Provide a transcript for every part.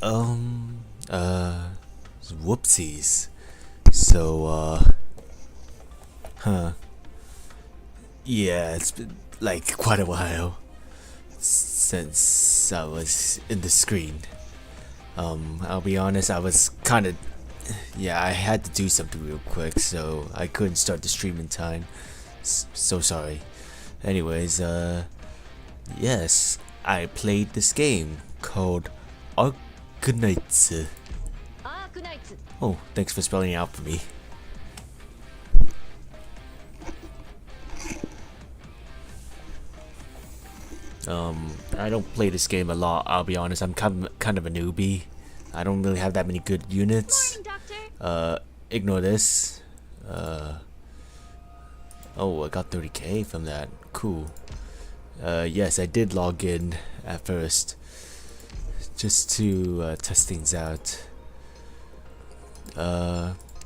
Um, uh, Whoopsies. So, huh. Yeah, it's been like quite a while since I was in the screen. I'll be honest, I was kind of, yeah, I had to do something real quick, so I couldn't start the stream in time. So sorry. Anyways, yes, I played this game called Arknights. Oh, thanks for spelling it out for me. I don't play this game a lot, I'll be honest. I'm kind of a newbie. I don't really have that many good units. Ignore this. Oh, I got 30k from that. Cool. Yes, I did log in at first, just to test things out.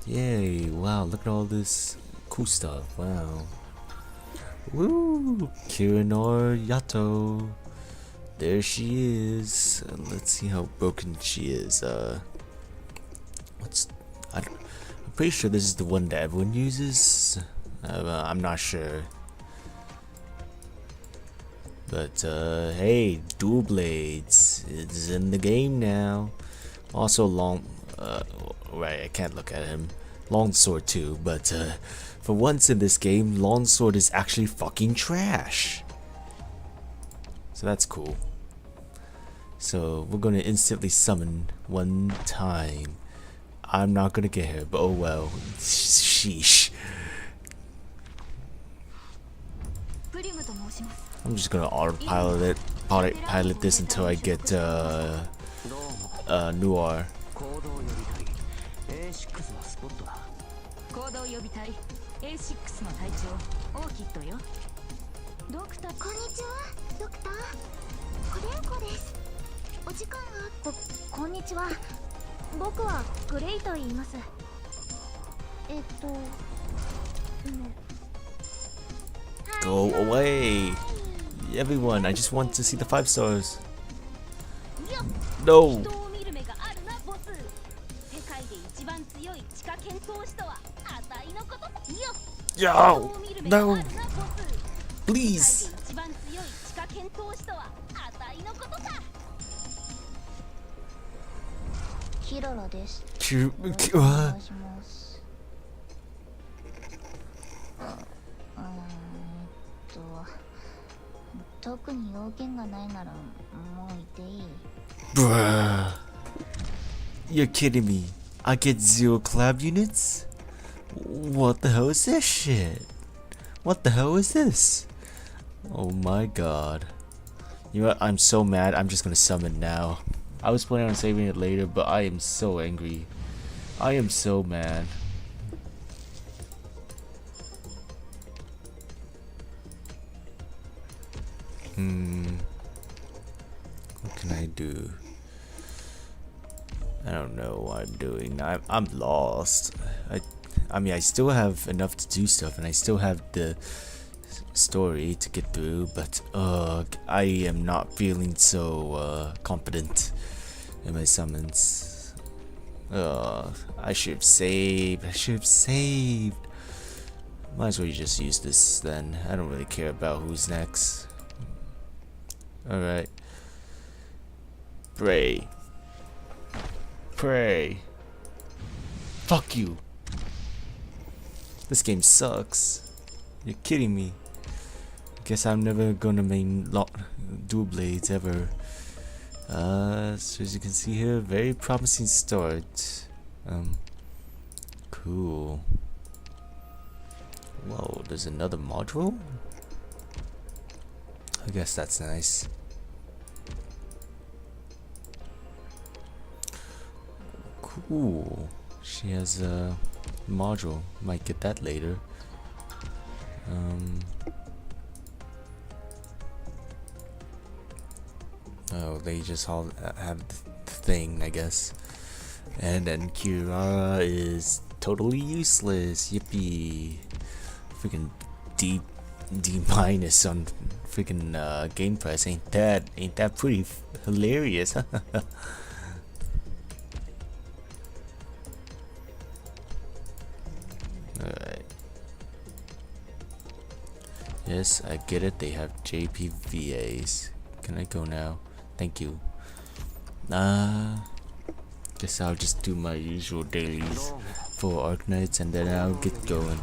Yay! Wow, look at all this cool stuff. Wow. Woo! Kirinor Yato. There she is. Let's see how broken she is. I'm pretty sure this is the one that everyone uses. I'm not sure. But hey, dual blades. It's in the game now. Also long. Right, I can't look at him. Longsword too, but for once in this game, longsword is actually fucking trash. So that's cool. So we're gonna instantly summon one time. I'm not gonna get her, but oh well. Sheesh. I'm just gonna autopilot this until I get Noir. 行動予備隊 A6 の隊長オーキッドよ。ドクター、こんにちは。ドクター、コレンコです。お時間が。こんにちは。僕はグレイと言います。Go away, everyone! I just want to see the 5 stars. No. Yo! No! Please! Bruh. You're kidding me. I get 0 collab units? What the hell is this shit? What the hell is this? Oh my god. You know what? I'm so mad. I'm just gonna summon now. I was planning on saving it later, but I am so angry. I am so mad. What can I do? I don't know what I'm doing. I'm lost. I mean, I still have enough to do stuff, and I still have the story to get through, but I am not feeling so confident in my summons. I should have saved. Might as well just use this then. I don't really care about who's next. Alright. Pray. Fuck you. This game sucks. You're kidding me. Guess I'm never gonna main dual blades ever. So as you can see here, very promising start. Cool. Whoa, there's another module? I guess that's nice. Cool. She has a module. Might get that later. Oh, they just all have the thing, I guess. And then Kirara is totally useless. Yippee. Freaking D minus on freaking game price. Ain't that pretty hilarious? Yes, I get it. They have JPVAs. Can I go now? Thank you. Guess I'll just do my usual dailies for Arknights and then I'll get going.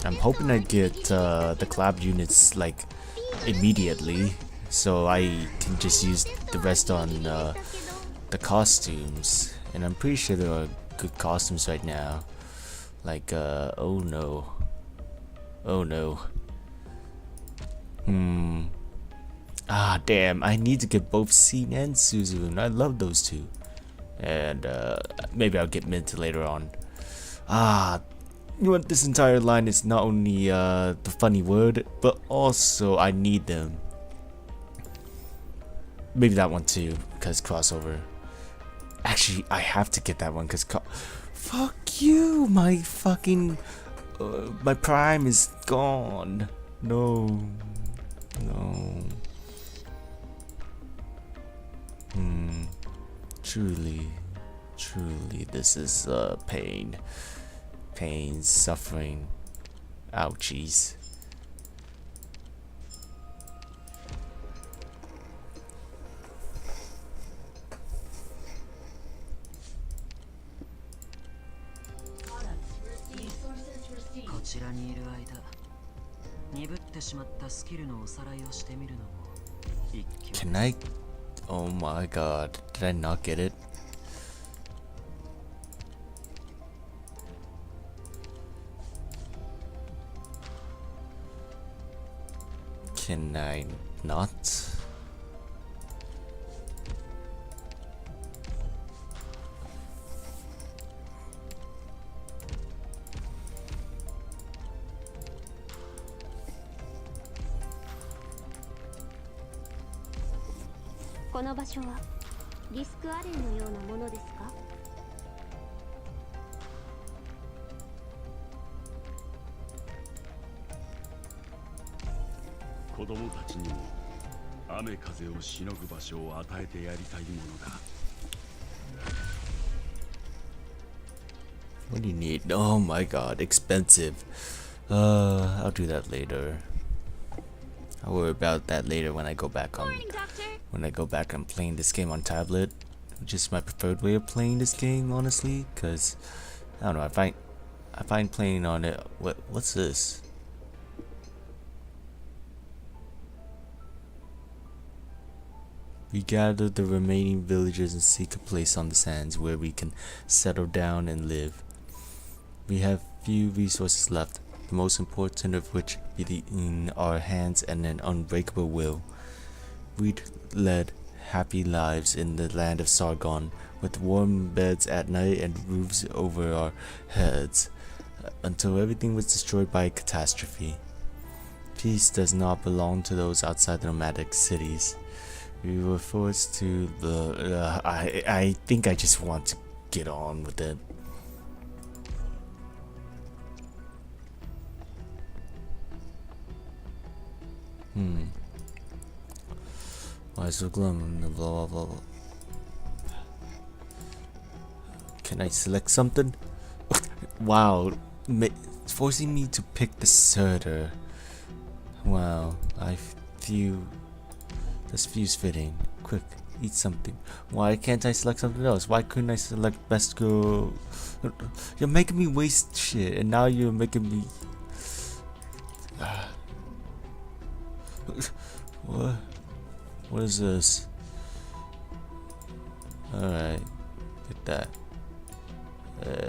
I'm hoping I get the collab units like immediately, so I can just use the rest on the costumes. And I'm pretty sure there are good costumes right now. Like, oh no. Oh no. Ah, damn, I need to get both Scene and Suzune. I love those two. And, maybe I'll get Mint later on. Ah, you know what? This entire line is not only, the funny word, but also I need them. Maybe that one too, because crossover. Actually, I have to get that one, because fuck you, my fucking... my prime is gone. No. No. Truly, this is pain. Pain, suffering. Ouchies. Can I? Oh my god, did I not get it? Can I not? What do you need? Oh my god, expensive. I'll do that later. I'll worry about that later when I go back on playing this game on tablet, which is my preferred way of playing this game, honestly, because I don't know, I find playing on it. What's this? We gather the remaining villagers and seek a place on the sands where we can settle down and live. We have few resources left, the most important of which be in our hands and an unbreakable will. We'd led happy lives in the land of Sargon, with warm beds at night and roofs over our heads, until everything was destroyed by a catastrophe. Peace does not belong to those outside the nomadic cities. We were forced to I think I just want to get on with it. Why so glum? Blah blah blah. Can I select something? Wow, it's forcing me to pick the Surtur. Wow, this view's fitting. Quick, eat something. Why can't I select something else? Why couldn't I select best girl? You're making me waste shit, and now you're making me. What? What is this? Alright, get that.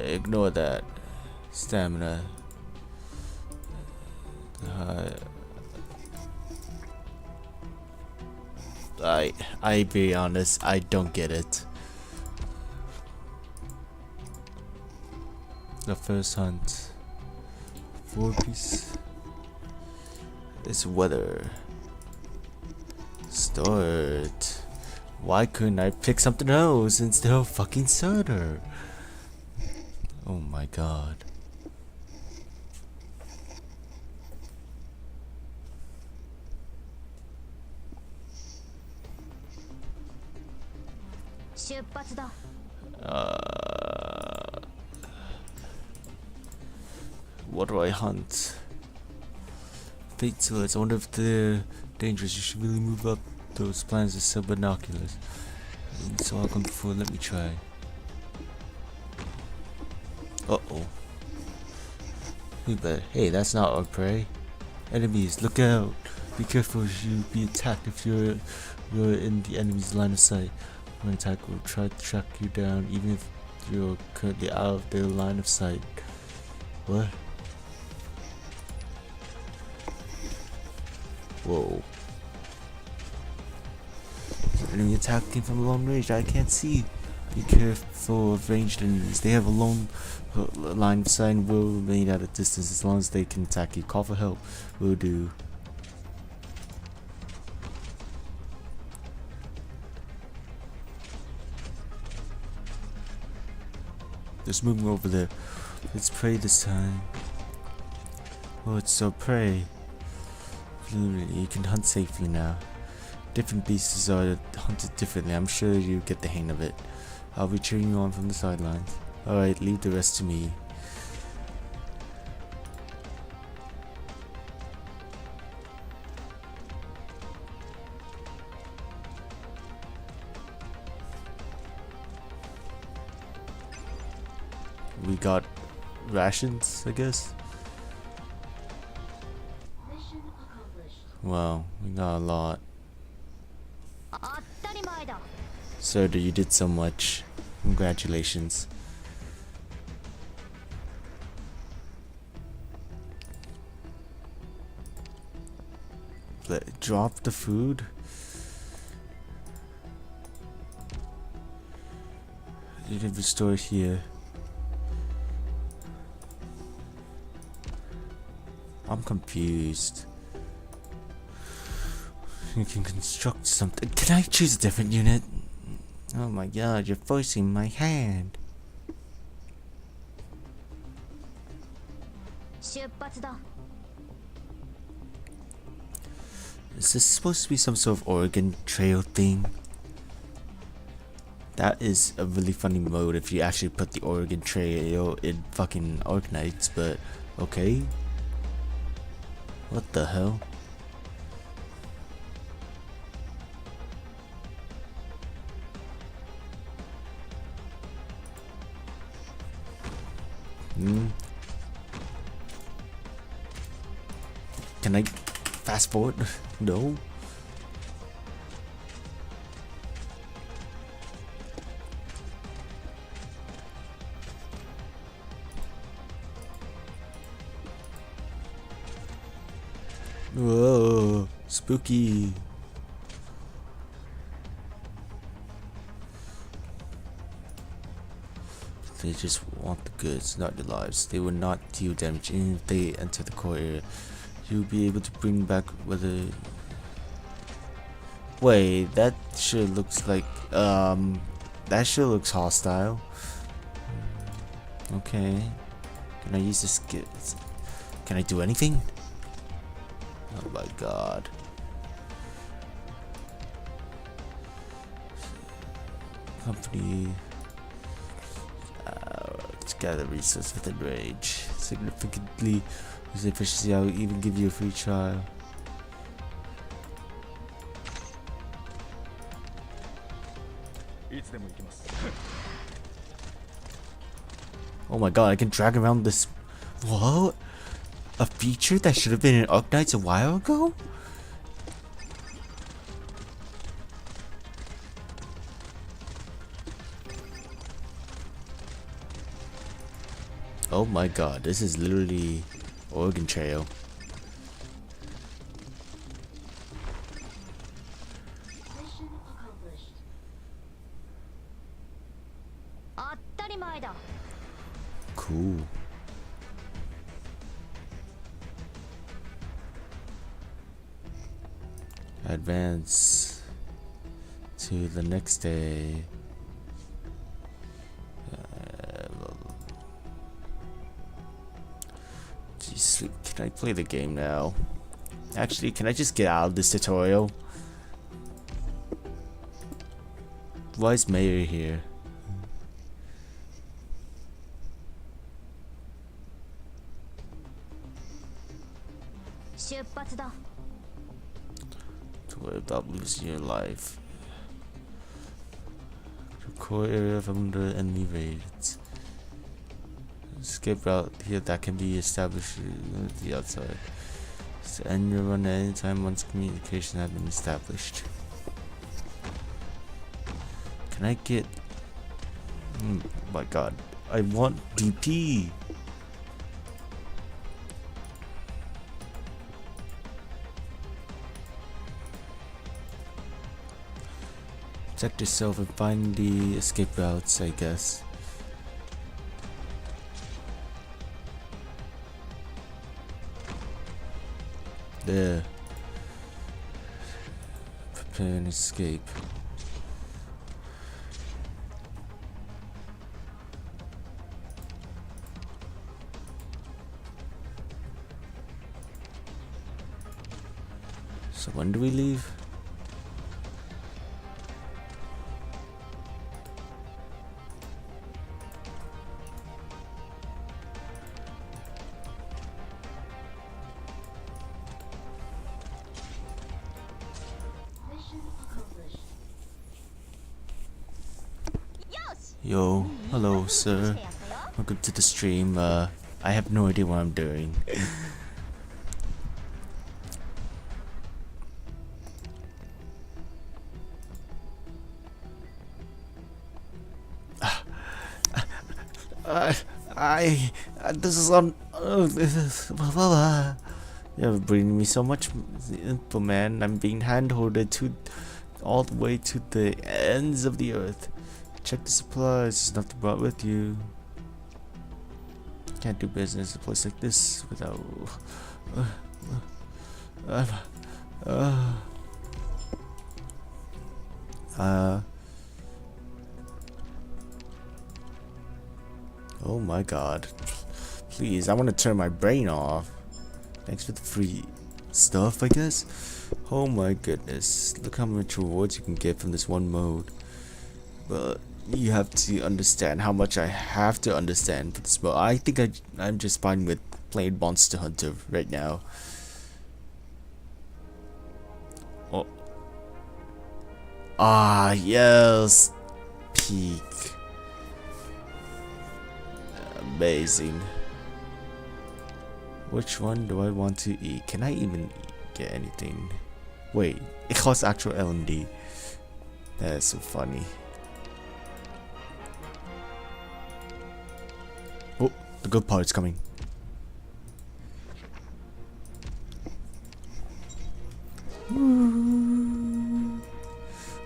Ignore that. Stamina. I be honest, I don't get it. The first hunt. 4-piece. It's weather. Start. Why couldn't I pick something else instead of fucking Surtur? Oh my god. What do I hunt? Fate silhouettes. I wonder if they're dangerous. You should really move up those plans to sub binoculars. So I'll come before. Let me try. Uh-oh. Hey, that's not our prey. Enemies, look out! Be careful, you'll be attacked if you're in the enemy's line of sight. When attack will try to track you down, even if you're currently out of their line of sight. What? Whoa. Enemy attacking from long range, I can't see. Be careful of ranged enemies. They have a long line of sight and will remain at a distance as long as they can attack you. Call for help. Will do. There's moving over there. Let's pray this time. Oh, it's so prey. You can hunt safely now. Different beasts are hunted differently. I'm sure you get the hang of it. I'll be cheering you on from the sidelines. Alright, leave the rest to me. We got rations, I guess. Wow, we got a lot. Sir, you did so much. Congratulations. Drop the food? You did restore here. I'm confused. You can construct something. Can I choose a different unit? Oh my god, you're forcing my hand. Is this supposed to be some sort of Oregon Trail thing? That is a really funny mode if you actually put the Oregon Trail in fucking Arknights, but okay. What the hell? Can I fast forward? No. Whoa, spooky. They just want the goods, not the lives. They will not deal damage, and if they enter the core area, you'll be able to bring back whether. Wait, that sure looks like that sure looks hostile. Okay, can I use this? Can I do anything? Oh my god. Company. Let's gather resources within range. Significantly reduce efficiency. I'll even give you a free trial. Oh my god, I can drag around this. What? A feature that should have been in Arknights a while ago? Oh my god, this is literally Oregon Trail. Cool. Advance to the next day. Jeez, can I play the game now? Actually, can I just get out of this tutorial? Why is Mayor here? To worry about losing your life. The core area from the enemy raids. Escape route here that can be established at the outside. So end your run at any time once communication has been established. Can I get... Oh my god. I want DP! Protect yourself and find the escape routes, I guess. There. Prepare an escape. So when do we leave? Yo, hello sir. Welcome to the stream. I have no idea what I'm doing. This is on. You're bringing me so much info, man. I'm being handholded to all the way to the ends of the earth. Check the supplies. There's nothing brought with you. Can't do business in a place like this without. Oh my god. Please, I want to turn my brain off. Thanks for the free stuff, I guess. Oh my goodness. Look how much rewards you can get from this one mode. But you have to understand how much I have to understand for this mode. I think I'm just fine with playing Monster Hunter right now. Oh. Ah, yes. Peak. Amazing. Which one do I want to eat? Can I even get anything? Wait, it costs actual LMD. That's so funny. Oh, the good part's coming.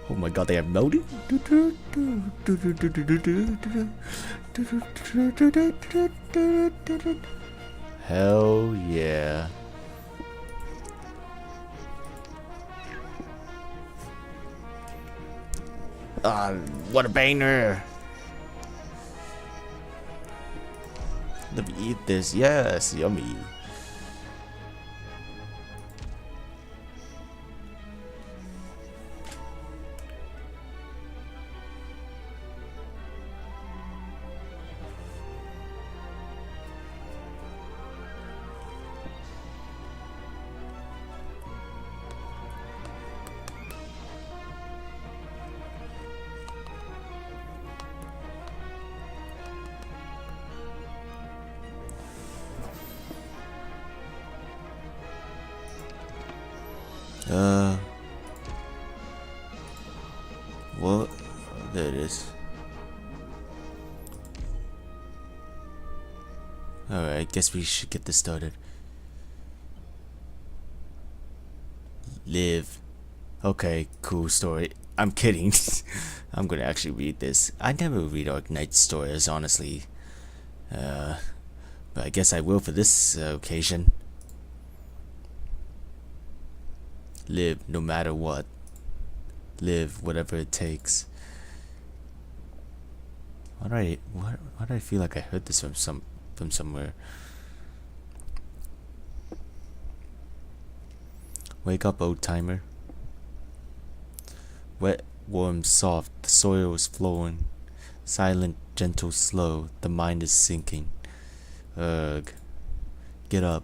Oh my god, they have melted? Hell yeah. What a banger. Let me eat this. Yes, yummy. What? There it is. Alright, guess we should get this started. Live. Okay, cool story. I'm kidding. I'm gonna actually read this. I never read Arknights stories, honestly. But I guess I will for this occasion. Live no matter what. Live whatever it takes. Why do I feel like I heard this from somewhere? Wake up, old timer. Wet, warm, soft. The soil is flowing. Silent, gentle, slow. The mind is sinking. Ugh. Get up.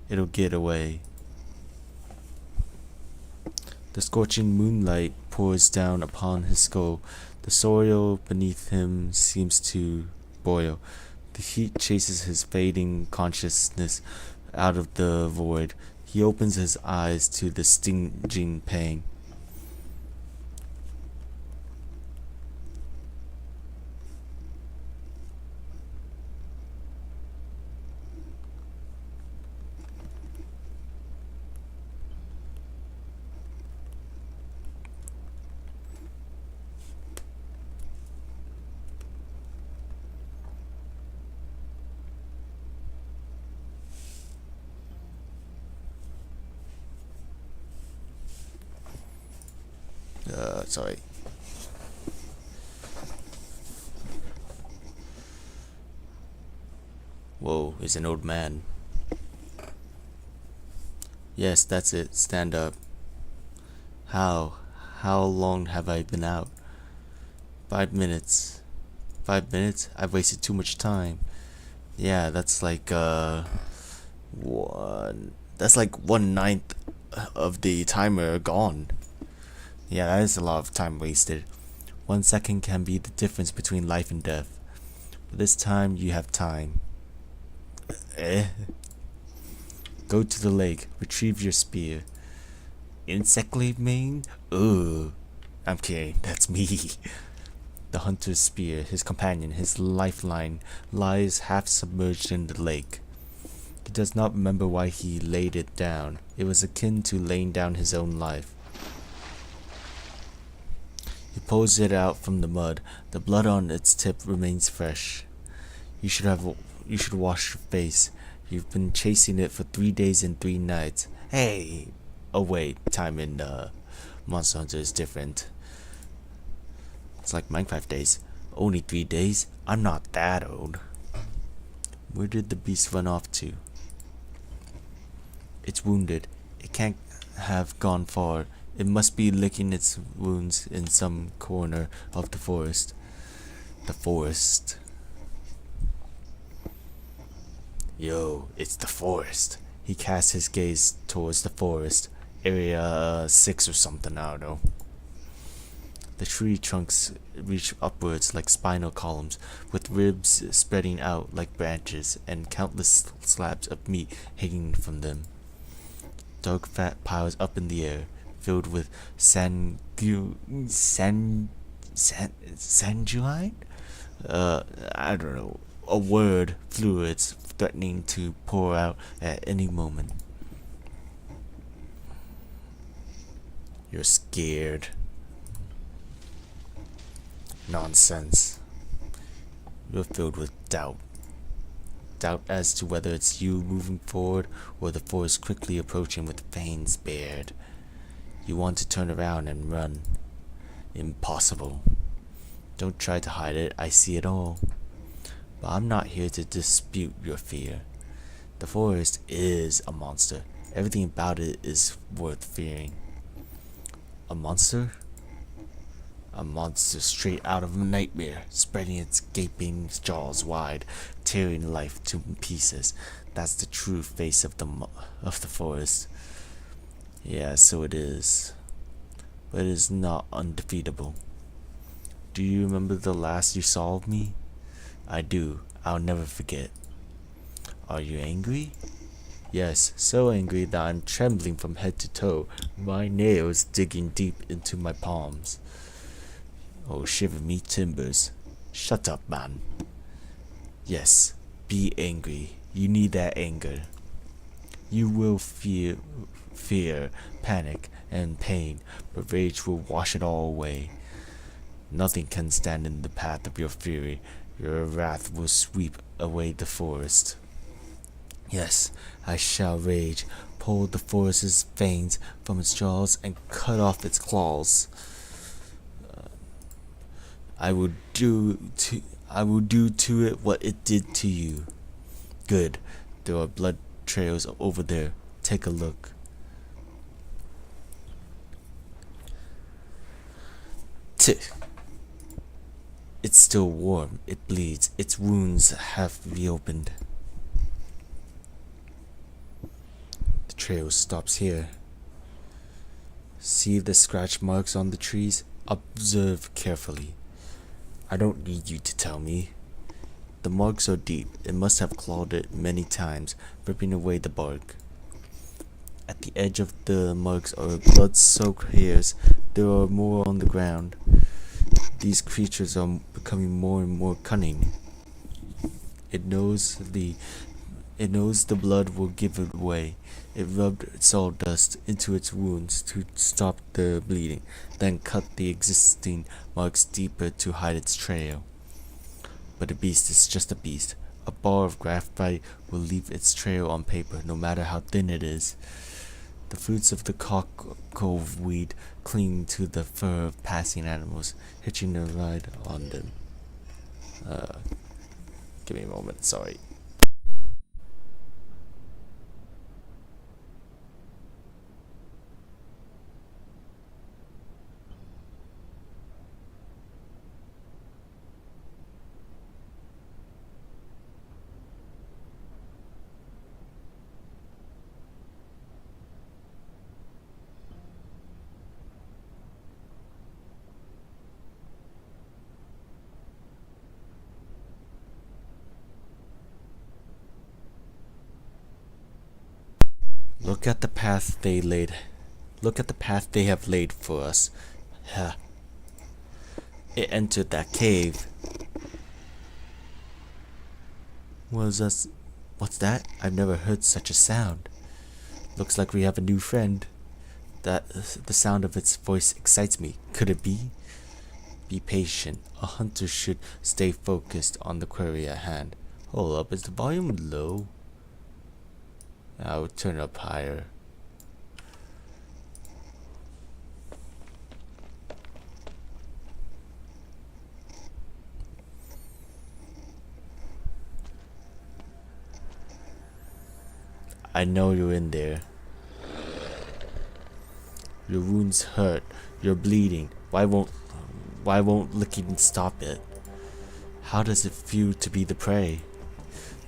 It'll get away. The scorching moonlight pours down upon his skull. The soil beneath him seems to boil. The heat chases his fading consciousness out of the void. He opens his eyes to the stinging pain. Sorry. Whoa, he's an old man. Yes, that's it. Stand up. How? How long have I been out? 5 minutes. 5 minutes? I've wasted too much time. Yeah, that's like that's like 1/9 of the timer gone. Yeah, that is a lot of time wasted. 1 second can be the difference between life and death. But this time you have time. Go to the lake, retrieve your spear. Insect main? Ugh. I'm kidding, that's me. The hunter's spear, his companion, his lifeline, lies half submerged in the lake. He does not remember why he laid it down. It was akin to laying down his own life. He pulls it out from the mud. The blood on its tip remains fresh. You should wash your face. You've been chasing it for 3 days and 3 nights. Hey! Oh wait, time in Monster Hunter is different. It's like Minecraft days. Only 3 days? I'm not that old. Where did the beast run off to? It's wounded. It can't have gone far. It must be licking its wounds in some corner of the forest. The forest. Yo, it's the forest. He casts his gaze towards the forest. Area 6 or something, I don't know. The tree trunks reach upwards like spinal columns, with ribs spreading out like branches and countless slabs of meat hanging from them. Dark fat piles up in the air, filled with sanguine? I don't know. A word, fluids threatening to pour out at any moment. You're scared. Nonsense. You're filled with doubt. Doubt as to whether it's you moving forward or the forest quickly approaching with fangs bared. You want to turn around and run. Impossible. Don't try to hide it, I see it all. But I'm not here to dispute your fear. The forest is a monster. Everything about it is worth fearing. A monster? A monster straight out of a nightmare, spreading its gaping jaws wide, tearing life to pieces. That's the true face of the forest. Yeah, so it is. But it is not undefeatable. Do you remember the last you saw of me? I do. I'll never forget. Are you angry? Yes, so angry that I'm trembling from head to toe, my nails digging deep into my palms. Oh, shiver me timbers. Shut up, man. Yes, be angry. You need that anger. You will fear, panic, and pain, but rage will wash it all away. Nothing can stand in the path of your fury. Your wrath will sweep away the forest. Yes, I shall rage, pull the forest's fangs from its jaws, and cut off its claws. I will do to it what it did to you. Good. There are blood trails over there. Take a look. It's still warm. It bleeds. Its wounds have reopened. The trail stops here. See the scratch marks on the trees? Observe carefully. I don't need you to tell me. The marks are deep. It must have clawed it many times, ripping away the bark. At the edge of the marks are blood-soaked hairs. There are more on the ground. These creatures are becoming more and more cunning. It knows the blood will give it away. It rubbed sawdust into its wounds to stop the bleeding, then cut the existing marks deeper to hide its trail. But a beast is just a beast. A bar of graphite will leave its trail on paper, no matter how thin it is. The fruits of the cockcove weed cling to the fur of passing animals, hitching their ride on them. Give me a moment, sorry. Look at the path they laid. Look at the path they have laid for us. It entered that cave. What's that? I've never heard such a sound. Looks like we have a new friend. The sound of its voice excites me. Could it be? Be patient. A hunter should stay focused on the quarry at hand. Hold up, is the volume low? I'll turn it up higher. I know you're in there. Your wounds hurt. You're bleeding. Why won't licking stop it? How does it feel to be the prey?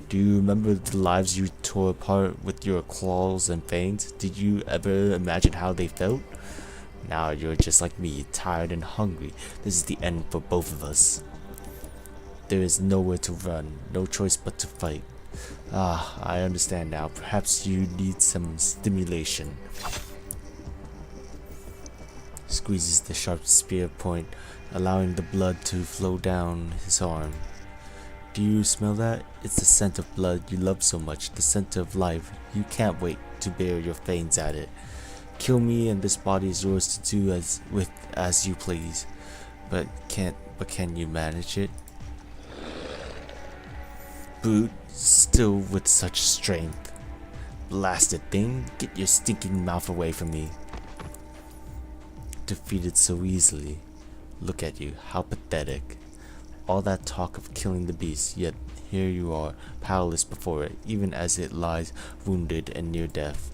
Do you remember the lives you tore apart with your claws and fangs? Did you ever imagine how they felt? Now you're just like me, tired and hungry. This is the end for both of us. There is nowhere to run, no choice but to fight. Ah, I understand now. Perhaps you need some stimulation. Squeezes the sharp spear point, allowing the blood to flow down his arm. Do you smell that? It's the scent of blood you love so much, the scent of life. You can't wait to bare your fangs at it. Kill me and this body is yours to do as you please. But can you manage it? Brute, still with such strength. Blasted thing, get your stinking mouth away from me. Defeated so easily. Look at you, how pathetic. All that talk of killing the beast, yet here you are, powerless before it, even as it lies wounded and near death.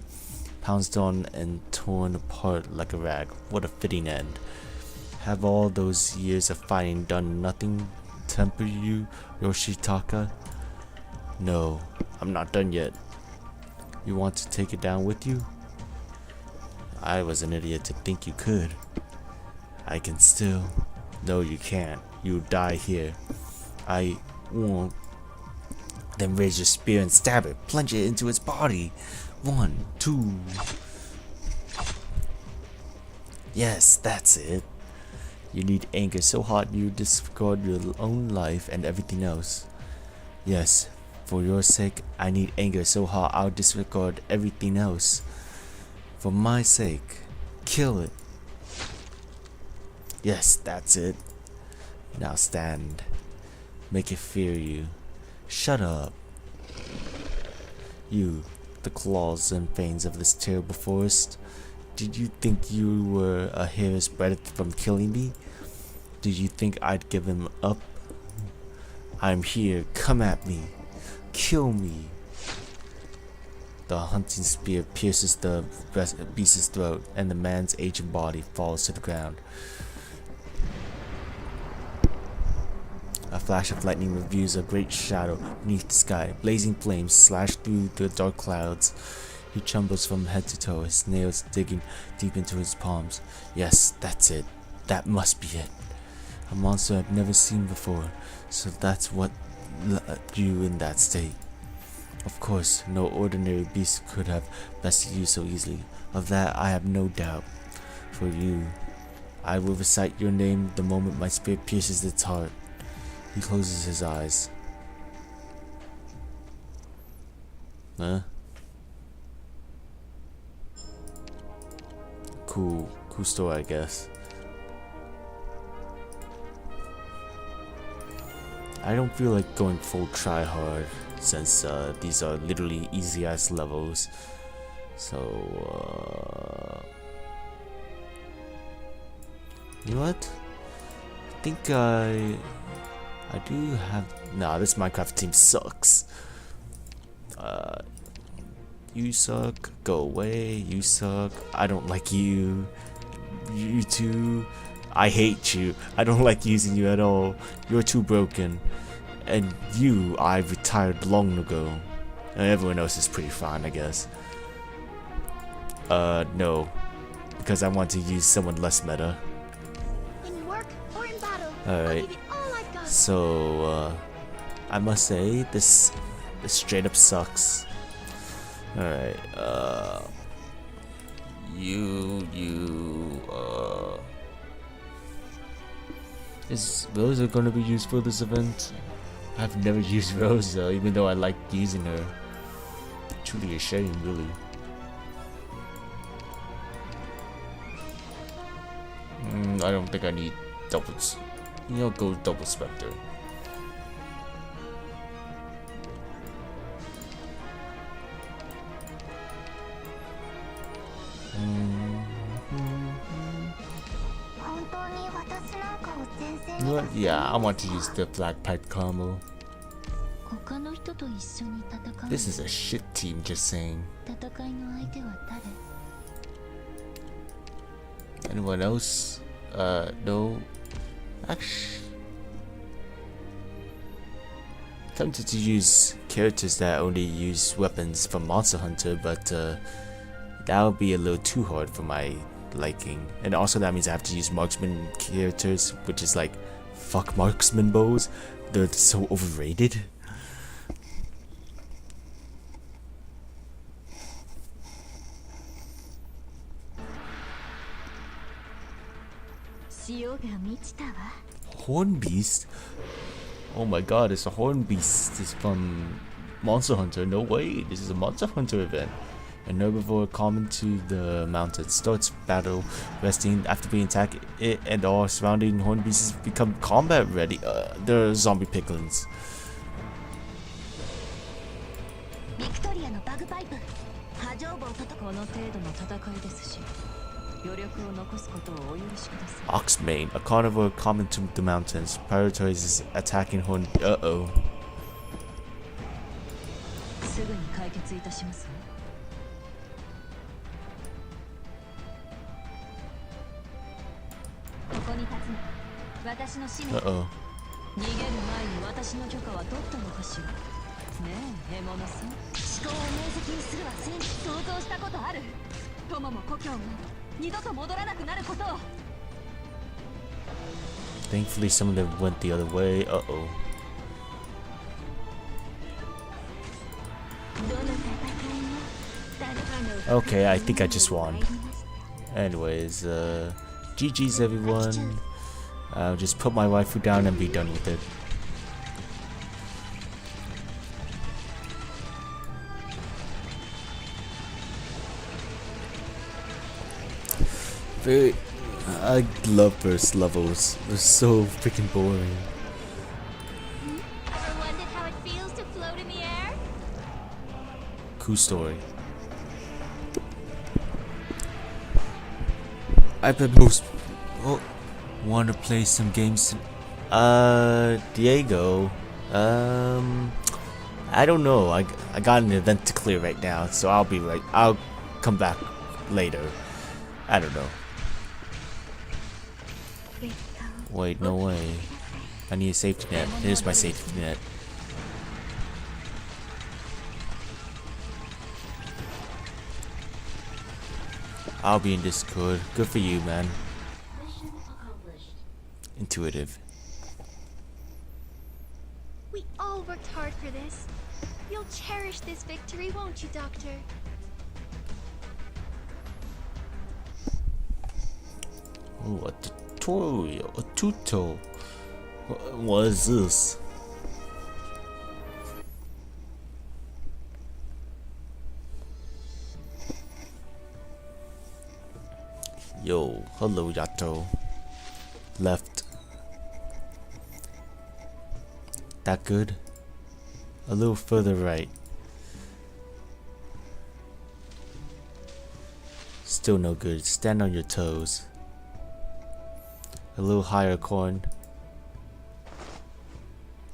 Pounced on and torn apart like a rag. What a fitting end. Have all those years of fighting done nothing to temper you, Yoshitaka? No, I'm not done yet. You want to take it down with you? I was an idiot to think you could. I can still. No, you can't. You'll die here. I won't. Then raise your spear and stab it. Plunge it into its body. 1, 2. Yes, that's it. You need anger so hot you disregard your own life and everything else. Yes, for your sake, I need anger so hot I'll disregard everything else. For my sake, kill it. Yes, that's it. Now stand. Make it fear you. Shut up. You, the claws and fangs of this terrible forest. Did you think you were a hair's breadth from killing me? Did you think I'd give him up? I'm here. Come at me. Kill me. The hunting spear pierces the beast's throat, and the man's aging body falls to the ground. A flash of lightning reveals a great shadow beneath the sky. Blazing flames slash through the dark clouds. He trembles from head to toe, his nails digging deep into his palms. Yes, that's it. That must be it. A monster I've never seen before, so that's what left you in that state. Of course, no ordinary beast could have bested you so easily. Of that I have no doubt. For you, I will recite your name the moment my spear pierces its heart. He closes his eyes. Huh? Cool story, I guess. I don't feel like going full try hard since these are literally easy ass levels. So you know what? I think I do have. Nah, this Minecraft team sucks. You suck. Go away. You suck. I don't like you. You too. I hate you. I don't like using you at all. You're too broken. And you, I retired long ago. And everyone else is pretty fine, I guess. No. Because I want to use someone less meta. In work or in battle, Alright. So, I must say, this straight up sucks. Alright, is Rosa gonna be used for this event? I've never used Rosa, even though I like using her. Truly a shame, really. I don't think I need doubles. You know, go double Spectre. What? Yeah, I want to use the Black Pipe combo. This is a shit team, just saying. Anyone else? No. Actually, tempted to use characters that only use weapons from Monster Hunter, but that would be a little too hard for my liking. And also that means I have to use marksman characters, which is like, fuck marksman bows. They're so overrated. Horn Beast? Oh my god, it's a Horn Beast. It's from Monster Hunter. No way, this is a Monster Hunter event. An herbivore common to the mountains starts battle resting after being attacked. It and all surrounding horn beasts become combat ready. They're zombie piglins. Oxmane, a carnivore common to the mountains, prioritizes attacking horn. Uh-oh. Uh-oh. Thankfully some of them went the other way. Uh-oh. Okay, I think I just won. Anyways, GG's everyone. I'll just put my waifu down and be done with it. I love first levels. They're so freaking boring. Ever wondered how it feels to float in the air? Cool story. I bet most want to play some games. Diego. I don't know. I got an event to clear right now, so I'll come back later. I don't know. Wait, no way. I need a safety net. Here's my safety net. I'll be in Discord. Good for you, man. Intuitive. We all worked hard for this. You'll cherish this victory, won't you, Doctor? Oh, a tutorial. A tuto. What is this? Yo, hello Yato. Left. That good? A little further right. Still no good. Stand on your toes. A little higher, corn.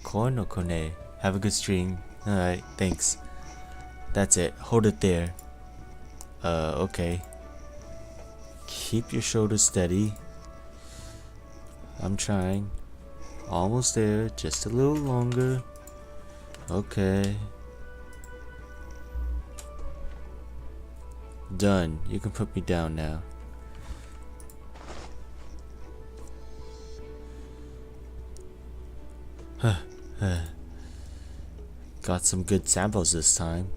Corn or Kone? Have a good stream. Alright, thanks. That's it. Hold it there. Okay. Keep your shoulders steady. I'm trying. Almost there. Just a little longer. Okay. Done. You can put me down now. Got some good samples this time.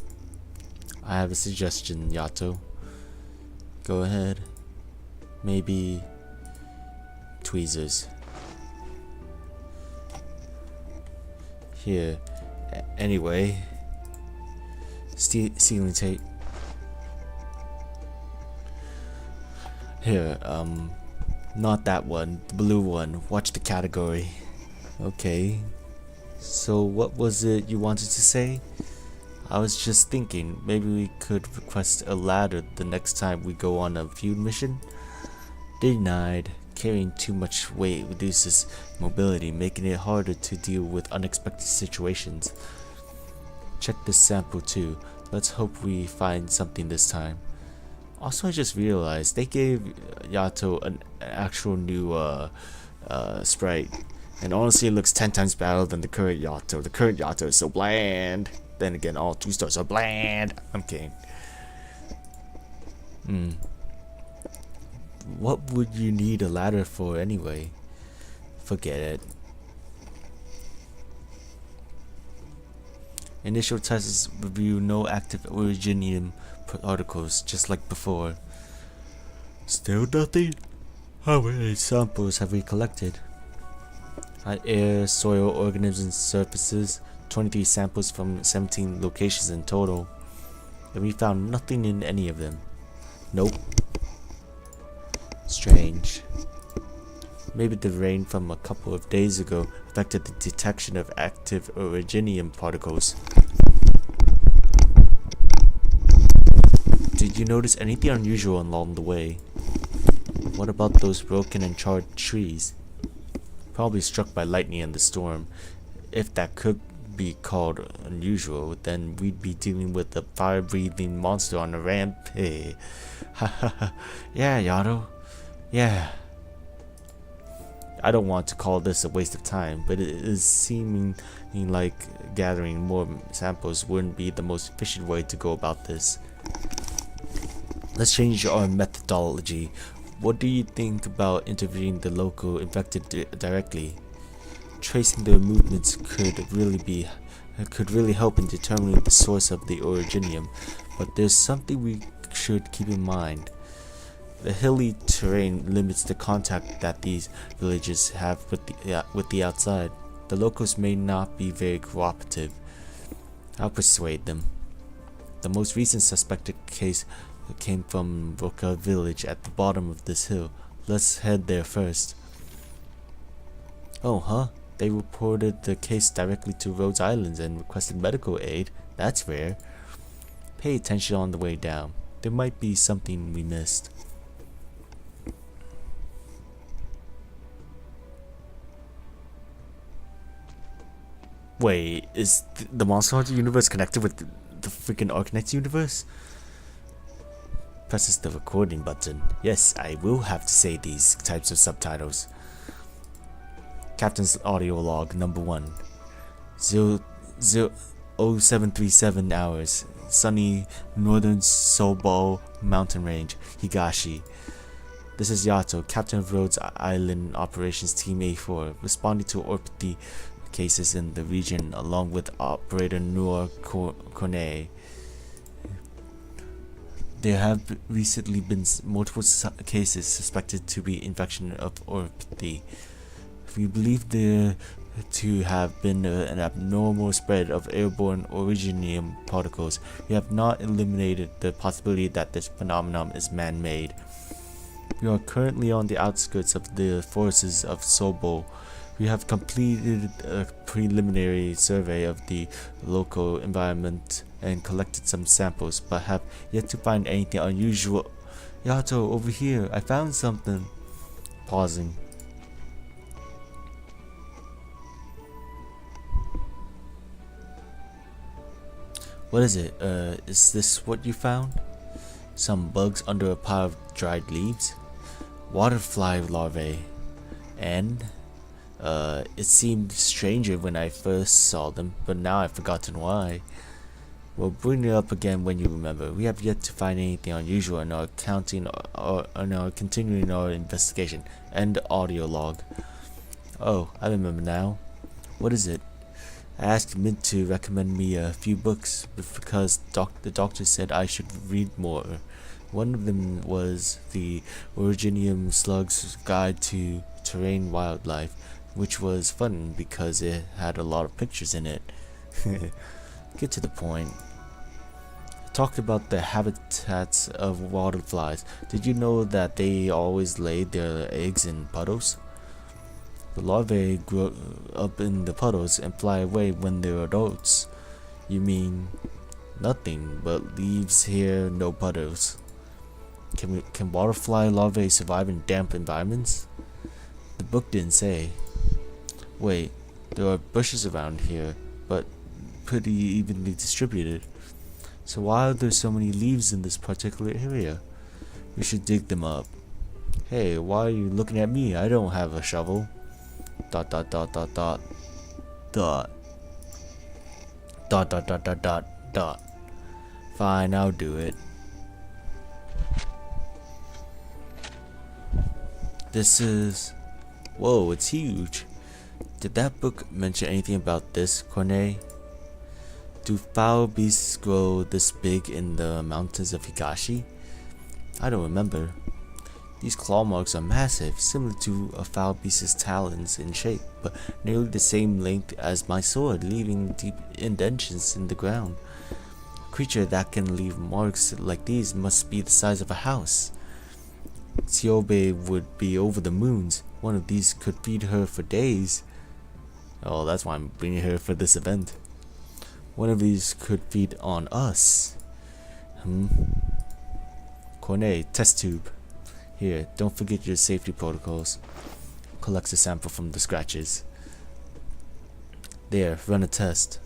I have a suggestion, Yato. Go ahead. Maybe tweezers. Here. Anyway. Ceiling tape. Here, not that one. The blue one. Watch the category. Okay. So what was it you wanted to say? I was just thinking maybe we could request a ladder the next time we go on a feud mission. Denied. Carrying too much weight reduces mobility, making it harder to deal with unexpected situations. Check this sample too. Let's hope we find something this time. Also, I just realized they gave Yato an actual new sprite. And honestly, it looks 10 times better than the current Yato. The current Yato is so bland. Then again, all 2 stars are bland. I'm kidding. What would you need a ladder for anyway? Forget it. Initial tests review no active originium particles, just like before. Still nothing? How many samples have we collected? Air, soil, organisms, surfaces. 23 samples from 17 locations in total. And we found nothing in any of them. Nope. Strange. Maybe the rain from a couple of days ago affected the detection of active originium particles. Did you notice anything unusual along the way? What about those broken and charred trees? Probably struck by lightning in the storm. If that could be called unusual, then we'd be dealing with a fire-breathing monster on a rampage. Yeah, Yato. Yeah. I don't want to call this a waste of time, but it is seeming like gathering more samples wouldn't be the most efficient way to go about this. Let's change our methodology. What do you think about interviewing the local infected directly? Tracing their movements could really help in determining the source of the originium, but there's something we should keep in mind. The hilly terrain limits the contact that these villages have with the outside. The locals may not be very cooperative. I'll persuade them. The most recent suspected case came from Roka village at the bottom of this hill. Let's head there first. Oh, huh? They reported the case directly to Rhodes Islands and requested medical aid. That's rare. Pay attention on the way down. There might be something we missed. Wait, is the Monster Hunter universe connected with the freaking Arknights universe? Presses the recording button. Yes, I will have to say these types of subtitles. Captain's audio log number 1. 0737 hours. Sunny northern Sobo mountain range, Higashi. This is Yato, Captain of Rhodes Island Operations Team A4, responding to orthopedy cases in the region along with Operator Noor Kone. There have recently been multiple cases suspected to be infection of orthopedy. We believe there to have been an abnormal spread of airborne originium particles. We have not eliminated the possibility that this phenomenon is man-made. We are currently on the outskirts of the forests of Sobo. We have completed a preliminary survey of the local environment and collected some samples, but have yet to find anything unusual. Yato, over here, I found something. Pausing. What is it? Is this what you found? Some bugs under a pile of dried leaves? Waterfly larvae. And, it seemed stranger when I first saw them, but now I've forgotten why. We'll bring it up again when you remember. We have yet to find anything unusual in our continuing our investigation. End audio log. Oh, I remember now. What is it? I asked Mint to recommend me a few books because the doctor said I should read more. One of them was the Originium Slug's Guide to Terrain Wildlife, which was fun because it had a lot of pictures in it. Get to the point. I talked about the habitats of waterflies. Did you know that they always lay their eggs in puddles? The larvae grow up in the puddles and fly away when they're adults. You mean nothing but leaves here, no puddles. Can waterfly larvae survive in damp environments? The book didn't say. Wait, there are bushes around here, but pretty evenly distributed. So why are there so many leaves in this particular area? We should dig them up. Hey, why are you looking at me? I don't have a shovel. ... Fine, I'll do it. This is... Whoa, it's huge. Did that book mention anything about this, Cornet? Do foul beasts grow this big in the mountains of Higashi? I don't remember. These claw marks are massive, similar to a foul beast's talons in shape, but nearly the same length as my sword, leaving deep indentations in the ground. A creature that can leave marks like these must be the size of a house. Tsiobe would be over the moons. One of these could feed her for days. Oh, that's why I'm bringing her for this event. One of these could feed on us. Cornet, test tube. Here, don't forget your safety protocols. Collects a sample from the scratches. There, run a test.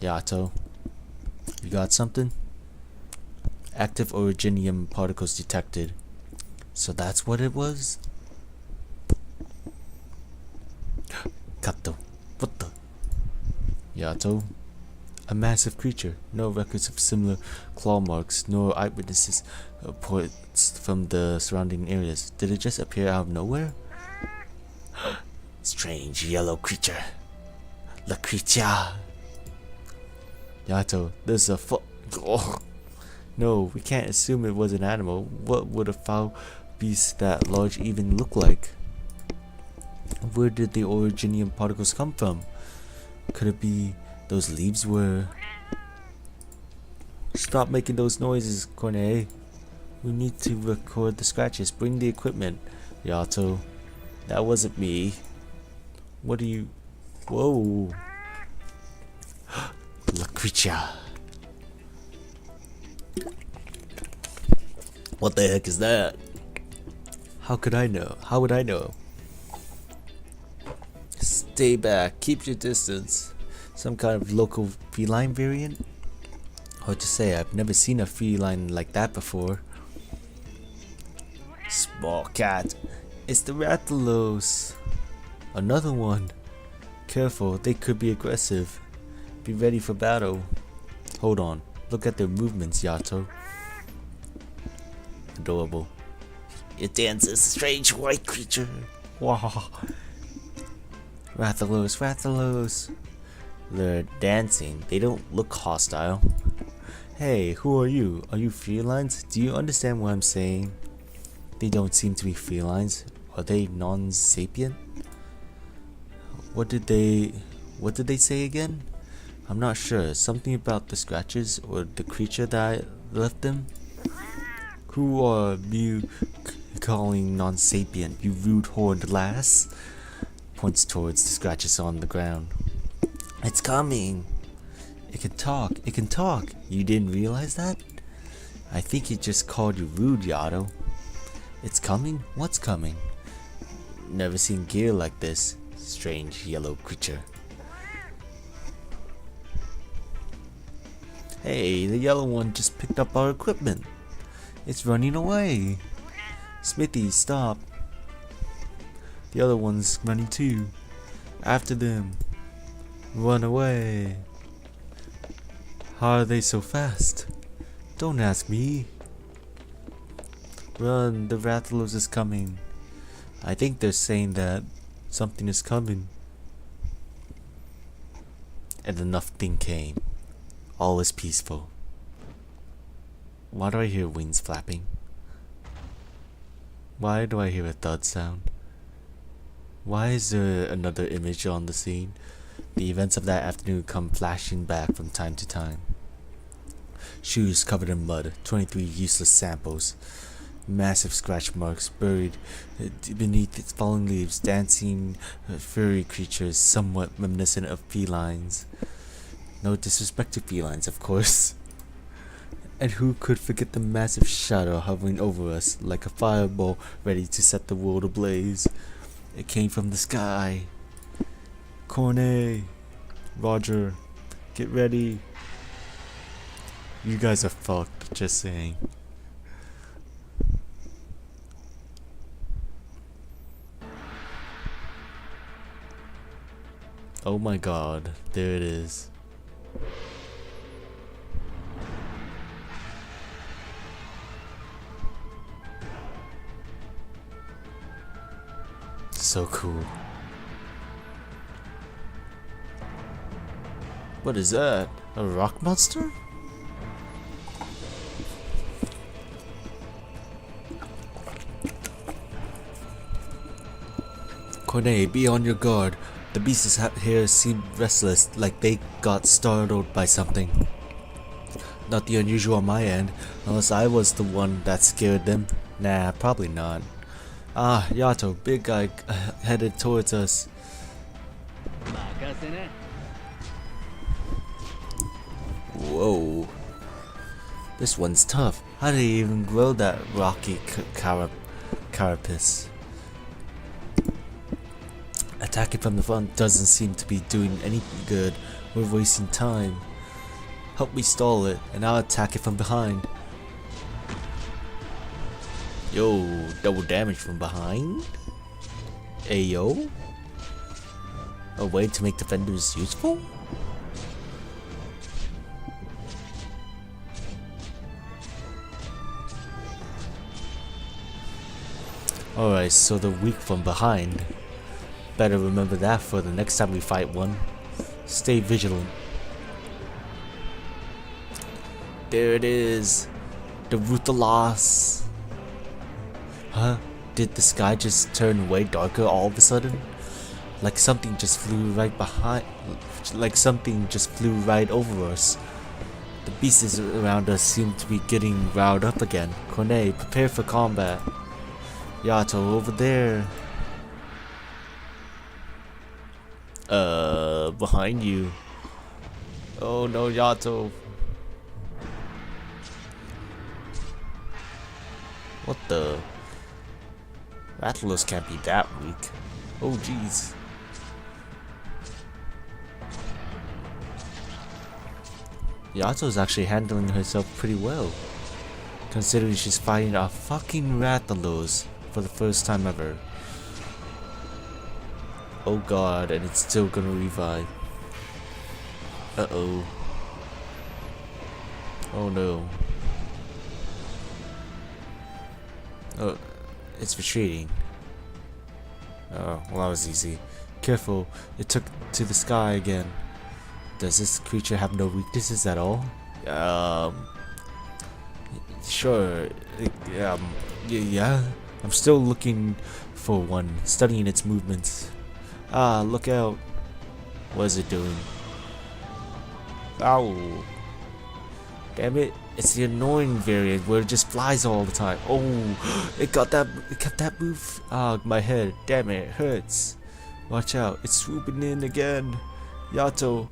Yato, you got something? Active originium particles detected. So that's what it was? Kato, what the? Yato, a massive creature. No records of similar claw marks, nor eyewitnesses reports from the surrounding areas. Did it just appear out of nowhere? Strange yellow creature. La creature. Yato, there's a oh. No, we can't assume it was an animal. What would a foul beast that large even look like? Where did the originium particles come from? Could it be those leaves were... Stop making those noises, Cornet. We need to record the scratches. Bring the equipment. Yato, that wasn't me. What are you... Whoa. La creature. What the heck is that? How could I know? How would I know? Stay back. Keep your distance. Some kind of local feline variant? Hard to say. I've never seen a feline like that before. Ball cat. It's the Rathalos. Another one. Careful, they could be aggressive. Be ready for battle. Hold on. Look at their movements, Yato. Adorable. It dances, strange white creature. Wow. Rathalos, Rathalos. They're dancing. They don't look hostile. Hey, who are you? Are you felines? Do you understand what I'm saying? They don't seem to be felines. Are they non-sapient? What did they say again? I'm not sure. Something about the scratches or the creature that I left them? Who are you calling non-sapient, you rude horned lass? Points towards the scratches on the ground. It's coming. It can talk. It can talk. You didn't realize that? I think it just called you rude, Yato. It's coming? What's coming? Never seen gear like this. Strange yellow creature. Hey, the yellow one just picked up our equipment. It's running away. Smithy, stop. The other one's running too. After them. Run away. How are they so fast? Don't ask me. Run, the Rathalos is coming. I think they're saying that something is coming. And then nothing came. All is peaceful. Why do I hear wings flapping? Why do I hear a thud sound? Why is there another image on the scene? The events of that afternoon come flashing back from time to time. Shoes covered in mud, 23 useless samples. Massive scratch marks buried beneath its fallen leaves, dancing furry creatures somewhat reminiscent of felines. No disrespect to felines, of course. And who could forget the massive shadow hovering over us like a fireball ready to set the world ablaze? It came from the sky. Cornet, Roger, get ready. You guys are fucked, just saying. Oh my god, there it is. So cool. What is that? A rock monster? Cornet, be on your guard. The beasts here seem restless, like they got startled by something. Not the unusual on my end, unless I was the one that scared them. Nah, probably not. Ah, Yato, big guy headed towards us. Whoa. This one's tough. How did he even grow that rocky carapace? Attacking from the front doesn't seem to be doing any good. We're wasting time. Help me stall it, and I'll attack it from behind. Yo, double damage from behind? Ayo? A way to make defenders useful? Alright, so they're weak from behind. Better remember that for the next time we fight one. Stay vigilant. There it is. The Rathalos. Huh? Did the sky just turn way darker all of a sudden? Like something just flew right behind. Like something just flew right over us. The beasts around us seem to be getting riled up again. Cornet, prepare for combat. Yato, over there. Behind you. Oh no, Yato. What the? Rathalos can't be that weak. Oh jeez. Yato's actually handling herself pretty well, considering she's fighting a fucking Rathalos for the first time ever. Oh god, and it's still gonna revive. Uh-oh. Oh no. Oh, it's retreating. Oh, well that was easy. Careful, it took to the sky again. Does this creature have no weaknesses at all? Sure. Yeah. I'm still looking for one, studying its movements. Ah, look out. What is it doing? Ow. Damn it. It's the annoying variant where it just flies all the time. Oh, it kept that move. Ah, my head. Damn it, it hurts. Watch out, it's swooping in again. Yato.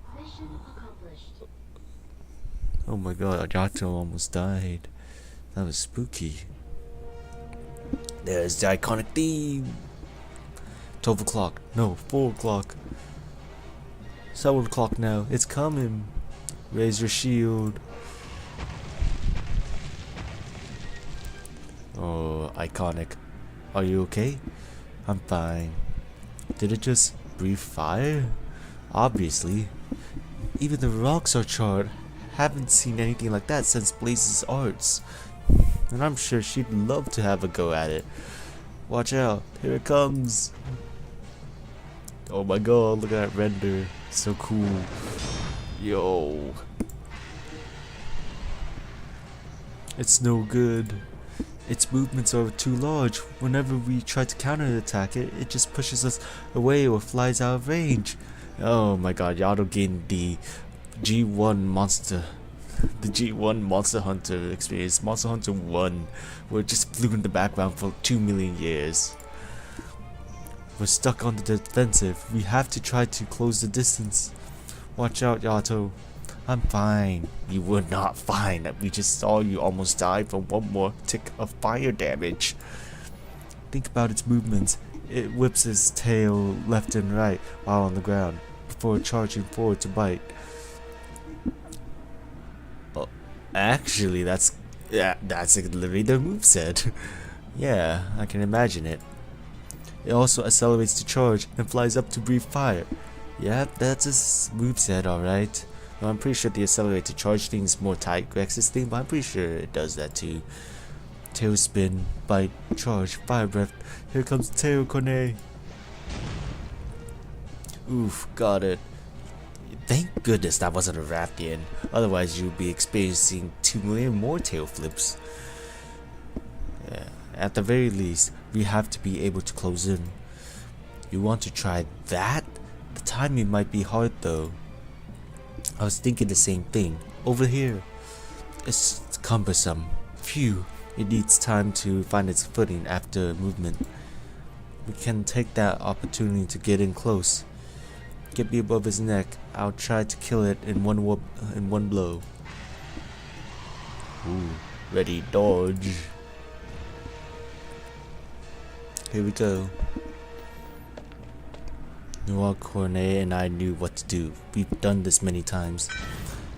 Oh my god, Yato almost died. That was spooky. There's the iconic theme. 12 o'clock. No, 4 o'clock. 7 o'clock now. It's coming. Raise your shield. Oh, iconic. Are you okay? I'm fine. Did it just breathe fire? Obviously. Even the rocks are charred. Haven't seen anything like that since Blaze's arts. And I'm sure she'd love to have a go at it. Watch out. Here it comes. Oh my god, look at that render. So cool. Yo. It's no good. Its movements are too large. Whenever we try to counterattack it, it just pushes us away or flies out of range. Oh my god, Yato gained the G1 monster. The G1 Monster Hunter experience. Monster Hunter 1, where it just flew in the background for 2 million years. We're stuck on the defensive. We have to try to close the distance. Watch out, Yato. I'm fine. You were not fine. We just saw you almost die from one more tick of fire damage. Think about its movements. It whips its tail left and right while on the ground before charging forward to bite. Oh, actually, that's literally their moveset. Yeah, I can imagine it. It also accelerates to charge and flies up to breathe fire. Yeah, that's its moveset, alright. Well, I'm pretty sure the accelerate to charge thing is more tight Grex's thing, but I'm pretty sure it does that too. Tail spin, bite, charge, fire breath. Here comes Tail Cornet. Oof, got it. Thank goodness that wasn't a Rathian. Otherwise, you'd be experiencing 2 million more tail flips. Yeah, at the very least, we have to be able to close in. You want to try that? The timing might be hard though. I was thinking the same thing. Over here. It's cumbersome. Phew. It needs time to find its footing after movement. We can take that opportunity to get in close. Get me above his neck. I'll try to kill it in one blow. Ooh. Ready, dodge. Here we go. Noir Cornet and I knew what to do. We've done this many times.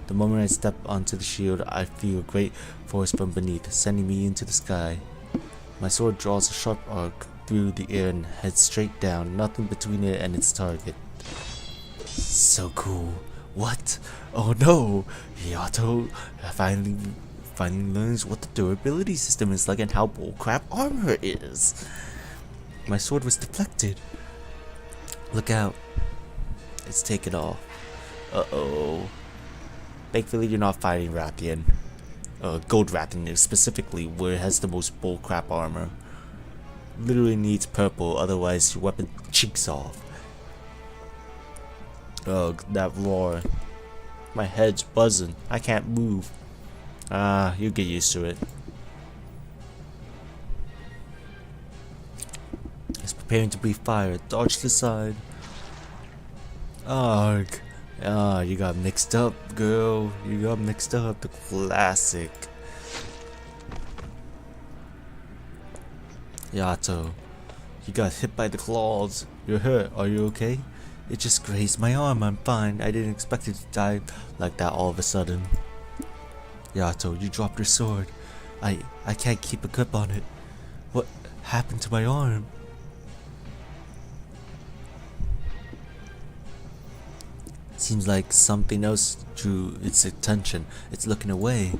The moment I step onto the shield, I feel a great force from beneath, sending me into the sky. My sword draws a sharp arc through the air and heads straight down, nothing between it and its target. So cool. What? Oh no! Yato finally learns what the durability system is like and how bullcrap armor is. My sword was deflected. Look out. It's taken off. Uh-oh. Thankfully you're not fighting Rathian. Gold Rathian specifically, where it has the most bullcrap armor. Literally needs purple, otherwise your weapon cheeks off. Ugh, that roar. My head's buzzing. I can't move. Ah, you get used to it. It's preparing to breathe fire. Dodge to the side. Arg. Ah, you got mixed up, girl. You got mixed up. The classic. Yato, you got hit by the claws. You're hurt. Are you okay? It just grazed my arm. I'm fine. I didn't expect it to die like that all of a sudden. Yato, you dropped your sword. I can't keep a grip on it. What happened to my arm? Seems like something else drew its attention. It's looking away.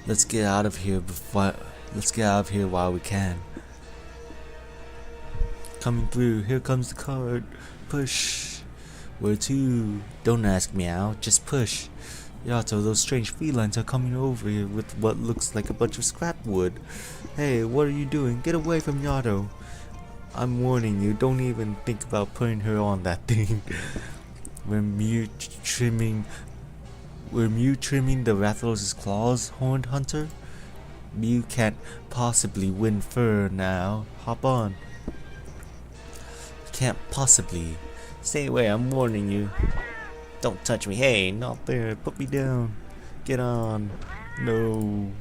Let's get out of here while we can. Coming through. Here comes the cart. Push. Where to? Don't ask me out. Just push. Yato, those strange felines are coming over here with what looks like a bunch of scrap wood. Hey, what are you doing? Get away from Yato. I'm warning you, don't even think about putting her on that thing. We're mute trimming the Rathalos' claws, Horned Hunter? Mew can't possibly win fur now. Hop on. Can't possibly. Stay away, I'm warning you. Don't touch me. Hey, not there. Put me down. Get on. No.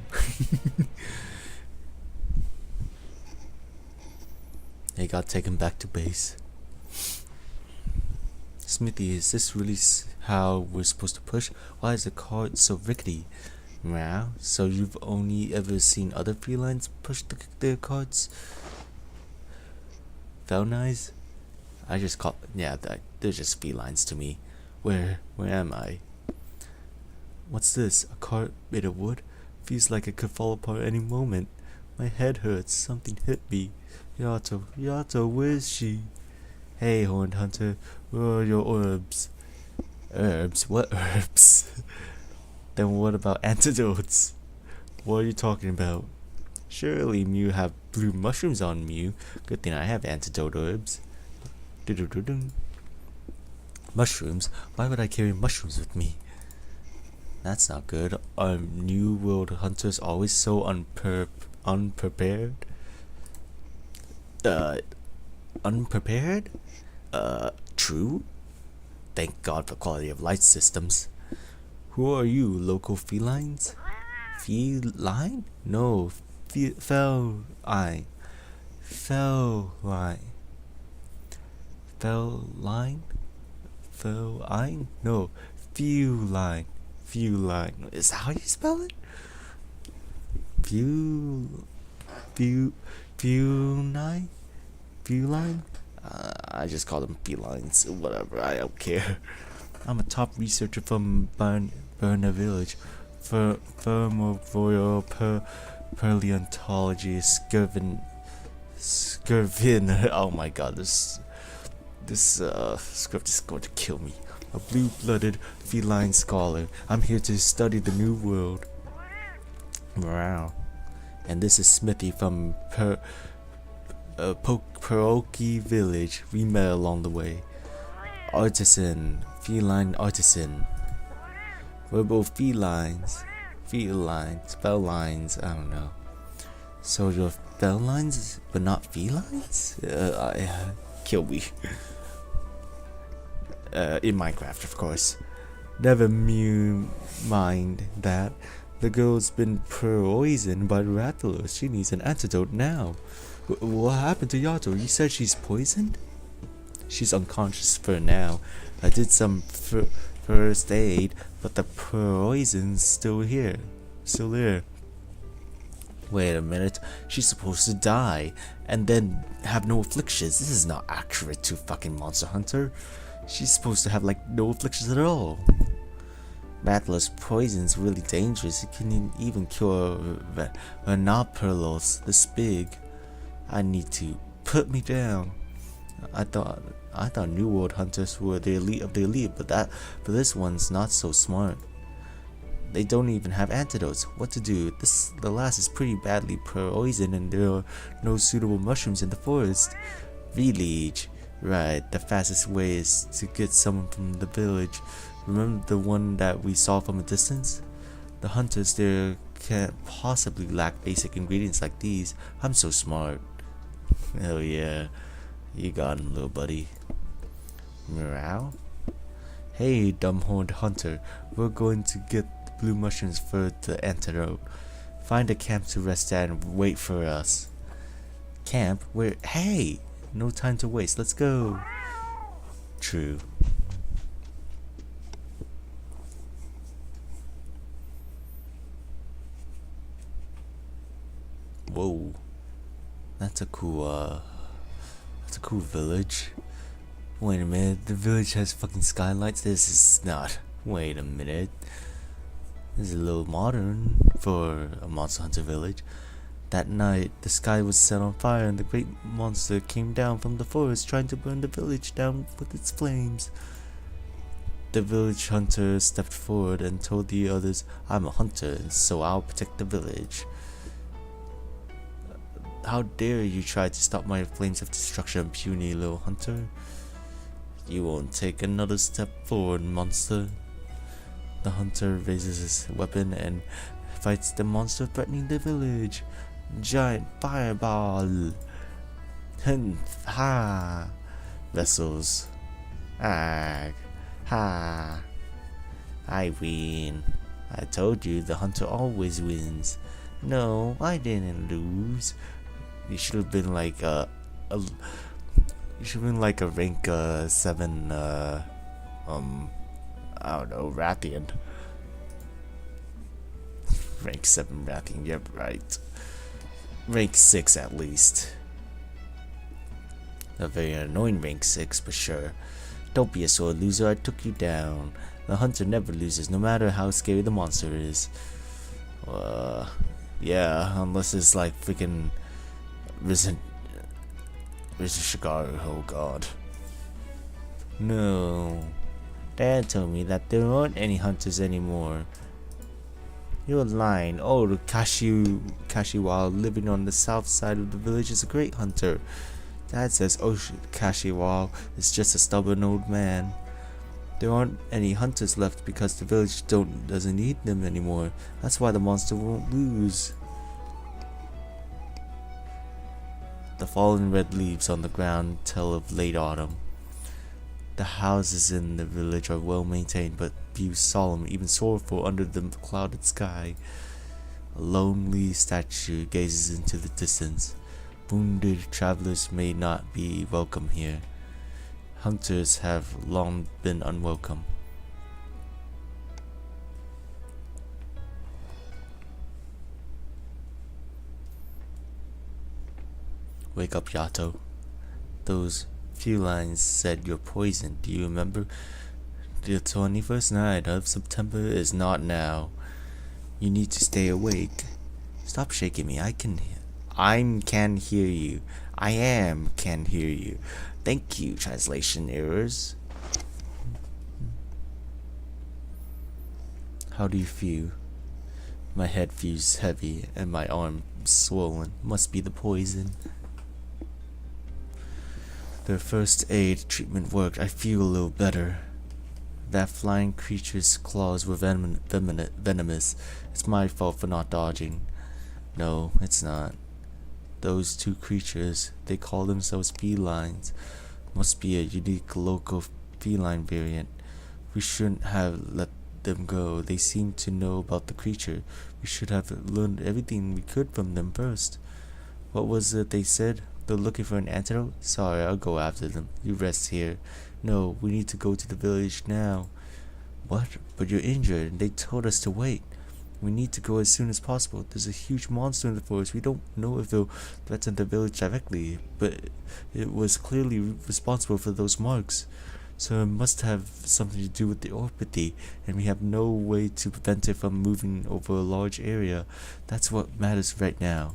They got taken back to base. Smithy, is this really how we're supposed to push? Why is the cart so rickety? Meow. So you've only ever seen other felines push their carts? Felines? I just call they're just felines to me. Where am I? What's this? A cart made of wood? Feels like it could fall apart any moment. My head hurts. Something hit me. Yato, where is she? Hey, Horned Hunter, where are your herbs? Herbs? What herbs? Then what about antidotes? What are you talking about? Surely Mew have blue mushrooms on Mew. Good thing I have antidote herbs. Mushrooms? Why would I carry mushrooms with me? That's not good. Are New World hunters always so unprepared? Unprepared? True? Thank God for quality of life systems. Who are you, local felines? Feline? No, feline. Feline? No, feline. Feline. Is that how you spell it? Feline? Feline? I just call them felines. Whatever, I don't care. I'm a top researcher from Burner Village. Firm of Royal Paleontology, Skirvin. Oh my god, this script is going to kill me. A blue-blooded feline scholar. I'm here to study the New World. Wow. And this is Smithy from Paroki Village. We met along the way. Artisan. Feline artisan. We're both felines. Felines. I don't know. So you're felines, but not felines? Kill me. In Minecraft, of course. Never mind that. The girl's been poisoned by the Rathalos. She needs an antidote now. What happened to Yato? You said she's poisoned? She's unconscious for now. I did some first aid, but the poison's still here. Still there. Wait a minute. She's supposed to die and then have no afflictions. This is not accurate to fucking Monster Hunter. She's supposed to have like no afflictions at all. Rathalos poison's really dangerous. It can even cure Venoperlos this big. I need to put me down. I thought New World hunters were the elite of the elite, but this one's not so smart. They don't even have antidotes. What to do? The last is pretty badly poisoned, and there are no suitable mushrooms in the forest. Village. Right, the fastest way is to get someone from the village. Remember the one that we saw from a distance? The hunters there can't possibly lack basic ingredients like these. I'm so smart. Hell yeah. You got him, little buddy. Meow? Hey, dumb horned hunter. We're going to get the blue mushrooms for the antidote. Find a camp to rest at and wait for us. Camp? Where? Hey! No time to waste. Let's go. True. Whoa. That's a cool village. Wait a minute, the village has fucking skylights? This is not. Wait a minute. This is a little modern for a Monster Hunter village. That night, the sky was set on fire and the great monster came down from the forest trying to burn the village down with its flames. The village hunter stepped forward and told the others, "I'm a hunter, and so I'll protect the village. How dare you try to stop my flames of destruction, puny little hunter? You won't take another step forward, monster." The hunter raises his weapon and fights the monster threatening the village. Giant fireball. Ha. Vessels. Ag. Ha. I win. I told you the hunter always wins. No, I didn't lose. You should have been like a rank 7 I don't know, Rathian. Rank 7 Rathian, yep, right. Rank 6 at least. A very annoying rank 6, but sure. Don't be a sore loser, I took you down. The hunter never loses, no matter how scary the monster is. Yeah, unless it's like freaking Risen Shigar, oh god. No. Dad told me that there aren't any hunters anymore. You're lying. Oh, the Kashiwa living on the south side of the village is a great hunter. Dad says Kashiwa is just a stubborn old man. There aren't any hunters left because the village doesn't need them anymore. That's why the monster won't lose. The fallen red leaves on the ground tell of late autumn. The houses in the village are well maintained, but views solemn, even sorrowful under the clouded sky. A lonely statue gazes into the distance. Wounded travelers may not be welcome here. Hunters have long been unwelcome. Wake up, Yato. Those few lines said you're poisoned. Do you remember? The 21st night of September is not now. You need to stay awake. Stop shaking me. I can hear you. Can hear you. Thank you, translation errors. How do you feel? My head feels heavy and my arm swollen. Must be the poison. The first aid treatment worked. I feel a little better. That flying creature's claws were venomous. It's my fault for not dodging. No, it's not. Those two creatures, they call themselves felines. Must be a unique local feline variant. We shouldn't have let them go. They seem to know about the creature. We should have learned everything we could from them first. What was it they said? They're looking for an antidote? Sorry, I'll go after them. You rest here. No, we need to go to the village now. What? But you're injured. They told us to wait. We need to go as soon as possible. There's a huge monster in the forest. We don't know if it'll threaten the village directly, but it was clearly responsible for those marks. So it must have something to do with the orpity, and we have no way to prevent it from moving over a large area. That's what matters right now.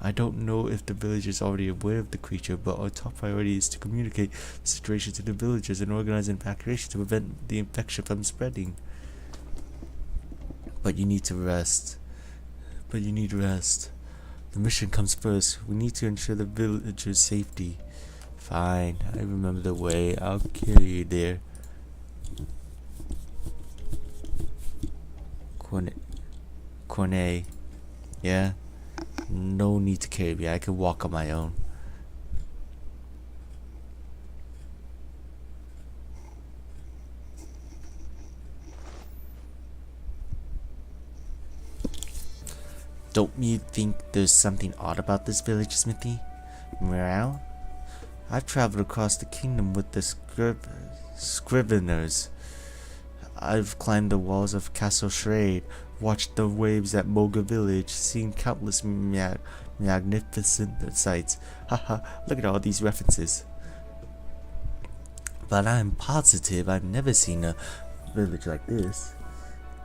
I don't know if the village is already aware of the creature, but our top priority is to communicate the situation to the villagers and organize an evacuation to prevent the infection from spreading. But you need to rest. The mission comes first. We need to ensure the villagers' safety. Fine, I remember the way. I'll carry you there. Cornet. Yeah? No need to carry me. I can walk on my own. Don't you think there's something odd about this village, Smithy? Meow? I've traveled across the kingdom with the scriveners. I've climbed the walls of Castle Shrade, watched the waves at Moga village, seen countless magnificent sights. Haha, look at all these references. But I'm positive I've never seen a village like this.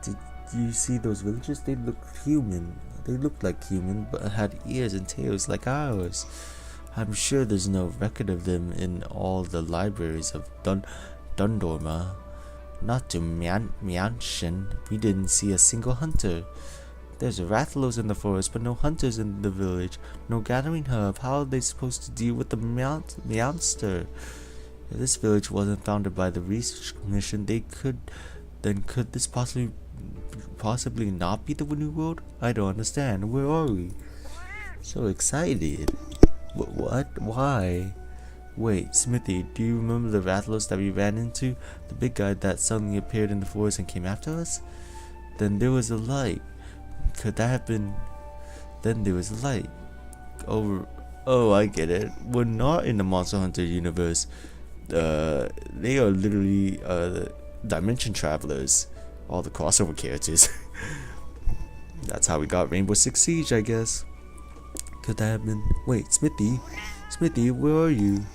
Did you see those villages? They looked human. They looked like human, but had ears and tails like ours. I'm sure there's no record of them in all the libraries of Dundorma. Not to mention, we didn't see a single hunter. There's Rathalos in the forest, but no hunters in the village. No gathering hub. How are they supposed to deal with the monster? If this village wasn't founded by the research commission, could this possibly not be the New World? I don't understand. Where are we? So excited. What? Why? Wait, Smithy, do you remember the Rathalos that we ran into? The big guy that suddenly appeared in the forest and came after us? Then there was a light. Could that have been... Then there was a light. Oh, I get it. We're not in the Monster Hunter universe. They are literally dimension travelers. All the crossover characters. That's how we got Rainbow Six Siege, I guess. Could that have been... Wait, Smithy? Smithy, where are you?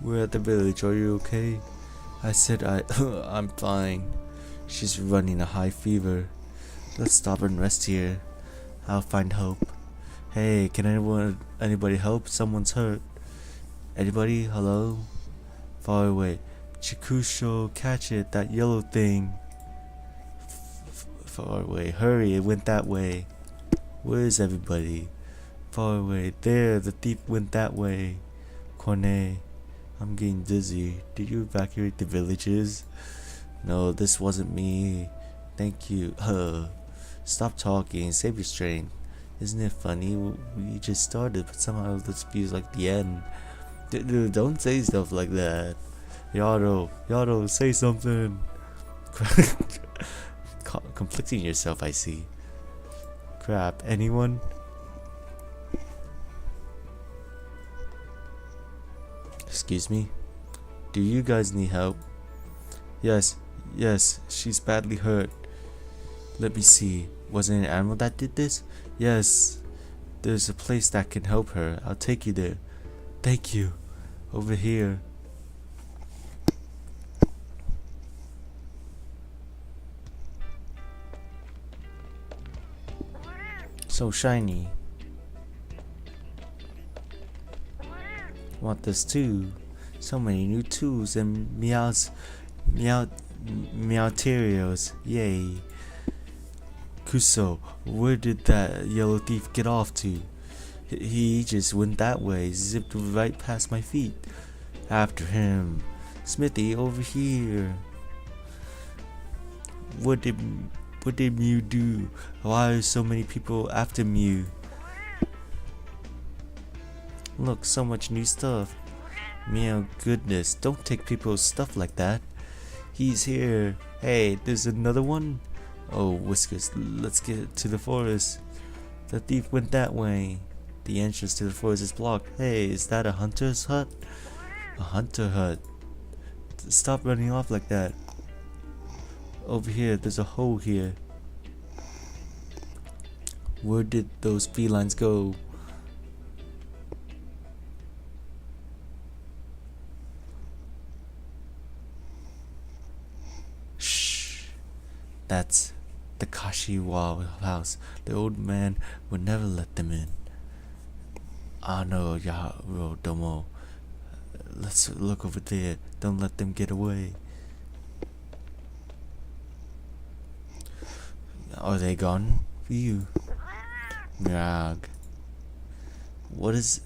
We're at the village. Are you okay? I said I'm fine. She's running a high fever. Let's stop and rest here. I'll find hope. Hey, can anybody help? Someone's hurt. Anybody? Hello? Far away. Chikusho, catch it, that yellow thing. Far away. Hurry, it went that way. Where is everybody? Far away. There, the thief went that way. Cornet, I'm getting dizzy. Did you evacuate the villages? No, this wasn't me. Thank you. Stop talking. Save your strength. Isn't it funny? We just started, but somehow this feels like the end. Dude, don't say stuff like that. Yato, say something. Conflicting yourself, I see. Crap, anyone? Excuse me? Do you guys need help? Yes, she's badly hurt. Let me see. Was it an animal that did this? Yes. There's a place that can help her. I'll take you there. Thank you. Over here. So shiny. Want this too. So many new tools and meowterios. Yay. Kuso, where did that yellow thief get off to? He just went that way, zipped right past my feet. After him. Smithy, over here. What did Mew do? Why are so many people after Mew? Look, so much new stuff. Meow, goodness, don't take people's stuff like that. He's here. Hey, there's another one? Oh, Whiskers, let's get to the forest. The thief went that way. The entrance to the forest is blocked. Hey, is that a hunter's hut? A hunter hut. Stop running off like that. Over here, there's a hole here. Where did those felines go? Shh. That's the Kashiwa house. The old man would never let them in. I know, Domo. Let's look over there. Don't let them get away. Are they gone? Phew. Mirag. What is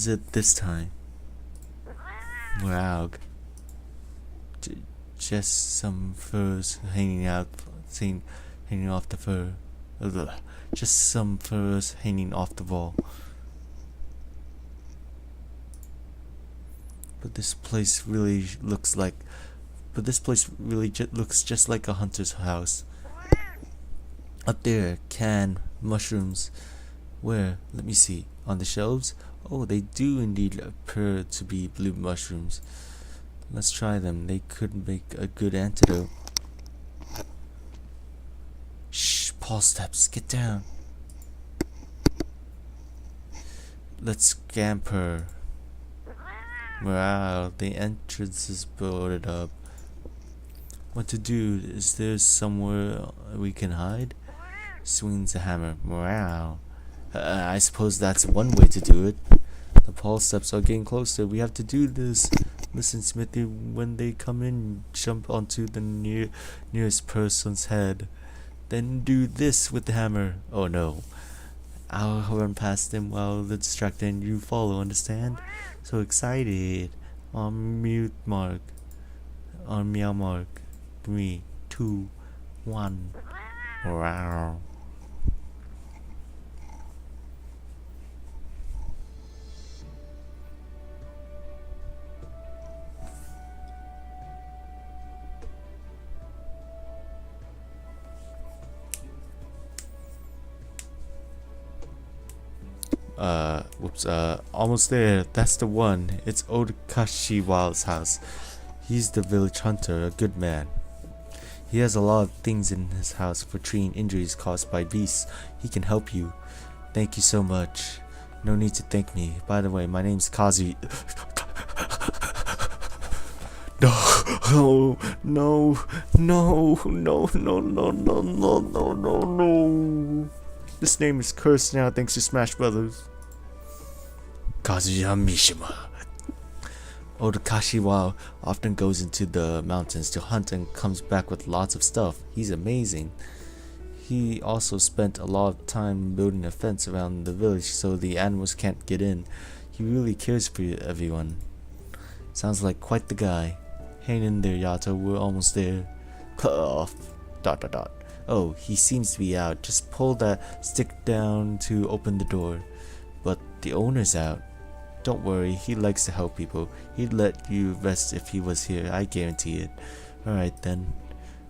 it this time? Mirag. Just some furs hanging off the fur. Just some furs hanging off the wall. But this place really looks just like a hunter's house. Up there, canned mushrooms. Where? Let me see. On the shelves? Oh, they do indeed appear to be blue mushrooms. Let's try them. They could make a good antidote. Shh, Paul steps. Get down. Let's scamper. Wow, the entrance is boarded up. What to do? Is there somewhere we can hide? Swings the hammer. Wow. I suppose that's one way to do it. The Paul steps are getting closer. We have to do this. Listen, Smithy, when they come in, jump onto the nearest person's head. Then do this with the hammer. Oh no. I'll run past them while they're distracted and you follow, understand? So excited. On mute mark. On meow mark. 3, 2, 1. Wow. Whoops, almost there. That's the one. It's old Kashiwa's house. He's the village hunter, a good man. He has a lot of things in his house for treating injuries caused by beasts. He can help you. Thank you so much. No need to thank me. By the way, my name's Kazi. No, no, no, no, no, no, no, no, no, no, no. This name is cursed now thanks to Smash Brothers. Kazuya Mishima. Old Kashiwa often goes into the mountains to hunt and comes back with lots of stuff. He's amazing. He also spent a lot of time building a fence around the village so the animals can't get in. He really cares for everyone. Sounds like quite the guy. Hang in there, Yato. We're almost there. Cut off. ... Oh, he seems to be out. Just pull that stick down to open the door. But the owner's out. Don't worry, he likes to help people. He'd let you rest if he was here, I guarantee it. Alright then.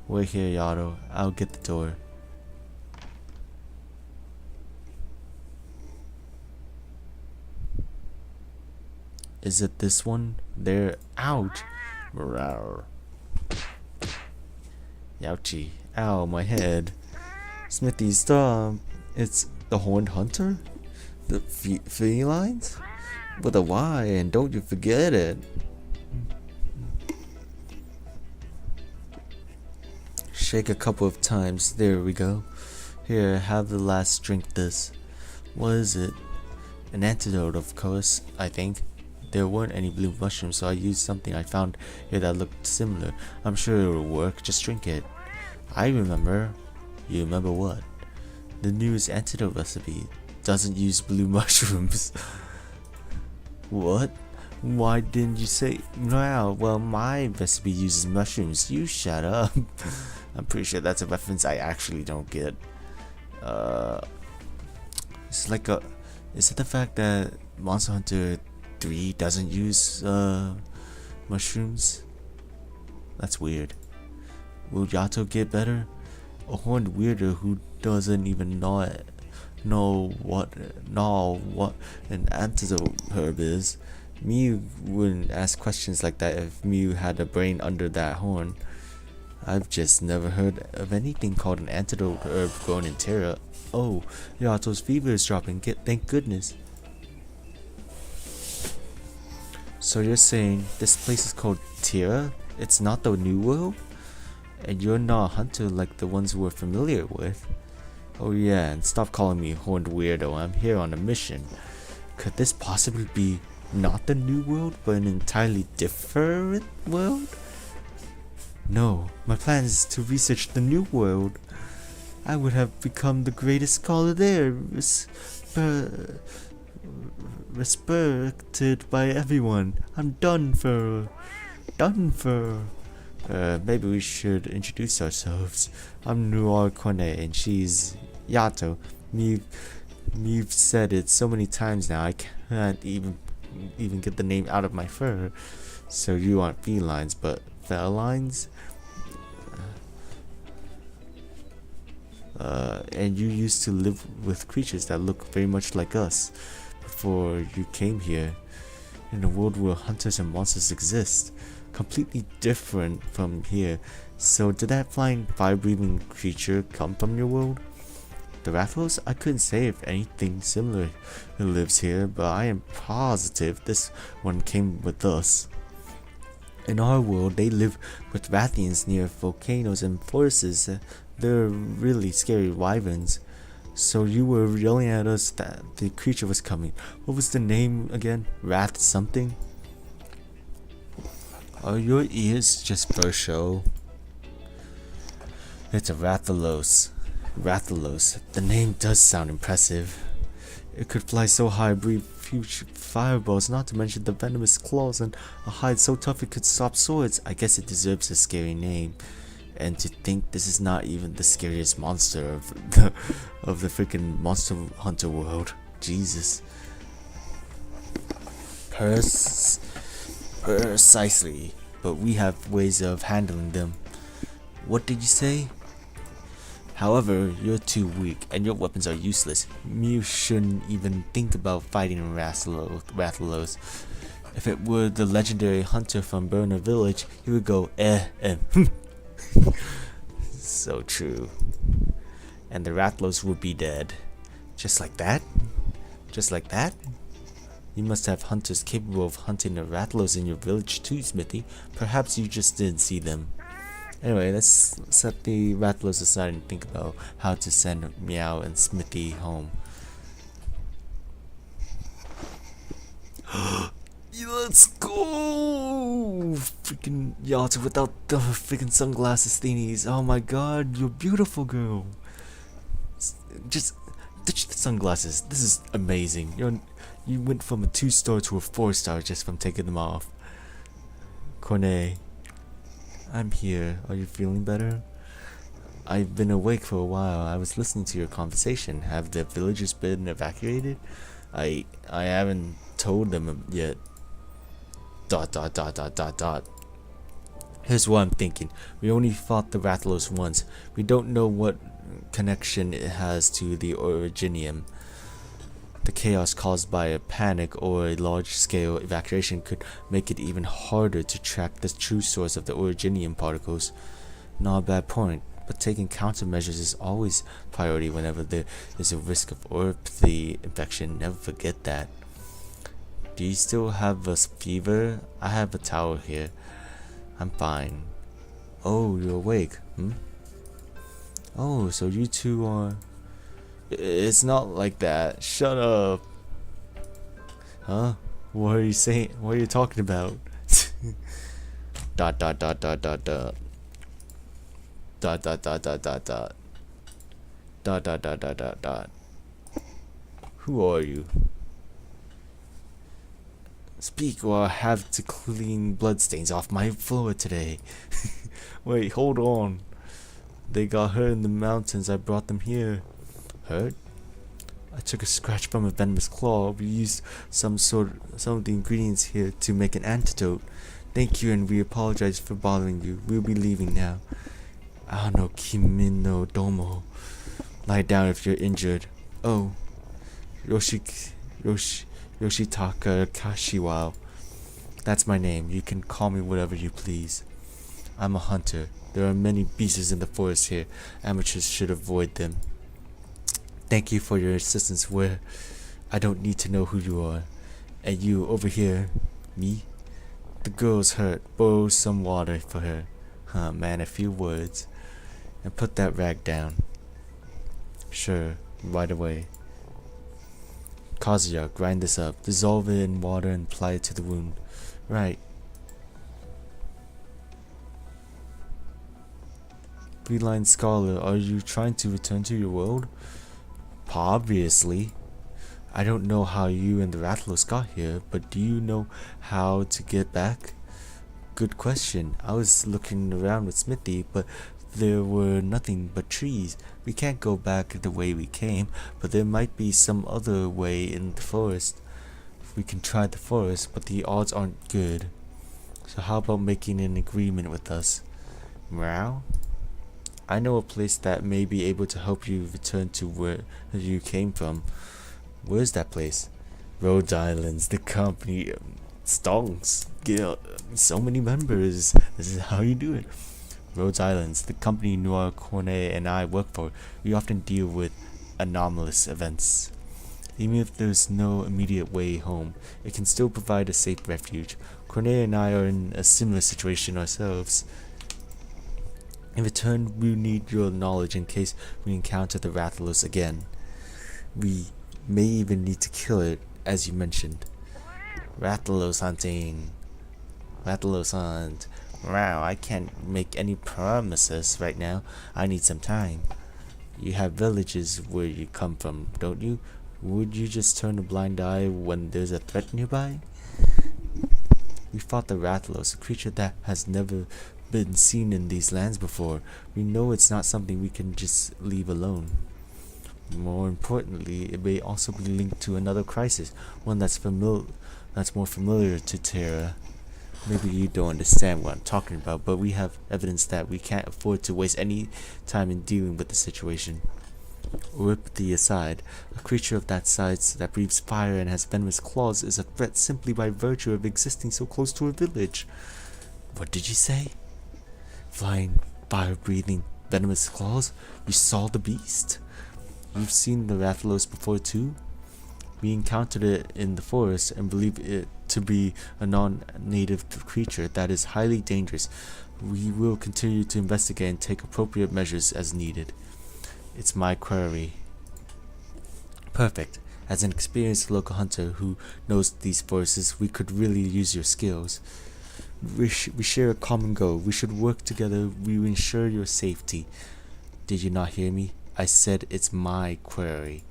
We're here, Yato. I'll get the door. Is it this one? There. Ouch! Rawr. Ouchie. Ow, my head. Smithy, stop. It's the Horned Hunter? The felines? With a Y, and don't you forget it. Shake a couple of times. There we go. Here, have the last drink this. What is it? An antidote, of course, I think. There weren't any blue mushrooms, so I used something I found here that looked similar. I'm sure it'll work. Just drink it. I remember. You remember what? The newest antidote recipe doesn't use blue mushrooms. What? Why didn't you say? Wow, well, my recipe uses mushrooms. You shut up. I'm pretty sure that's a reference I actually don't get. It's like a. Is it the fact that Monster Hunter 3 doesn't use mushrooms? That's weird. Will Yato get better? A horned weirdo who doesn't even know what an antidote herb is. Mew wouldn't ask questions like that if Mew had a brain under that horn. I've just never heard of anything called an antidote herb grown in Terra. Oh, Yato's fever is dropping. Thank goodness. So you're saying this place is called Terra? It's not the New World? And you're not a hunter like the ones we're familiar with? Oh yeah, and stop calling me horned weirdo. I'm here on a mission. Could this possibly be not the New World, but an entirely different world? No, my plan is to research the New World. I would have become the greatest scholar there, respected by everyone. I'm done for. Maybe we should introduce ourselves. I'm Noir Cornet and she's Yato. You've said it so many times now I can't even get the name out of my fur. So you aren't felines, but felines? And you used to live with creatures that look very much like us before you came here, in a world where hunters and monsters exist, completely different from here. So did that flying fire-breathing creature come from your world? The Rathalos? I couldn't say if anything similar lives here, but I am positive this one came with us. In our world, they live with Rathians near volcanoes and forests. They're really scary wyverns. So you were yelling at us that the creature was coming. What was the name again? Wrath something? Are your ears just for show? It's a Rathalos. Rathalos. The name does sound impressive. It could fly so high, breathe huge fireballs, not to mention the venomous claws and a hide so tough it could stop swords. I guess it deserves a scary name. And to think this is not even the scariest monster of the freaking Monster Hunter world. Jesus. Precisely. But we have ways of handling them. What did you say? However, you're too weak and your weapons are useless. You shouldn't even think about fighting Rathalos. If it were the legendary hunter from Burner Village, he would go So true. And the Rathalos would be dead. Just like that? Just like that? You must have hunters capable of hunting the Rathalos in your village too, Smithy. Perhaps you just didn't see them. Anyway, let's set the Rathalos aside and think about how to send Meow and Smithy home. Let's go! Freaking Yato without the freaking sunglasses thingies. Oh my god, you're beautiful, girl. Just ditch the sunglasses. This is amazing. You went from a 2-star to a 4-star just from taking them off. Cornet, I'm here. Are you feeling better? I've been awake for a while. I was listening to your conversation. Have the villagers been evacuated? I haven't told them yet. ... Here's what I'm thinking. We only fought the Rathalos once. We don't know what connection it has to the Originium. The chaos caused by a panic or a large-scale evacuation could make it even harder to track the true source of the Originium particles. Not a bad point, but taking countermeasures is always priority whenever there is a risk of orpthy infection. Never forget that. Do you still have a fever? I have a towel here. I'm fine. Oh, you're awake, Oh, so you two are... It's not like that. Shut up. Huh? What are you saying? What are you talking about? ... Who are you? Speak or I have to clean bloodstains off my floor today. Wait, hold on. They got hurt in the mountains. I brought them here. Hurt? I took a scratch from a venomous claw. We used some of the ingredients here to make an antidote. Thank you, and we apologize for bothering you. We'll be leaving now. Ano Kimino Domo. Lie down if you're injured. Oh, Yoshitaka Kashiwao. That's my name. You can call me whatever you please. I'm a hunter. There are many beasts in the forest here. Amateurs should avoid them. Thank you for your assistance. Where I don't need to know who you are. And you over here, me? The girl's hurt. Borrow some water for her. Huh, man, a few words. And put that rag down. Sure, right away. Kazuya, grind this up. Dissolve it in water and apply it to the wound. Right. Feline Scholar, are you trying to return to your world? Obviously. I don't know how you and the Rathalos got here, but do you know how to get back? Good question. I was looking around with Smithy, but there were nothing but trees. We can't go back the way we came, but there might be some other way in the forest. We can try the forest, but the odds aren't good. So how about making an agreement with us? Meow? I know a place that may be able to help you return to where you came from. Where's that place? Rhode Island's the company. Stonks. Get so many members. This is how you do it. Rhode Island's the company Noir Cornet and I work for. We often deal with anomalous events. Even if there's no immediate way home, it can still provide a safe refuge. Cornelia and I are in a similar situation ourselves. In return, we need your knowledge in case we encounter the Rathalos again. We may even need to kill it, as you mentioned. Rathalos hunting. Rathalos hunt. Wow, I can't make any promises right now. I need some time. You have villages where you come from, don't you? Would you just turn a blind eye when there's a threat nearby? We fought the Rathalos, a creature that has never been seen in these lands before. We know it's not something we can just leave alone. More importantly, it may also be linked to another crisis, one that's more familiar to Terra. Maybe you don't understand what I'm talking about, but we have evidence that we can't afford to waste any time in dealing with the situation. Oripathy aside, a creature of that size that breathes fire and has venomous claws is a threat simply by virtue of existing so close to a village. What did you say? Flying, fire-breathing, venomous claws? You saw the beast? You've seen the Rathalos before too? We encountered it in the forest and believe it to be a non-native creature that is highly dangerous. We will continue to investigate and take appropriate measures as needed. It's my query. Perfect. As an experienced local hunter who knows these forests, we could really use your skills. We share a common goal. We should work together. We will ensure your safety. Did you not hear me? I said it's my query.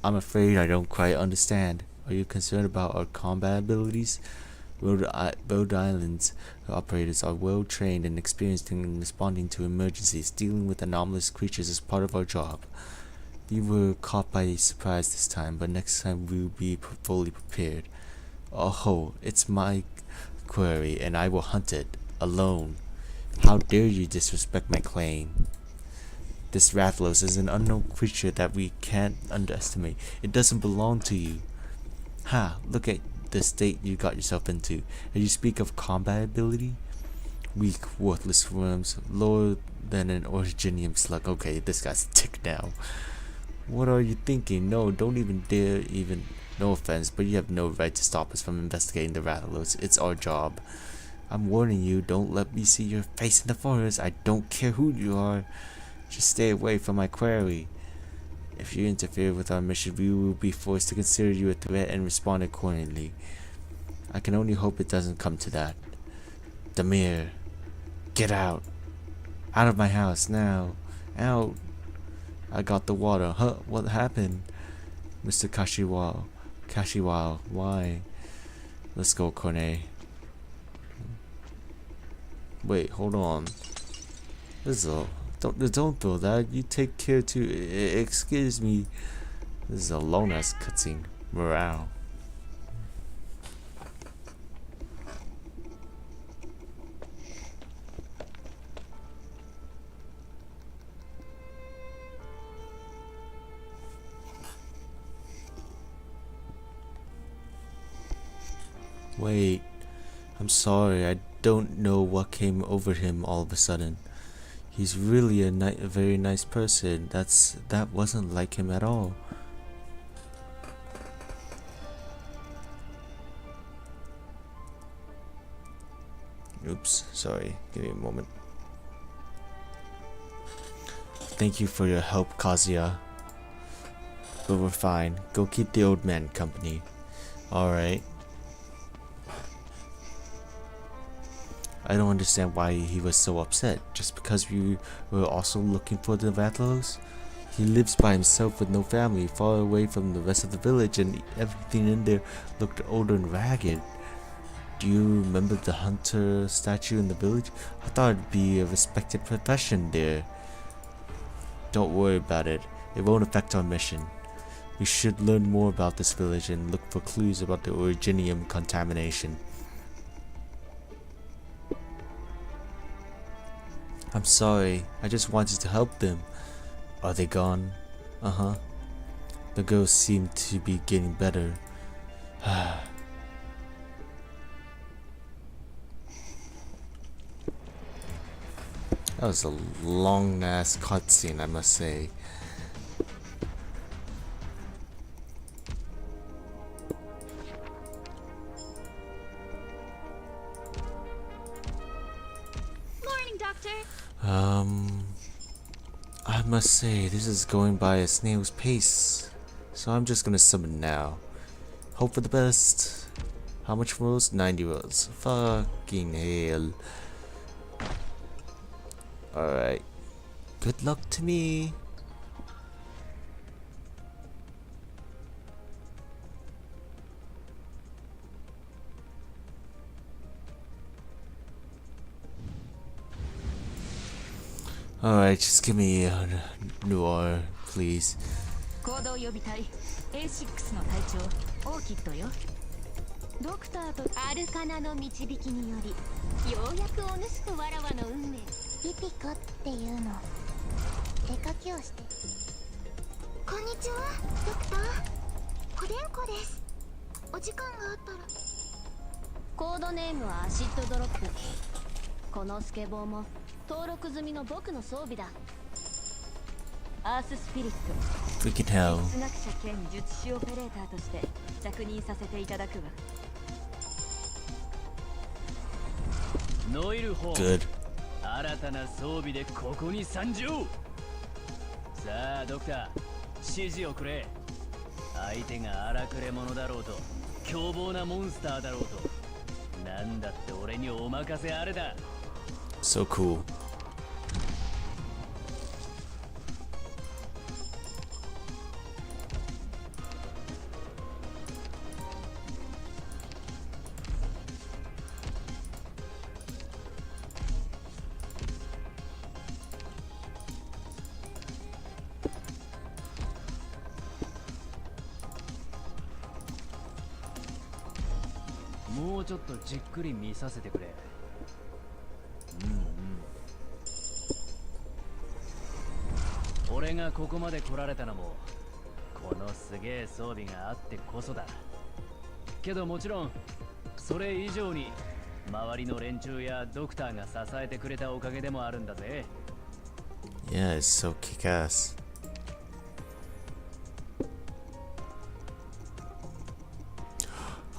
I'm afraid I don't quite understand. Are you concerned about our combat abilities? Rhode Island's operators are well trained and experienced in responding to emergencies. Dealing with anomalous creatures is part of our job. We were caught by surprise this time, but next time we will be fully prepared. Oh, it's my query, and I will hunt it alone. How dare you disrespect my claim? This Rathalos is an unknown creature that we can't underestimate. It doesn't belong to you. Ha! Look at the state you got yourself into. And you speak of combat ability? Weak, worthless worms, lower than an Originium slug. Okay, this guy's tick now. What are you thinking? No, don't even dare even. No offense, but you have no right to stop us from investigating the Rathalos. It's our job. I'm warning you, don't let me see your face in the forest. I don't care who you are. Just stay away from my quarry. If you interfere with our mission, we will be forced to consider you a threat and respond accordingly. I can only hope it doesn't come to that. Demir, get out. Out of my house now. Out. I got the water. Huh? What happened? Mr. Kashiwao, why? Let's go, Corne. Wait, hold on. This is a... Don't throw that. You take care too. Excuse me. This is a long ass cutscene. Morale. Wait. I'm sorry. I don't know what came over him all of a sudden. He's really a very nice person. That wasn't like him at all. Oops, sorry. Give me a moment. Thank you for your help, Kazuya. But we're fine. Go keep the old man company. Alright. I don't understand why he was so upset. Just because we were also looking for the Rathalos? He lives by himself with no family, far away from the rest of the village, and everything in there looked old and ragged. Do you remember the hunter statue in the village? I thought it'd be a respected profession there. Don't worry about it. It won't affect our mission. We should learn more about this village and look for clues about the Originium contamination. I'm sorry, I just wanted to help them. Are they gone? Uh-huh. The girls seem to be getting better. That was a long ass cutscene, I must say. I must say, this is going by a snail's pace. So I'm just gonna summon now. Hope for the best. How much rolls? 90 rolls. Fucking hell. Alright. Good luck to me. Alright, just give me a noir, please. 行動予備隊 A6 の隊長オーキッドよ。ドクターとアルカナの導きによりようやくお主とわらわの運命。ピピコっていうの手書きをして。こんにちはドクター、コデンコです。お時間があったら。コードネームはアシッドドロップ。このスケボーも登録済みの僕の装備だ。アーススピリット Freaking hell. 哲学者兼術師オペレーターとして着任させていただくわ。ノイルホー Good. 新たな装備でここに参上。さあドクター、指示をくれ。相手が荒くれ者だろうと凶暴なモンスターだろうと、なんだって俺にお任せあれだ。 So cool.ももうちょっとじっくり見させてくれ。俺がここまで来られたのもこのすげえ装備があってこそだ。けどもちろんそれ以上に周りの連中やドクターが支えてくれたおかげでもあるんだぜ。Yeah, it's so kick-ass.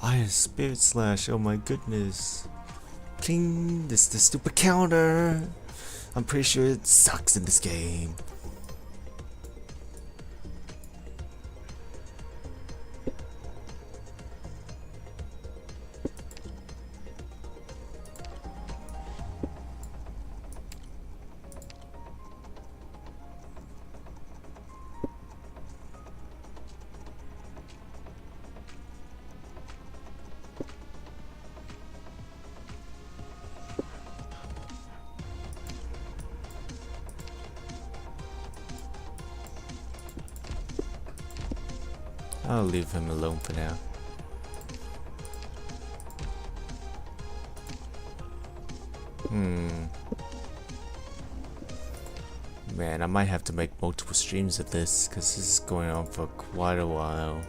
Iron Spirit Slash, oh my goodness. Ping, this is the stupid counter. I'm pretty sure it sucks in this game. I'll leave him alone for now. Man, I might have to make multiple streams of this because this is going on for quite a while.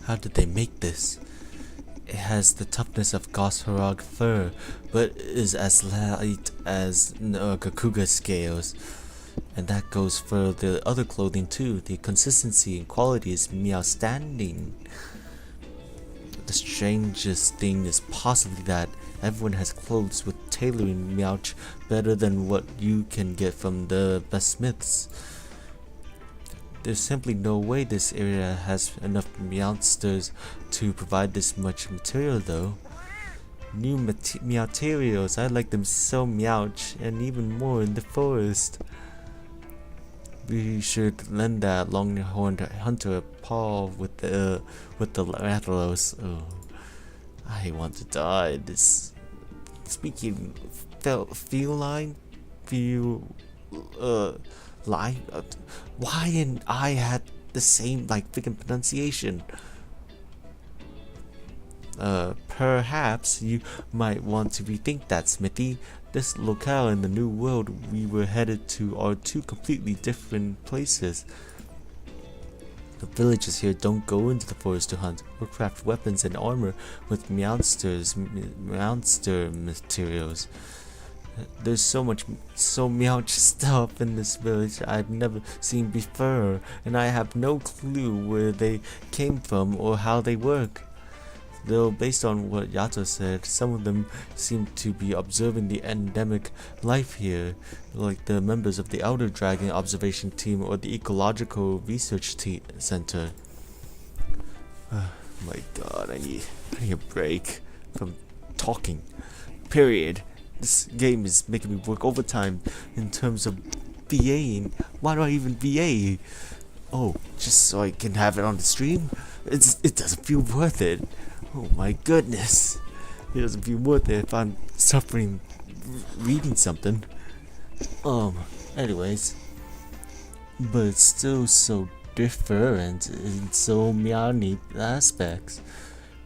How did they make this? It has the toughness of Gosharog fur, but is as light as Gakuga scales. And that goes for the other clothing too. The consistency and quality is outstanding. The strangest thing is possibly that everyone has clothes with tailoring Meowch better than what you can get from the best smiths. There's simply no way this area has enough Meowsters to provide this much material though. New Meowterials, I like them so Meowch, and even more in the forest. We should lend that longhorned hunter a paw with the Rathalos. Oh, I want to die. This speaking feline, line. Why and I had the same like freaking pronunciation. Perhaps you might want to rethink that, Smithy. This locale and the new world we were headed to are two completely different places. The villagers here don't go into the forest to hunt or craft weapons and armor with monster materials. There's so much stuff in this village I've never seen before, and I have no clue where they came from or how they work. Though based on what Yato said, some of them seem to be observing the endemic life here, like the members of the Elder Dragon Observation Team or the Ecological Research Center. My god, I need a break from talking. Period. This game is making me work overtime in terms of VAing. Why do I even VA? Oh, just so I can have it on the stream? It doesn't feel worth it. Oh my goodness. It doesn't feel worth it if I'm suffering reading something. Anyways. But it's still so different in so many aspects.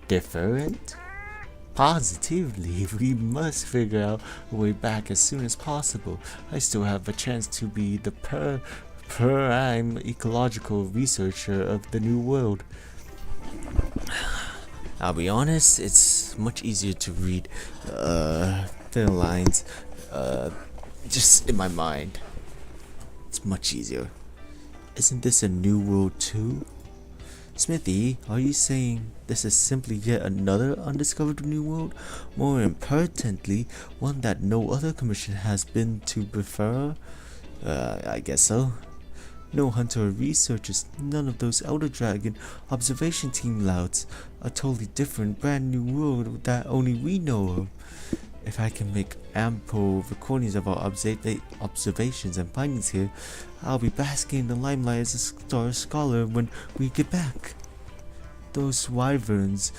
Different? Positively, we must figure out a way back as soon as possible. I still have a chance to be the prime ecological researcher of the new world. I'll be honest, it's much easier to read thin lines just in my mind. It's much easier. Isn't this a new world too? Smithy, are you saying this is simply yet another undiscovered new world? More importantly, one that no other commission has been to before? I guess so. No hunter or researchers, none of those Elder Dragon Observation Team louts. A totally different, brand new world that only we know of. If I can make ample recordings of our observations and findings here, I'll be basking in the limelight as a star scholar when we get back. Those wyverns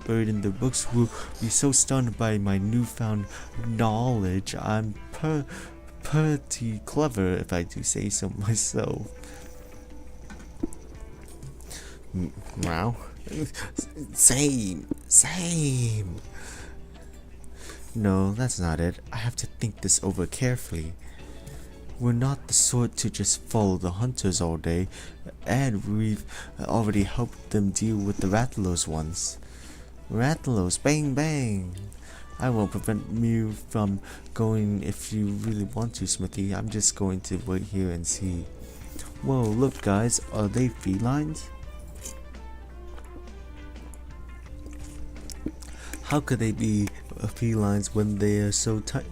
buried in their books will be so stunned by my newfound knowledge. I'm pretty clever, if I do say so myself. Wow. Same. No, that's not it. I have to think this over carefully. We're not the sort to just follow the hunters all day, and we've already helped them deal with the Rathalos once. Rathalos, bang bang! I won't prevent you from going if you really want to, Smithy. I'm just going to wait here and see. Whoa, look guys, are they felines? How could they be felines when they are so tiny?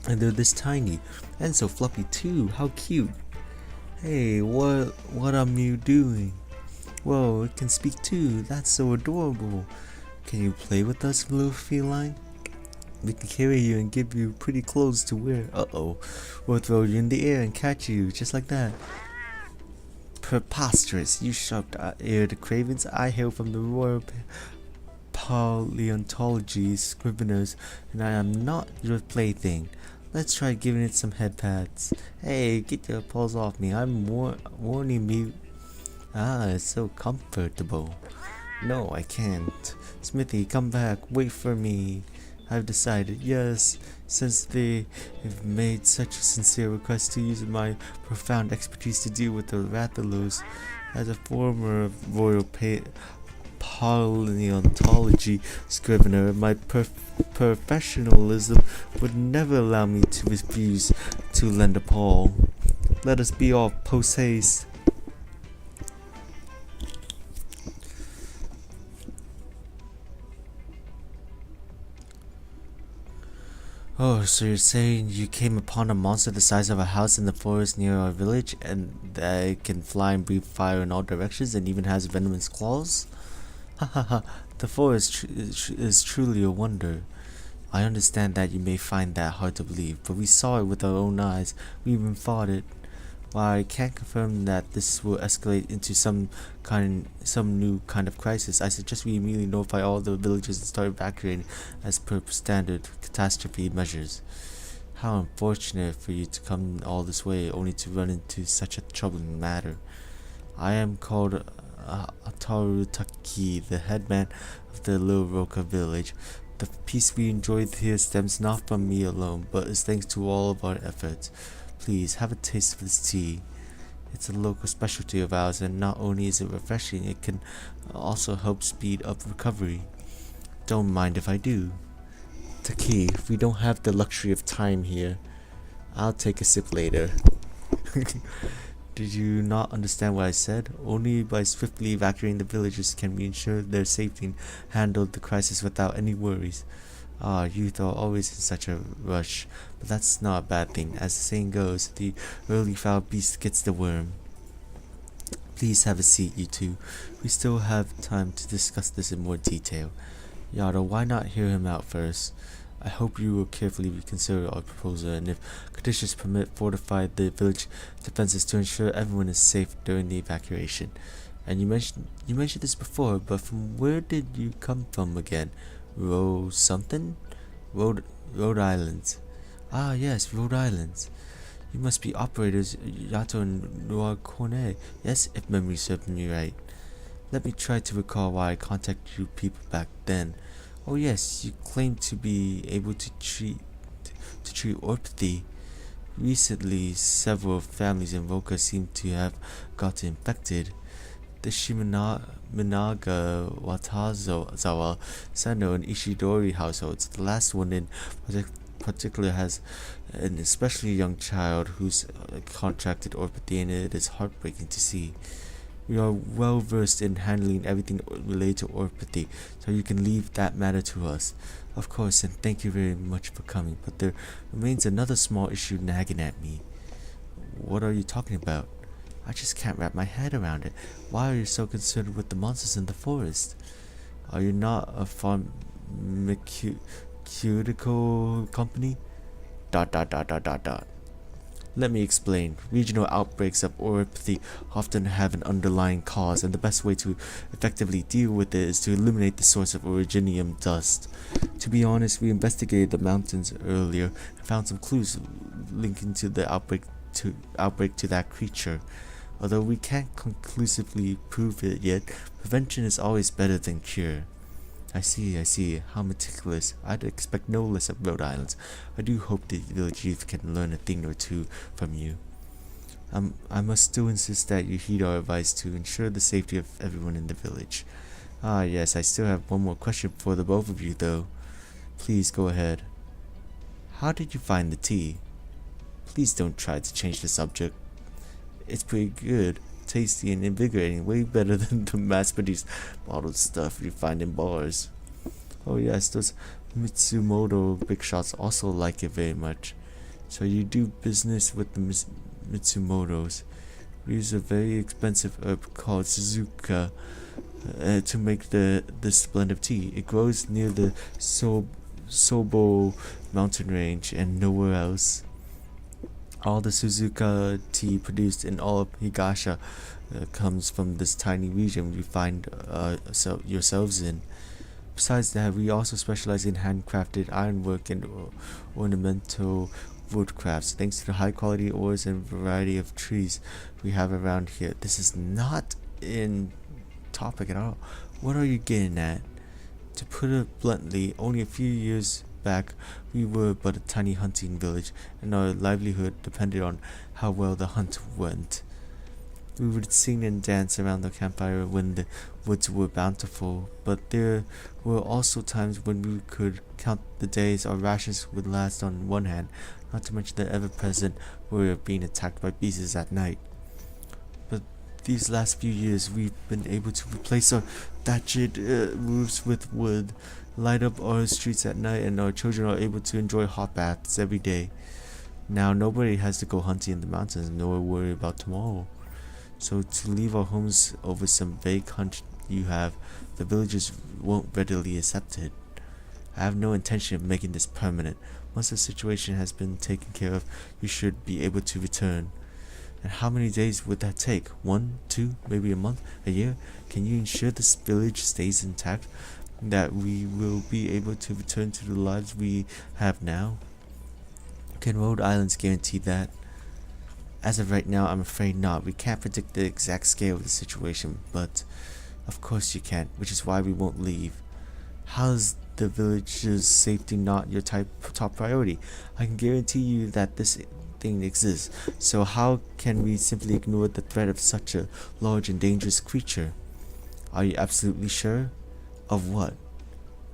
And they're this tiny and so fluffy too. How cute! Hey, what am you doing? Whoa, it can speak too. That's so adorable. Can you play with us, little feline? We can carry you and give you pretty clothes to wear. Uh-oh, we'll throw you in the air and catch you just like that. Preposterous! You sharp-eared cravens. I hail from the royal paleontology scriveners, and I am not your plaything. Let's try giving it some head pats. Hey, get your paws off me. I'm warning you. Ah, it's so comfortable. No, I can't. Smithy, come back. Wait for me. I've decided, yes, since they have made such a sincere request to use my profound expertise to deal with the Rathalos. As a former royal paleontology scrivener, my professionalism would never allow me to refuse to lend a paw. Let us be off post haste. Oh, so you're saying you came upon a monster the size of a house in the forest near our village, and that it can fly and breathe fire in all directions and even has venomous claws? Hahaha, the forest is truly a wonder. I understand that you may find that hard to believe, but we saw it with our own eyes. We even fought it. While I can't confirm that this will escalate into some new kind of crisis, I suggest we immediately notify all the villagers and start evacuating as per standard catastrophe measures. How unfortunate for you to come all this way only to run into such a troubling matter. I am called Ataru Taki, the headman of the Little Roka village. The peace we enjoyed here stems not from me alone, but is thanks to all of our efforts. Please, have a taste of this tea. It's a local specialty of ours, and not only is it refreshing, it can also help speed up recovery. Don't mind if I do. Taki, we don't have the luxury of time here. I'll take a sip later. Did you not understand what I said? Only by swiftly evacuating the villagers can we ensure their safety and handle the crisis without any worries. Ah, youth are always in such a rush, but that's not a bad thing. As the saying goes, the early foul beast gets the worm. Please have a seat, you two. We still have time to discuss this in more detail. Yato, why not hear him out first? I hope you will carefully reconsider our proposal, and if conditions permit, fortify the village defenses to ensure everyone is safe during the evacuation. And you mentioned this before, but from where did you come from again? Something? Rhode Island. Ah yes, Rhode Island. You must be operators Yato and Noir Cornet. Yes, if memory serves me right. Let me try to recall why I contacted you people back then. Oh yes, you claim to be able to treat orthopathy. Recently, several families in Roka seem to have gotten infected. The Minaga Watazawa, Sano, and Ishidori households. The last one in particular has an especially young child who's contracted orthopathy, and it is heartbreaking to see. We are well versed in handling everything related to orthopathy, so you can leave that matter to us. Of course, and thank you very much for coming, but there remains another small issue nagging at me. What are you talking about? I just can't wrap my head around it. Why are you so concerned with the monsters in the forest? Are you not a pharmaceutical company? ... Let me explain. Regional outbreaks of orthopathy often have an underlying cause, and the best way to effectively deal with it is to eliminate the source of originium dust. To be honest, we investigated the mountains earlier and found some clues linking to the outbreak to that creature. Although we can't conclusively prove it yet, prevention is always better than cure. I see. How meticulous. I'd expect no less of Rhode Island. I do hope the village youth can learn a thing or two from you. I must still insist that you heed our advice to ensure the safety of everyone in the village. Ah yes, I still have one more question for the both of you though. Please go ahead. How did you find the tea? Please don't try to change the subject. It's pretty good. Tasty and invigorating, way better than the mass-produced bottled stuff you find in bars. Oh yes, those Mitsumoto big shots also like it very much. So you do business with the Mitsumotos. We use a very expensive herb called Suzuka to make this blend of tea. It grows near the Sobo mountain range and nowhere else. All the Suzuka tea produced in all of Higasha comes from this tiny region we find yourselves in. Besides that, we also specialize in handcrafted ironwork and ornamental woodcrafts. Thanks to the high quality ores and variety of trees we have around here. This is not in topic at all. What are you getting at? To put it bluntly, only a few years back, we were but a tiny hunting village, and our livelihood depended on how well the hunt went. We would sing and dance around the campfire when the woods were bountiful, but there were also times when we could count the days our rations would last on one hand, not to mention the ever-present worry of being attacked by beasts at night. But these last few years, we've been able to replace our thatched roofs with wood, light up our streets at night, and our children are able to enjoy hot baths every day. Now nobody has to go hunting in the mountains nor worry about tomorrow. So to leave our homes over some vague hunch you have, the villagers won't readily accept it. I have no intention of making this permanent. Once the situation has been taken care of, you should be able to return. And how many days would that take? 1, 2, maybe a month, a year? Can you ensure this village stays intact? That we will be able to return to the lives we have now? Can Rhode Islands guarantee that? As of right now, I'm afraid not. We can't predict the exact scale of the situation, but of course you can't, which is why we won't leave. How's the village's safety not your top priority? I can guarantee you that this thing exists, so how can we simply ignore the threat of such a large and dangerous creature? Are you absolutely sure? Of what?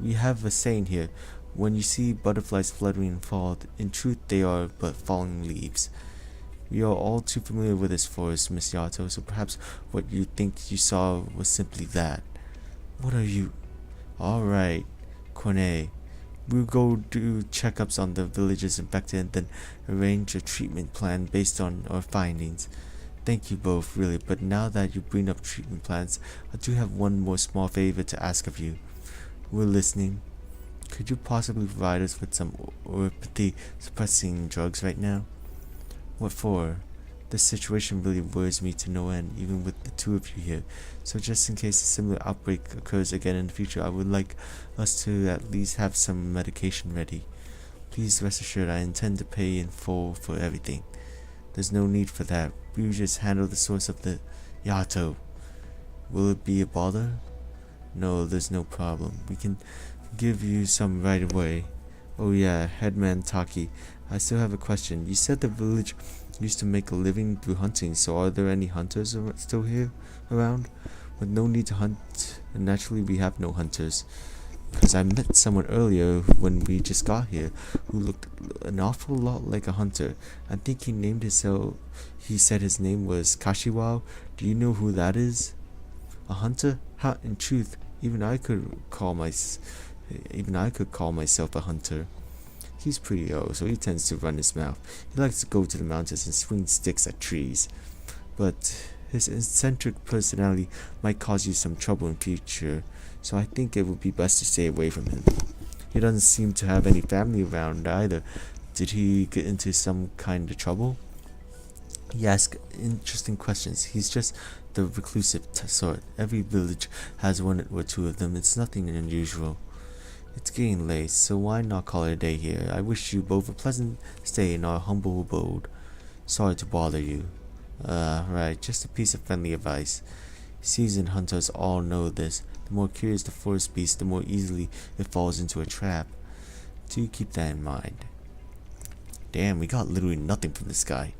We have a saying here, when you see butterflies fluttering and fall, in truth they are but falling leaves. We are all too familiar with this forest, Miss Yato, so perhaps what you think you saw was simply that. What are you... Alright, Cornet. We'll go do checkups on the villages infected and then arrange a treatment plan based on our findings. Thank you both, really, but now that you bring up treatment plans, I do have one more small favor to ask of you. We're listening. Could you possibly provide us with some orthopathy suppressing drugs right now? What for? This situation really worries me to no end, even with the two of you here. So just in case a similar outbreak occurs again in the future, I would like us to at least have some medication ready. Please rest assured I intend to pay in full for everything. There's no need for that. We will just handle the source of the Yato. Will it be a bother? No, there's no problem. We can give you some right away. Oh yeah, Headman Taki, I still have a question. You said the village used to make a living through hunting, so are there any hunters still here around? With no need to hunt, and naturally we have no hunters. Because I met someone earlier when we just got here who looked an awful lot like a hunter. I think he named himself, he said his name was Kashiwao. Do you know who that is? A hunter? Ha, in truth, even I could call myself a hunter. He's pretty old, so he tends to run his mouth. He likes to go to the mountains and swing sticks at trees. But his eccentric personality might cause you some trouble in future, so I think it would be best to stay away from him. He doesn't seem to have any family around either. Did he get into some kind of trouble? He asks interesting questions. He's just the reclusive sort. Every village has one or two of them. It's nothing unusual. It's getting late, so why not call it a day here? I wish you both a pleasant stay in our humble abode. Sorry to bother you. Right, just a piece of friendly advice. Seasoned hunters all know this. The more curious the forest beast, the more easily it falls into a trap. Do keep that in mind. Damn, we got literally nothing from this guy.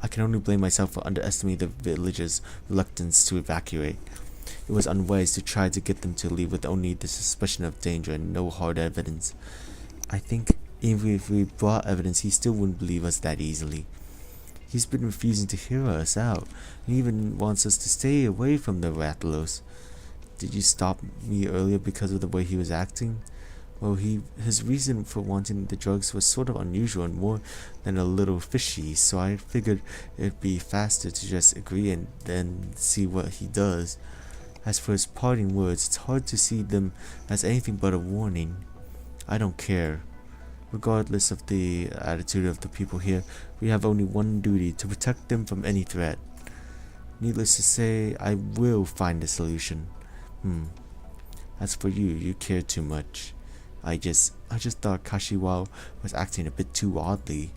I can only blame myself for underestimating the village's reluctance to evacuate. It was unwise to try to get them to leave with only the suspicion of danger and no hard evidence. I think even if we brought evidence, he still wouldn't believe us that easily. He's been refusing to hear us out, and even wants us to stay away from the Rathalos. Did you stop me earlier because of the way he was acting? Well, his reason for wanting the drugs was sort of unusual and more than a little fishy, so I figured it'd be faster to just agree and then see what he does. As for his parting words, it's hard to see them as anything but a warning. I don't care. Regardless of the attitude of the people here, we have only one duty, to protect them from any threat. Needless to say, I will find a solution. As for you, you care too much. I just thought Kashiwao was acting a bit too oddly.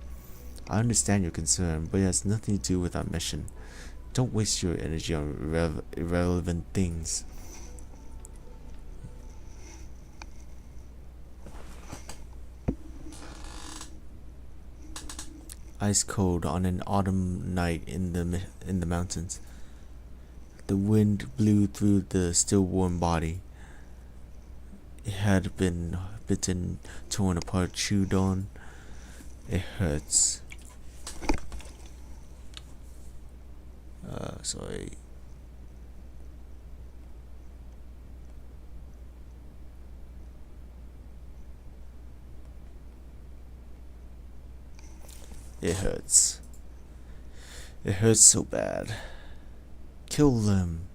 I understand your concern, but it has nothing to do with our mission. Don't waste your energy on irrelevant things. Ice cold on an autumn night in the mountains. The wind blew through the still warm body. It had been bitten, torn apart, chewed on. It hurts. Sorry. It hurts. It hurts so bad. Kill them.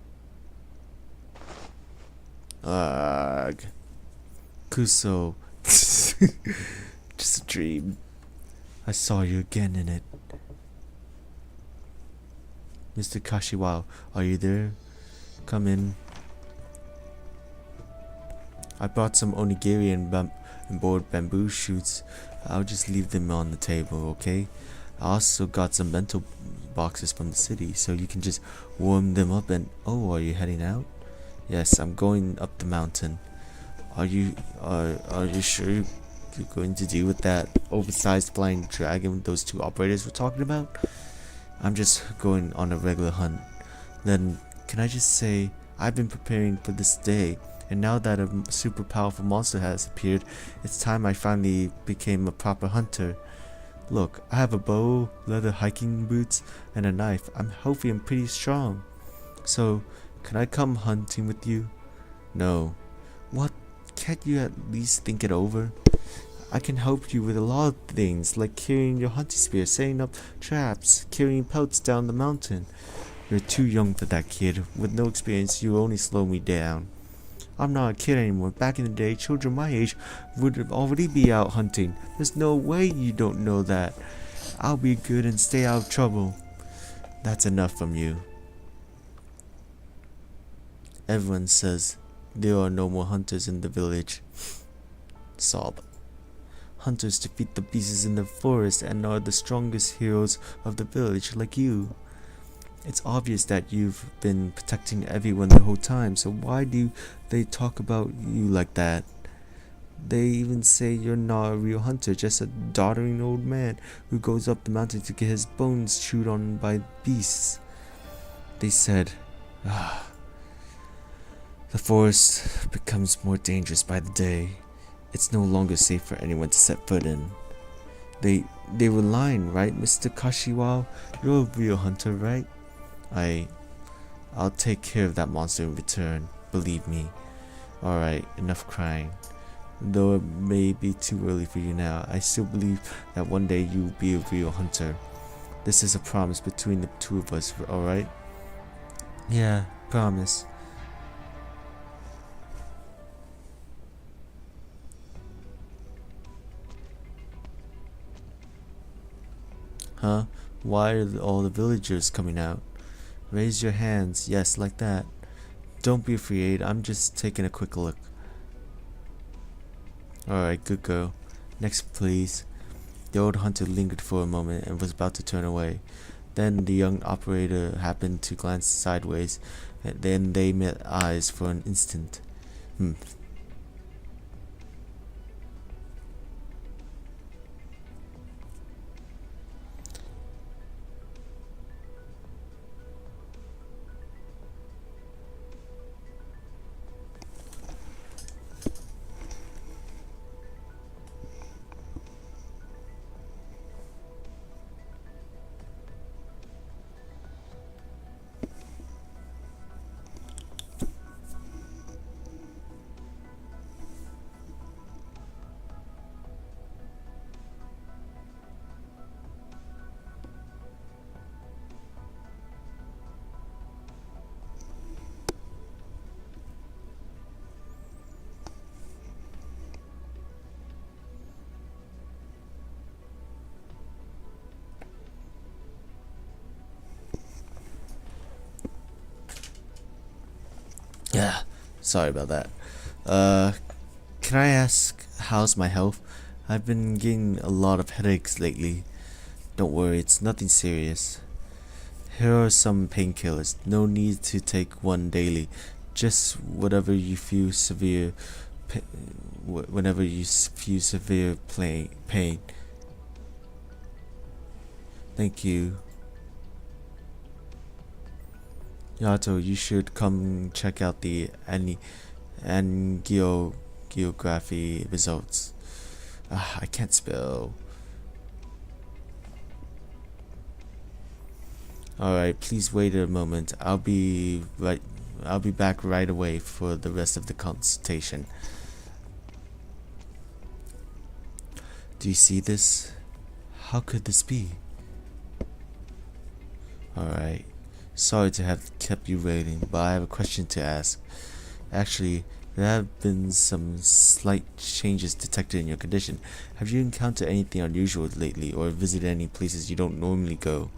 Ugh. Kuso. Just a dream. I saw you again in it. Mr. Kashiwao, are you there? Come in. I brought some onigiri and and board bamboo shoots. I'll just leave them on the table, okay? I also got some bento boxes from the city, so you can just warm them up. And oh, are you heading out? Yes, I'm going up the mountain. Are you sure you're going to deal with that oversized flying dragon those two operators were talking about? I'm just going on a regular hunt. Then, can I just say, I've been preparing for this day, and now that a super powerful monster has appeared, it's time I finally became a proper hunter. Look, I have a bow, leather hiking boots, and a knife. I'm healthy and pretty strong. So, can I come hunting with you? No. What? Can't you at least think it over? I can help you with a lot of things, like carrying your hunting spear, setting up traps, carrying pelts down the mountain. You're too young for that, kid. With no experience, you only slow me down. I'm not a kid anymore. Back in the day, children my age would already be out hunting. There's no way you don't know that. I'll be good and stay out of trouble. That's enough from you. Everyone says there are no more hunters in the village. Sob. Hunters defeat the beasts in the forest and are the strongest heroes of the village, like you. It's obvious that you've been protecting everyone the whole time, so why do they talk about you like that? They even say you're not a real hunter, just a doddering old man who goes up the mountain to get his bones chewed on by beasts. They said, the forest becomes more dangerous by the day. It's no longer safe for anyone to set foot in. They were lying, right, Mr. Kashiwa? You're a real hunter, right? I'll take care of that monster in return, believe me. Alright, enough crying. Though it may be too early for you now, I still believe that one day you'll be a real hunter. This is a promise between the two of us, alright? Yeah, promise. Huh? Why are all the villagers coming out? Raise your hands, yes, like that. Don't be afraid, I'm just taking a quick look. Alright, good girl. Next, please. The old hunter lingered for a moment and was about to turn away. Then the young operator happened to glance sideways, and then they met eyes for an instant. Yeah, sorry about that. Can I ask, how's my health? I've been getting a lot of headaches lately. Don't worry, it's nothing serious. Here are some painkillers. No need to take one daily. Just whatever you feel severe, whenever you feel severe pain. Thank you. Yato, you should come check out the angiography results. I can't spell. Alright, please wait a moment. I'll be back right away for the rest of the consultation. Do you see this? How could this be? Alright. Sorry to have kept you waiting, but I have a question to ask. Actually, there have been some slight changes detected in your condition. Have you encountered anything unusual lately, or visited any places you don't normally go?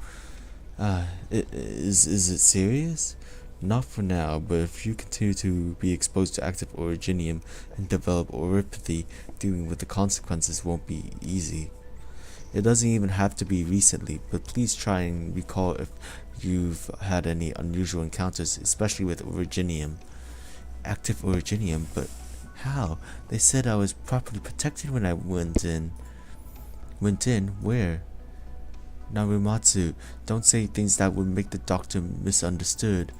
Is it serious? Not for now, but if you continue to be exposed to active originium and develop oropathy, dealing with the consequences won't be easy. It doesn't even have to be recently, but please try and recall if you've had any unusual encounters, especially with originium. Active originium, but how? They said I was properly protected when I went in. Went in? Where? Narumatsu, don't say things that would make the doctor misunderstood.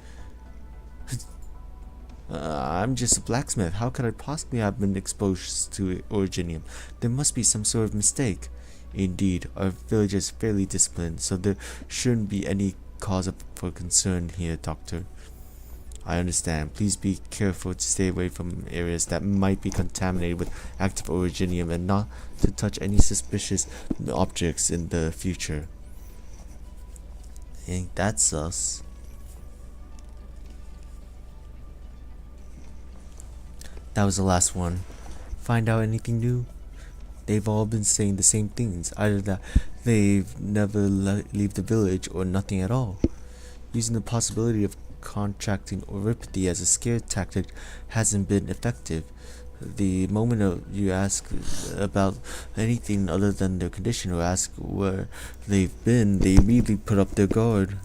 I'm just a blacksmith. How could I possibly have been exposed to originium? There must be some sort of mistake. Indeed, our village is fairly disciplined, so there shouldn't be any cause for concern here, Doctor. I understand. Please be careful to stay away from areas that might be contaminated with active originium and not to touch any suspicious objects in the future. Ain't that sus? That was the last one. Find out anything new? They've all been saying the same things, either that they've never leave the village or nothing at all. Using the possibility of contracting oropathy as a scare tactic hasn't been effective. The moment you ask about anything other than their condition or ask where they've been, they immediately put up their guard.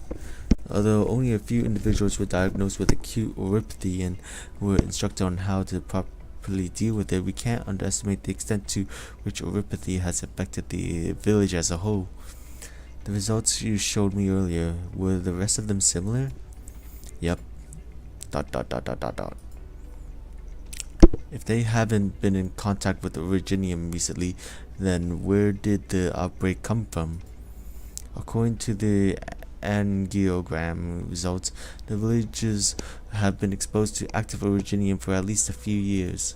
Although only a few individuals were diagnosed with acute oropathy and were instructed on how to properly deal with it, we can't underestimate the extent to which oropathy has affected the village as a whole. The results you showed me earlier, were the rest of them similar? Yep. ... If they haven't been in contact with originium recently, then where did the outbreak come from? According to the angiogram results, the villagers have been exposed to active originium for at least a few years.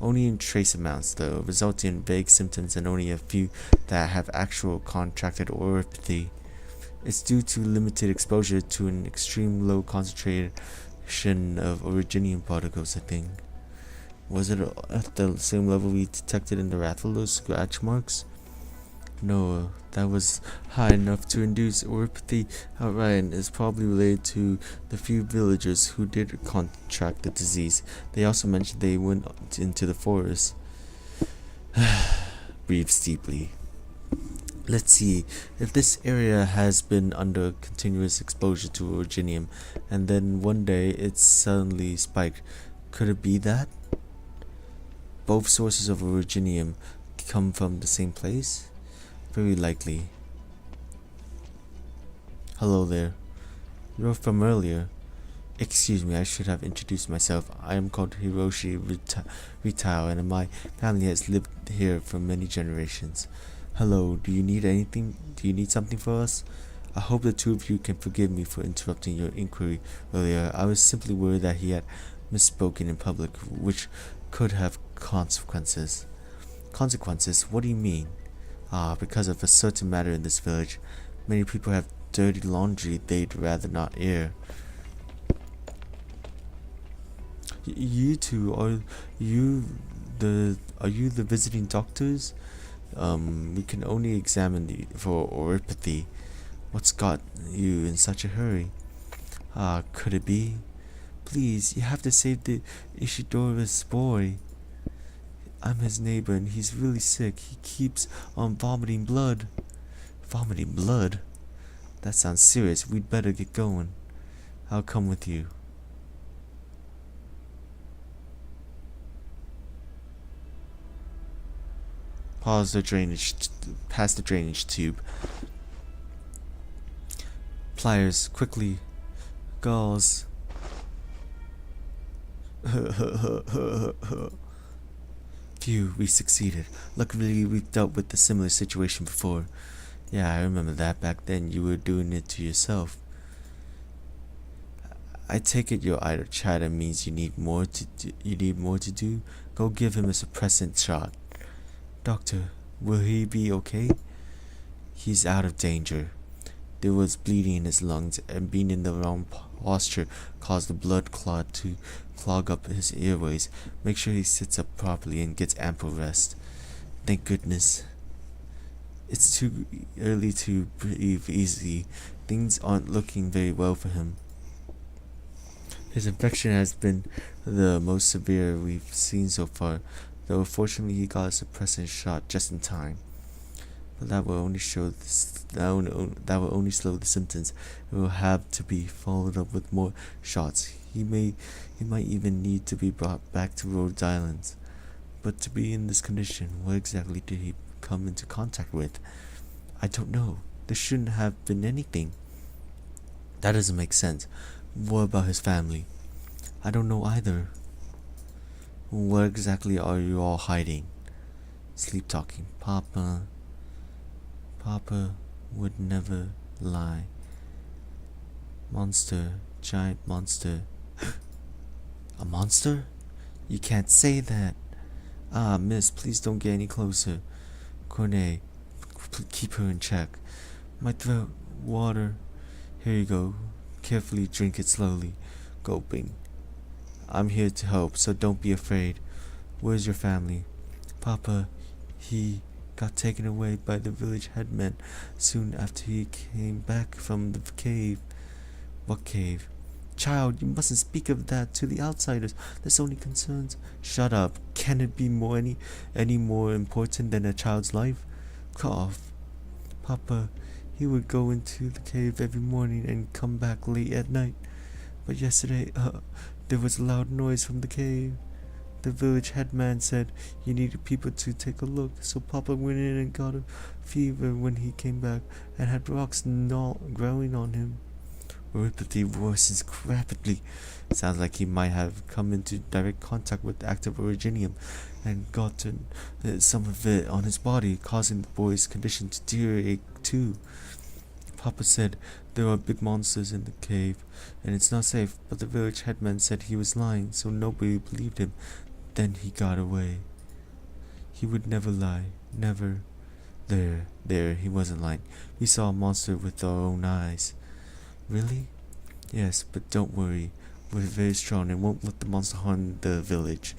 Only in trace amounts, though, resulting in vague symptoms, and only a few that have actual contracted oropathy. It's due to limited exposure to an extreme low concentration of originium particles, I think. Was it at the same level we detected in the Rathalos scratch marks? No, that was high enough to induce oropathy outright, and is probably related to the few villagers who did contract the disease. They also mentioned they went into the forest. Breathes deeply. Let's see, if this area has been under continuous exposure to originium, and then one day it suddenly spiked, could it be that both sources of originium come from the same place? Very likely. Hello there. You're from earlier. Excuse me, I should have introduced myself. I am called Hiroshi Ritao, and my family has lived here for many generations. Hello, do you need anything? Do you need something for us? I hope the two of you can forgive me for interrupting your inquiry earlier. I was simply worried that he had misspoken in public, which could have consequences. Consequences? What do you mean? Because of a certain matter in this village. Many people have dirty laundry they'd rather not air. You two, are you the visiting doctors? We can only examine for oropathy. What's got you in such a hurry? Could it be? Please, you have to save the Ishidora's boy. I'm his neighbor and he's really sick. He keeps on vomiting blood. Vomiting blood? That sounds serious. We'd better get going. I'll come with you. Past the drainage tube. Pliers, quickly. Gauze. Phew, we succeeded. Luckily, we've dealt with a similar situation before. Yeah, I remember that. Back then, you were doing it to yourself. I take it your idle chatter means you need more to do. Go give him a suppressant shot. Doctor, will he be okay? He's out of danger. There was bleeding in his lungs, and being in the wrong posture caused the blood clot to clog up his airways. Make sure he sits up properly and gets ample rest. Thank goodness. It's too early to breathe easily. Things aren't looking very well for him. His infection has been the most severe we've seen so far, though fortunately he got a suppressant shot just in time. But that will only slow the symptoms. It will have to be followed up with more shots. He might even need to be brought back to Rhode Island. But to be in this condition, what exactly did he come into contact with? I don't know. There shouldn't have been anything. That doesn't make sense. What about his family? I don't know either. What exactly are you all hiding? Sleep talking. Papa would never lie. Monster. Giant monster. A monster? You can't say that. Ah, miss, please don't get any closer. Cornet, keep her in check. My throat, water. Here you go. Carefully drink it slowly. Gulping. I'm here to help, so don't be afraid. Where's your family? Papa, he got taken away by the village headman soon after he came back from the cave. What cave? Child, you mustn't speak of that to the outsiders. This only concerns. Shut up. Can it be any more important than a child's life? Cough. Papa, he would go into the cave every morning and come back late at night. But yesterday, there was a loud noise from the cave. The village headman said he needed people to take a look, so Papa went in and got a fever when he came back and had rocks growing on him. Rapidly worsens rapidly. Sounds like he might have come into direct contact with active originium and gotten some of it on his body, causing the boy's condition to deteriorate too. Papa said there are big monsters in the cave and it's not safe, but the village headman said he was lying, so nobody believed him. Then he got away. He would never lie. Never. There, he wasn't lying. We saw a monster with our own eyes. Really? Yes, but don't worry. We're very strong and won't let the monster harm the village.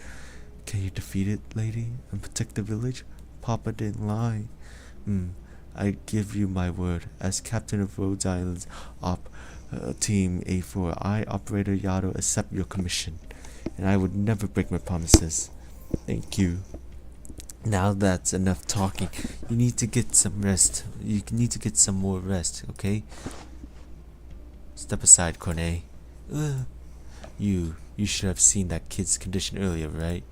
Can you defeat it, lady, and protect the village? Papa didn't lie. I give you my word. As captain of Rhode Island's Team A4, I, Operator Yato, accept your commission. And I would never break my promises. Thank you. Now that's enough talking. You need to get some rest. You need to get some more rest, okay? Step aside, Cornet. You should have seen that kid's condition earlier, right?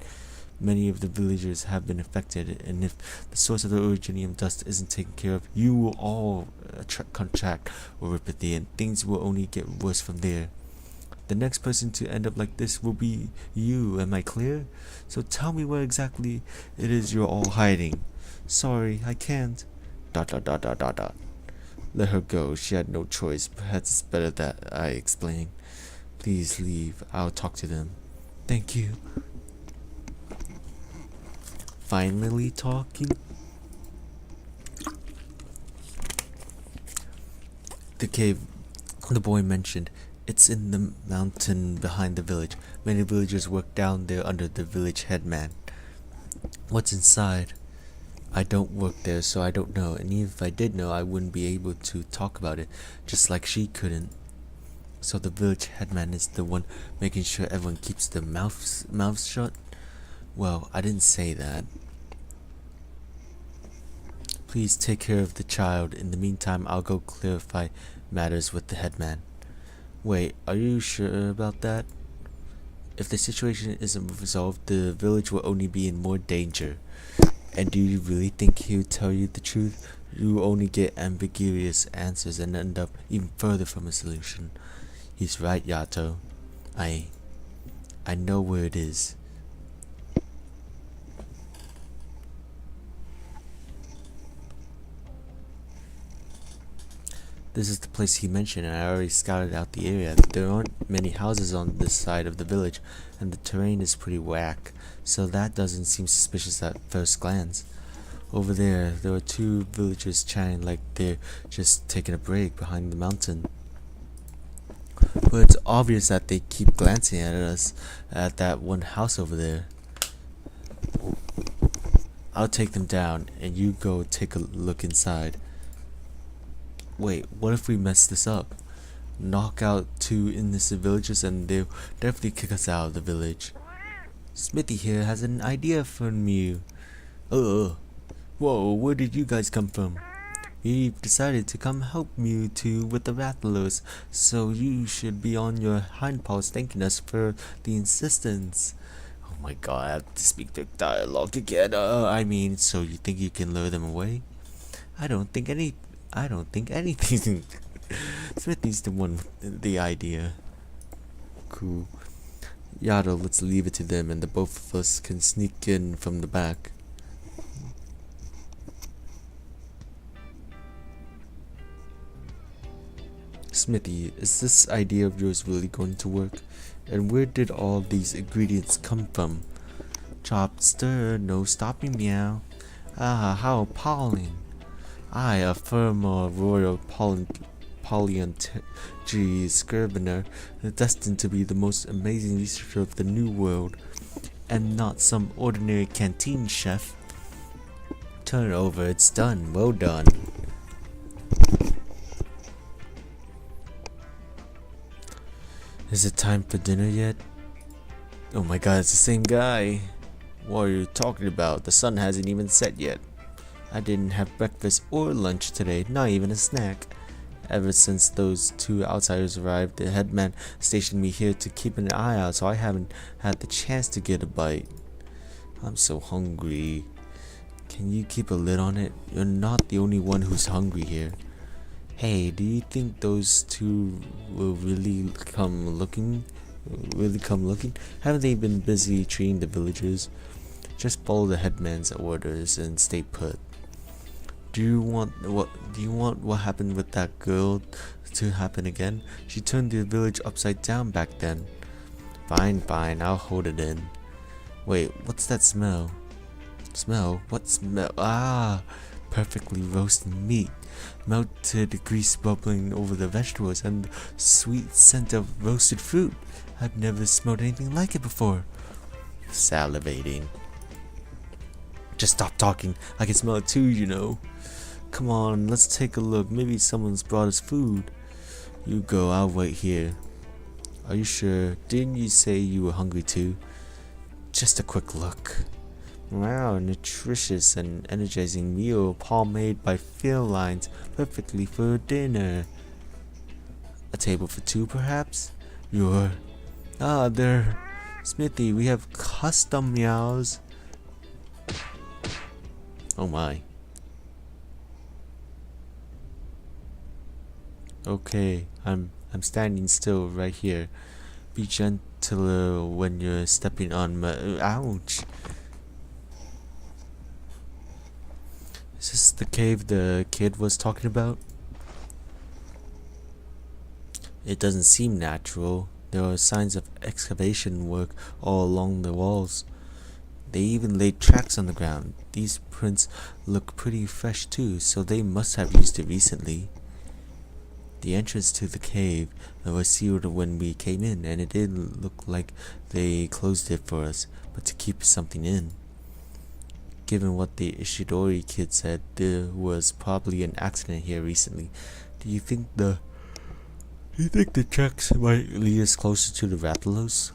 Many of the villagers have been affected, and if the source of the originium dust isn't taken care of, you will all contract oropathy, and things will only get worse from there. The next person to end up like this will be you, am I clear? So tell me where exactly it is you're all hiding. Sorry, I can't. ... Let her go, she had no choice. Perhaps it's better that I explain. Please leave, I'll talk to them. Thank you. Finally talking? The cave the boy mentioned. It's in the mountain behind the village. Many villagers work down there under the village headman. What's inside? I don't work there, so I don't know, and even if I did know, I wouldn't be able to talk about it, just like she couldn't. So the village headman is the one making sure everyone keeps their mouths shut? Well, I didn't say that. Please take care of the child. In the meantime, I'll go clarify matters with the headman. Wait, are you sure about that? If the situation isn't resolved, the village will only be in more danger. And do you really think he would tell you the truth? You will only get ambiguous answers and end up even further from a solution. He's right, Yato. I know where it is. This is the place he mentioned, and I already scouted out the area. There aren't many houses on this side of the village, and the terrain is pretty whack, so that doesn't seem suspicious at first glance. Over there are two villagers chatting like they're just taking a break behind the mountain. But it's obvious that they keep glancing at us at that one house over there. I'll take them down, and you go take a look inside. Wait, what if we mess this up? knock out 2 innocent villagers and they'll definitely kick us out of the village. Smithy here has an idea for you. Whoa, where did you guys come from? We've decided to come help you two with the rattlers, so you should be on your hind paws thanking us for the insistence. Oh my god, I have to speak the dialogue again. I mean, so you think you can lure them away? I don't think anything. Smithy's the one with the idea. Cool. Yato, let's leave it to them and the both of us can sneak in from the back. Smithy, is this idea of yours really going to work? And where did all these ingredients come from? Chop, stir, no stopping, meow. Ah, how appalling. I, a firm royal paleontology scrivener, destined to be the most amazing researcher of the New World, and not some ordinary canteen chef. Turn it over, it's done. Well done. Is it time for dinner yet? Oh my god, it's the same guy. What are you talking about? The sun hasn't even set yet. I didn't have breakfast or lunch today, not even a snack. Ever since those 2 outsiders arrived, the headman stationed me here to keep an eye out, so I haven't had the chance to get a bite. I'm so hungry. Can you keep a lid on it? You're not the only one who's hungry here. Hey, do you think those 2 will really come looking? Haven't they been busy treating the villagers? Just follow the headman's orders and stay put. Do you want what happened with that girl to happen again? She turned the village upside down back then. Fine, I'll hold it in. Wait, what's that smell? What smell? Ah, perfectly roasted meat. Melted grease bubbling over the vegetables and the sweet scent of roasted fruit. I've never smelled anything like it before. Salivating. Just stop talking. I can smell it too, you know. Come on, let's take a look. Maybe someone's brought us food. You go, I'll wait here. Are you sure? Didn't you say you were hungry too? Just a quick look. Wow, nutritious and energizing meal, palm made by felines, perfectly for dinner. A table for 2 perhaps? There. Smithy, we have custom meows. Oh my. Okay, I'm standing still right here. Be gentler when you're stepping on my... Ouch! Is this the cave the kid was talking about? It doesn't seem natural. There are signs of excavation work all along the walls. They even laid tracks on the ground. These prints look pretty fresh too, so they must have used it recently. The entrance to the cave was sealed when we came in, and it didn't look like they closed it for us, but to keep something in. Given what the Ishidori kid said, there was probably an accident here recently. Do you think the tracks might lead us closer to the Rathalos?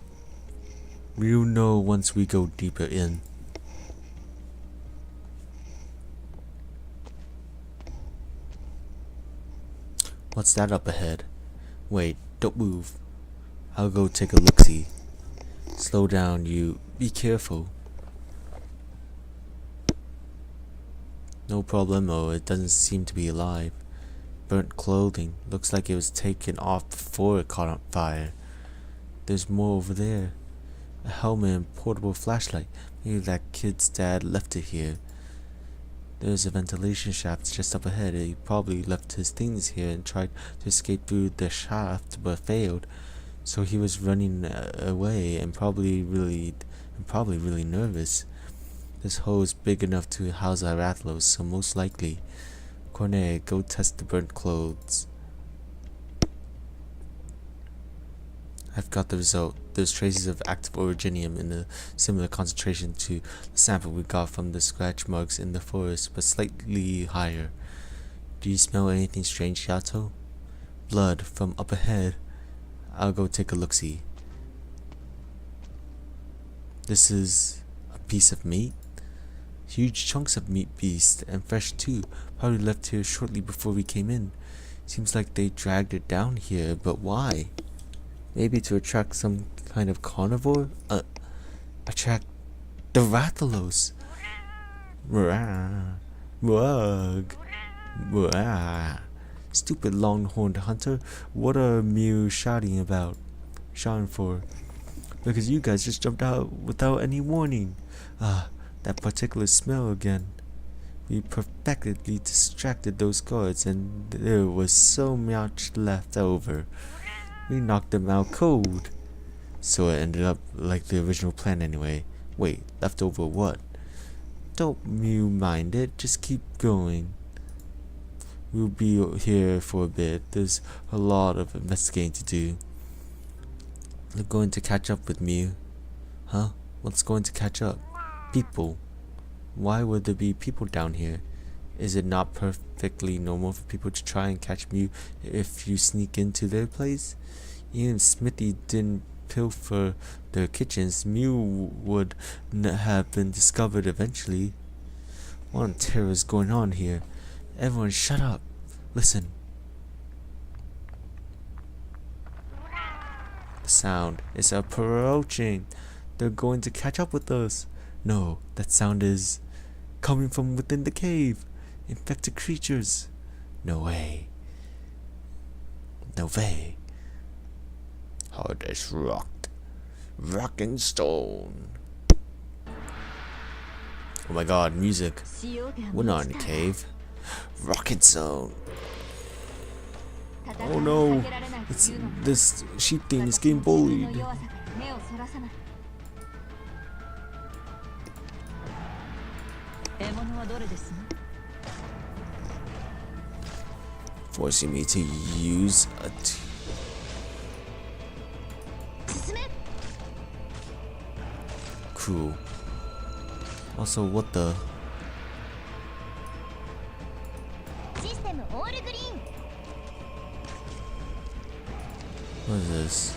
We'll know once we go deeper in. What's that up ahead? Wait, don't move. I'll go take a look-see. Slow down, you. Be careful. No problemo, it doesn't seem to be alive. Burnt clothing. Looks like it was taken off before it caught on fire. There's more over there. A helmet and portable flashlight. Maybe that kid's dad left it here. There's a ventilation shaft just up ahead. He probably left his things here and tried to escape through the shaft but failed. So he was running away and probably really nervous. This hole is big enough to house our Rathalos, so most likely. Cornet, go test the burnt clothes. I've got the result. There's traces of active originium in a similar concentration to the sample we got from the scratch marks in the forest, but slightly higher. Do you smell anything strange, Yato? blood from up ahead. I'll go take a look-see. This is a piece of meat? Huge chunks of meat beast, and fresh too. Probably left here shortly before we came in. Seems like they dragged it down here, but why? Maybe to attract some kind of carnivore? Attract the Rathalos. Mug. Stupid longhorned hunter. What are Mew shouting about? Shouting for? Because you guys just jumped out without any warning. That particular smell again. We perfectly distracted those guards and there was so much left over. We knocked them out cold. So it ended up like the original plan anyway. Wait, left over what? Don't Mew mind it, just keep going. We'll be here for a bit. There's a lot of investigating to do. We're going to catch up with Mew. Huh? What's going to catch up? People. Why would there be people down here? Is it not perfectly normal for people to try and catch Mew if you sneak into their place? Even if Smithy didn't pilfer their kitchens, Mew would have been discovered eventually. What on terror is going on here? Everyone shut up. Listen. The sound is approaching. They're going to catch up with us. No, that sound is coming from within the cave. Infected creatures. No way. No way. Hard as rock. Rock and stone. Oh my god, music. We're not in a cave. Rocket zone. Oh no. It's this sheep thing is getting bullied. Forcing me to use a cool. Also, what the? What is this?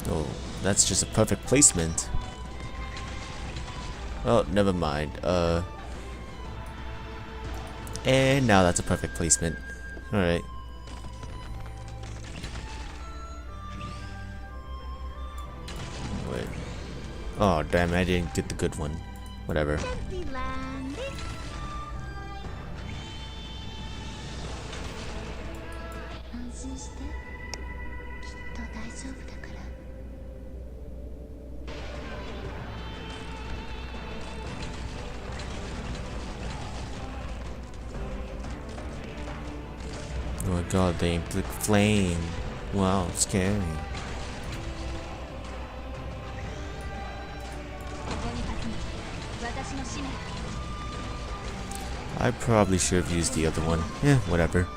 Oh, that's just a perfect placement. Oh, never mind. And now that's a perfect placement. Alright. Wait. Oh, damn, I didn't get the good one. Whatever. Oh my god, they inflict flame. Wow, scary. I probably should have used the other one. Yeah, whatever.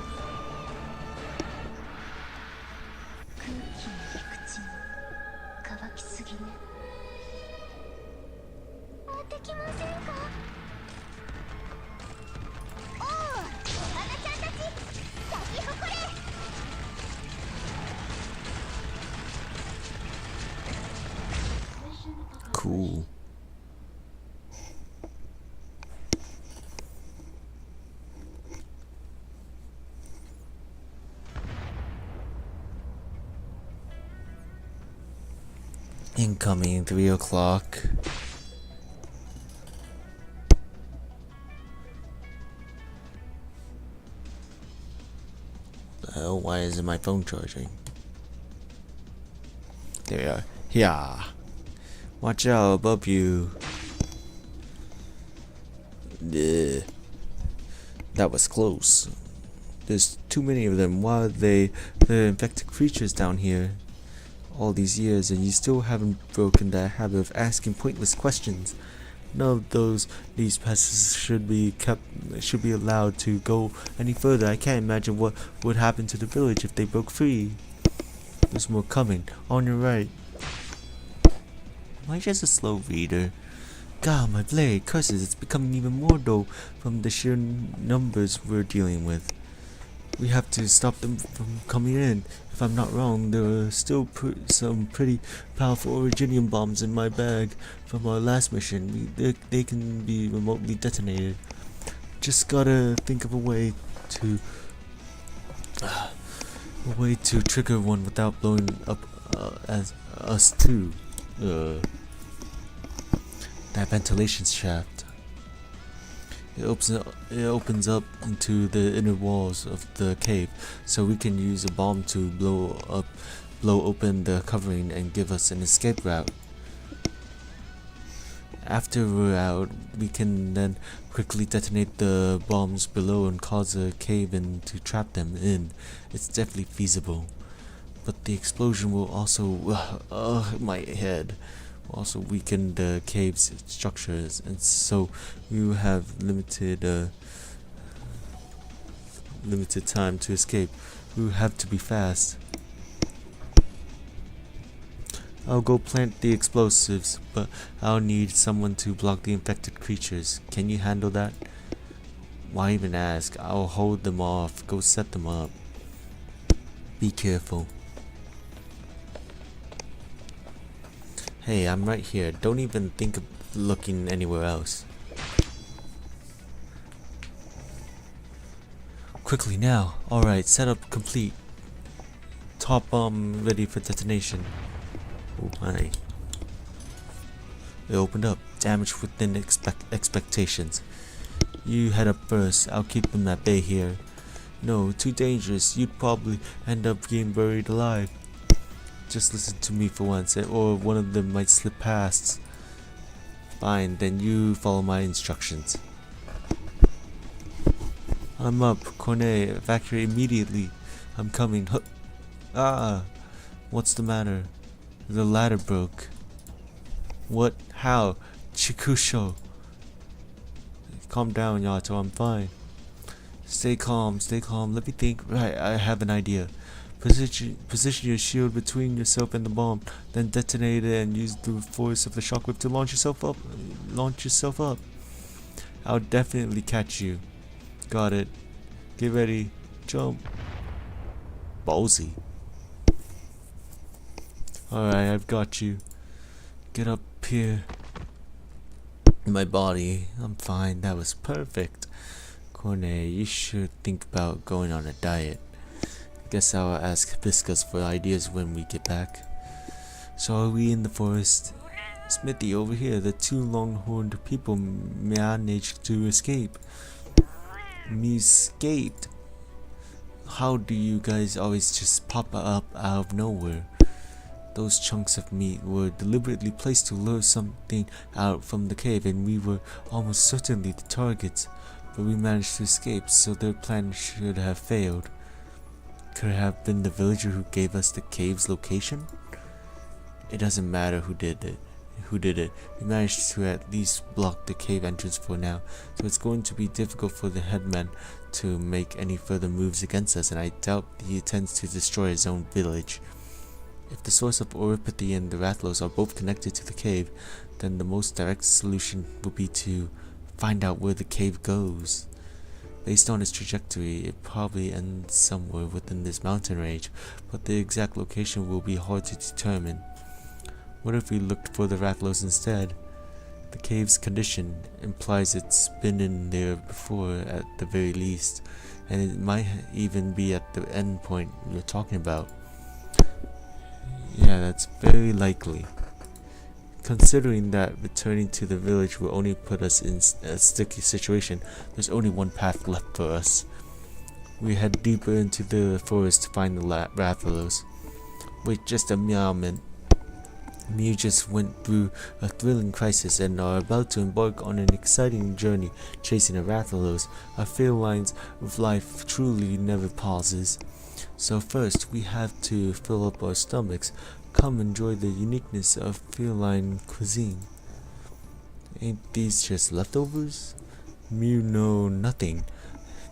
Cool. Incoming 3 o'clock. Oh, why isn't my phone charging? There we are. Yeah. Watch out above you. Ugh. That was close. There's too many of them. Why are the infected creatures down here all these years and you still haven't broken that habit of asking pointless questions? None of these passes should be allowed to go any further. I can't imagine what would happen to the village if they broke free. There's more coming. On your right. Am I just a slow reader? God, my blade, curses, it's becoming even more dull from the sheer numbers we're dealing with. We have to stop them from coming in. If I'm not wrong, there are still some pretty powerful originium bombs in my bag from our last mission. They can be remotely detonated. Just gotta think of a way to trigger one without blowing up as us too. That ventilation shaft. It opens up into the inner walls of the cave, so we can use a bomb to blow open the covering and give us an escape route. After we're out, we can then quickly detonate the bombs below and cause a cave-in to trap them in. It's definitely feasible, but the explosion will also my head. Also weaken the cave's structures, and so we will have limited time to escape. We will have to be fast. I'll go plant the explosives, but I'll need someone to block the infected creatures. Can you handle that? Why even ask? I'll hold them off. Go set them up. Be careful. Hey, I'm right here. Don't even think of looking anywhere else. Quickly now. Alright, setup complete. Top bomb ready for detonation. Oh my. It opened up. Damage within expectations. You head up first. I'll keep them at bay here. No, too dangerous. You'd probably end up getting buried alive. Just listen to me for once, or one of them might slip past. Fine, then you follow my instructions. I'm up. Cornet, evacuate immediately. I'm coming. Ah! What's the matter? The ladder broke. What? How? Chikusho. Calm down, Yato. I'm fine. Stay calm. Stay calm. Let me think. Right, I have an idea. Position your shield between yourself and the bomb, then detonate it and use the force of the shockwave to launch yourself up. I'll definitely catch you. Got it. Get ready. Jump. Ballsy. Alright, I've got you. Get up here. My body. I'm fine. That was perfect. Cornet, you should think about going on a diet. Guess I'll ask Viscus for ideas when we get back. So are we in the forest? Smithy, over here, the two long-horned people managed to escape. Me escaped? How do you guys always just pop up out of nowhere? Those chunks of meat were deliberately placed to lure something out from the cave, and we were almost certainly the targets. But we managed to escape, so their plan should have failed. Could it have been the villager who gave us the cave's location? It doesn't matter who did it. We managed to at least block the cave entrance for now, so it's going to be difficult for the headman to make any further moves against us, and I doubt he intends to destroy his own village. If the source of Oripathy and the Rathalos are both connected to the cave, then the most direct solution will be to find out where the cave goes. Based on its trajectory, it probably ends somewhere within this mountain range, but the exact location will be hard to determine. What if we looked for the Rathalos instead? The cave's condition implies it's been in there before at the very least, and it might even be at the end point you're talking about. Yeah, that's very likely. Considering that returning to the village will only put us in a sticky situation, there's only one path left for us. We head deeper into the forest to find the Rathalos. Wait just a moment. You just went through a thrilling crisis and are about to embark on an exciting journey chasing a Rathalos. Our felines of life truly never pauses. So first, we have to fill up our stomachs. Come enjoy the uniqueness of feline cuisine. Ain't these just leftovers? You know nothing.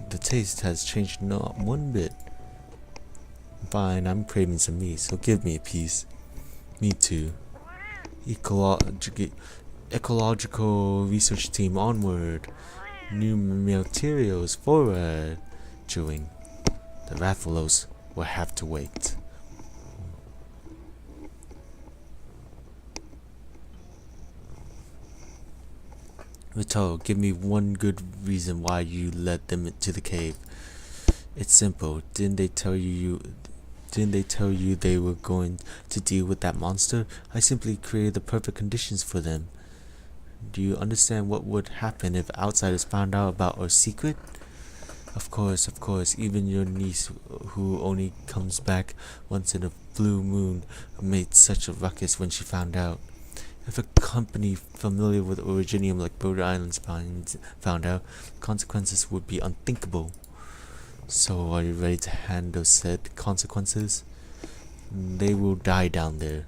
The taste has changed not one bit. Fine, I'm craving some meat, so give me a piece. Me too. Ecological research team onward. New materials forward. Chewing. The Rathalos will have to wait. Yato, give me one good reason why you led them into the cave. It's simple. Didn't they tell you they were going to deal with that monster? I simply created the perfect conditions for them. Do you understand what would happen if outsiders found out about our secret? Of course, even your niece, who only comes back once in a blue moon, made such a ruckus when she found out. If a company familiar with originium like Bird Islands found out, consequences would be unthinkable. So are you ready to handle said consequences? They will die down there.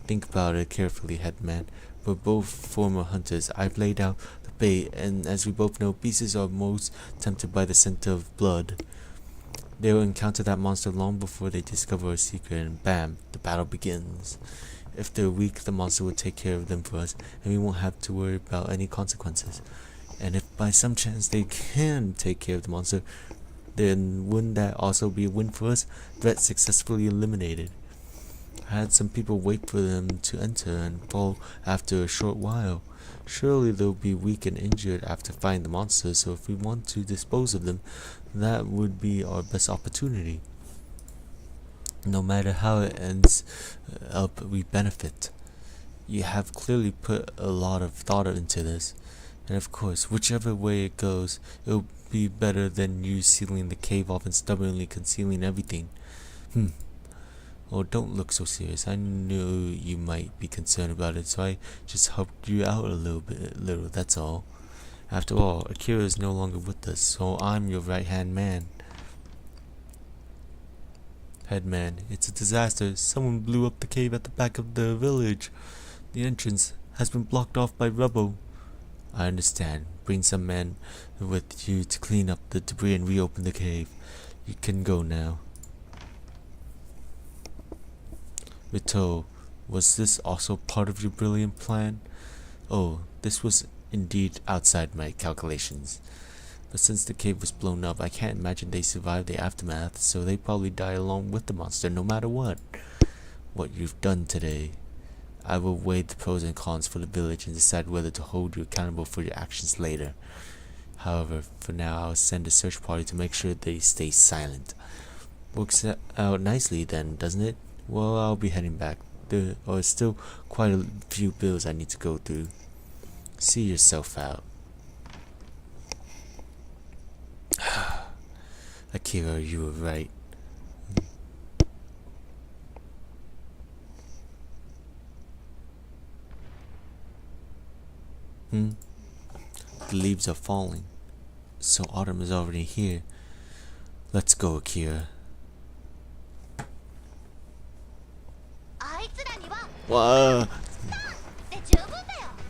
Think about it carefully, Headman. We're both former hunters. I've laid out the bait, and as we both know, beasts are most tempted by the scent of blood. They will encounter that monster long before they discover our secret, and bam, the battle begins. If they're weak, the monster will take care of them for us, and we won't have to worry about any consequences. And if by some chance they can take care of the monster, then wouldn't that also be a win for us? Threat successfully eliminated. I had some people wait for them to enter and fall after a short while. Surely they'll be weak and injured after fighting the monster, so if we want to dispose of them, that would be our best opportunity. No matter how it ends up, we benefit. You have clearly put a lot of thought into this, and of course, whichever way it goes, it'll be better than you sealing the cave off and stubbornly concealing everything. Oh, don't look so serious. I knew you might be concerned about it, so I just helped you out a little, that's all. After all, Akira is no longer with us, so I'm your right-hand man. Headman, it's a disaster. Someone blew up the cave at the back of the village. The entrance has been blocked off by rubble. I understand. Bring some men with you to clean up the debris and reopen the cave. You can go now. Yato, was this also part of your brilliant plan? Oh, this was indeed outside my calculations. But since the cave was blown up, I can't imagine they survived the aftermath, so they probably die along with the monster no matter what. What you've done today. I will weigh the pros and cons for the village and decide whether to hold you accountable for your actions later. However, for now I'll send a search party to make sure they stay silent. Works out nicely then, doesn't it? Well, I'll be heading back. There are still quite a few bills I need to go through. See yourself out. Akira, you were right. The leaves are falling. So autumn is already here. Let's go, Akira. Wow.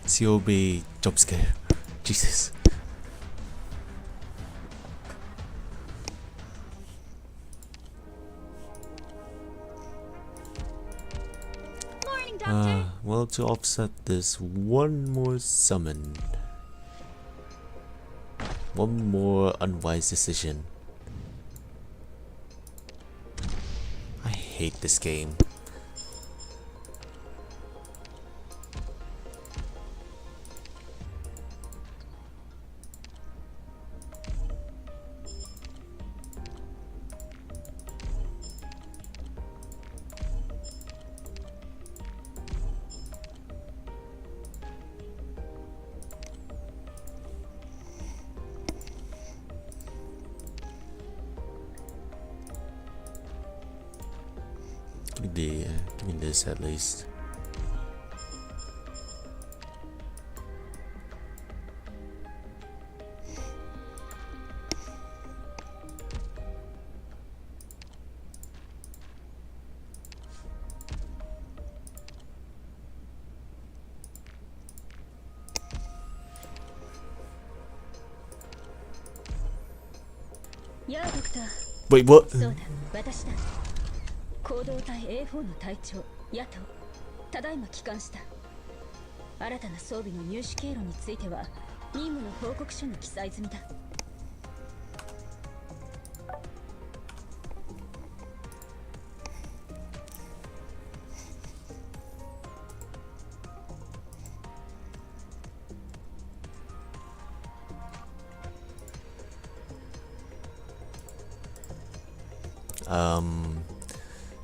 COB jump scare. Jesus. Well, to offset this, one more summon. One more unwise decision. I hate this game. Give me this at least. やあドクター。 Wait, what? そうだ、私だ。行動隊 A4 の隊長ヤト。ただいま帰還した。新たな装備の入手経路については任務の報告書に記載済みだ。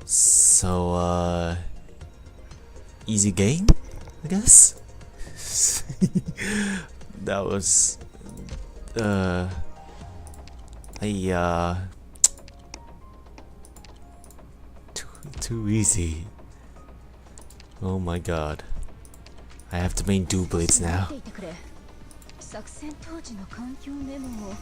So, easy game, I guess? That was, too easy. Oh my god. I have to main dual blades now. 作戦当時の環境メモも。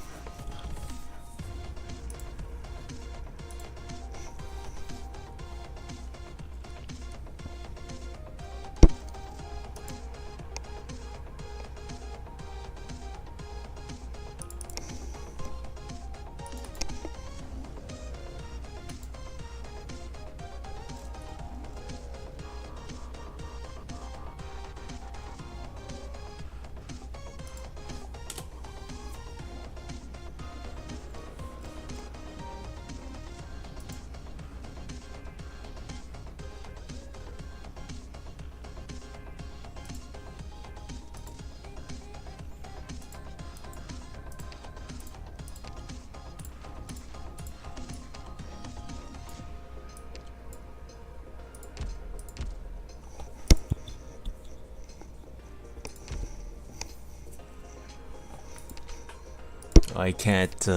I can't,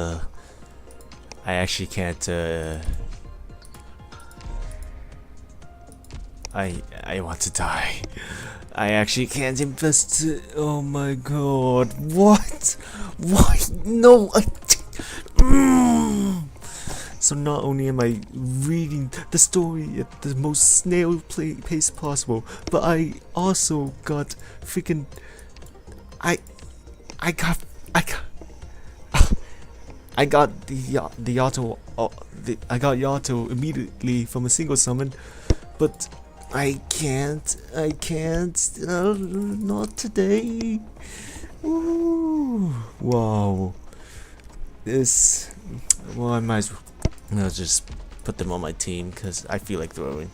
I actually can't, I want to die. I actually can't invest it. Oh my god. What? Why? No. So not only am I reading the story at the most snail pace possible, but I also got freaking, I got the Yato. I got Yato immediately from a single summon, but I can't. Not today. Ooh, wow. This. Well, I might as well just put them on my team because I feel like throwing.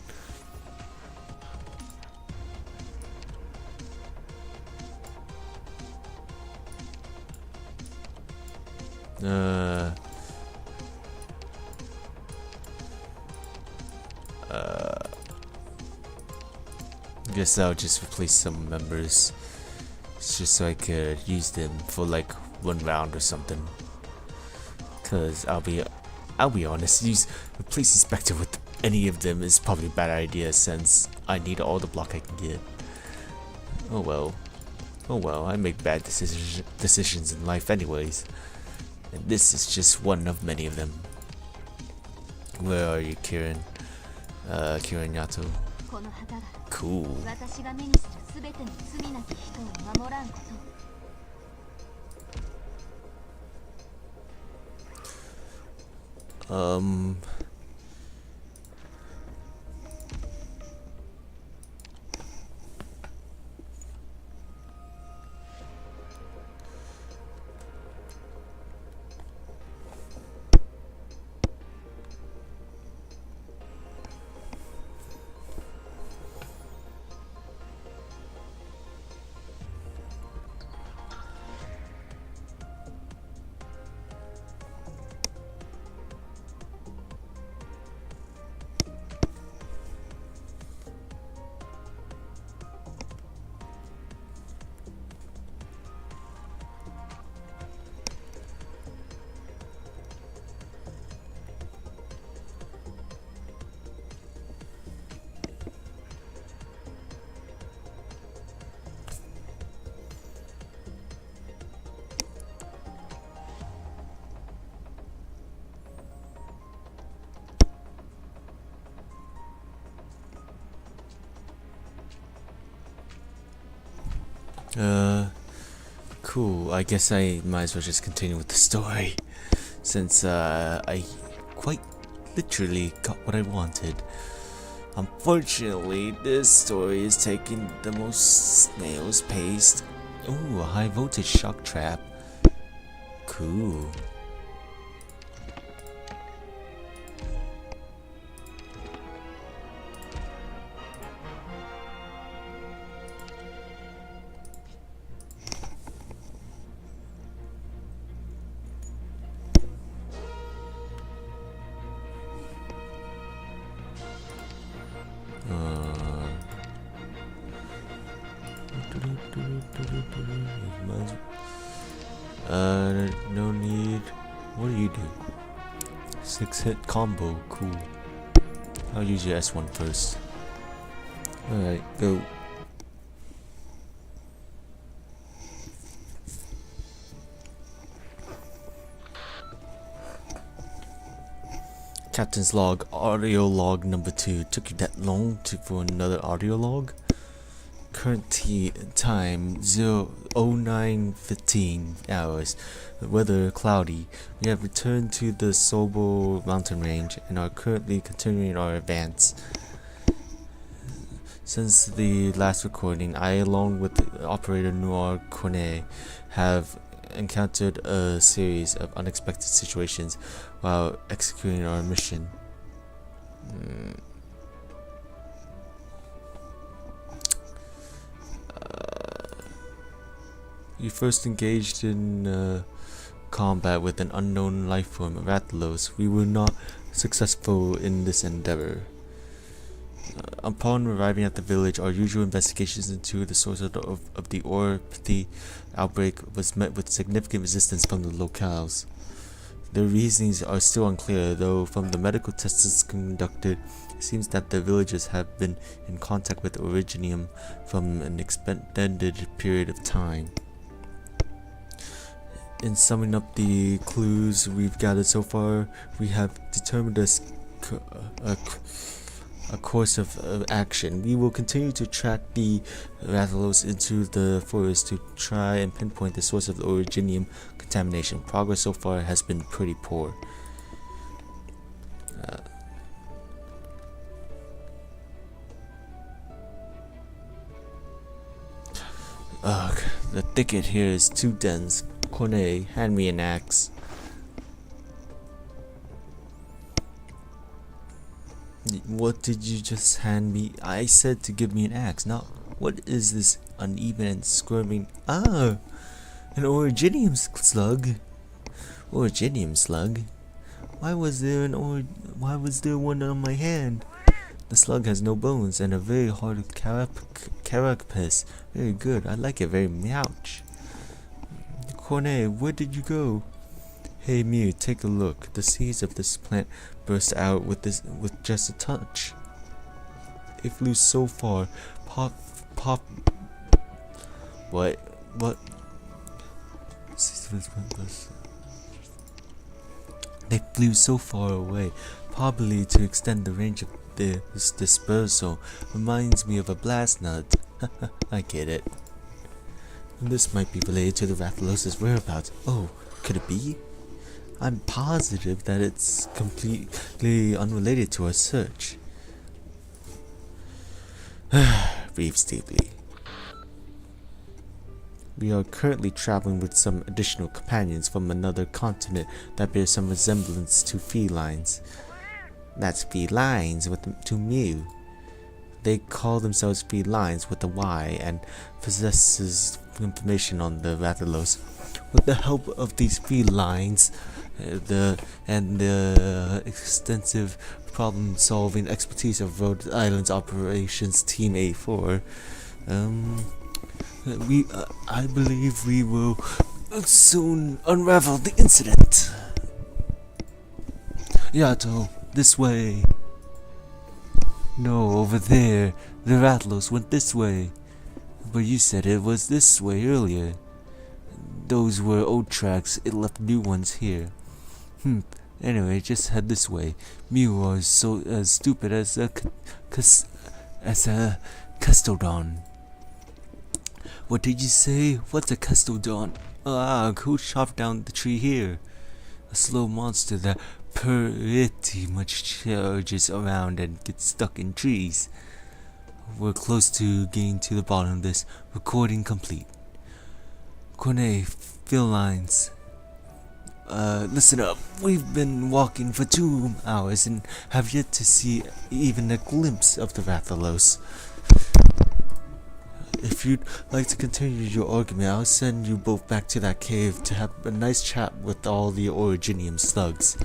Guess I'll just replace some members just so I could use them for like one round or something. Cause I'll be honest, replacing Spectre with any of them is probably a bad idea since I need all the block I can get. Oh well, I make bad decisions in life anyways. And this is just one of many of them. Where are you, Kieran? Kieran Yato. Cool. Cool. I guess I might as well just continue with the story. since I quite literally got what I wanted. Unfortunately, this story is taking the most snail's pace. Ooh, a high voltage shock trap. Cool. No need. What do you do? 6-hit combo, cool. I'll use your S1 first. Alright, go. Captain's log, audio log number 2. Took you that long for another audio log? Current time 09:15 hours. Weather cloudy. We have returned to the Sobo mountain range and are currently continuing our advance. Since the last recording, I along with the operator Noir Cornet have encountered a series of unexpected situations while executing our mission. We first engaged in combat with an unknown life form, Rathalos. We were not successful in this endeavor. Upon arriving at the village, our usual investigations into the source of the orpathy outbreak was met with significant resistance from the locals. The reasons are still unclear, though from the medical tests conducted, it seems that the villagers have been in contact with Originium from an extended period of time. In summing up the clues we've gathered so far, we have determined a course of action. We will continue to track the Rathalos into the forest to try and pinpoint the source of the Originium contamination. Progress so far has been pretty poor. Ugh, the thicket here is too dense. Cornet, hand me an axe. What did you just hand me? I said to give me an axe. Now, what is this uneven and squirming? Ah, an Originium slug. Originium slug. Why was there one on my hand? The slug has no bones and a very hard carapace. Very good. I like it very much. Cornet, where did you go? Hey Mew, take a look. The seeds of this plant burst out with just a touch. It flew so far. Pop. What? They flew so far away, probably to extend the range of this dispersal. Reminds me of a blast nut. I get it. This might be related to the Rathalos' whereabouts. Oh, could it be? I'm positive that it's completely unrelated to our search. Breathes deeply. We are currently traveling with some additional companions from another continent that bear some resemblance to felines. That's felines to Mew. They call themselves felines with a Y and possesses information on the Rathalos. With the help of these felines, the extensive problem-solving expertise of Rhode Island's Operations Team A4, I believe we will soon unravel the incident. Yato, this way. No, over there. The Rathalos went this way. But you said it was this way earlier. Those were old tracks. It left new ones here. Anyway, just head this way. Mew was so as stupid as a custodon. What did you say? What's a custodon? Ah, who chopped down the tree here? a slow monster that pretty much charges around and gets stuck in trees. We're close to getting to the bottom of this. Recording complete. Cornet, felines. Listen up. We've been walking for 2 hours and have yet to see even a glimpse of the Rathalos. If you'd like to continue your argument, I'll send you both back to that cave to have a nice chat with all the Originium slugs.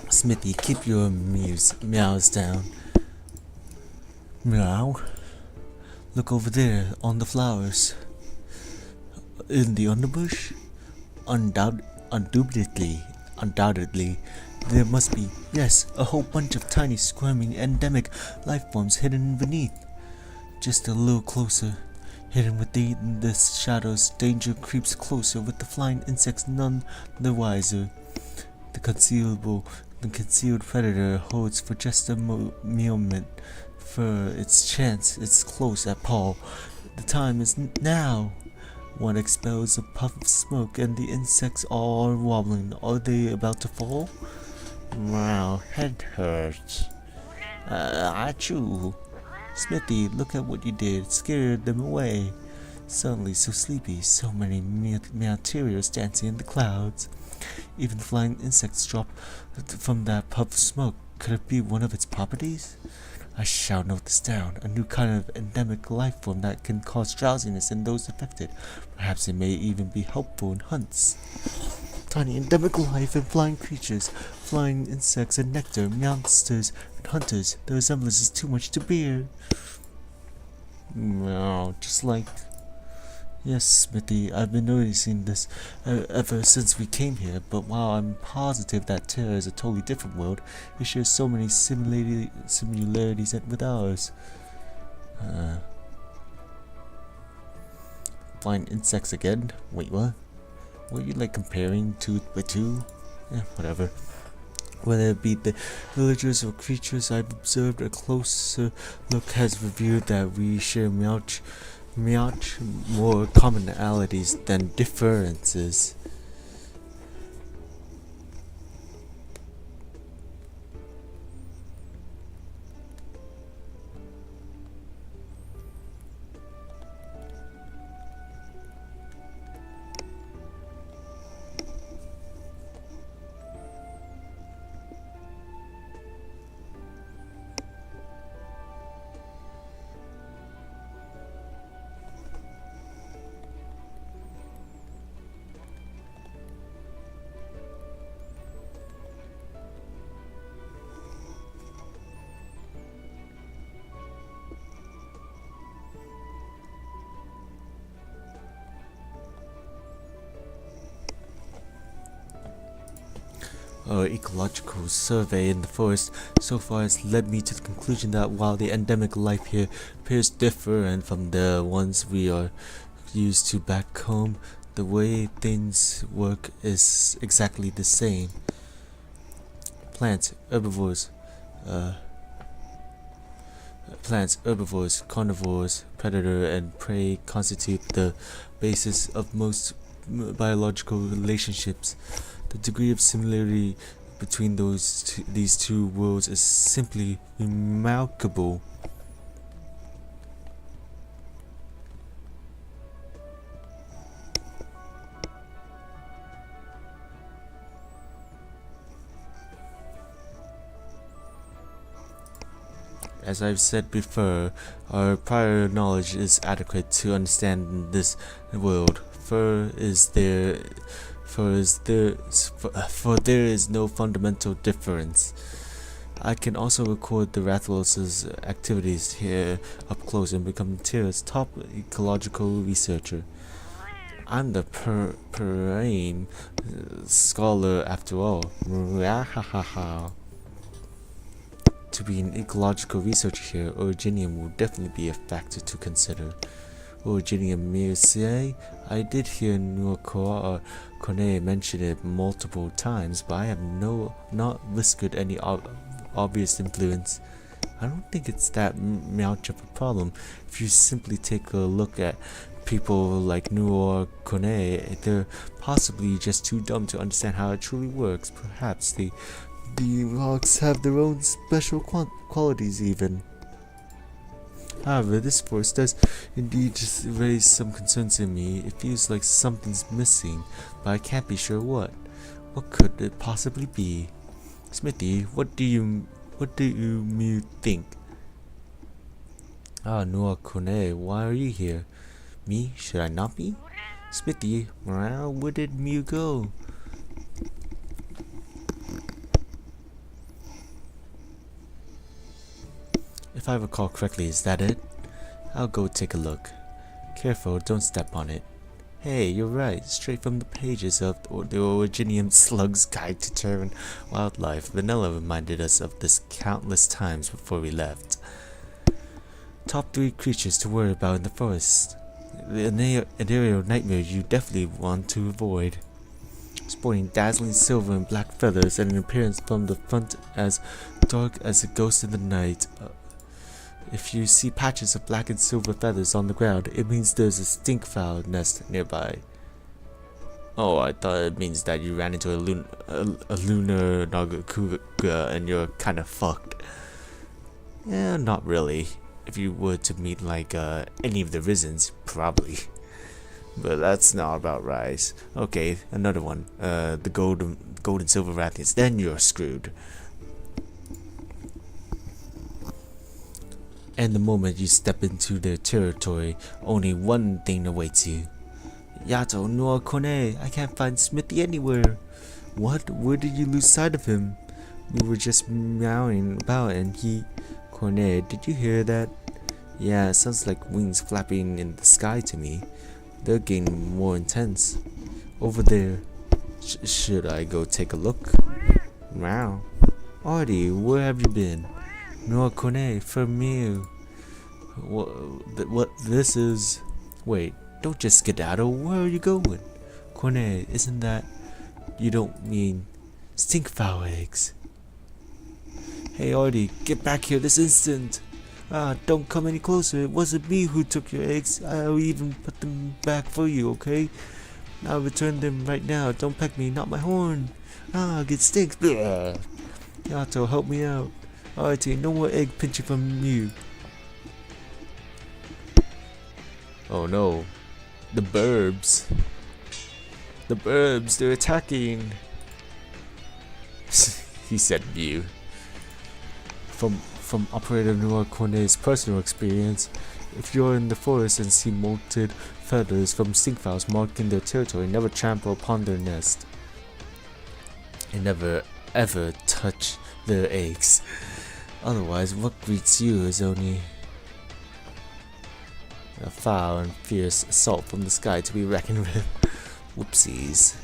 Smithy, keep your meows down. Meow. Look over there on the flowers. In the underbush? Undoubtedly, there must be, yes, a whole bunch of tiny squirming endemic life forms hidden beneath. Just a little closer. Hidden within the shadows, danger creeps closer with the flying insects none the wiser. The concealed predator holds for just a moment. For its chance, it's close at Paul. The time is now. One expels a puff of smoke and the insects all are wobbling. Are they about to fall? Wow, head hurts. Achoo. Smithy, look at what you did. Scared them away. Suddenly so sleepy, so many materials dancing in the clouds. Even flying insects drop from that puff of smoke. Could it be one of its properties? I shall note this down. A new kind of endemic life form that can cause drowsiness in those affected. Perhaps it may even be helpful in hunts. Tiny endemic life and flying creatures, flying insects and nectar, monsters and hunters. The resemblance is too much to bear. Wow, just like... Yes, Smithy, I've been noticing this ever since we came here, but while I'm positive that Terra is a totally different world, it shares so many similarities with ours. Flying insects again? Wait, what? Were you like comparing two with two? Whatever. Whether it be the villagers or creatures I've observed, a closer look has revealed that we share much more commonalities than differences. Our ecological survey in the forest so far has led me to the conclusion that while the endemic life here appears different from the ones we are used to back home, the way things work is exactly the same. Plants, herbivores, carnivores, predator and prey constitute the basis of most biological relationships. The degree of similarity between these two worlds is simply remarkable. As I've said before, our prior knowledge is adequate to understand this world. For there is no fundamental difference. I can also record the Rathalos' activities here up close and become Terra's top ecological researcher. I'm the prime scholar after all. To be an ecological researcher here, Originium will definitely be a factor to consider. Originium Mircea, I did hear Nur Cornet mention it multiple times, but I have not whispered any obvious influence. I don't think it's that much of a problem. If you simply take a look at people like Nuor Kone, they're possibly just too dumb to understand how it truly works. Perhaps the rocks have their own special qualities even. However, this force does indeed just raise some concerns in me. It feels like something's missing, but I can't be sure what. What could it possibly be? Smithy, what do you think? Ah, Noah Kone, why are you here? Me? Should I not be? Smithy, morale, where did Mew go? If I recall correctly, is that it? I'll go take a look. Careful, don't step on it. Hey, you're right. Straight from the pages of the Originium Slug's Guide to Terran Wildlife, Vanilla reminded us of this countless times before we left. Top 3 creatures to worry about in the forest. An aerial nightmare you definitely want to avoid. Sporting dazzling silver and black feathers and an appearance from the front as dark as a ghost in the night. If you see patches of black and silver feathers on the ground, it means there's a stinkfowl nest nearby. Oh, I thought it means that you ran into a lunar Nagakuga and you're kinda fucked. Yeah, not really. If you were to meet like any of the Risens, probably. But that's not about Rise. Okay, another one. The gold and silver Rathians. Then you're screwed. And the moment you step into their territory, only one thing awaits you. Yato, Noah Kone, I can't find Smithy anywhere. What? Where did you lose sight of him? We were just meowing about and he... Kone, did you hear that? Yeah, it sounds like wings flapping in the sky to me. They're getting more intense. Over there. Should I go take a look? Wow. Artie, where have you been? Noah Kone, from you. What this is... Wait, don't just skedaddle. Where are you going? Kone, isn't that... You don't mean... stinkfowl eggs? Hey Artie, get back here this instant. Ah, don't come any closer. It wasn't me who took your eggs. I'll even put them back for you, okay? I'll return them right now. Don't peck me, not my horn. Ah, get stinks. Blah. Yato, help me out. Alrighty, no more egg pinching from you. Oh no. The burbs. The burbs, they're attacking. He said Mew. From Operator Noah Kone's personal experience, if you're in the forest and see molted feathers from stinkfowls marking their territory, never trample upon their nest. And never ever touch their eggs. Otherwise, what greets you is only a foul and fierce assault from the sky to be reckoned with. Whoopsies.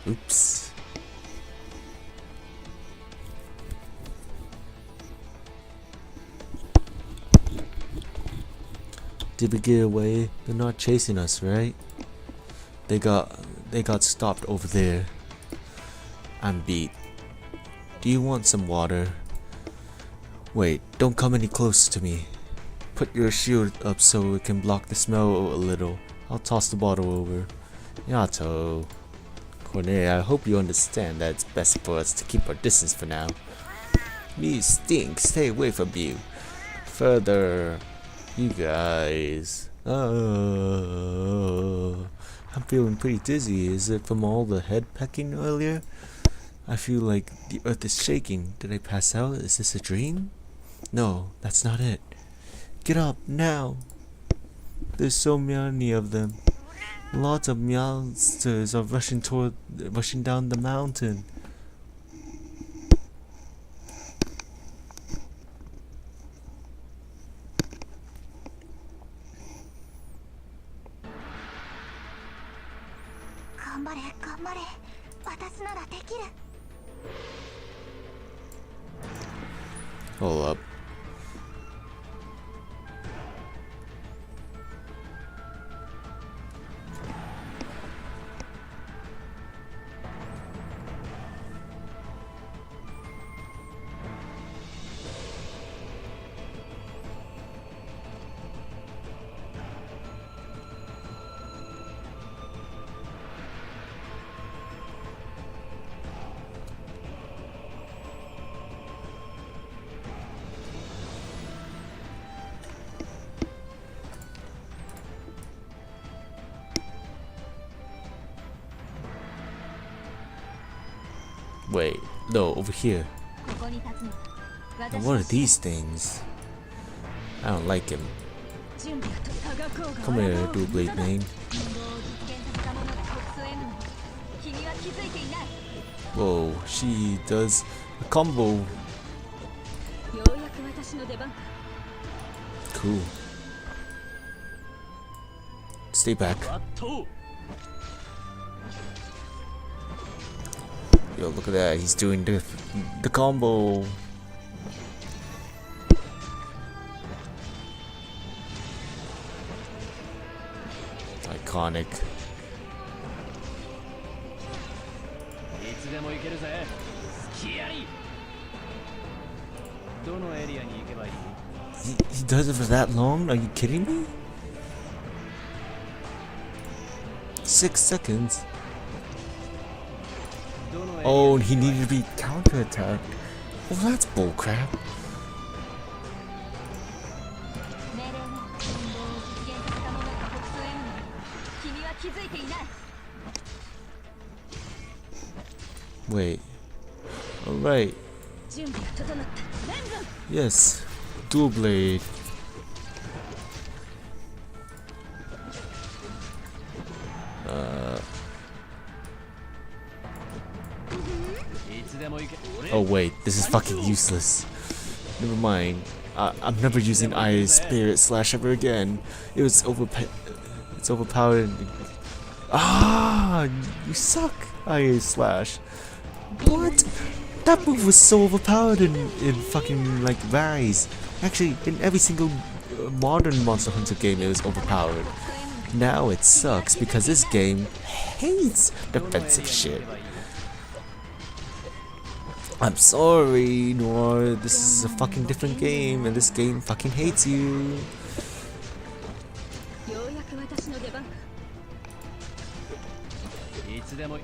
Oops. Did we get away? They're not chasing us, right? They got stopped over there. I'm beat. Do you want some water? Wait, don't come any closer to me. Put your shield up so it can block the smell a little. I'll toss the bottle over. Yato. Kone, I hope you understand that it's best for us to keep our distance for now. Me stink, stay away from you. Further. You guys. I'm feeling pretty dizzy. Is it from all the head pecking earlier? I feel like the earth is shaking. Did I pass out? Is this a dream? No, that's not it. Get up, now! There's so many of them. Lots of monsters are rushing down the mountain. Hold up. Wait, no, over here. ここに立つのは And 私 what の are these things? I don't like him. 準備はとたがこうが Come here, 我が Dual Blade 無駄だ man. 運動を実現させた者が北総 M の君は気づいていない Whoa, she does a combo. ようやく私の出番か Cool. Stay back. バット Yo, look at that. He's doing the combo. Iconic. いつでも行けるぜスキアリどのエリアに行けばいい He does it for that long? Are you kidding me? 6 seconds. どのエリア Oh, に he 行けばいい needed to be counterattacked. Well, that's bullcrap. 命令の運動を実現させた者が北総 M の君は気づいていない Wait. Alright. 準備は整ったレンズ Yes. Dual Blade. いつでも行け Oh wait, this is fucking useless. Never mind. I'm never using Ice Spirit Slash ever again. It's overpowered. Ah, you suck, Ice Slash. What? That move was so overpowered in fucking like Rise. Actually, in every single modern Monster Hunter game, it was overpowered. Now it sucks because this game hates defensive shit. I'm sorry, Noir. This is a fucking different game, and this game fucking hates you. ようやく私の出番かいつでも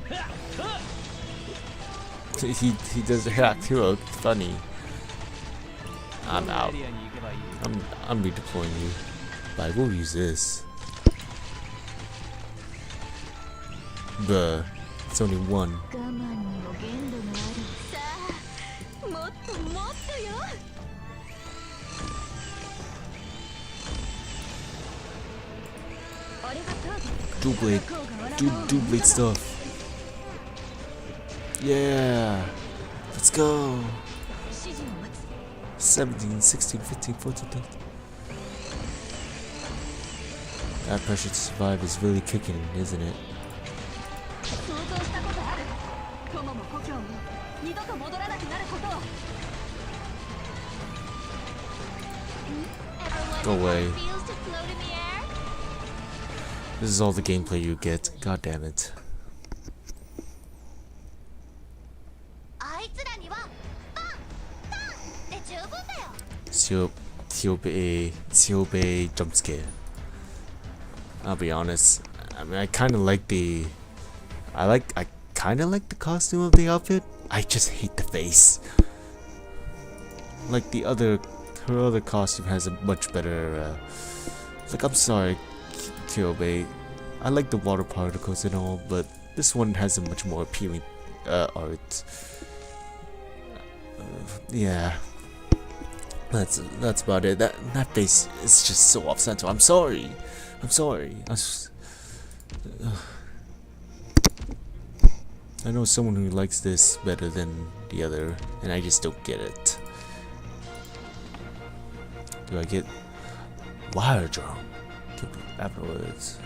He does a hack hero. Funny. I'm どの out. エリアに行けばいい I'm redeploying you. But I will use this. Bruh. It's only one. 我慢にも限度があるさあもっともっとよありがとう Dual Blade. Dual Blade stuff. Yeah. Let's go. 指示を待つ 17, 16, 15, 14, 15. That pressure to survive is really kicking, isn't it? 想像したことある友も故郷も二度と戻らなくなることを Go away. Feels to float in the air? This is all the gameplay you get. God damn it. あいつらにはパンパンで十分だよ Tiobe jump scare. I'll be honest. I mean, I kind of like the. I kind of like the costume of the outfit. I just hate the face. Like her other costume has a much better. Like, I'm sorry, Tiobe. I like the water particles and all, but this one has a much more appealing art. Yeah. That's about it. That face is just so off center. I'm sorry. I know someone who likes this better than the other, and I just don't get it. Do I get wire drum? Afterwards,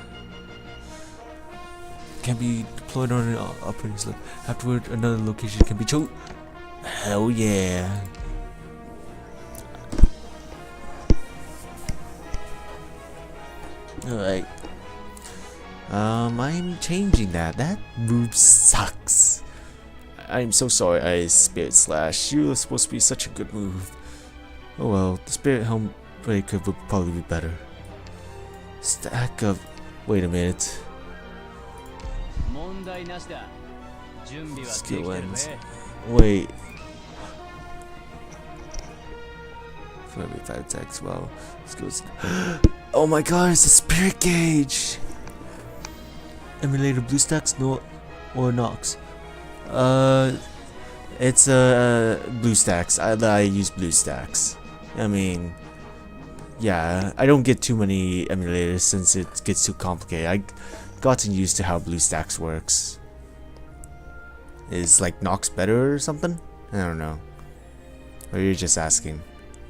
can be deployed on an operating slip. Afterward, another location can be chosen. Hell yeah! Alright. I'm changing that. That move sucks. I'm so sorry, Spirit Slash. You were supposed to be such a good move. Oh well, the Spirit Helm Breaker would probably be better. Stack of. Wait a minute. 問題なしだ準備はでき Skill てる ends. ぜ Wait. For every 5 attacks, wow. Skills. Oh my god, it's a Spirit Gauge! Emulator BlueStacks, no, or Nox. It's BlueStacks. I use BlueStacks. I mean, yeah, I don't get too many emulators since it gets too complicated. I gotten used to how BlueStacks works. Is like Nox better or something? I don't know. Or you're just asking.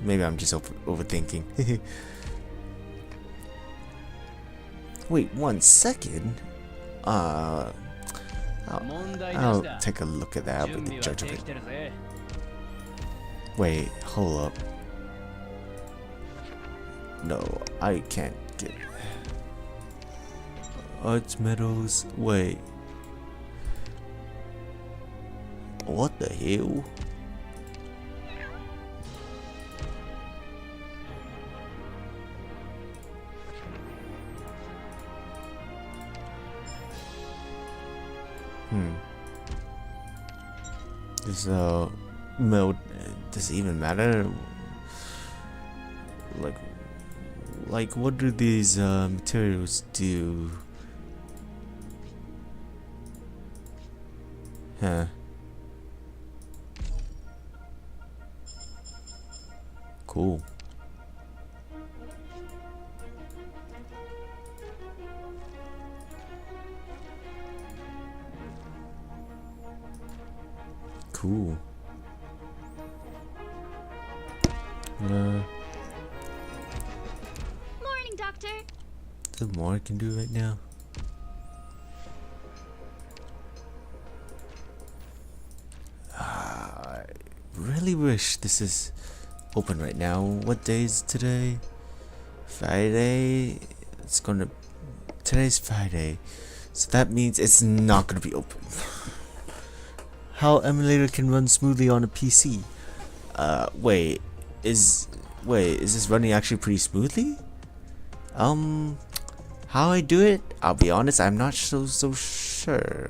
Maybe I'm just overthinking. Wait 1 second. I'll take a look at that with the judge of it. Wait, hold up. No, I can't get Arch Medals. Wait. What the hell? This mode, does it even matter? Like what do these materials do? Huh. Cool. Cool. Morning, Doctor. The more I can do right now. I really wish this is open right now. What day is today? Friday. Today's Friday, so that means it's not gonna be open. How emulator can run smoothly on a PC? Wait, is this running actually pretty smoothly? How I do it? I'll be honest, I'm not so sure.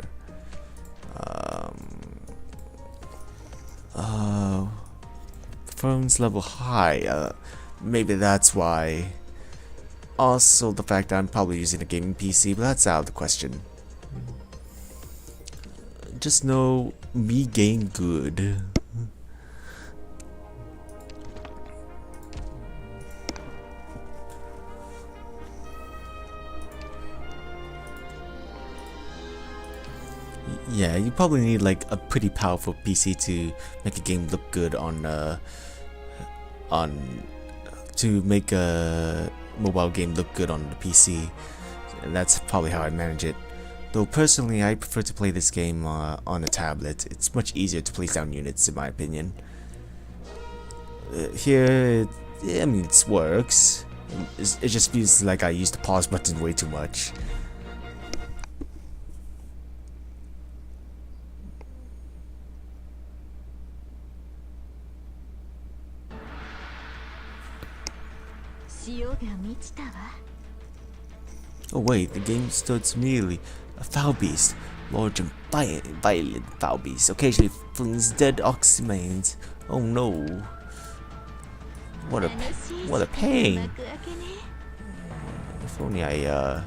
Performance level high. Maybe that's why. Also, the fact that I'm probably using a gaming PC, but that's out of the question. Just know me game good. Yeah, you probably need like a pretty powerful PC to make a game look good to make a mobile game look good on the PC. And that's probably how I manage it. Though personally, I prefer to play this game on a tablet. It's much easier to place down units, in my opinion. Here, I mean, it works. It just feels like I use the pause button way too much. Oh wait, the game starts immediately. A foul beast, large and violent foul beast, occasionally flings dead oxymanes. Oh no! What a pain! If only I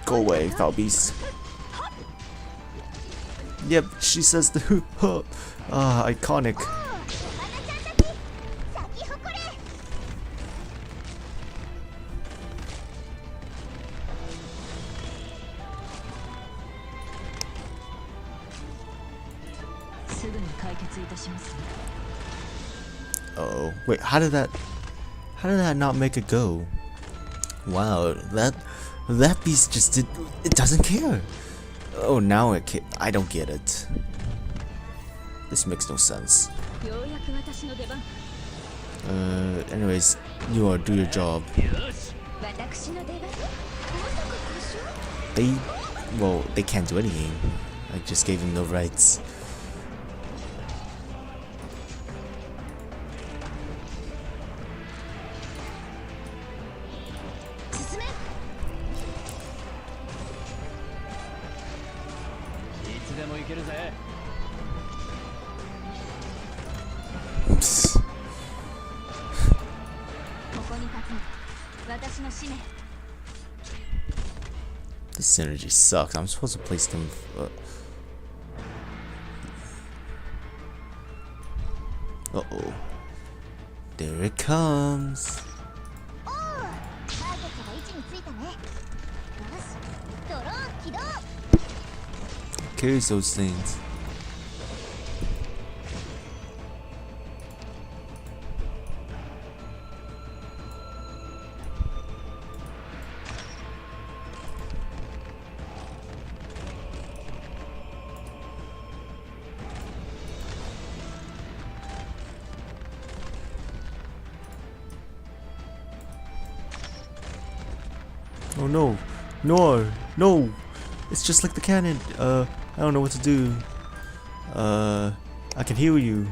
Go away, foul beast. Yep, she says the iconic. Uh-oh. Wait, how did that not make it go? Wow, that beast just it doesn't care. Oh, now I don't get it. This makes no sense. Anyways, do your job. They can't do anything. I just gave him no rights. でも行けるぜ。 Psst. ここに立つの私の使命。 This synergy sucks. I'm supposed to place them. Uh oh. There it comes. おお、ターゲットが位置についたね。よし、ドローン起動。 Carries those things. Oh no, no, no! It's just like the cannon. I don't know what to do. I can heal you.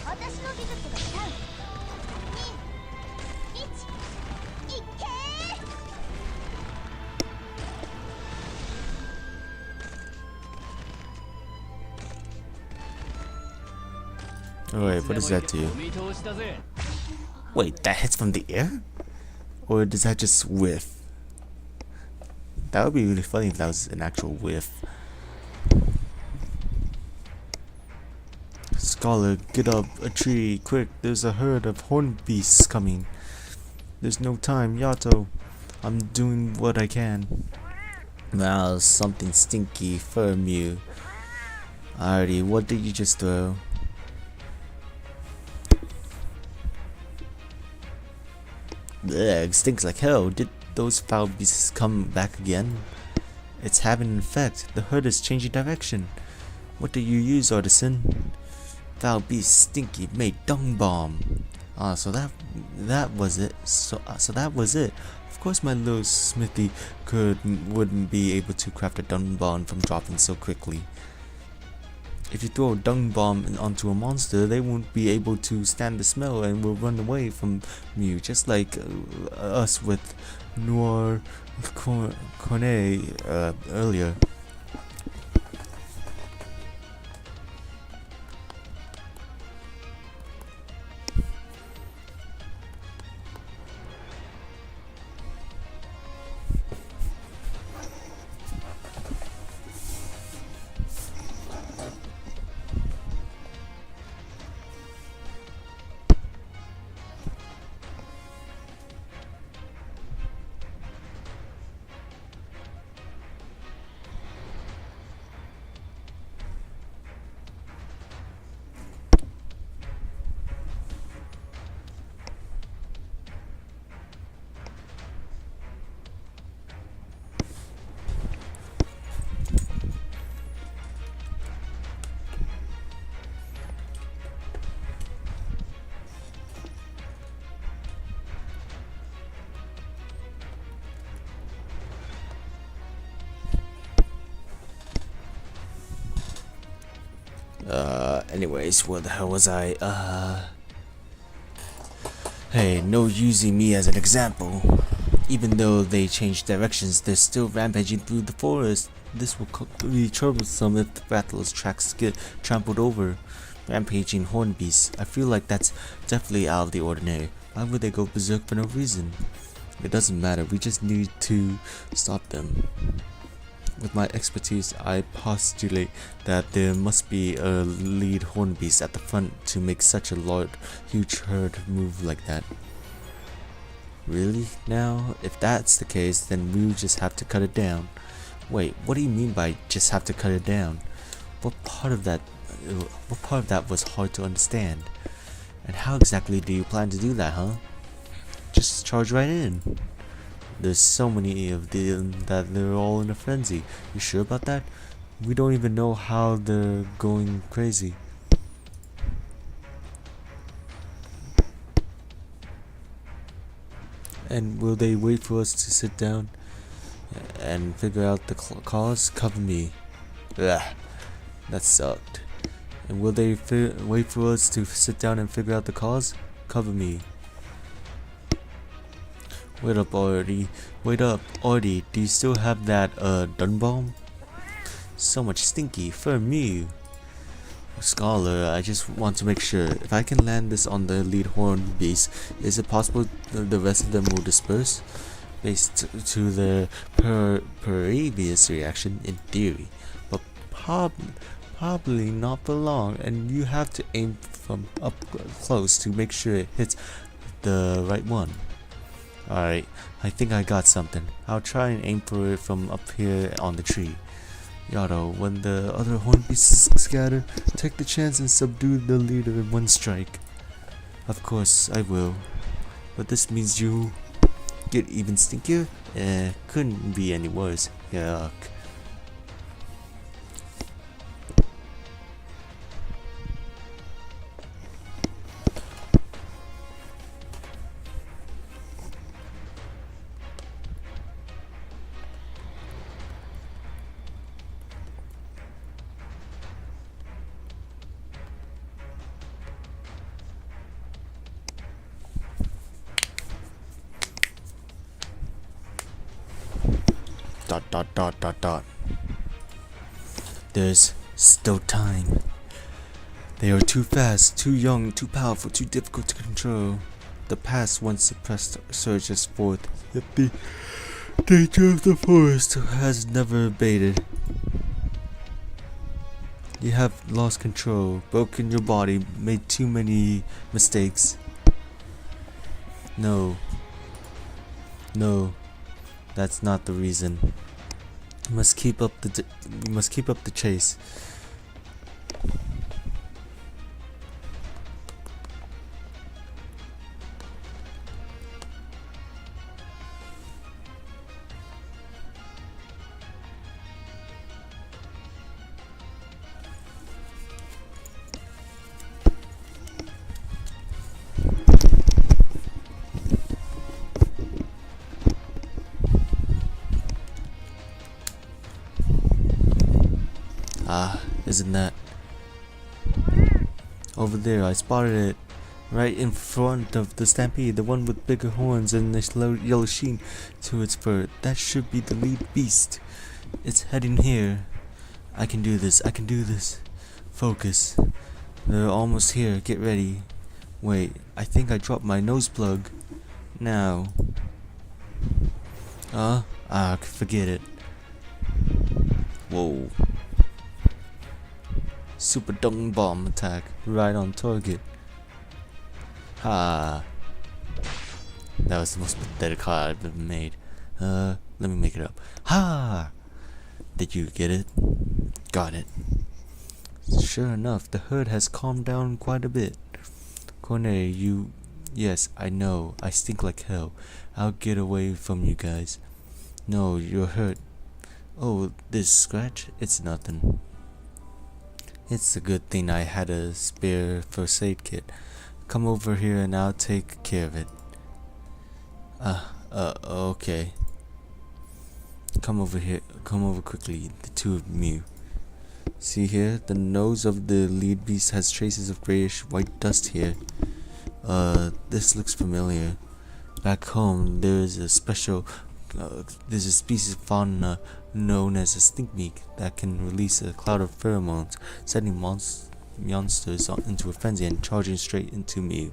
私の技術が3、2、1、いっけー。 Alright, what does that do? Wait, that hits from the air? Or does that just whiff? That would be really funny if that was an actual whiff. Scholar, get up a tree, quick, there's a herd of horned beasts coming. There's no time, Yato. I'm doing what I can. Now, something stinky from you. Alrighty, what did you just throw? Ugh, stinks like hell. Did those foul beasts come back again? It's having an effect. The herd is changing direction. What do you use, artisan? Foul beast stinky made dung bomb. Ah, so that was it. So that was it. Of course, my little smithy wouldn't be able to craft a dung bomb from dropping so quickly. If you throw a dung bomb onto a monster, they won't be able to stand the smell and will run away from you, just like us with Noir Cornet earlier. Anyways, where the hell was I? Hey, no using me as an example. Even though they changed directions, they're still rampaging through the forest. This will be troublesome if the Rattler's tracks get trampled over. Rampaging horn beasts. I feel like that's definitely out of the ordinary. Why would they go berserk for no reason? It doesn't matter, we just need to stop them. With my expertise, I postulate that there must be a lead horn beast at the front to make such a huge herd move like that. Really? Now, if that's the case, then we'll just have to cut it down. Wait, what do you mean by just have to cut it down? What part of that was hard to understand? And how exactly do you plan to do that, huh? Just charge right in. There's so many of them that they're all in a frenzy. You sure about that? We don't even know how they're going crazy. And will they wait for us to sit down and figure out the cause? Cover me. Ugh, that sucked. And will they wait for us to sit down and figure out the cause? Cover me. Wait up, Artie. Wait up, Artie. Do you still have that dun bomb? So much stinky for me. Scholar, I just want to make sure. If I can land this on the lead horn base, is it possible the rest of them will disperse? Based to the previous reaction, in theory. But probably not for long, and you have to aim from up close to make sure it hits the right one. Alright, I think I got something. I'll try and aim for it from up here on the tree. Yato, when the other horn pieces scatter, take the chance and subdue the leader in one strike. Of course, I will. But this means you get even stinkier? Couldn't be any worse. Yuck. Dot. There's still time. They are too fast, too young, too powerful, too difficult to control. The past once suppressed surges forth, yet the danger of the forest has never abated. You have lost control, broken your body, made too many mistakes. No, that's not the reason. We must keep up the chase. Isn't that over there? I spotted it right in front of the stampede, the one with bigger horns and this yellow sheen to its fur. That should be the lead beast. It's heading here. I can do this. Focus. They're almost here. Get ready. Wait, I think I dropped my nose plug. Now. Forget it. Whoa. Super dung bomb attack right on target. Ha! That was the most pathetic card I've ever made. Let me make it up. Ha! Did you get it? Got it. Sure enough, the herd has calmed down quite a bit. Cornet, you... Yes, I know. I stink like hell. I'll get away from you guys. No, you're hurt. Oh, this scratch? It's nothing. It's a good thing I had a spare first aid kit. Come over here and I'll take care of it. Okay. Come over here. Come over quickly, the two of you. See here? The nose of the lead beast has traces of grayish white dust here. This looks familiar. Back home, there's a species of fauna known as a stinkmeek that can release a cloud of pheromones, setting monsters into a frenzy and charging straight into me.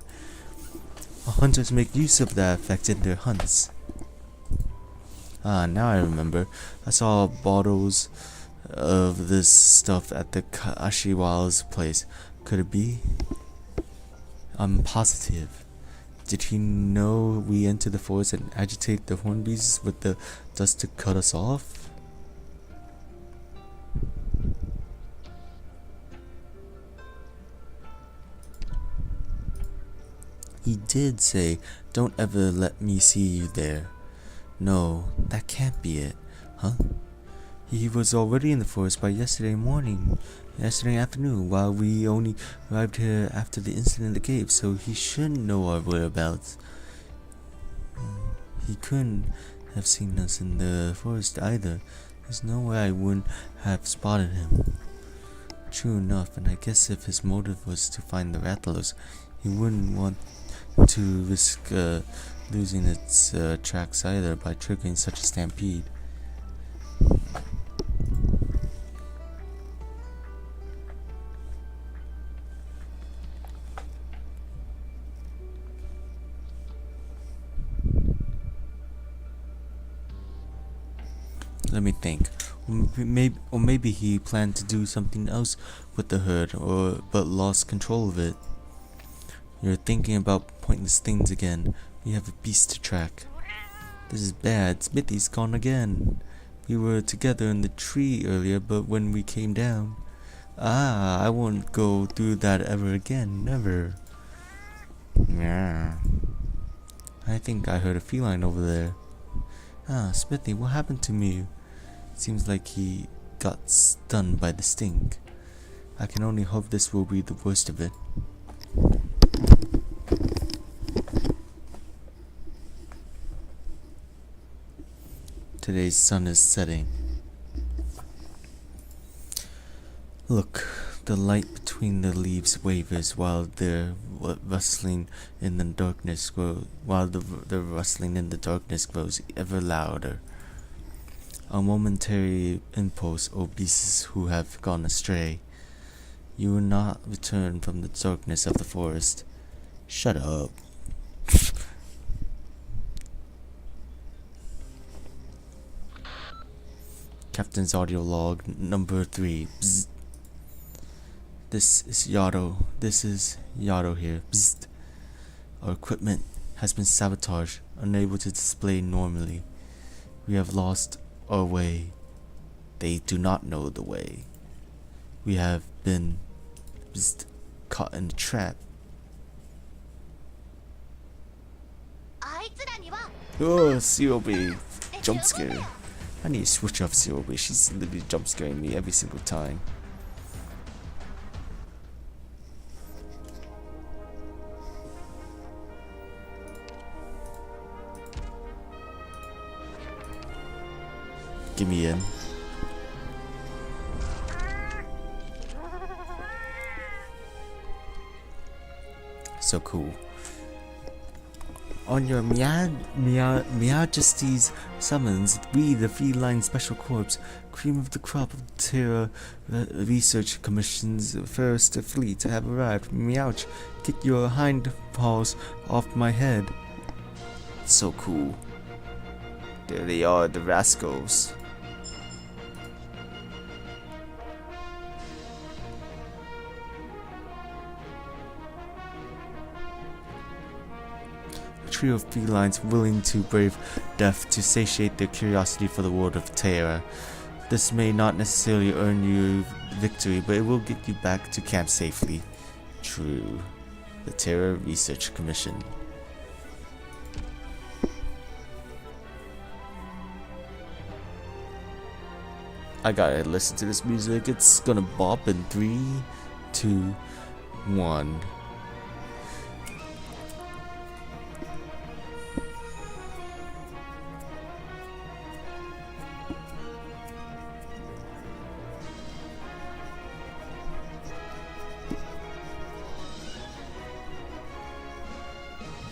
Hunters make use of that effect in their hunts. Now I remember. I saw bottles of this stuff at the Kashiwa's place. Could it be? I'm positive. Did he know we enter the forest and agitate the hornbees with the dust to cut us off? He did say, "Don't ever let me see you there." No, that can't be it, huh? He was already in the forest by yesterday afternoon, while we only arrived here after the incident in the cave, so he shouldn't know our whereabouts. He couldn't have seen us in the forest either. There's no way I wouldn't have spotted him. True enough, and I guess if his motive was to find the rattlers, he wouldn't want to risk losing its tracks either by triggering such a stampede. Let me think. Or maybe he planned to do something else with the herd, but lost control of it. You're thinking about pointless things again. We have a beast to track. This is bad. Smithy's gone again. We were together in the tree earlier, but when we came down... I won't go through that ever again. Never. Yeah. I think I heard a feline over there. Smithy, what happened to Mew? Seems like he got stunned by the sting. I can only hope this will be the worst of it. Today's sun is setting. Look, the light between the leaves wavers while they're rustling in the darkness the rustling in the darkness grows ever louder. A momentary impulse, O beasts who have gone astray. You will not return from the darkness of the forest. Shut up. Captain's audio log number 3. Bzzt. This is Yato here. Bzzt. Our equipment has been sabotaged, unable to display normally. We have lost our way. They do not know the way. We have been caught in a trap. Oh, COB. Jump scare. I need to switch off COB. She's literally jump scaring me every single time. Give me in. So cool. On your Majesty's summons, we, the Feline Special Corps, cream of the crop of the Terra Research Commission's first fleet, have arrived. Meowch, kick your hind paws off my head. So cool. There they are, the rascals. Trio of felines willing to brave death to satiate their curiosity for the world of Terra. This may not necessarily earn you victory, but it will get you back to camp safely. True. The Terra Research Commission. I gotta listen to this music. It's gonna bop in 3, 2, 1.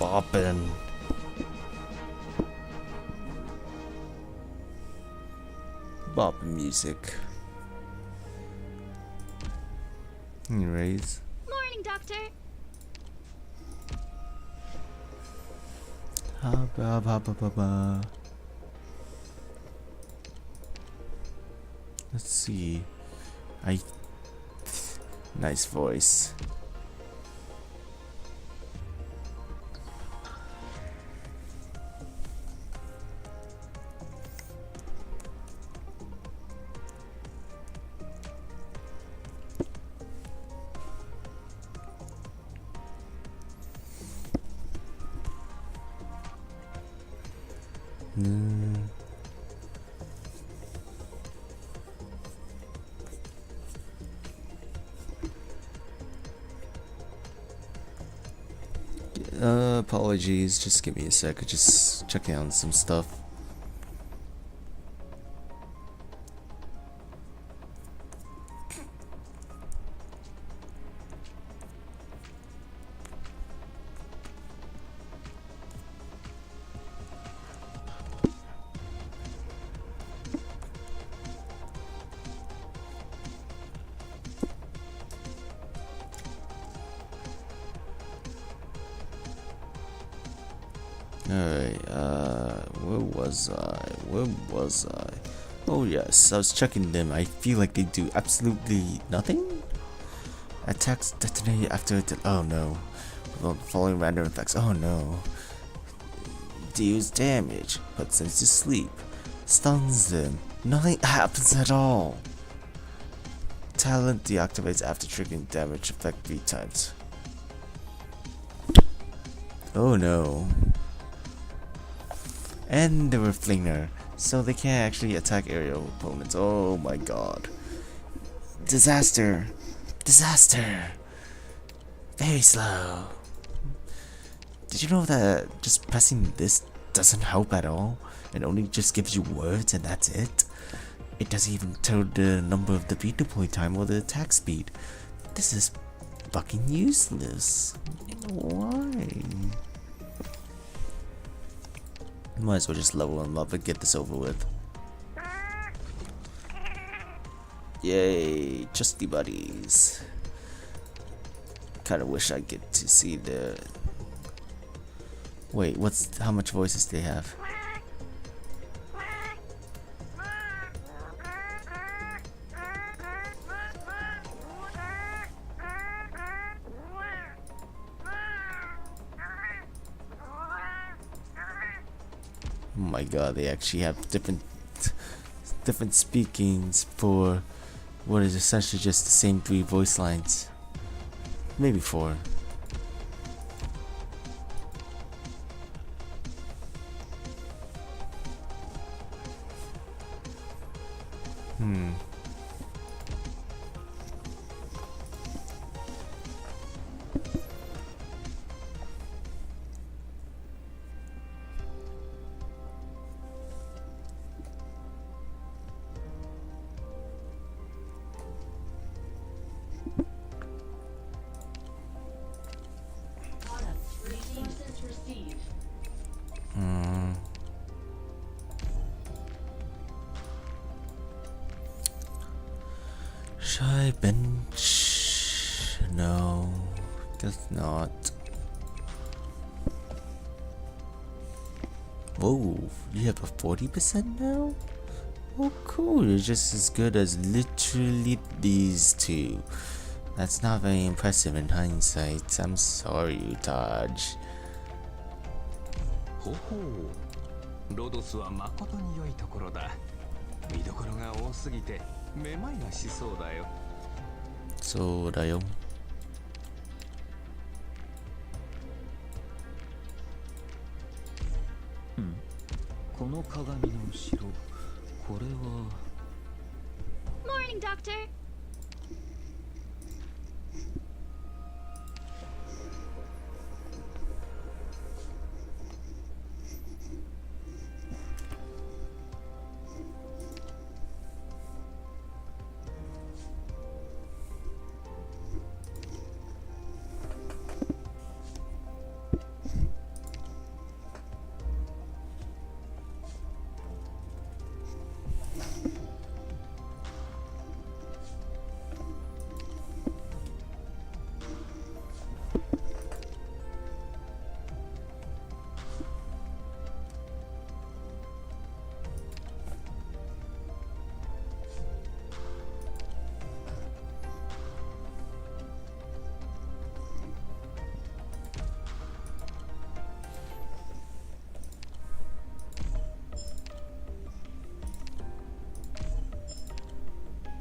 Boppin'. Bop music. Anyways. Morning, Doctor. Let's see. Nice voice. Apologies, just give me a sec. Just checking on some stuff. was I? Where was I? Oh yes, I was checking them. I feel like they do absolutely nothing. Attacks detonate after it. Oh no. Following random effects. Oh no. Deals damage, puts them to sleep, stuns them. Nothing happens at all. Talent deactivates after triggering damage effect 3 times. Oh no. And they were flinger, so they can't actually attack aerial opponents. Oh my god. Disaster. Disaster. Very slow. Did you know that just pressing this doesn't help at all? It only just gives you words and that's it? It doesn't even tell the number of the beat deploy time or the attack speed. This is fucking useless. Why? Might as well just level him up and get this over with. Yay, trusty buddies. Kinda wish I get to see the... Wait, how much voices they have? Oh my god, they actually have different speakings for what is essentially just the same 3 voice lines. Maybe 4. Should I bench? No, guess not. Oh, you have a 40% now? Oh cool, you're just as good as literally these 2. That's not very impressive in hindsight. I'm sorry, Taj. ほほう、ロドスは誠に良いところだ。見どころが多すぎてめまいがしそうだよ。そうだよ。この鏡の後ろ、これは。Morning, Doctor.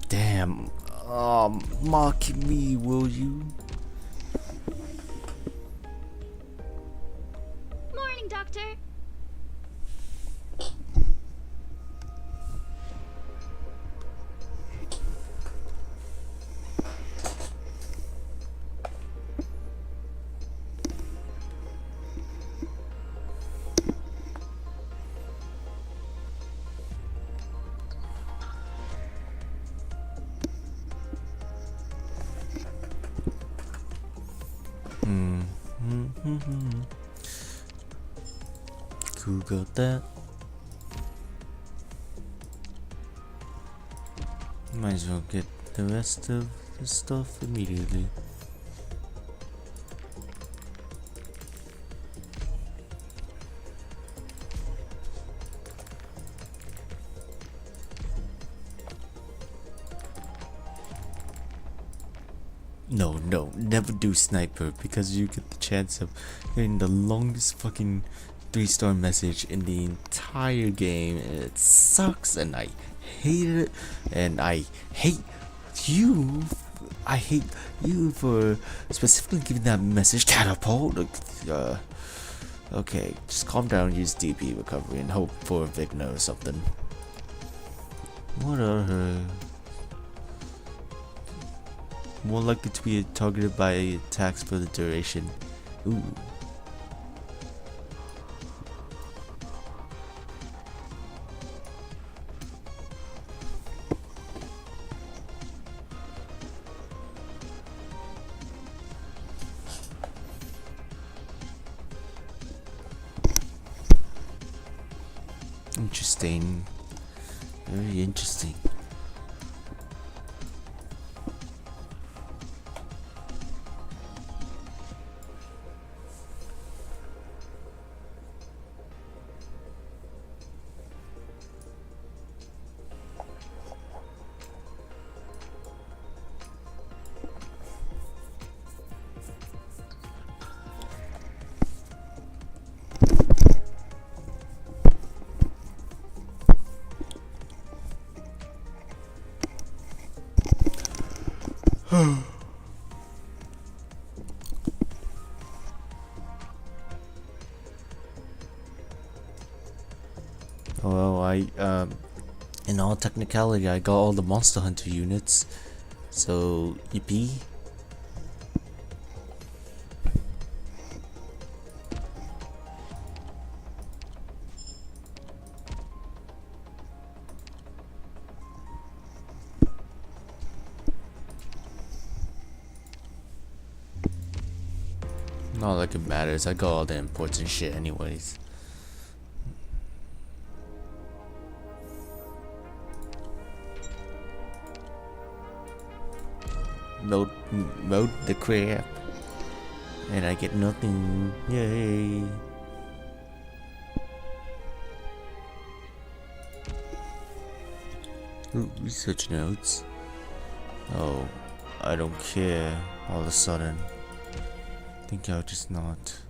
Damn. Mock me, will you? Morning, Doctor. Who got that? Might as well get the rest of the stuff immediately. No, no, never do sniper because you get the chance of getting the longest fucking 3-star message in the entire game. It sucks and I hate it, and I hate you. I hate you for specifically giving that message. Catapult. Okay, just calm down, use DP recovery and hope for a Vigna or something. What are her? More likely to be targeted by attacks for the duration. Ooh. Interesting. Very interesting. Well, in all technicality, I got all the Monster Hunter units, so yippee. Not like it matters, I got all the important shit anyways. Mode the crap, and I get nothing. Yay! Ooh, research notes. Oh, I don't care. All of a sudden, think I'll just not.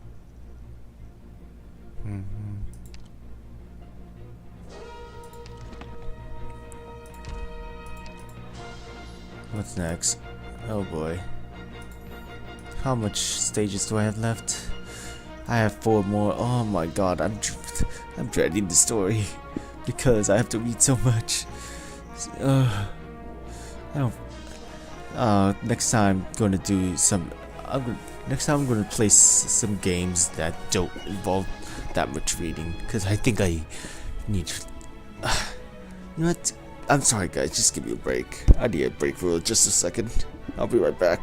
What's next? Oh boy. How much stages do I have left? I have 4 more. Oh my god, I'm dreading the story because I have to read so much. I don't. Next time I'm gonna do some. Next time I'm gonna play some games that don't involve that much reading because I think I need. You know what? I'm sorry guys, just give me a break. I need a break for just a second. I'll be right back.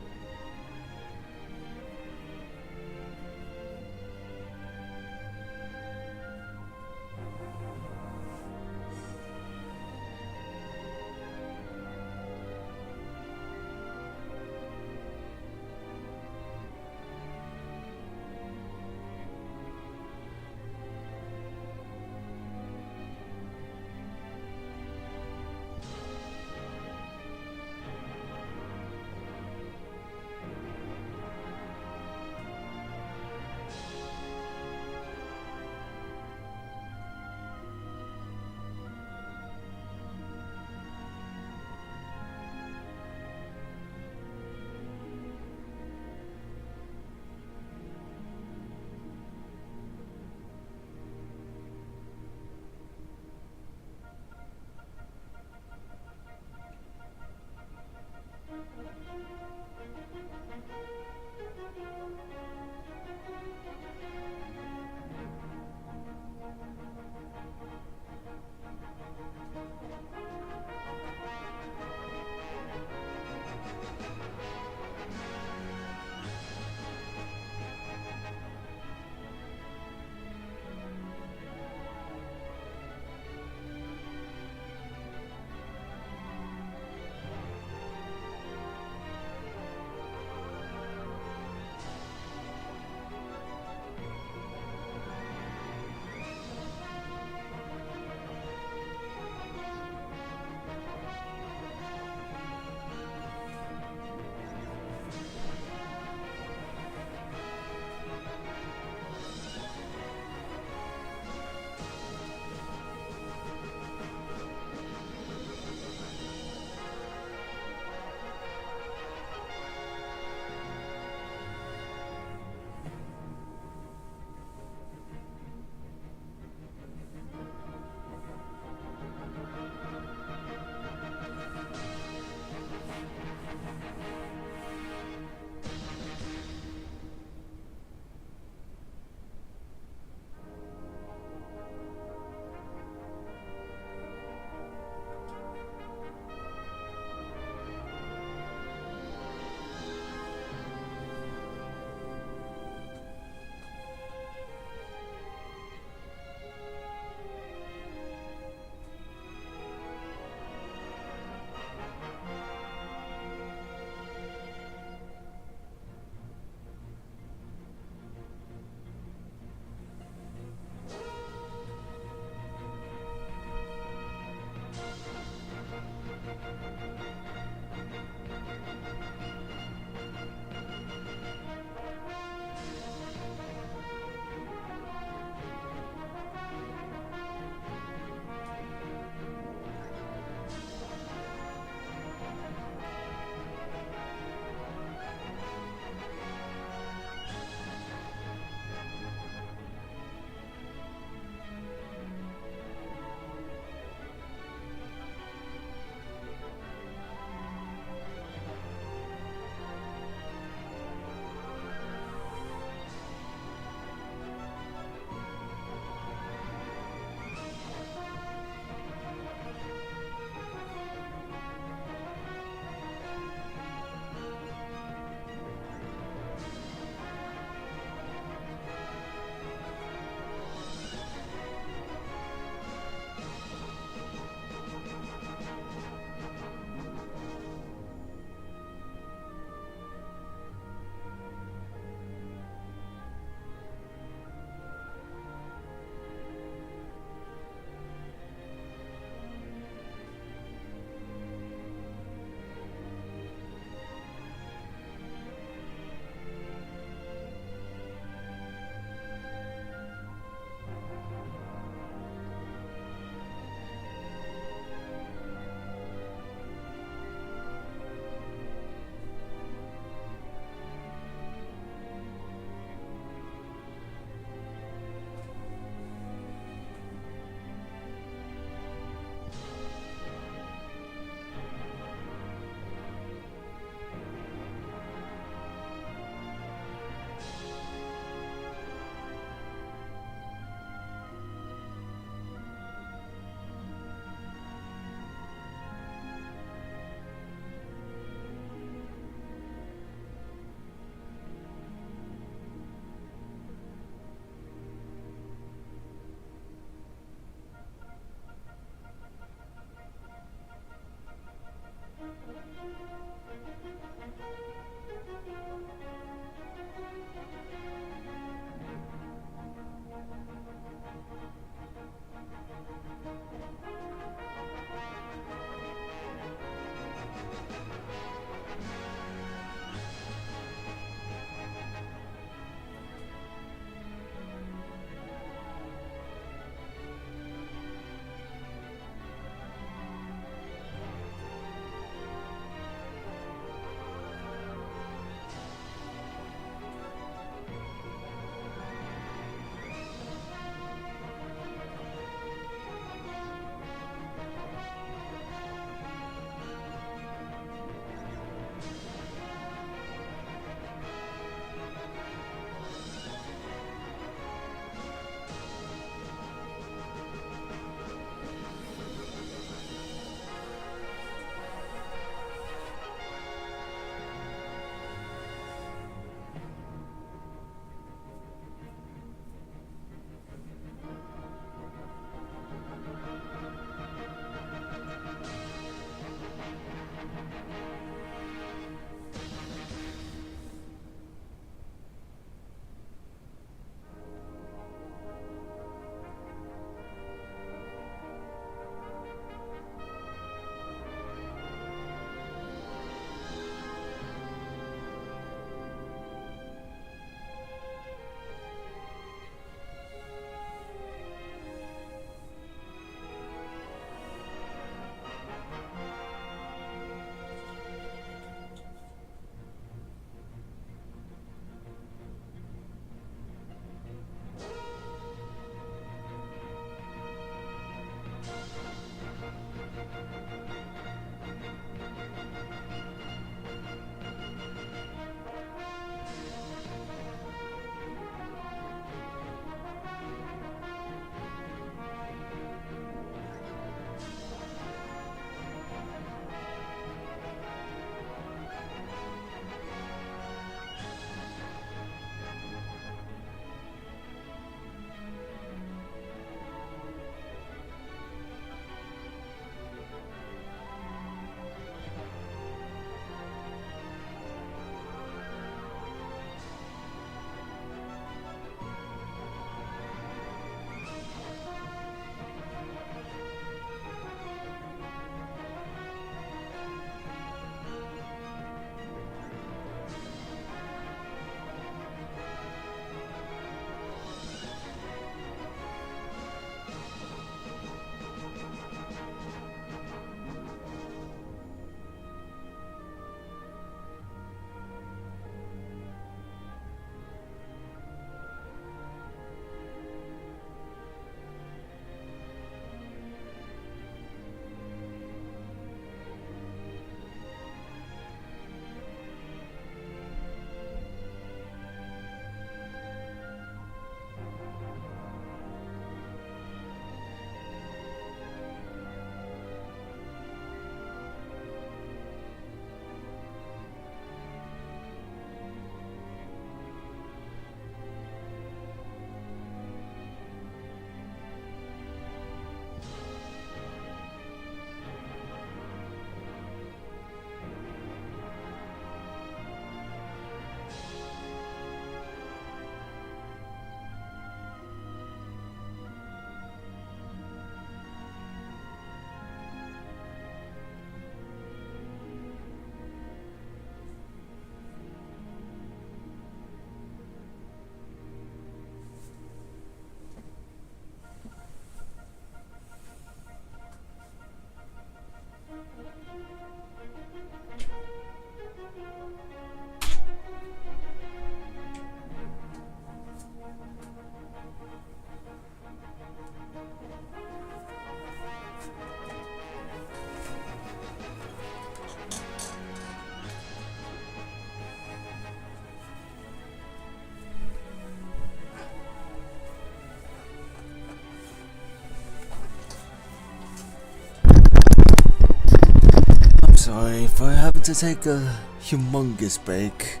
Sorry for having to take a humongous break.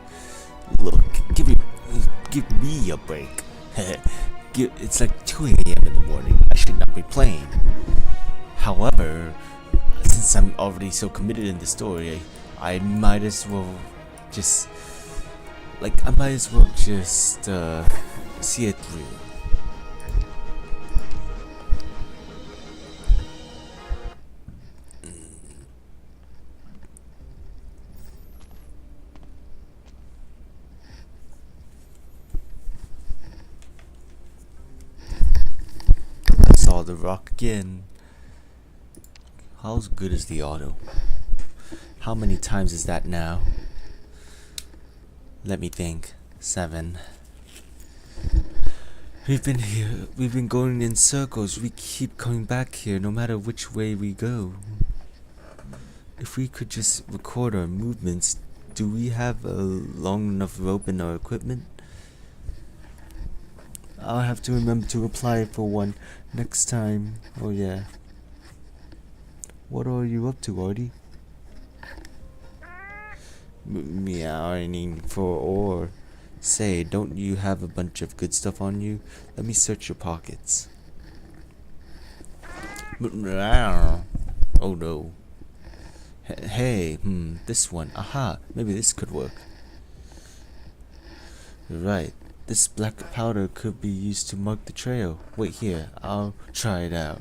Look, give me a break. It's like 2 a.m. in the morning. I should not be playing. However, since I'm already so committed in the story, I might as well just see it through. I saw the rock again. How good is the auto? How many times is that now? Let me think. 7. We've been going in circles. We keep coming back here no matter which way we go. If we could just record our movements, do we have a long enough rope in our equipment? I'll have to remember to apply for one next time. Oh yeah. What are you up to, Artie? Meowing for ore. Say, don't you have a bunch of good stuff on you? Let me search your pockets. Oh no. Hey, this one. Aha, maybe this could work. Right, this black powder could be used to mark the trail. Wait here, I'll try it out.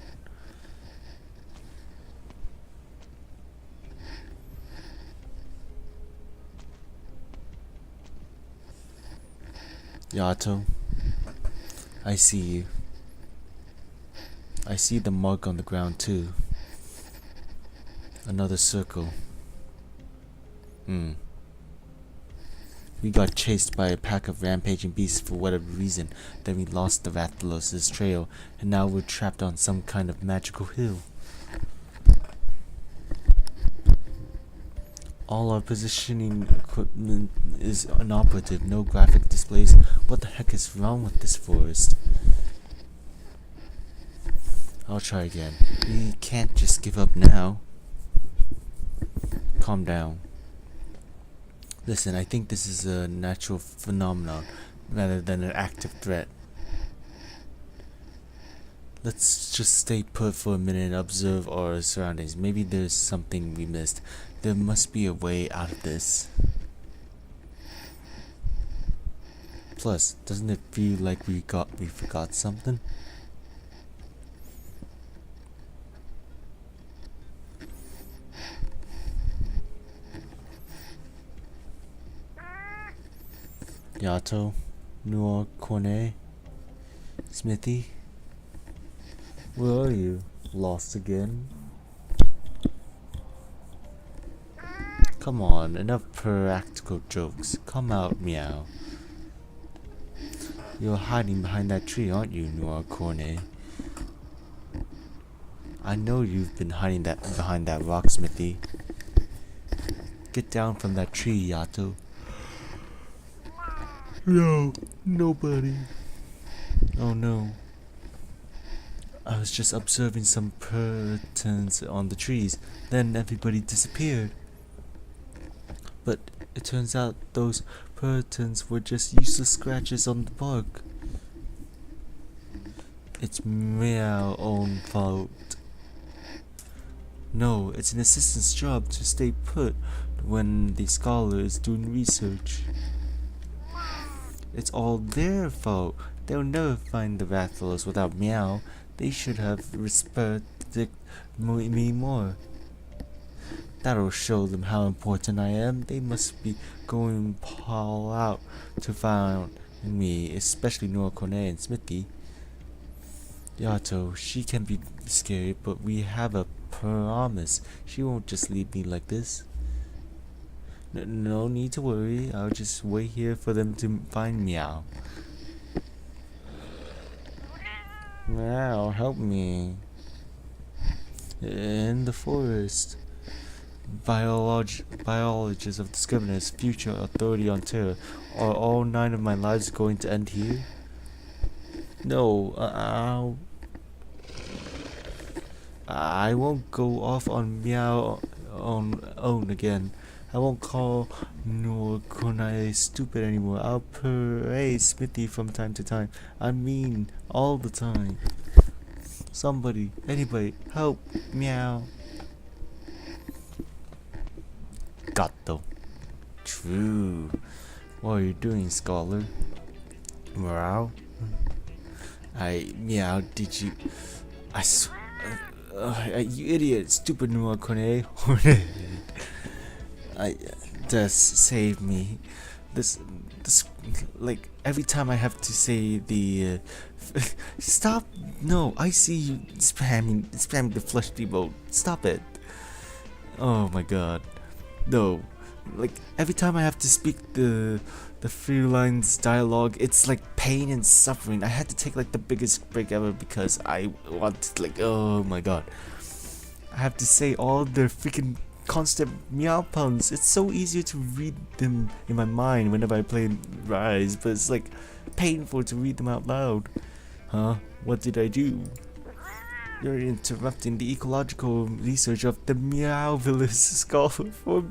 Yato, I see you. I see the mark on the ground too. Another circle. We got chased by a pack of rampaging beasts for whatever reason. Then we lost the Rathalos' trail, and now we're trapped on some kind of magical hill. All our positioning equipment is inoperative, no graphic displays. What the heck is wrong with this forest? I'll try again. We can't just give up now. Calm down. Listen, I think this is a natural phenomenon rather than an active threat. Let's just stay put for a minute and observe our surroundings. Maybe there's something we missed. There must be a way out of this. Plus, doesn't it feel like we forgot something? Yato, Noir Cornet, Smithy, where are you? Lost again? Come on, enough practical jokes. Come out, meow. You're hiding behind that tree, aren't you, Noir Cornet? I know you've been hiding behind that rock, Smithy. Get down from that tree, Yato. No, nobody. Oh no. I was just observing some curtains on the trees. Then everybody disappeared. But it turns out those curtains were just useless scratches on the bark. It's Meow's own fault. No, it's an assistant's job to stay put when the scholar is doing research. It's all their fault. They'll never find the Rathalos without Meow. They should have respected me more. That'll show them how important I am. They must be going all out to find me, especially Noir Cornet and Smithy. Yato, she can be scary, but we have a promise. She won't just leave me like this. No need to worry. I'll just wait here for them to find Meow. Meow, help me. In the forest. Biologists have discovered this future authority on Terra. Are all 9 of my lives going to end here? No, I won't go off on Meow own again. I won't call nor Konai stupid anymore. I'll praise Smithy from time to time. I mean, all the time. Somebody, anybody, help, meow. Gato. True. What are you doing, scholar? Meow. Meow, did you... you idiot, stupid Noah Kone. Just save me. This, like, every time I have to say the, stop, no, I see you spamming the flush emote, stop it. Oh my god, no, like, every time I have to speak the few lines dialogue, it's like pain and suffering. I had to take like the biggest break ever because I wanted, like, oh my god, I have to say all the freaking constant meow puns. It's so easier to read them in my mind whenever I play Rise, but it's like painful to read them out loud. Huh? What did I do? You're interrupting the ecological research of the Meowvillis skull for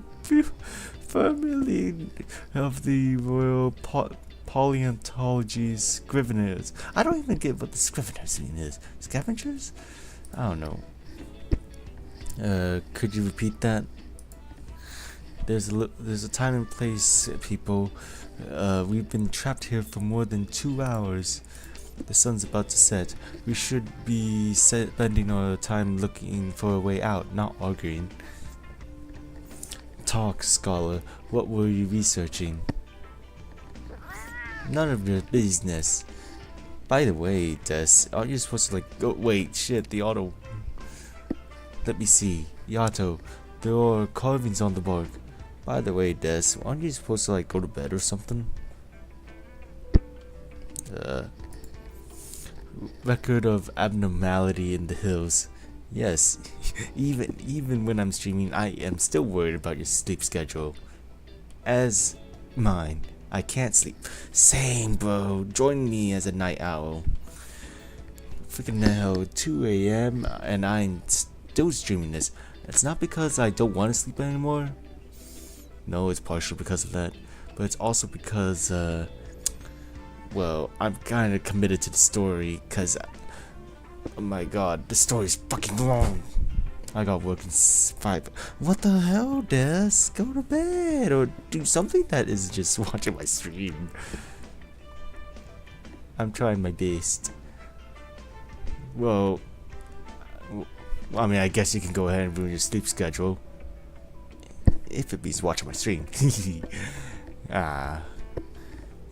family of the Royal Paleontology Scriveners. I don't even get what the Scriveners mean is. Scavengers? I don't know. Could you repeat that? There's a time and place, people. We've been trapped here for more than 2 hours. The sun's about to set. We should be spending our time looking for a way out, not arguing. Talk, scholar. What were you researching? None of your business. By the way, Des, aren't you supposed to like go? Wait, shit, the auto. Let me see. Yato, there are carvings on the bark. By the way, Des, aren't you supposed to like go to bed or something? Record of abnormality in the hills. Yes, even when I'm streaming, I am still worried about your sleep schedule. As mine. I can't sleep. Same, bro. Join me as a night owl. Freaking hell, 2 a.m. and I'm still streaming this. It's not because I don't want to sleep anymore. No, it's partially because of that, but it's also because well, I'm kind of committed to the story because, oh my god, the story's fucking long. I got work in 5. What the hell, Des? Go to bed or do something that is just watching my stream. I'm trying my best. Well, I mean, I guess you can go ahead and ruin your sleep schedule. If it means watching my stream.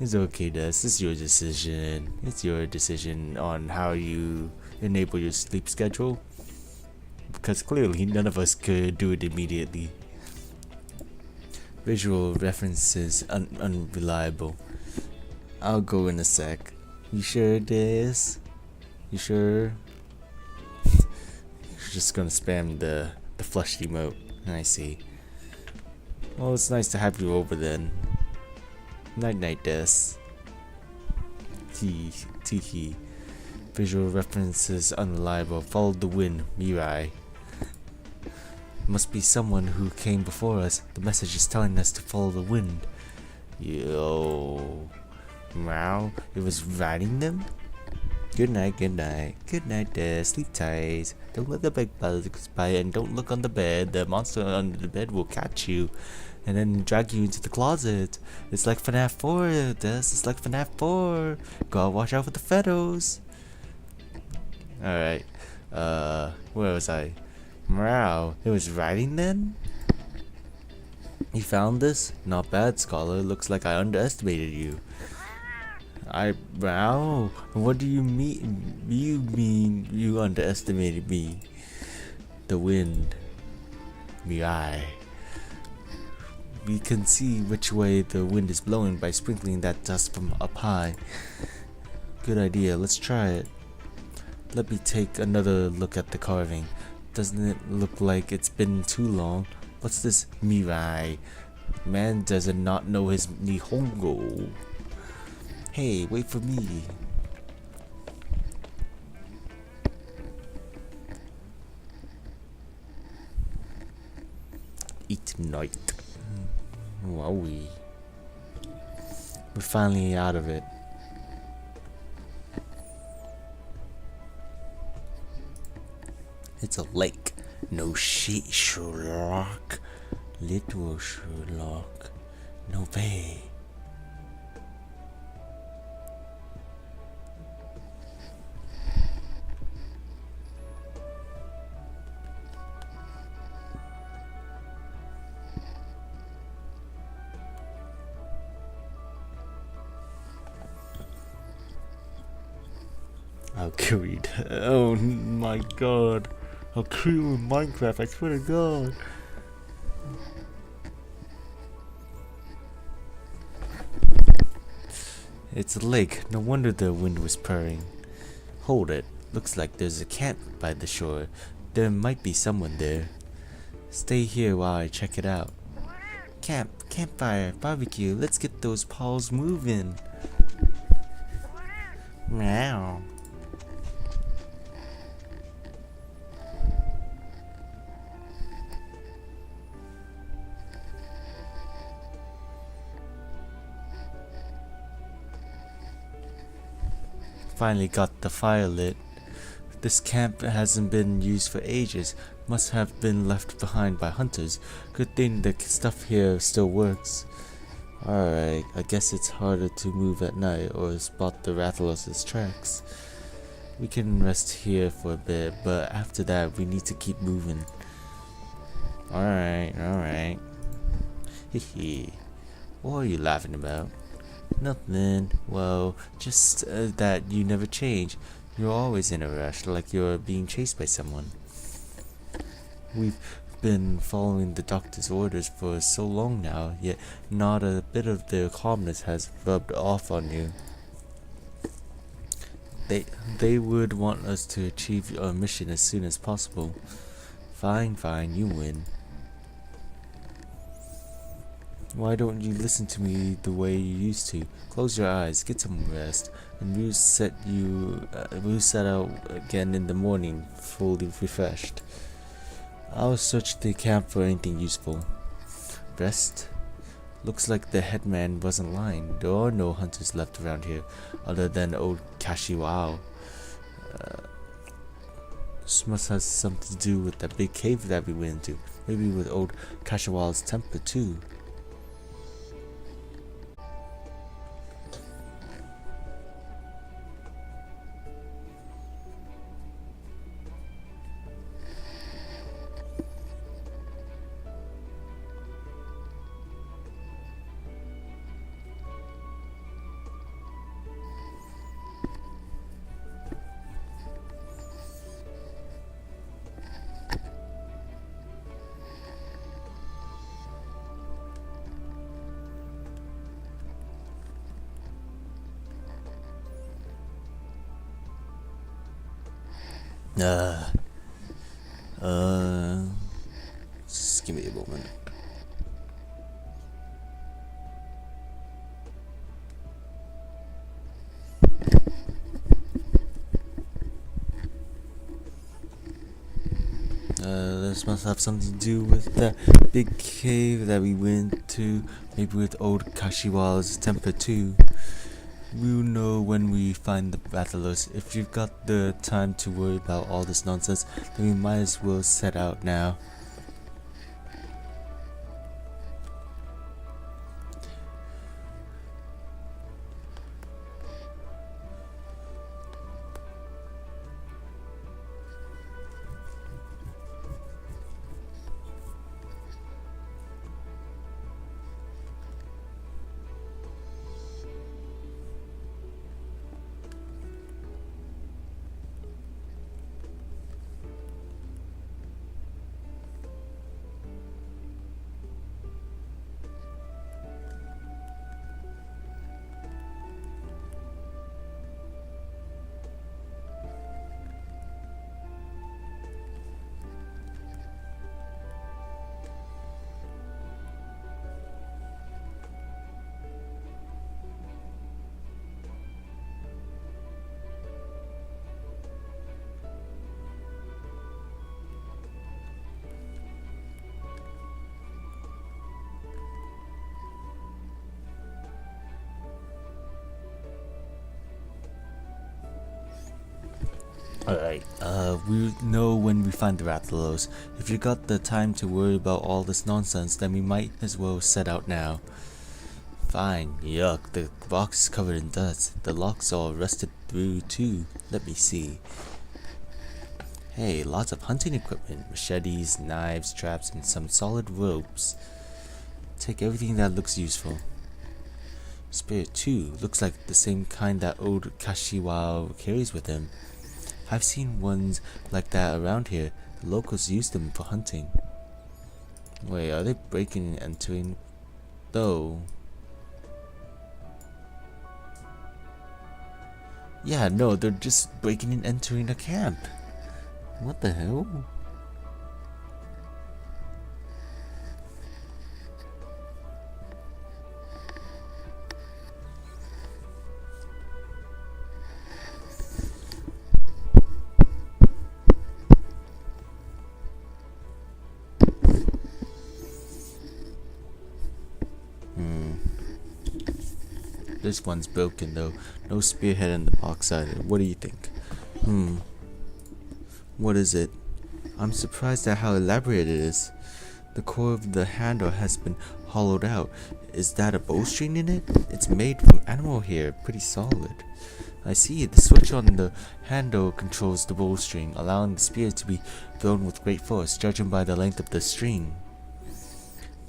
It's okay, Des. It's your decision. It's your decision on how you enable your sleep schedule. Because clearly none of us could do it immediately. Visual references unreliable. I'll go in a sec. You sure, Des? You sure? You're just gonna spam the flush emote. I see. Well, it's nice to have you over then. Night night, Des. Tiki. Visual references unreliable. Follow the wind, Mirai. Must be someone who came before us. The message is telling us to follow the wind. Yo. Meow. It was riding them? Good night, good night. Good night, Des. Sleep tight. Don't let the big bugs by and don't look on the bed. The monster under the bed will catch you and then drag you into the closet. It's like FNAF 4, Des. It's like FNAF 4. Gotta watch out for the Fedos. Alright. Where was I? Meow. It was riding then? You found this? Not bad, scholar. Looks like I underestimated you. Meow? What do you mean? You mean you underestimated me? The wind. Mirai. We can see which way the wind is blowing by sprinkling that dust from up high. Good idea. Let's try it. Let me take another look at the carving. Doesn't it look like it's been too long? What's this Mirai? Man does not know his Nihongo. Hey, wait for me. Arknight. Wowie. We're finally out of it. It's a lake. No shit, Sherlock. Little Sherlock. No way. I'll kill you. Oh my god. I'll kill you in Minecraft, I swear to god. It's a lake. No wonder the wind was purring. Hold it. Looks like there's a camp by the shore. There might be someone there. Stay here while I check it out. Campfire, barbecue. Let's get those paws moving. Meow. Finally got the fire lit. This camp hasn't been used for ages. Must have been left behind by hunters. Good thing the stuff here still works. Alright, I guess it's harder to move at night or spot the Rathalos' tracks. We can rest here for a bit, but after that we need to keep moving. Alright. Hehe. What are you laughing about? Nothing. Well, just that you never change. You're always in a rush, like you're being chased by someone. We've been following the doctor's orders for so long now, yet not a bit of their calmness has rubbed off on you. They would want us to achieve our mission as soon as possible. Fine, you win. Why don't you listen to me the way you used to? Close your eyes, get some rest, and we'll set out again in the morning, fully refreshed. I'll search the camp for anything useful. Rest? Looks like the headman wasn't lying. There are no hunters left around here, other than old Kashiwao. This must have something to do with that big cave that we went into. Maybe with old Kashiwao's temper too. Just give me a moment. This must have something to do with that big cave that we went to. Maybe with old Kashiwa's temper too. We'll know when we find the Rathalos. If you've got the time to worry about all this nonsense, then we might as well set out now. Alright, we know when we find the Rathalos. If you got the time to worry about all this nonsense, then we might as well set out now. Fine, yuck, the box is covered in dust. The lock's all rusted through too. Let me see. Hey, lots of hunting equipment, machetes, knives, traps, and some solid ropes. Take everything that looks useful. Spirit too, looks like the same kind that old Kashiwa carries with him. I've seen ones like that around here. The locals use them for hunting. Wait, are they breaking and entering? Though. Yeah, no, they're just breaking and entering a camp. What the hell? This one's broken though. No spearhead in the box either. What do you think? What is it? I'm surprised at how elaborate it is. The core of the handle has been hollowed out. Is that a bowstring in it? It's made from animal hair. Pretty solid. I see. The switch on the handle controls the bowstring, allowing the spear to be thrown with great force, judging by the length of the string.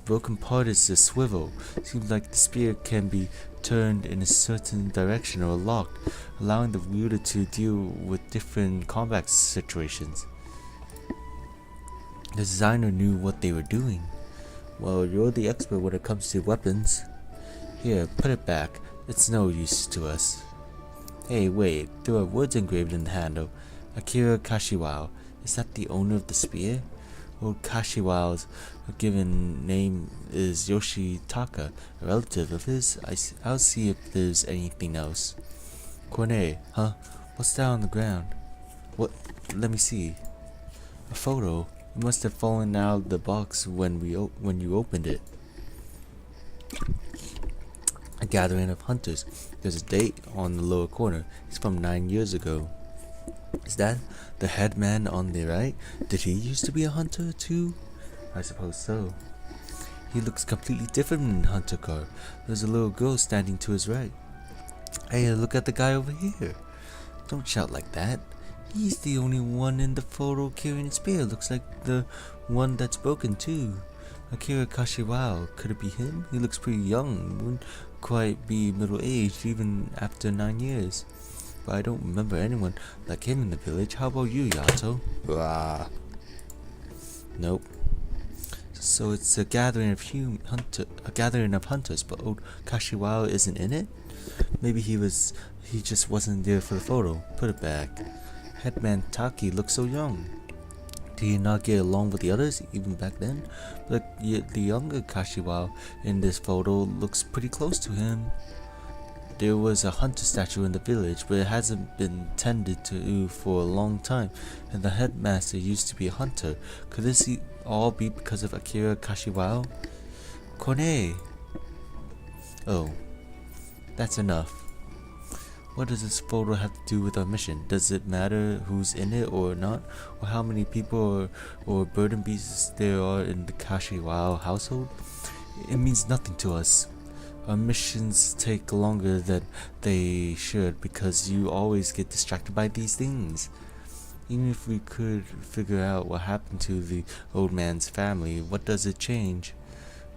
Broken part is the swivel. Seems like the spear can be turned in a certain direction or locked, allowing the wielder to deal with different combat situations. The designer knew what they were doing. Well, you're the expert when it comes to weapons. Here, put it back. It's no use to us. Hey, wait, there are words engraved in the handle. Akira Kashiwa. Is that the owner of the spear? Old Kashiwa's given name is Yoshitaka, a relative of his. I'll see if there's anything else. Cornet, huh? What's that on the ground? What? Let me see. A photo. It must have fallen out of the box when you opened it. A gathering of hunters. There's a date on the lower corner. It's from 9 years ago. Is that the headman on the right? Did he used to be a hunter too? I suppose so. He looks completely different in hunter garb. There's a little girl standing to his right. Hey, look at the guy over here. Don't shout like that. He's the only one in the photo carrying a spear. Looks like the one that's broken too. Akira Kashiwa. Could it be him? He looks pretty young. Wouldn't quite be middle-aged even after 9 years. But I don't remember anyone like him in the village. How about you, Yato? Blah. Nope. So it's a gathering of hunters, but old Kashiwa isn't in it? Maybe he just wasn't there for the photo. Put it back. Headman Taki looks so young. Did he not get along with the others even back then? But the younger Kashiwa in this photo looks pretty close to him. There was a hunter statue in the village, but it hasn't been tended to for a long time, and the headmaster used to be a hunter. Could this all be because of Akira Kashiwa? Kone! Oh, that's enough. What does this photo have to do with our mission? Does it matter who's in it or not? Or how many people or burden beasts there are in the Kashiwa household? It means nothing to us. Our missions take longer than they should because you always get distracted by these things. Even if we could figure out what happened to the old man's family, what does it change?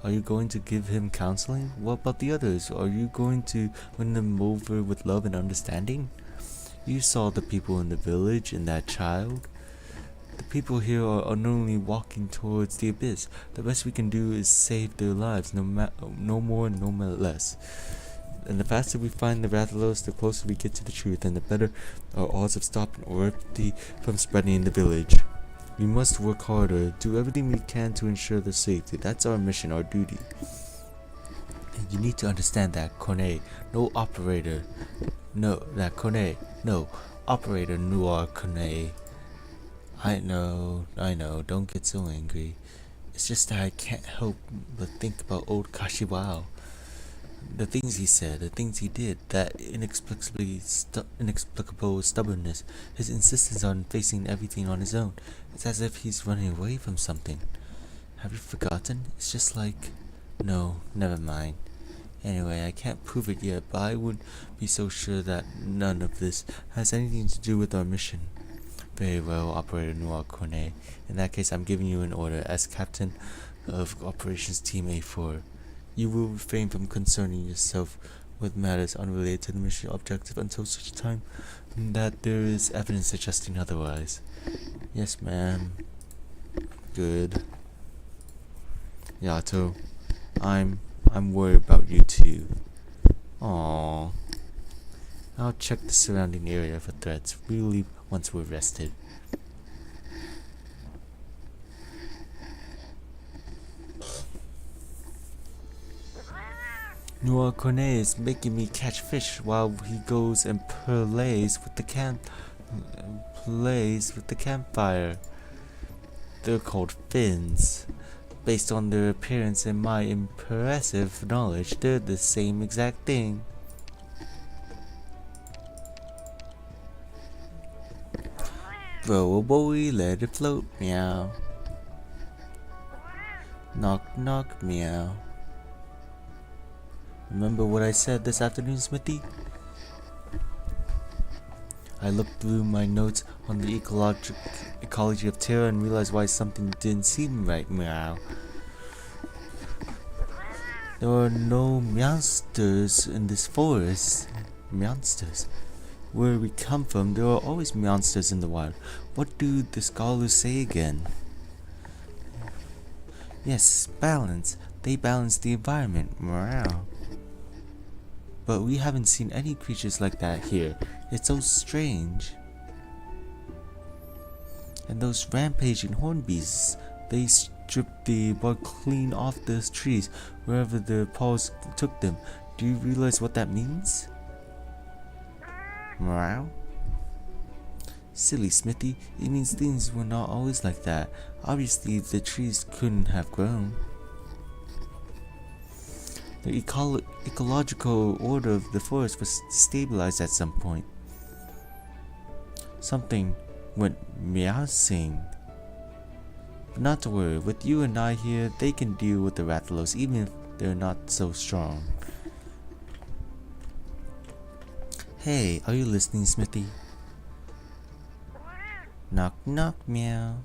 Are you going to give him counseling? What about the others? Are you going to win them over with love and understanding? You saw the people in the village and that child. The people here are unknowingly walking towards the abyss. The best we can do is save their lives, no more, no less. And the faster we find the Rathalos, the closer we get to the truth, and the better our odds of stopping Oripti from spreading in the village. We must work harder, do everything we can to ensure their safety. That's our mission, our duty. And you need to understand that, Kone. No operator. No, that Kone. No, operator Noir Kone. I know, don't get so angry. It's just that I can't help but think about old Kashiwa. The things he said, the things he did, that inexplicable stubbornness, his insistence on facing everything on his own. It's as if he's running away from something. Have you forgotten? It's just like... No, never mind. Anyway, I can't prove it yet, but I would be so sure that none of this has anything to do with our mission. Very well, Operator Noir Cornet. In that case, I'm giving you an order as Captain of Operations Team A4. You will refrain from concerning yourself with matters unrelated to the mission objective until such time that there is evidence suggesting otherwise. Yes, ma'am. Good. Yato, I'm worried about you too. Aww. I'll check the surrounding area for threats. We'll leave once we're rested. Noir Cornet is making me catch fish while he goes and plays with the campfire. They're called fins. Based on their appearance and my impressive knowledge, they're the same exact thing. Throw a buoy, let it float, meow. Knock, knock, meow. Remember what I said this afternoon, Smithy? I looked through my notes on the ecology of Terra and realized why something didn't seem right, meow. There are no monsters in this forest. Monsters? Where we come from, there are always monsters in the wild. What do the scholars say again? Yes, balance. They balance the environment, meow. But we haven't seen any creatures like that here. It's so strange. And those rampaging horn beasts, they strip the bark clean off the trees wherever their paws took them. Do you realize what that means? Meow? Silly Smithy, it means things were not always like that. Obviously, the trees couldn't have grown. The ecological order of the forest was stabilized at some point. Something went meowsing. But not to worry, with you and I here, they can deal with the Rathalos even if they're not so strong. Hey, are you listening, Smithy? Knock knock, meow.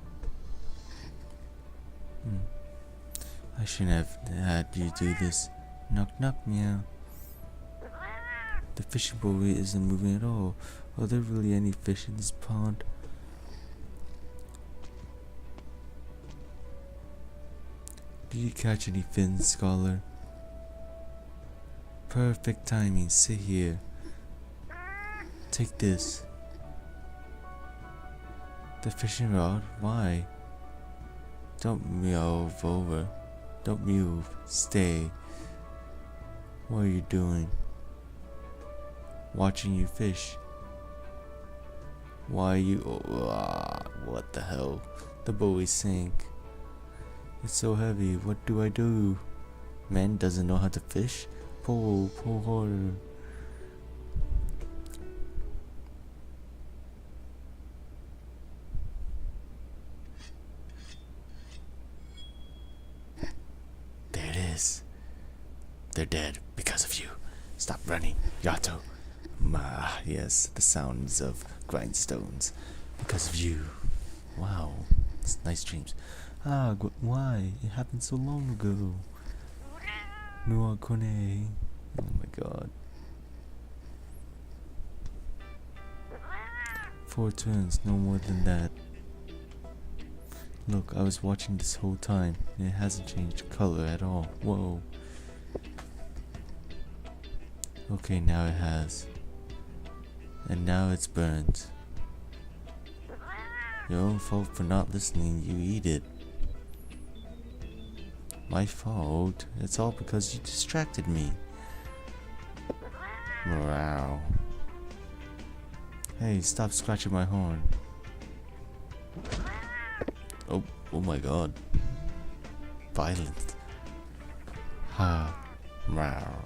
I shouldn't have had you do this. Knock knock, meow. The fishing buoy isn't moving at all. Are there really any fish in this pond? Did you catch any fins, Scholar? Perfect timing. Sit here. Take this. The fishing rod? Why? Don't move over. Don't move. Stay. What are you doing? Watching you fish. Why you... what the hell? The buoy sank. It's so heavy. What do I do? Man doesn't know how to fish? Pull harder. There it is. They're dead because of you. Stop running, Yato. Yes, the sounds of grindstones. Because of you. Wow, it's nice dreams. Why? It happened so long ago. Noir Cornet. Oh my god. 4 turns, no more than that. Look, I was watching this whole time, and it hasn't changed color at all. Whoa. Okay, now it has. And now it's burnt. Your own fault for not listening, you eat it. My fault? It's all because you distracted me. Wow. Hey, stop scratching my horn. Oh my god. Violent. Ha. Wow.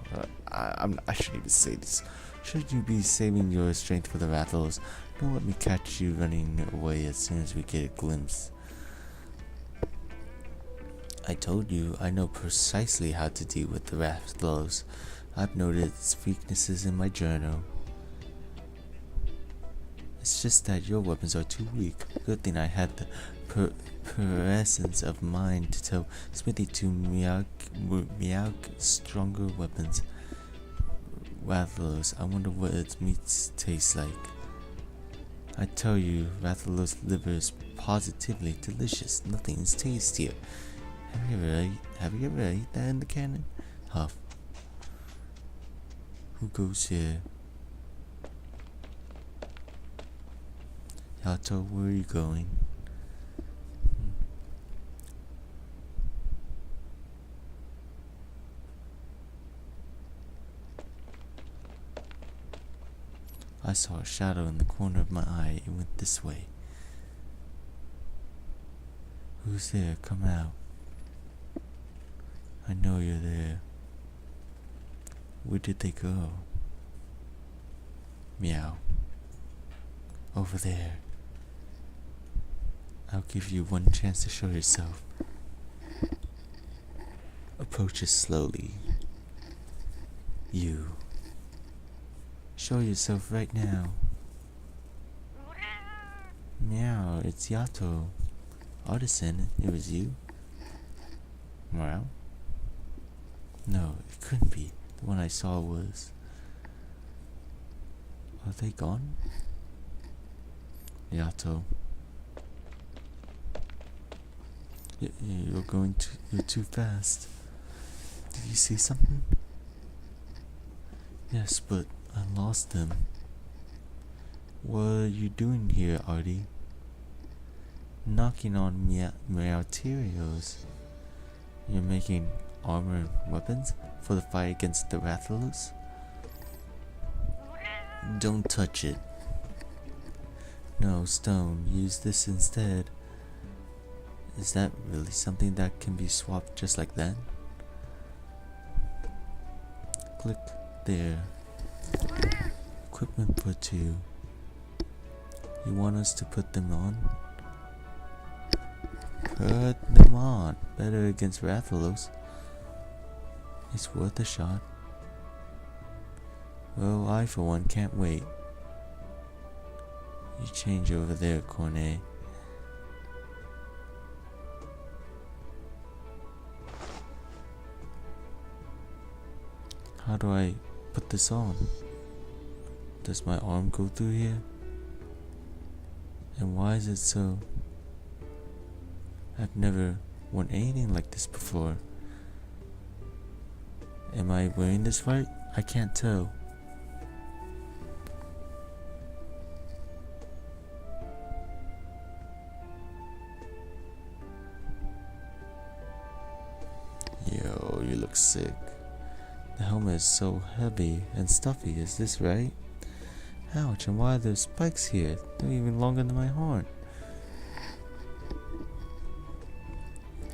I shouldn't even say this. Should you be saving your strength for the Rathalos? Don't let me catch you running away as soon as we get a glimpse. I told you I know precisely how to deal with the Rathalos. I've noted its weaknesses in my journal. It's just that your weapons are too weak. Good thing I had the presence of mind to tell Smithy to meow stronger weapons. Rathalos, I wonder what its meat tastes like. I tell you, Rathalos liver is positively delicious. Nothing is tastier. Have you ever ate that in the cannon? Huff. Who goes here? Yato, where are you going? I saw a shadow in the corner of my eye. It went this way. Who's there? Come out. I know you're there. Where did they go? Meow. Over there. I'll give you one chance to show yourself. Approach us slowly. You. Show yourself right now. Meow, it's Yato. Artisan, it was you? Meow? No, it couldn't be. The one I saw was... Are they gone? Yato. You're too fast. Did you see something? Yes, but I lost them. What are you doing here, Artie? Knocking on materials. You're making armor and weapons for the fight against the Rathalos? Don't touch it. No, Stone, use this instead. Is that really something that can be swapped just like that? Click there. Equipment for 2. You want us to put them on? Put them on. Better against Rathalos. It's worth a shot. Well, I for one can't wait. You change over there, Cornet. How do I put this on? Does my arm go through here? And why is it so? I've never worn anything like this before. Am I wearing this right? I can't tell. Yo, you look sick. The helmet is so heavy and stuffy, is this right? Ouch, and why are there spikes here? They're even longer than my horn.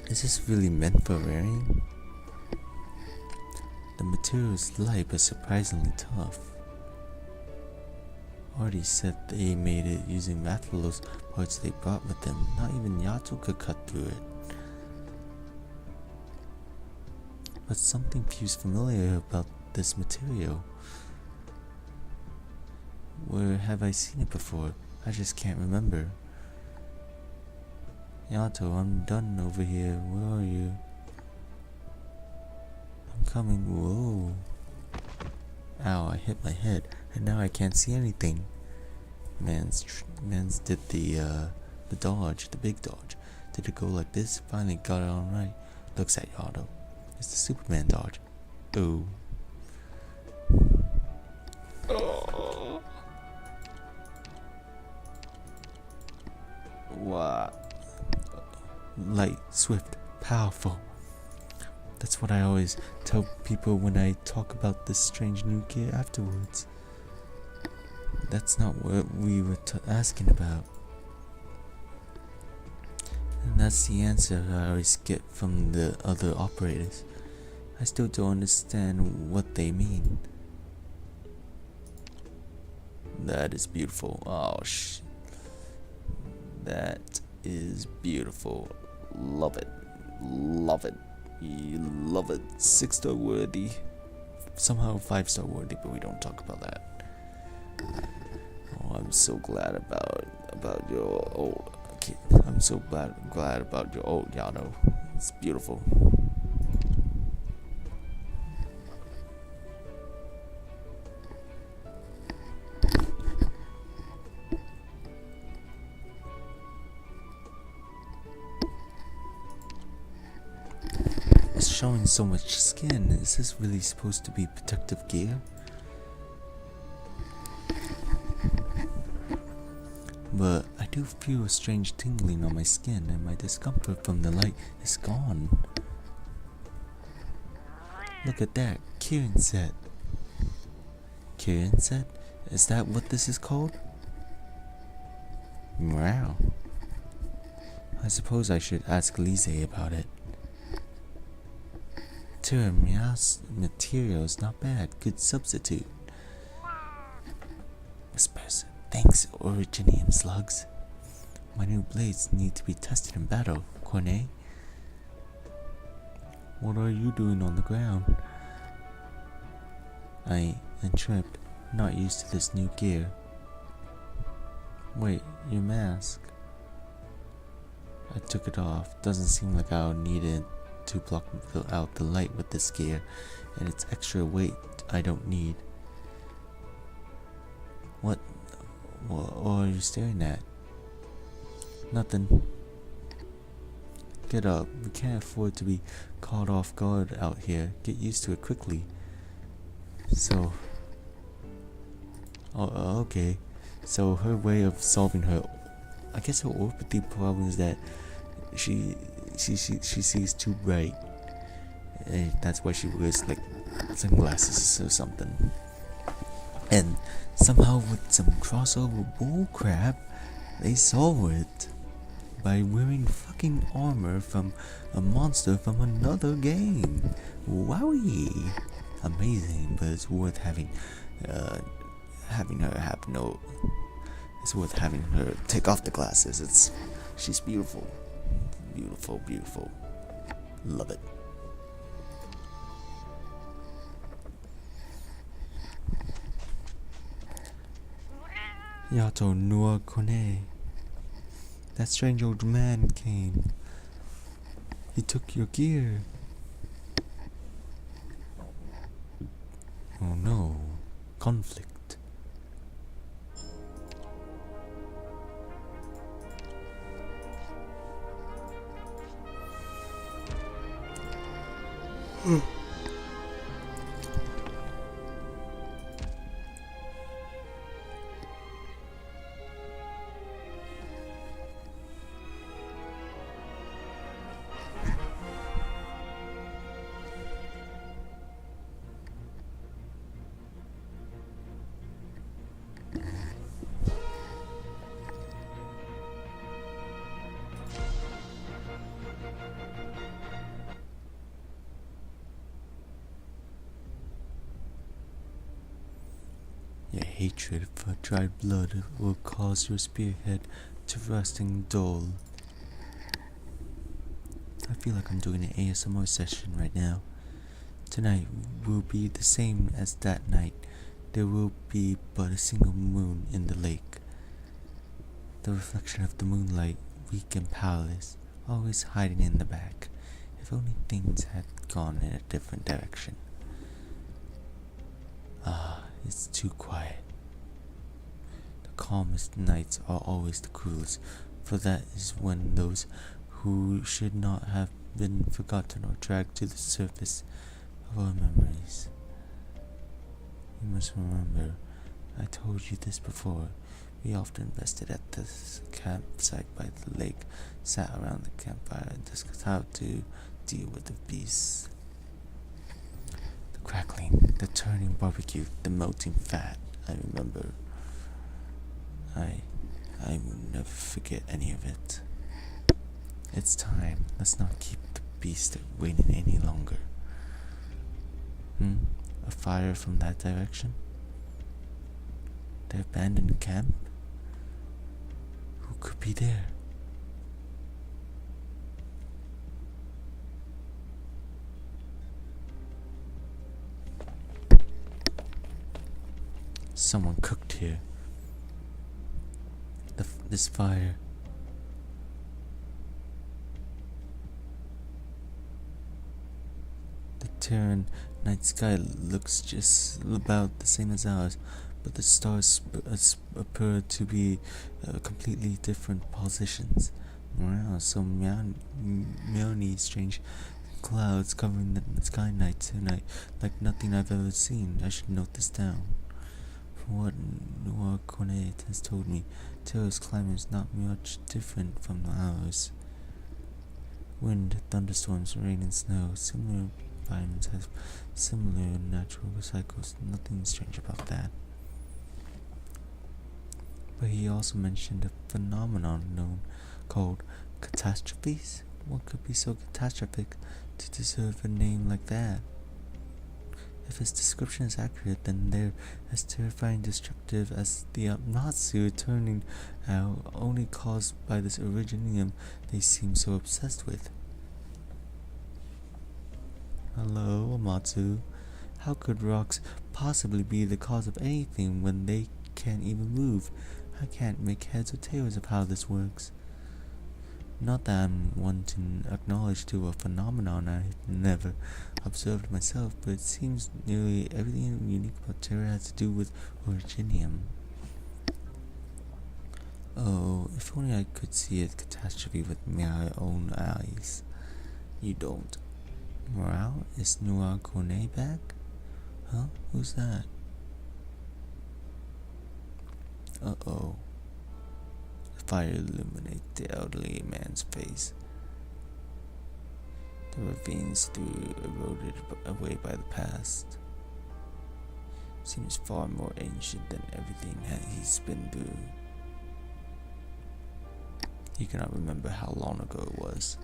Is this really meant for wearing? The material is light but surprisingly tough. Artie said they made it using Rathalos parts they brought with them. Not even Yato could cut through it. But something feels familiar about this material. Where have I seen it before? I just can't remember. Yato, I'm done over here. Where are you? I'm coming. Whoa. Ow, I hit my head and now I can't see anything. Mans did the dodge, the big dodge. Did it go like this? Finally got it on right. Looks at Yato. It's the Superman dodge. Ooh. Oh. What? Light, swift, powerful. That's what I always tell people when I talk about this strange new gear afterwards. That's not what we were asking about. And that's the answer I always get from the other operators. I still don't understand what they mean. That is beautiful. Oh, that is beautiful. Love it. Love it. You love it. 6-star worthy. Somehow 5-star worthy, but we don't talk about that. Oh, I'm so glad about your old kid. I'm so glad about your old Yato. It's beautiful. It's showing so much skin. Is this really supposed to be protective gear? But I do feel a strange tingling on my skin, and my discomfort from the light is gone. Look at that, Kieran set. Kieran set? Is that what this is called? Wow. I suppose I should ask Lise about it. Materials, not bad. Good substitute. Whispers. Thanks, Originium slugs. My new blades need to be tested in battle, Cornet. What are you doing on the ground? I am tripped. Not used to this new gear. Wait, your mask. I took it off. Doesn't seem like I'll need it to block out the light with this gear, and it's extra weight I don't need. What are you staring at? Nothing. Get up. We can't afford to be caught off guard out here. Get used to it quickly. So, okay. So her way of solving her, I guess her orthopathy problem is that she sees too bright, and that's why she wears like sunglasses or something. And somehow with some crossover bullcrap, they solve it by wearing fucking armor from a monster from another game. Wowie! Amazing, but it's worth having her have no. It's worth having her take off the glasses. She's beautiful. Beautiful, beautiful. Love it. Yato Nua Kone. That strange old man came. He took your gear. Oh no. Conflict. Your hatred for dried blood will cause your spearhead to rust and dull. I feel like I'm doing an ASMR session right now. Tonight will be the same as that night. There will be but a single moon in the lake. The reflection of the moonlight, weak and powerless, always hiding in the back. If only things had gone in a different direction. It's too quiet. The calmest nights are always the cruelest, for that is when those who should not have been forgotten are dragged to the surface of our memories. You must remember, I told you this before. We often rested at this campsite by the lake, sat around the campfire, and discussed how to deal with the beasts. Crackling, the turning barbecue, the melting fat. I remember. I will never forget any of it. It's time. Let's not keep the beast waiting any longer. A fire from that direction? The abandoned camp? Who could be there? Someone cooked here. This fire. The Terran night sky looks just about the same as ours, but the stars appear to be completely different positions. Wow, so many strange clouds covering the sky night tonight, like nothing I've ever seen. I should note this down. From what Noir Cornet has told me, Terra's climate is not much different from ours. Wind, thunderstorms, rain and snow, similar environments have similar natural cycles. Nothing strange about that. But he also mentioned a phenomenon called catastrophes. What could be so catastrophic to deserve a name like that? If his description is accurate, then they're as terrifying and destructive as the Natsu turning out, only caused by this originium they seem so obsessed with. Hello, Amatsu. How could rocks possibly be the cause of anything when they can't even move? I can't make heads or tails of how this works. Not that I'm one to acknowledge to a phenomenon I've never observed myself, but it seems nearly everything unique about Terra has to do with originium. Oh, if only I could see a catastrophe with my own eyes. You don't. Morale, is Noir Cornet back? Huh? Who's that? Uh-oh. The fire illuminates the elderly man's face. The ravines through eroded away by the past. Seems far more ancient than everything he's been through. He cannot remember how long ago it was.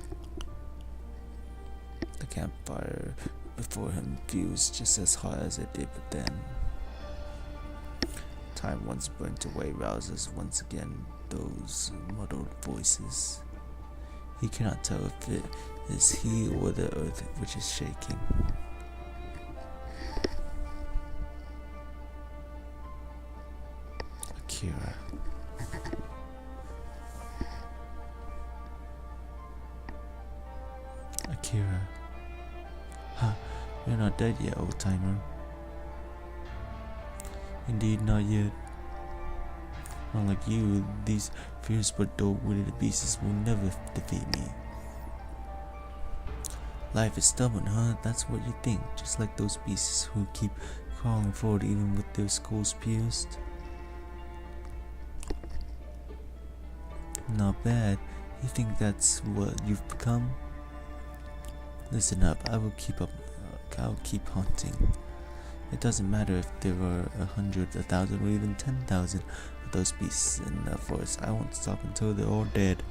The campfire before him feels just as hot as it did but then. Time once burnt away rouses once again those muddled voices. He cannot tell if it is he or the earth which is shaking. Akira. Akira. Huh, you're not dead yet, old timer. Indeed, not yet. Unlike you, these fierce but dull-witted beasts will never defeat me. Life is stubborn, huh? That's what you think, just like those beasts who keep crawling forward even with their skulls pierced. Not bad. You think that's what you've become? Listen up, I'll keep hunting. It doesn't matter if there are 100, 1,000, or even 10,000 of those beasts in the forest. I won't stop until they're all dead.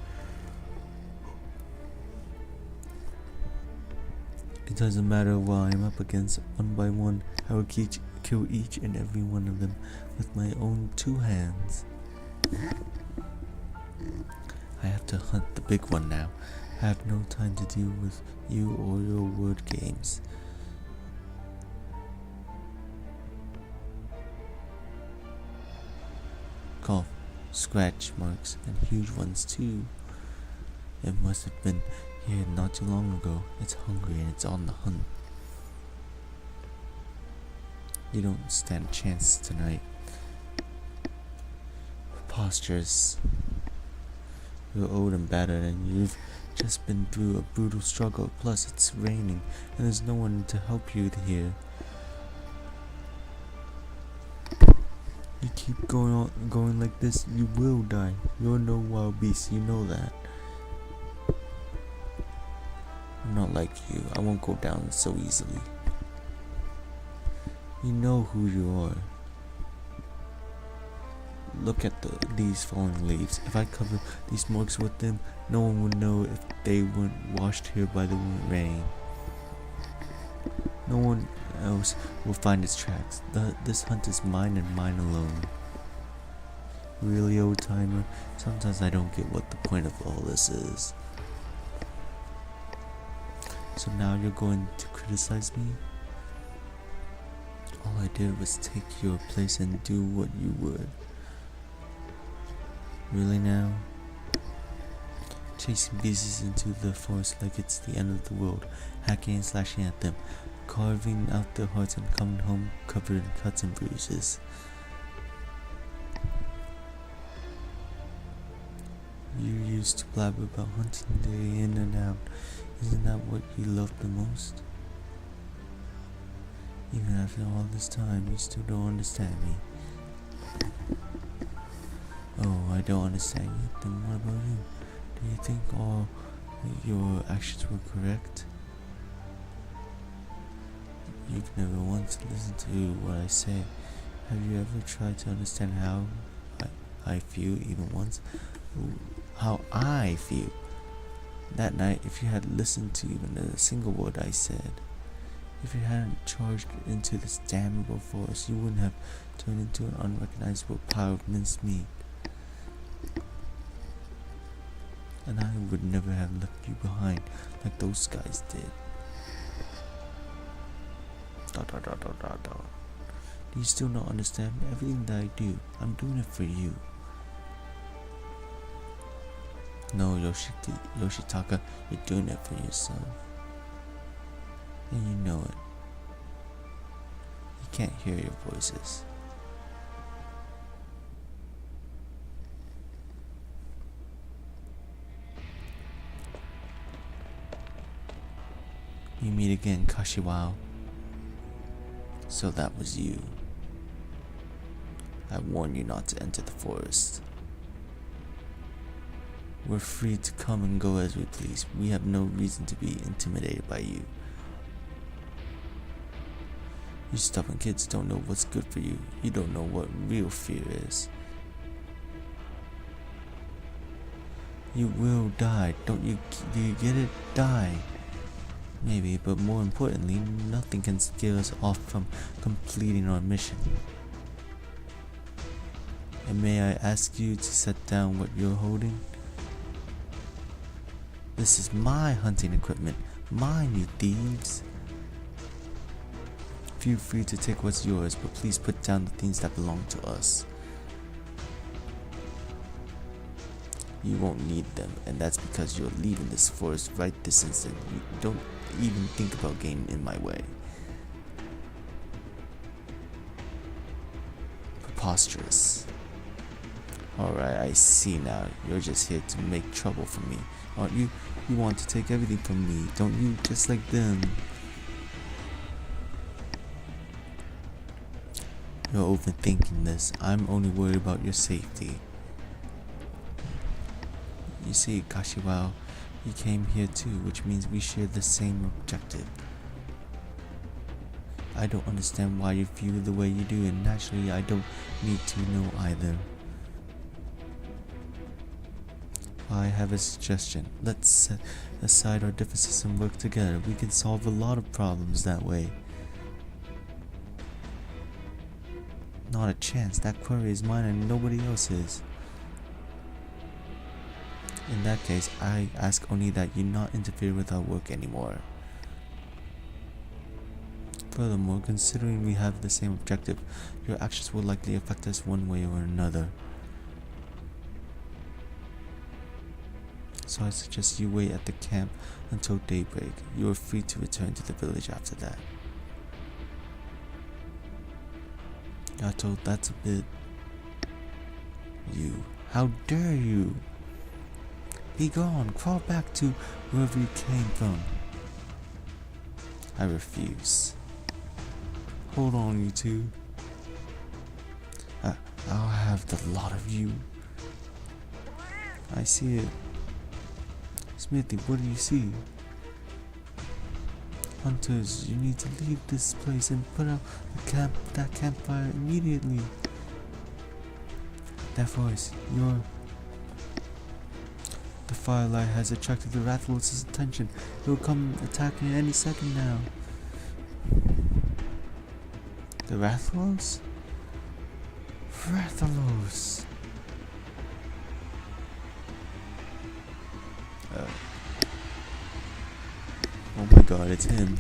It doesn't matter what I'm up against. One by one, I will kill each and every one of them with my own 2 hands. I have to hunt the big one now. I have no time to deal with you or your word games. Cough, scratch marks, and huge ones too. It must have been here not too long ago. It's hungry and it's on the hunt. You don't stand a chance tonight. Preposterous. You're old and battered and you've just been through a brutal struggle. Plus it's raining and there's no one to help you here. You keep going like this, you will die. You're no wild beast, you know that. I'm not like you. I won't go down so easily. You know who you are. Look at these falling leaves. If I cover these marks with them, no one would know if they weren't washed here by the rain. No one else will find its tracks. This hunt is mine and mine alone. Really, old timer? Sometimes I don't get what the point of all this is. So now you're going to criticize me? All I did was take your place and do what you would. Really now? Chasing beasts into the forest like it's the end of the world, hacking and slashing at them, carving out their hearts and coming home covered in cuts and bruises. You used to blabber about hunting day in and out. Isn't that what you love the most? Even after all this time, you still don't understand me. Oh, I don't understand you. Then what about you? Do you think all your actions were correct? You've never once listened to what I say. Have you ever tried to understand how I feel even once? How I feel? That night, if you had listened to even a single word I said, if you hadn't charged into this damnable forest, you wouldn't have turned into an unrecognizable pile of minced meat. And I would never have left you behind like those guys did. Do you still not understand everything that I do? I'm doing it for you. No, Yoshitaka, you're doing it for yourself. And you know it. You can't hear your voices. You meet again, Kashiwao. So that was you. I warned you not to enter the forest. We're free to come and go as we please. We have no reason to be intimidated by you. You stubborn kids don't know what's good for you. You don't know what real fear is. You will die. Do you get it? Die. Maybe, but more importantly, nothing can scare us off from completing our mission. And may I ask you to set down what you're holding? This is my hunting equipment. Mine, you thieves. Feel free to take what's yours, but please put down the things that belong to us. You won't need them, and that's because you're leaving this forest right this instant. You don't even think about getting in my way. Preposterous. Alright, I see now. You're just here to make trouble for me, aren't you? You want to take everything from me, don't you? Just like them. You're overthinking this. I'm only worried about your safety. You see, Kashiwao, you came here too, which means we share the same objective. I don't understand why you feel the way you do, and naturally I don't need to know either. I have a suggestion. Let's set aside our differences and work together. We can solve a lot of problems that way. Not a chance. That quarry is mine and nobody else's. In that case, I ask only that you not interfere with our work anymore. Furthermore, considering we have the same objective, your actions will likely affect us one way or another. So I suggest you wait at the camp until daybreak. You are free to return to the village after that. Yato, that's a bit... You. How dare you? Be gone. Crawl back to wherever you came from. I refuse. Hold on, you two. I'll have the lot of you. I see it. Smithy, what do you see? Hunters, you need to leave this place and put out that campfire immediately. That voice, the firelight has attracted the Rathalos' attention. It will come attacking any second now. The Rathalos? Rathalos. Oh my god, it's him.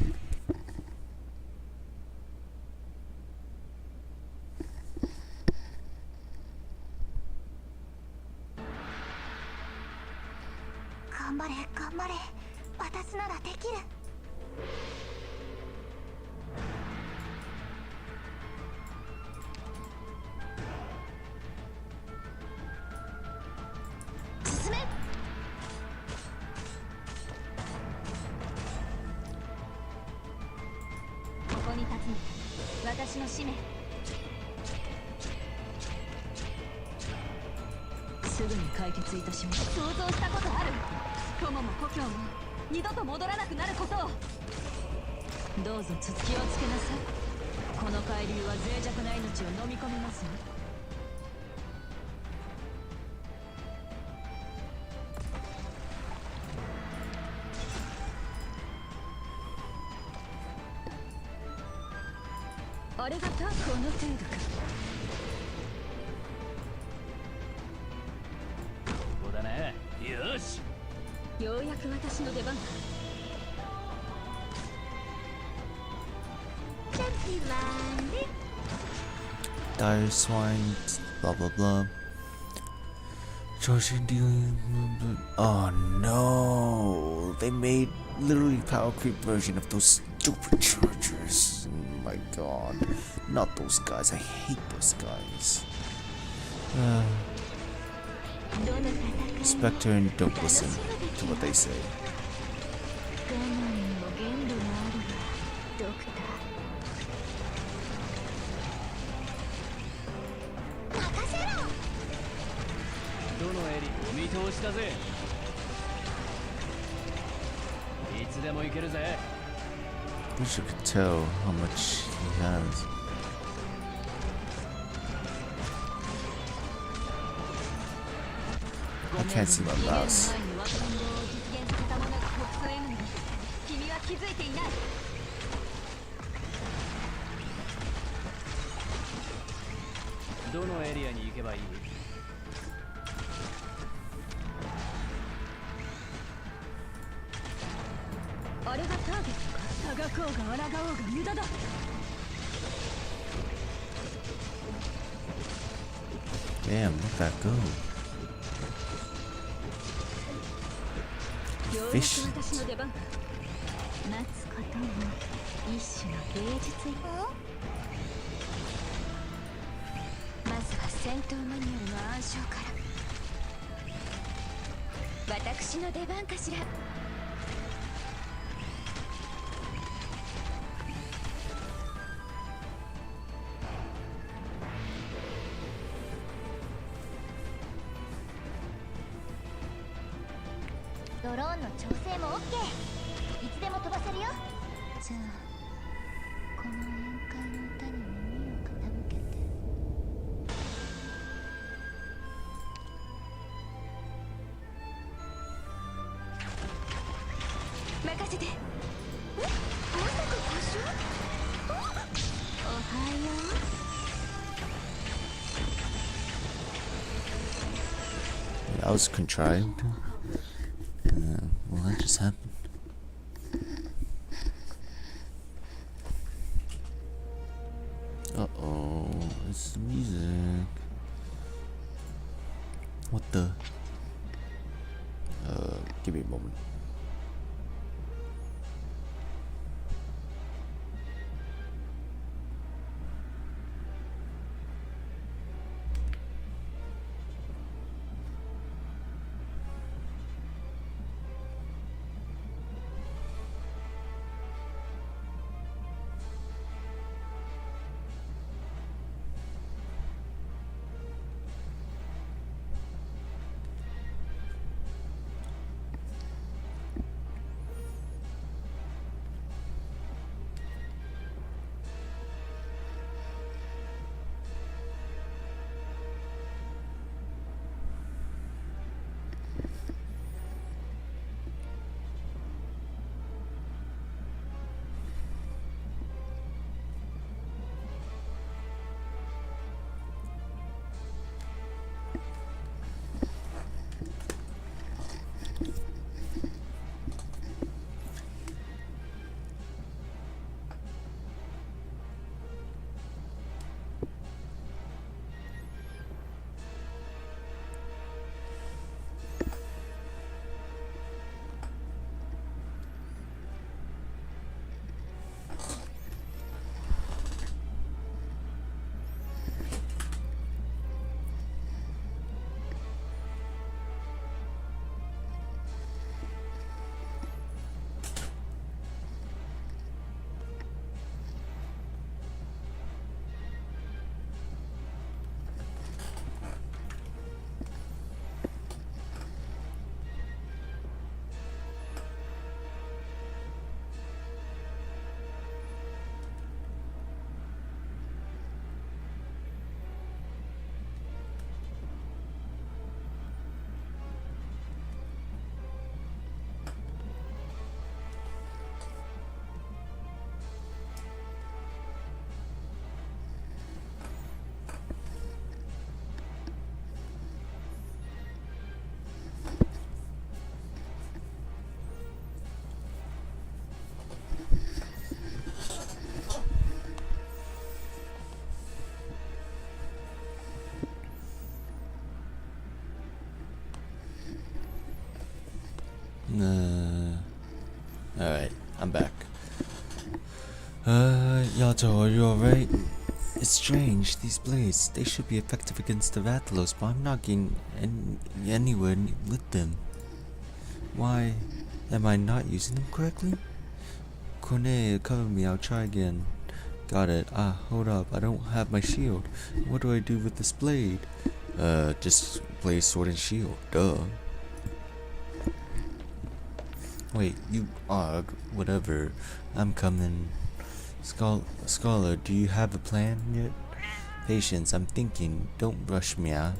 すぐに解決いたします。想像したことある。友も故郷も二度と戻らなくなることを。どうぞ続きをつけなさい。この海流は脆弱な命を飲み込みますよ。あれがタークの程度か。ここだね。よし。ようやく私の出番だ。Dire swine, blah blah blah. Charging dealing. Oh no! They made literally power creep version of those stupid chargers. Oh my god. Not those guys. I hate those guys. Spectre and don't listen to what they say. Wish I could tell how much he has. I can't see my mouse. Damn, look at that go. Efficient. That was contrived. Well, that just happened. Uh-oh, it's the music. What the? Give me a moment. Alright, I'm back. Yato, are you alright? It's strange, these blades, they should be effective against the Rathalos, but I'm not getting anywhere with them. Why am I not using them correctly? Kone, cover me, I'll try again. Got it. Ah, hold up, I don't have my shield. What do I do with this blade? Just play sword and shield, duh. Wait, you whatever. I'm coming. Scholar, do you have a plan yet? Patience, I'm thinking. Don't rush me, ah.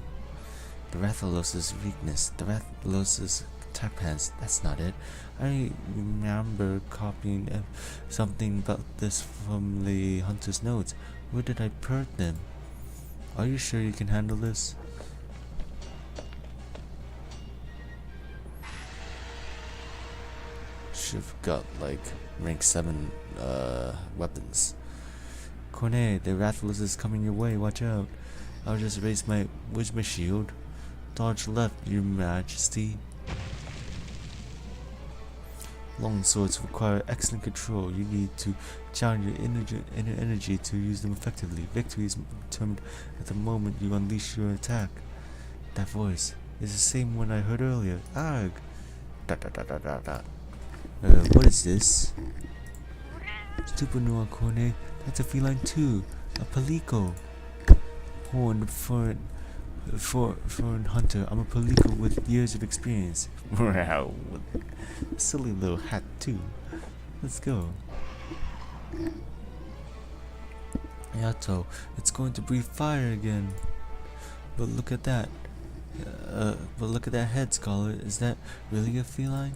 The Rathalos' weakness. The Rathalos' attack pants. That's not it. I remember copying something about this from the hunter's notes. Where did I put them? Are you sure you can handle this? Should've got like rank 7 weapons. Kone, the Rathalos is coming your way, watch out. I'll just raise where's my shield? Dodge left, your majesty. Long swords require excellent control. You need to channel your inner energy to use them effectively. Victory is determined at the moment you unleash your attack. That voice is the same one I heard earlier. Arg! What is this? Stupanua Kone, that's a feline too. A palico. Horned foreign hunter. I'm a palico with years of experience. Wow, a silly little hat too. Let's go. Yato, it's going to breathe fire again. But look at that. But look at that head, Scholar. Is that really a feline?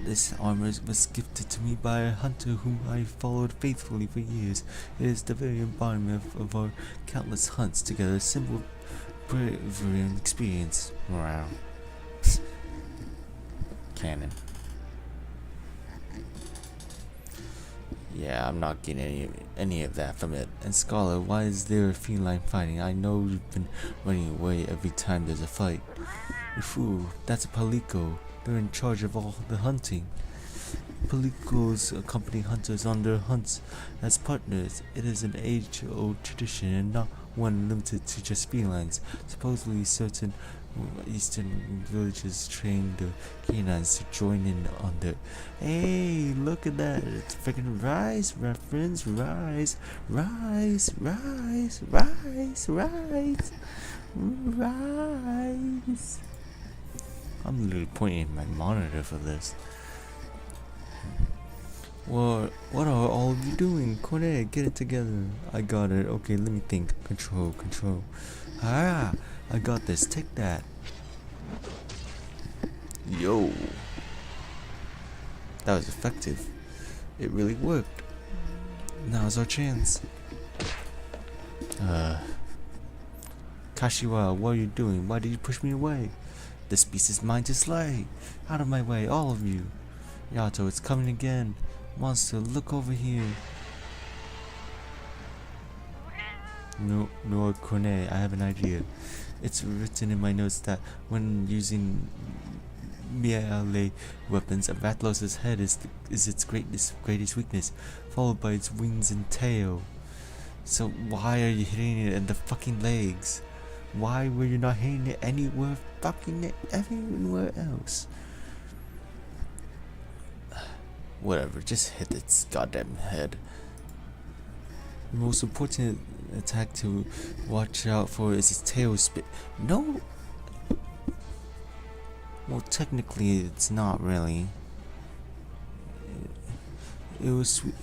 This armor was gifted to me by a hunter whom I followed faithfully for years. It is the very embodiment of our countless hunts together, a symbol of bravery and experience. Wow. Canon. Yeah, I'm not getting any of that from it. And Scholar, why is there a feline fighting? I know you've been running away every time there's a fight. Fool, that's a palico. They're in charge of all the hunting. Palicos accompany hunters on their hunts as partners. It is an age-old tradition and not one limited to just felines. Supposedly certain eastern villages train the canines to join in on their... Hey, look at that. It's freaking Rise reference. Rise. Rise. Rise. Rise. Rise. Rise. I'm literally pointing at my monitor for this. What are all of you doing? Kone, get it together. I got it. Okay, let me think. Control. Ah, I got this. Take that. Yo. That was effective. It really worked. Now's our chance. Kashiwa, what are you doing? Why did you push me away? This beast is mine to slay. Out of my way, all of you. Yato, it's coming again. Monster, look over here. No, Kone, I have an idea. It's written in my notes that when using melee weapons, a Rathalos' head is its greatest weakness, followed by its wings and tail. So why are you hitting it in the fucking legs? Why were you not hitting it anywhere else? Whatever, just hit its goddamn head. The most important attack to watch out for is its tail spit. No! Well, technically it's not really. It was sweet.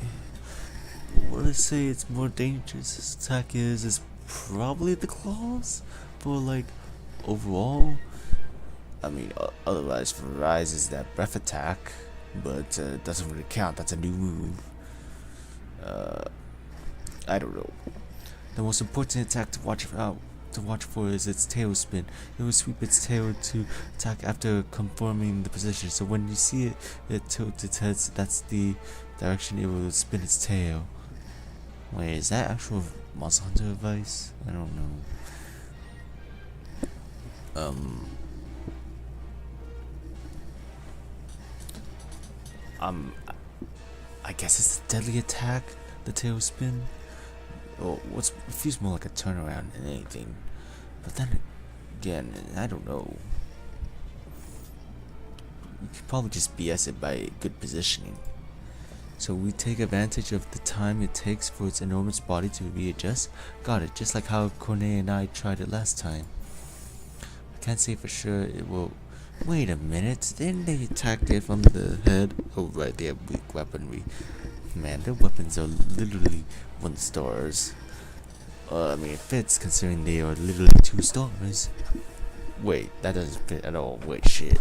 What I say its more dangerous attack is probably the claws, for like overall. I mean, otherwise for Rise is that breath attack, but it doesn't really count. That's a new move. I don't know. The most important attack to watch for is its tail spin. It will sweep its tail to attack after confirming the position. So when you see it tilt its head, that's the direction it will spin its tail. Wait, is that actual Monster Hunter advice? I don't know. I guess it's a deadly attack, the tailspin. Or it feels more like a turnaround than anything. But then again, I don't know. You could probably just BS it by good positioning. So we take advantage of the time it takes for its enormous body to readjust. Got it, just like how Cornet and I tried it last time. I can't say for sure it will. Wait a minute, didn't they attack it from the head? Oh right, they have weak weaponry. Man, their weapons are literally 1 stars. I mean, it fits considering they are literally 2 stars. Wait, that doesn't fit at all. Wait, shit.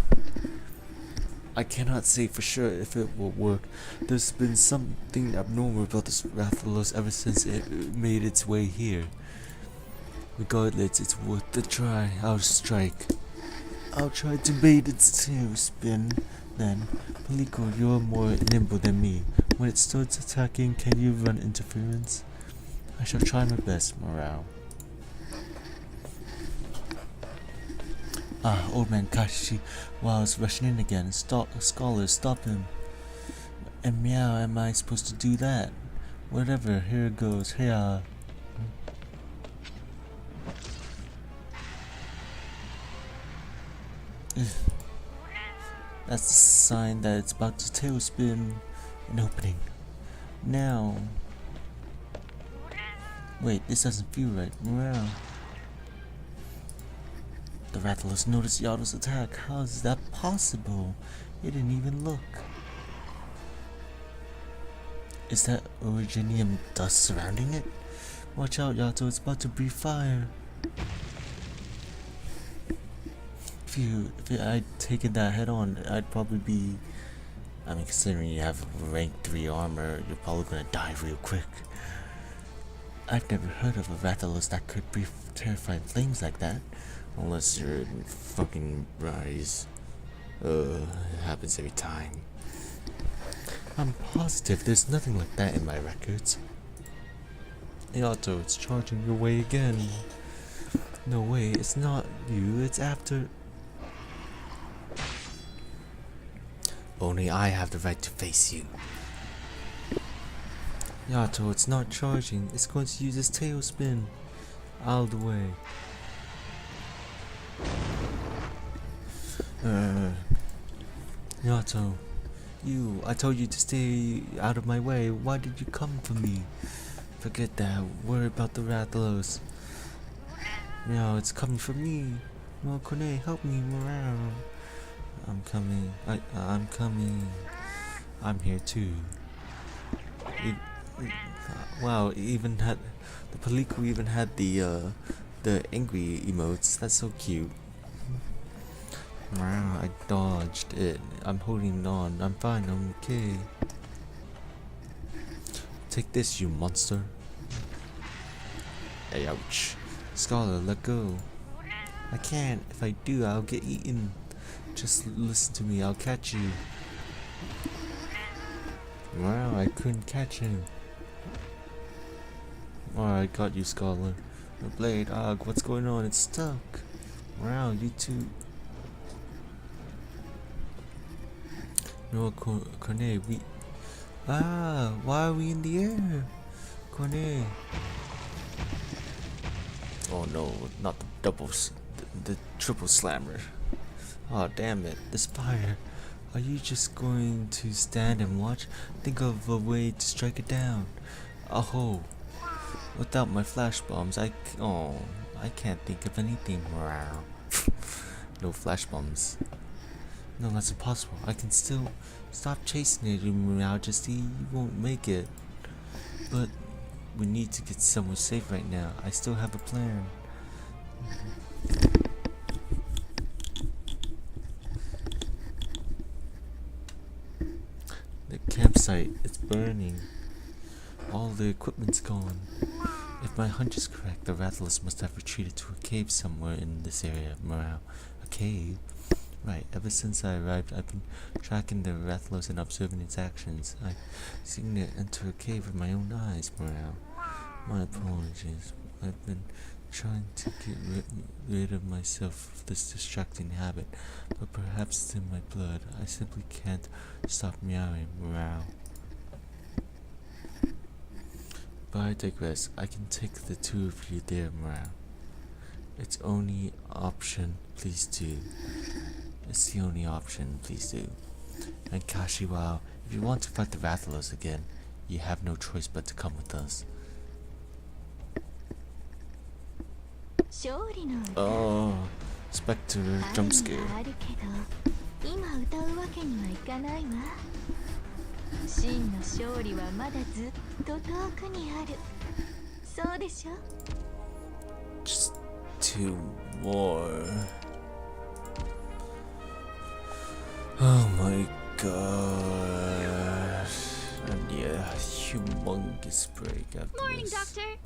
I cannot say for sure if it will work. There's been something abnormal about this Rathalos ever since it made its way here. Regardless, it's worth a try. I'll strike. I'll try to bait its tail spin. Then, Palico, you're more nimble than me. When it starts attacking, can you run interference? I shall try my best, Morale. Ah, old man Kashi, is rushing in again. Stop, Scholar, stop him. And meow, am I supposed to do that? Whatever, here it goes. Hey, That's the sign that it's about to tailspin an opening. Now. Wait, this doesn't feel right. Morale. The Rathalos noticed Yato's attack. How is that possible? It didn't even look. Is that originium dust surrounding it? Watch out, Yato, it's about to breathe fire. If I'd taken that head on, I'd probably be... I mean, considering you have rank 3 armor, you're probably gonna die real quick. I've never heard of a Rathalos that could breathe terrifying flames like that. Unless you're in fucking Rise. It happens every time. I'm positive there's nothing like that in my records. Yato, it's charging your way again. No way, it's not you, it's after... Only I have the right to face you. Yato, it's not charging. It's going to use its tailspin. Out of the way. Yato, I told you to stay out of my way. Why did you come for me? Forget that. Worry about the Rathalos. No, it's coming for me. No, Kone, help me around. I'm coming. I'm coming. I'm here too. Wow, even had the Palico even had the angry emotes. That's so cute. Wow, I dodged it. I'm holding on. I'm fine. I'm okay. Take this, you monster. Hey, ouch. Scholar, let go. I can't. If I do, I'll get eaten. Just listen to me. I'll catch you. Wow, I couldn't catch him. Alright, got you, Scholar. The blade, what's going on? It's stuck. Wow, you two. No, Cornet, why are we in the air? Cornet. Oh no, not the doubles. The triple slammer. Oh damn it, this fire. Are you just going to stand and watch? Think of a way to strike it down. Oh, without my flash bombs, I can't think of anything. Wow. No flash bombs. No, that's impossible. I can still stop chasing it, you Majesty. You won't make it. But we need to get somewhere safe right now. I still have a plan. The campsite, it's burning. All the equipment's gone. If my hunch is correct, the Rathalos must have retreated to a cave somewhere in this area. Morale. A cave? Right, ever since I arrived, I've been tracking the Rathalos and observing its actions. I've seen it enter a cave with my own eyes, Morale. My apologies. I've been trying to get rid of myself of this distracting habit, but perhaps it's in my blood. I simply can't stop meowing. Meow. But I digress. I can take the two of you there, Meow. It's only option, please do. It's the only option, please do. And Kashiwao, if you want to fight the Rathalos again, you have no choice but to come with us. Oh, Spectre jump scare. 今歌うわけにはいかないわ。真の勝利はまだずっと遠くにある。そうでしょ? Just 2 more. Oh my god. And yeah, humongous break after Morning, this. Doctor.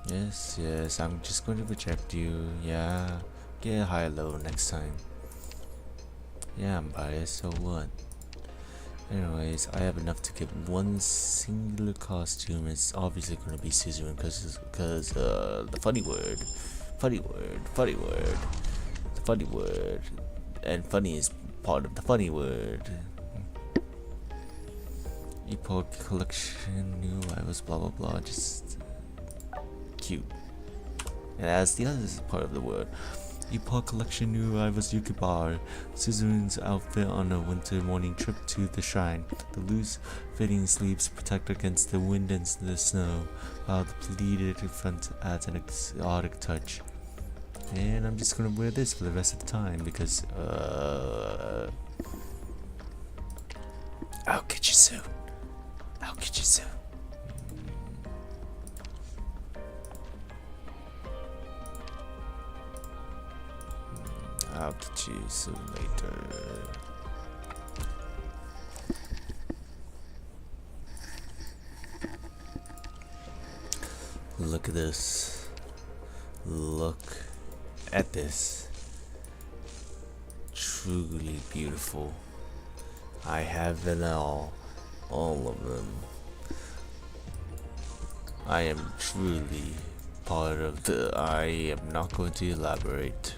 Yes, I'm just going to reject you. Yeah, get high-low next time. Yeah, I'm biased, so what? Anyways, I have enough to get one singular costume. It's obviously going to be scissoring because the funny word, and funny is part of the funny word. Epoch collection, new rivals, blah blah blah, just cute. And as the other part of the word, Epoch collection, new rivals, Yukibar, Suzune's outfit on a winter morning trip to the shrine. The loose fitting sleeves protect against the wind and the snow, while the pleated front adds an exotic touch. And I'm just gonna wear this for the rest of the time because I'll get you soon. I'll get you soon. I'll get you soon later. Look at this. Look at this. Truly beautiful. I have it all of them. I am truly part of the. I am not going to elaborate.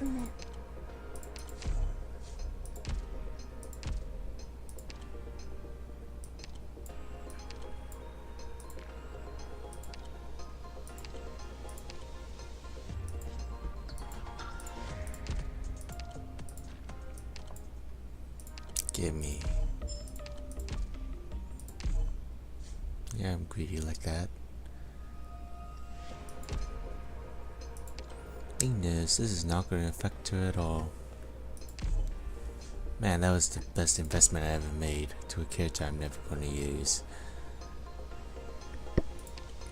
Ne. Give me. Yeah, I'm greedy like that. This is not going to affect her at all. Man, that was the best investment I ever made to a character I'm never going to use.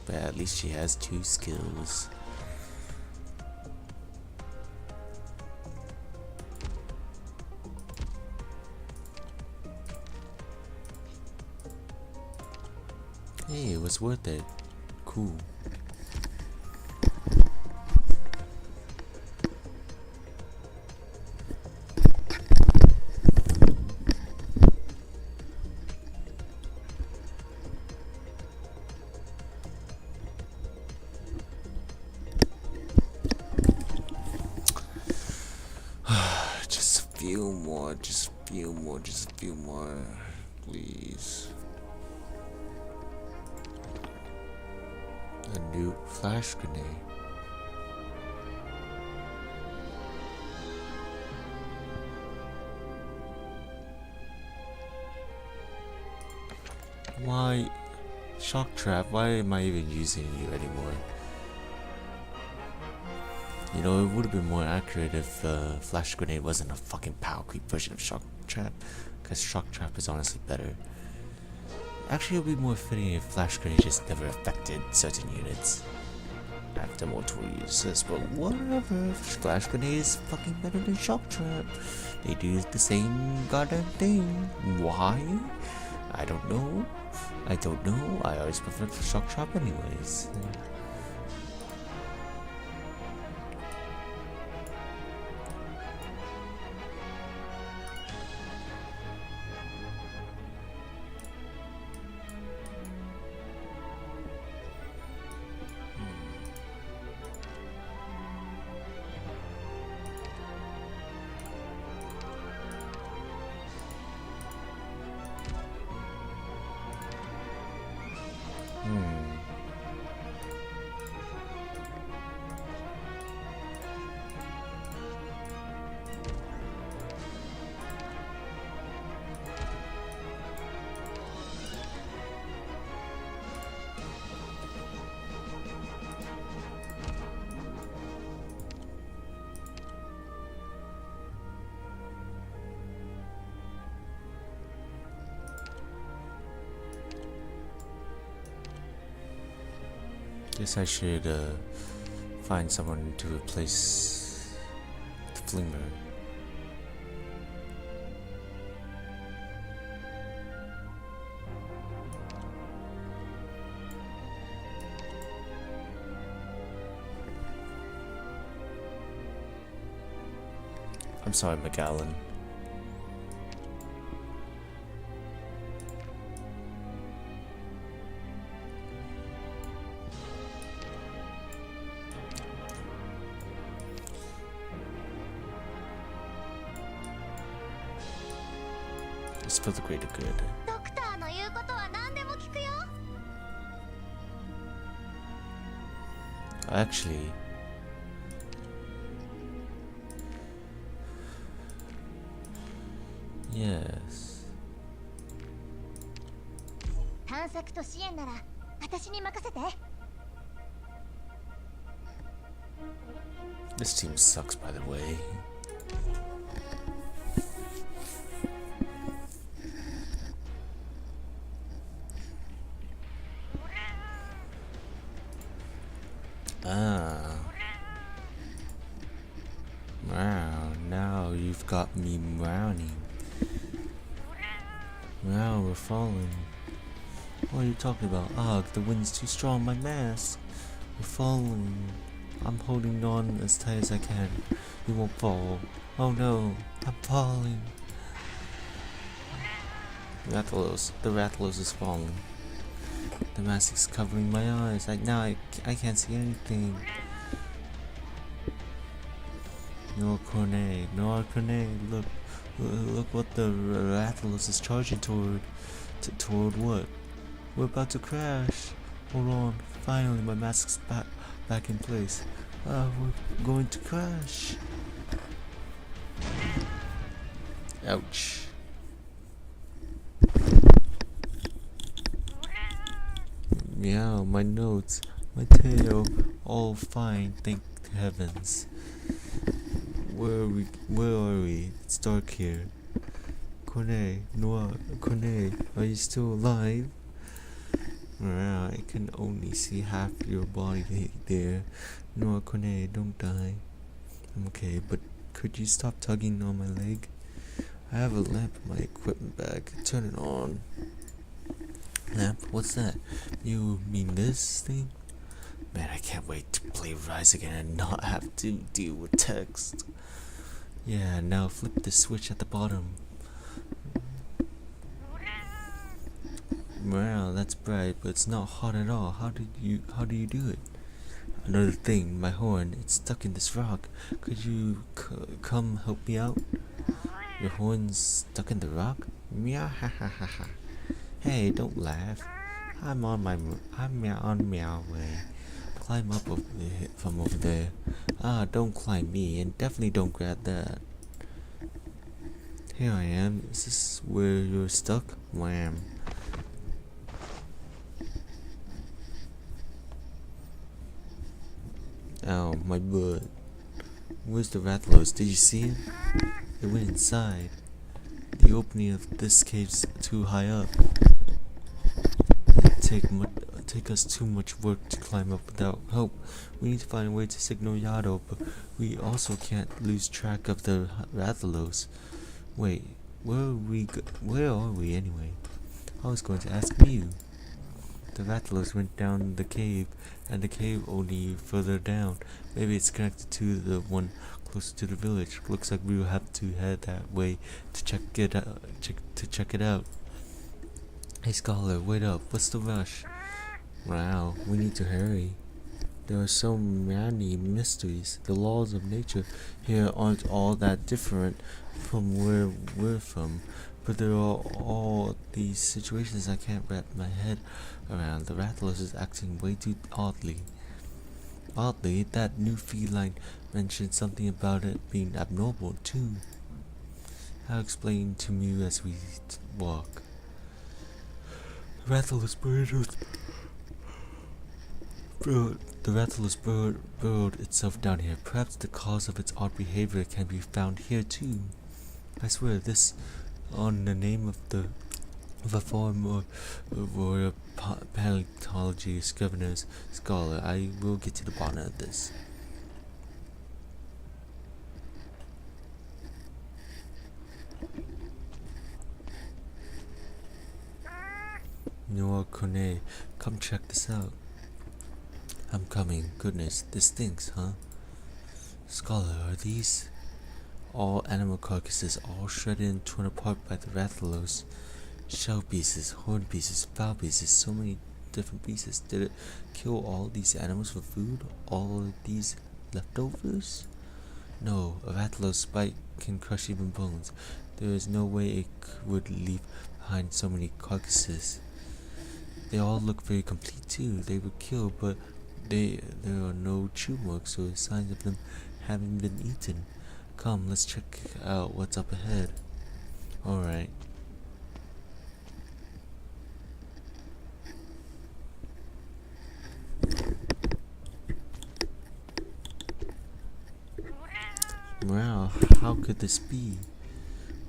But at least she has 2 skills. Hey, it was worth it. Cool. few more, just a few more, just a few more, please. A new flash grenade. Why, shock trap? Why am I even using you anymore? You know, it would have been more accurate if flash grenade wasn't a fucking power creep version of shock trap, because shock trap is honestly better. Actually, it would be more fitting if flash grenade just never affected certain units after multiple uses, but whatever. Flash grenade is fucking better than shock trap. They do the same goddamn thing. Why? I don't know. I don't know. I always prefer shock trap anyways. Guess I should find someone to replace the flinger. I'm sorry, McAllen. It's for the greater good. ドクターの言うことは何でも聞くよ。 Actually, yes. 探索と支援なら私に任せて。 This team sucks, by the way. Ah. Wow, now you've got me drowning. Wow, we're falling. What are you talking about? Ugh, the wind's too strong, my mask. We're falling. I'm holding on as tight as I can. We won't fall. Oh no, I'm falling. The Rathalos is falling. The mask is covering my eyes. Now I can't see anything. No Cornet, no Cornet. Look what the Rathalos is charging toward. Toward what? We're about to crash. Hold on. Finally, my mask's back in place. We're going to crash. Ouch. Meow, my notes, my tail, all fine, thank the heavens. Where are we? It's dark here. Cornet, Noir, Cornet, are you still alive? Meow, I can only see half your body there. Noir, Cornet, don't die. I'm okay, but could you stop tugging on my leg? I have a lamp in my equipment bag. Turn it on. Lamp? What's that? You mean this thing? Man, I can't wait to play Rise again and not have to deal with text. Yeah, now flip the switch at the bottom. Wow, that's bright, but it's not hot at all. How do you do it? Another thing, my horn, it's stuck in this rock. Could you come help me out? Your horn's stuck in the rock? Meow ha ha ha ha. Hey, don't laugh. I'm on meow way. Climb up from over there. Ah, don't climb me, and definitely don't grab that. Here I am. Is this where you're stuck? Wham. Ow, my butt. Where's the Rathalos? Did you see him? They went inside. The opening of this cave's too high up. It'd take us too much work to climb up without help. We need to find a way to signal Yato, but we also can't lose track of the Rathalos. Wait, where are we anyway? I was going to ask you. The Rathalos went down the cave, and the cave only further down. Maybe it's connected to the one closer to the village. Looks like we will have to head that way to check it out. Hey Scholar, wait up. What's the rush? Wow, we need to hurry. There are so many mysteries. The laws of nature here aren't all that different from where we're from, but there are all these situations I can't wrap my head around. The Rathalos is acting way too oddly. Oddly, that new feline mentioned something about it being abnormal too. I'll explain to you as we walk. The Rathalos burrowed itself down here. Perhaps the cause of its odd behavior can be found here too. I swear this on the name of a former royal paleontology governor's scholar. I will get to the bottom of this. Noah Kone, come check this out. I'm coming. Goodness, this stinks, huh? Scholar, are these all animal carcasses, all shredded and torn apart by the Rathalos? Shell pieces, horn pieces, fowl pieces, so many different pieces. Did it kill all these animals for food? All of these leftovers? No, a Rathalos bite can crush even bones. There is no way it would leave behind so many carcasses. They all look very complete too. They were killed, but there are no chew marks or signs of them having been eaten. Come, let's check out what's up ahead. Alright. Wow, how could this be?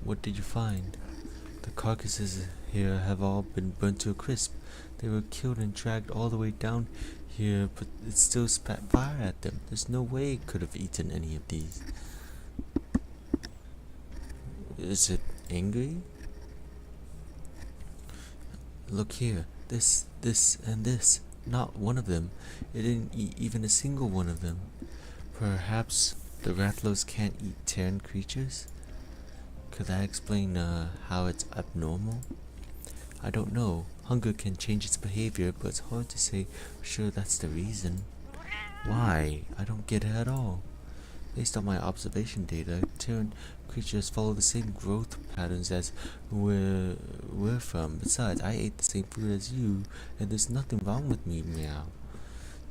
What did you find? The carcasses here have all been burnt to a crisp. They were killed and dragged all the way down here, but it still spat fire at them. There's no way it could have eaten any of these. Is it angry? Look here. This, and this. Not one of them. It didn't eat even a single one of them. Perhaps the Rathalos can't eat Terran creatures? Could that explain how it's abnormal? I don't know. Hunger can change its behavior, but it's hard to say for sure that's the reason. Why? I don't get it at all. Based on my observation data, Terran creatures follow the same growth patterns as where we're from. Besides, I ate the same food as you, and there's nothing wrong with me, meow.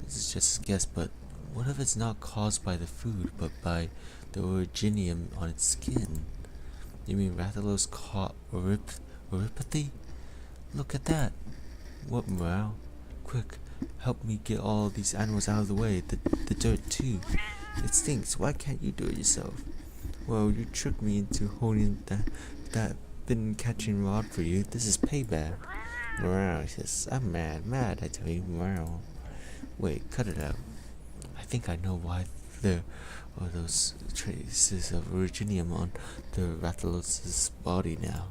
This is just a guess, but what if it's not caused by the food, but by the originium on its skin? You mean Rathalos caught oropathy? Look at that. What, meow? Quick, help me get all these animals out of the way. The dirt too. It stinks. Why can't you do it yourself? Well, you tricked me into holding that bin catching rod for you. This is payback. Wow, yes, I'm mad, I tell you. Wow. Wait, cut it out. I think I know why there are those traces of originium on the Rathalos' body now.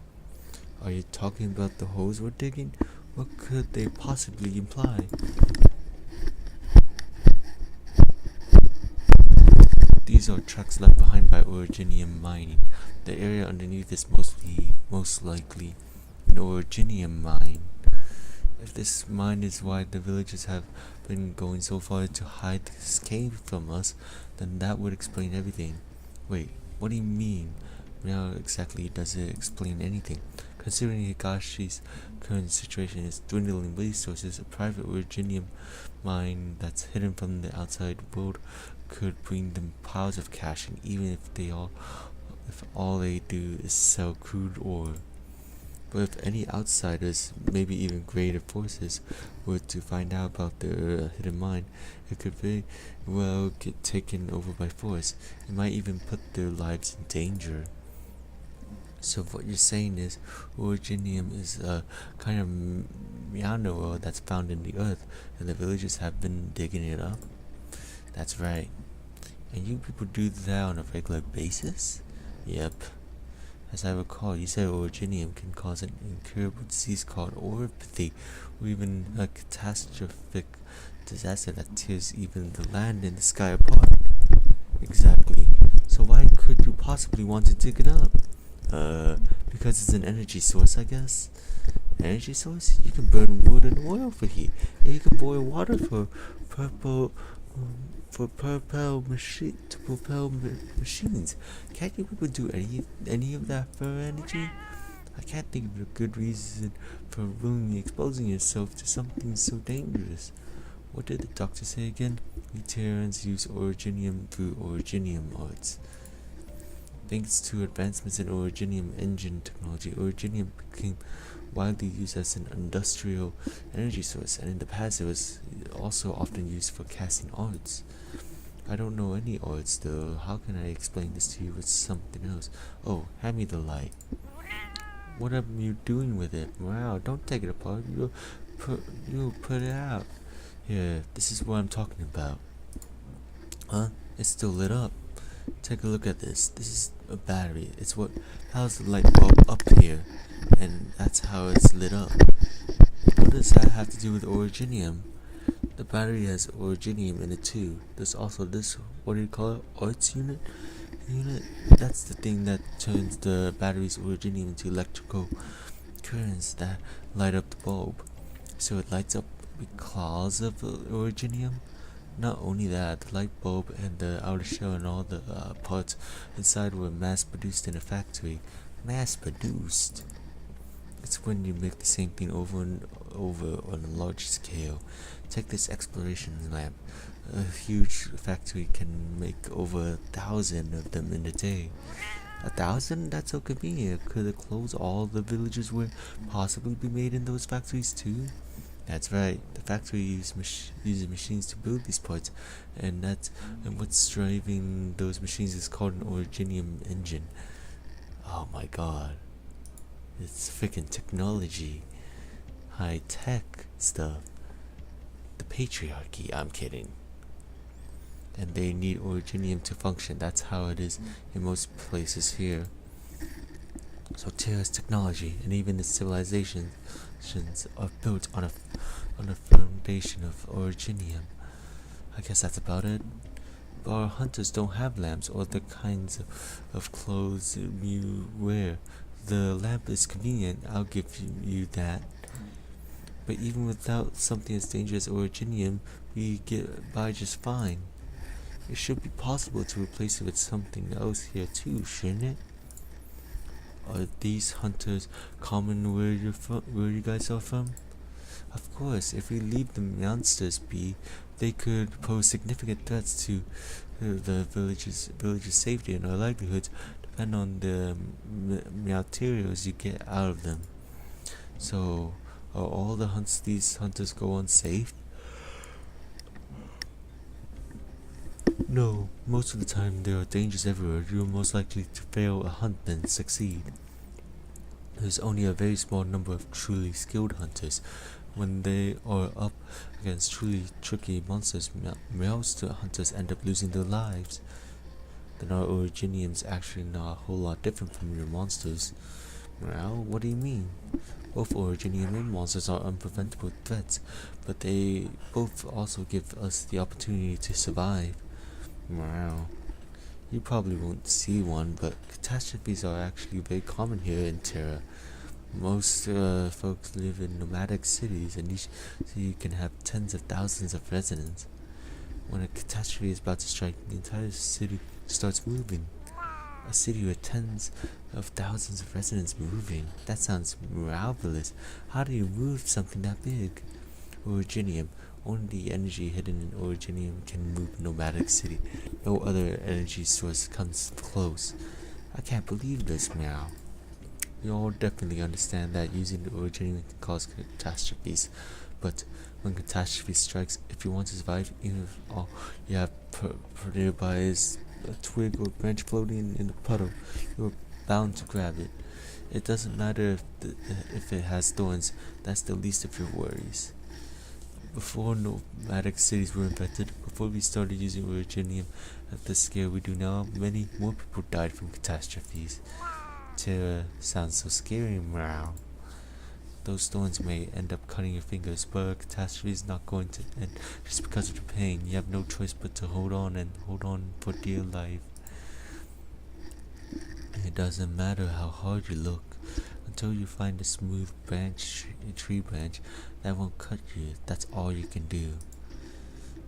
Are you talking about the holes we're digging? What could they possibly imply? These are tracks left behind by originium mining. The area underneath is most likely an originium mine. If this mine is why the villagers have been going so far to hide this cave from us, then that would explain everything. Wait, what do you mean Now exactly does it explain anything? Considering Higashi's current situation is dwindling resources, a private Virginium mine that's hidden from the outside world could bring them piles of cash, and even if all they do is sell crude ore. But if any outsiders, maybe even greater forces, were to find out about the hidden mine, it could very well get taken over by force. It might even put their lives in danger. So what you're saying is, originium is a kind of mineral that's found in the earth, and the villagers have been digging it up? That's right. And you people do that on a regular basis? Yep. As I recall, you said originium can cause an incurable disease called oropathy, or even a catastrophic disaster that tears even the land and the sky apart. Exactly. So why could you possibly want to dig it up? Because it's an energy source, I guess. Energy source? You can burn wood and oil for heat, and you can boil water for purple to propel machines. Can't you people do any of that for energy? I can't think of a good reason for willingly exposing yourself to something so dangerous. What did the doctor say again? We Terrans use originium through originium arts. Thanks to advancements in originium engine technology, originium became widely used as an industrial energy source, and in the past it was also often used for casting arts. I don't know any arts though. How can I explain this to you with something else? Oh, hand me the light. What are you doing with it? Wow, don't take it apart. You'll put it out. Here, this is what I'm talking about. Huh? It's still lit up. Take a look at this. This is a battery. It's what powers the light bulb up here, and that's how it's lit up. What does that have to do with originium? The battery has originium in it too. There's also this, what do you call it? Arts unit? That's the thing that turns the battery's originium into electrical currents that light up the bulb. So it lights up because of originium. Not only that, the light bulb and the outer shell and all the parts inside were mass produced in a factory. Mass produced? It's when you make the same thing over and over on a large scale. Take this exploration lamp. A huge factory can make over 1,000 of them in a day. 1,000? That's so convenient. Could it close all the villages where possibly be made in those factories too? That's right. The factory uses machines to build these parts, and what's driving those machines is called an originium engine. Oh my god. It's freaking technology. High tech stuff. The patriarchy, I'm kidding. And they need originium to function. That's how it is in most places here. So Terra's technology and even its civilizations are built on a foundation of originium. I guess that's about it. But our hunters don't have lamps or the kinds of clothes you wear. The lamp is convenient, I'll give you that. But even without something as dangerous as originium, we get by just fine. It should be possible to replace it with something else here too, shouldn't it? Are these hunters common where you guys are from? Of course, if we leave the monsters be, they could pose significant threats to the village's safety, and our livelihoods depend on the materials you get out of them. So, are all the hunts these hunters go on safe? No, most of the time there are dangers everywhere. You are most likely to fail a hunt than succeed. There's only a very small number of truly skilled hunters. When they are up against truly tricky monsters, most hunters end up losing their lives. Then our originium's actually not a whole lot different from your monsters. Well, what do you mean? Both originium and monsters are unpreventable threats, but they both also give us the opportunity to survive. Wow. You probably won't see one, but catastrophes are actually very common here in Terra. Most folks live in nomadic cities, and each city can have tens of thousands of residents. When a catastrophe is about to strike, the entire city starts moving. A city with tens of thousands of residents moving. That sounds marvelous. How do you move something that big? Originium. Only the energy hidden in Originium can move a nomadic city. No other energy source comes close. I can't believe this, Meow. You all definitely understand that using the Originium can cause catastrophes. But when catastrophe strikes, if you want to survive, even if all you have nearby is a twig or branch floating in a puddle, you're bound to grab it. It doesn't matter if it has thorns, that's the least of your worries. Before nomadic cities were invented, before we started using Originium at the scale we do now, many more people died from catastrophes. Terror sounds so scary, Meow. Those thorns may end up cutting your fingers, but a catastrophe is not going to end just because of the pain. You have no choice but to hold on for dear life. It doesn't matter how hard you look, until you find a smooth tree branch that won't cut you. That's all you can do.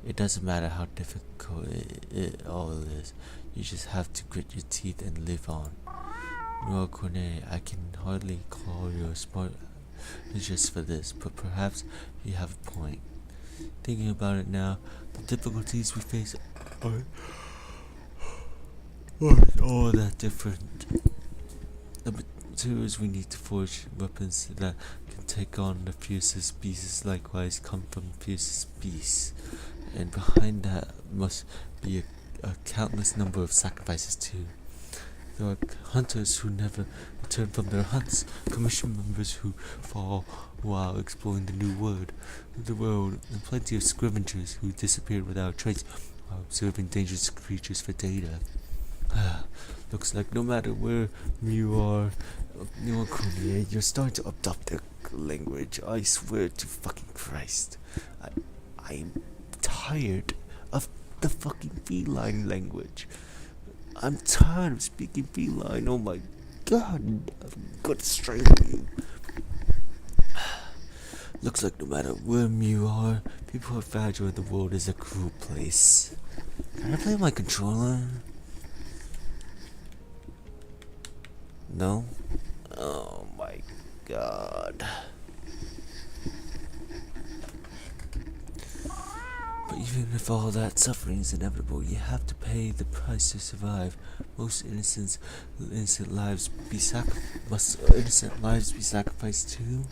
It doesn't matter how difficult it all is. You just have to grit your teeth and live on. Noah Cornet, I can hardly call you a smart just for this, but perhaps you have a point. Thinking about it now, the difficulties we face aren't all that different. The materials we need to forge weapons that can take on the fiercest beasts likewise come from fiercest beasts, and behind that must be a countless number of sacrifices too. There are hunters who never return from their hunts, commission members who fall while exploring the new world, and plenty of scavengers who disappeared without trace while observing dangerous creatures for data. Looks like no matter where you are, you're starting to adopt their language. I swear to fucking Christ. I'm tired of the fucking feline language. I'm tired of speaking feline. Oh my god, I'm gonna strangle you. Looks like no matter where you are, people are fragile and the world is a cruel place. Can I play my controller? No? Oh my god. But even if all that suffering is inevitable, you have to pay the price to survive. Most innocent lives be must innocent lives be sacrificed too?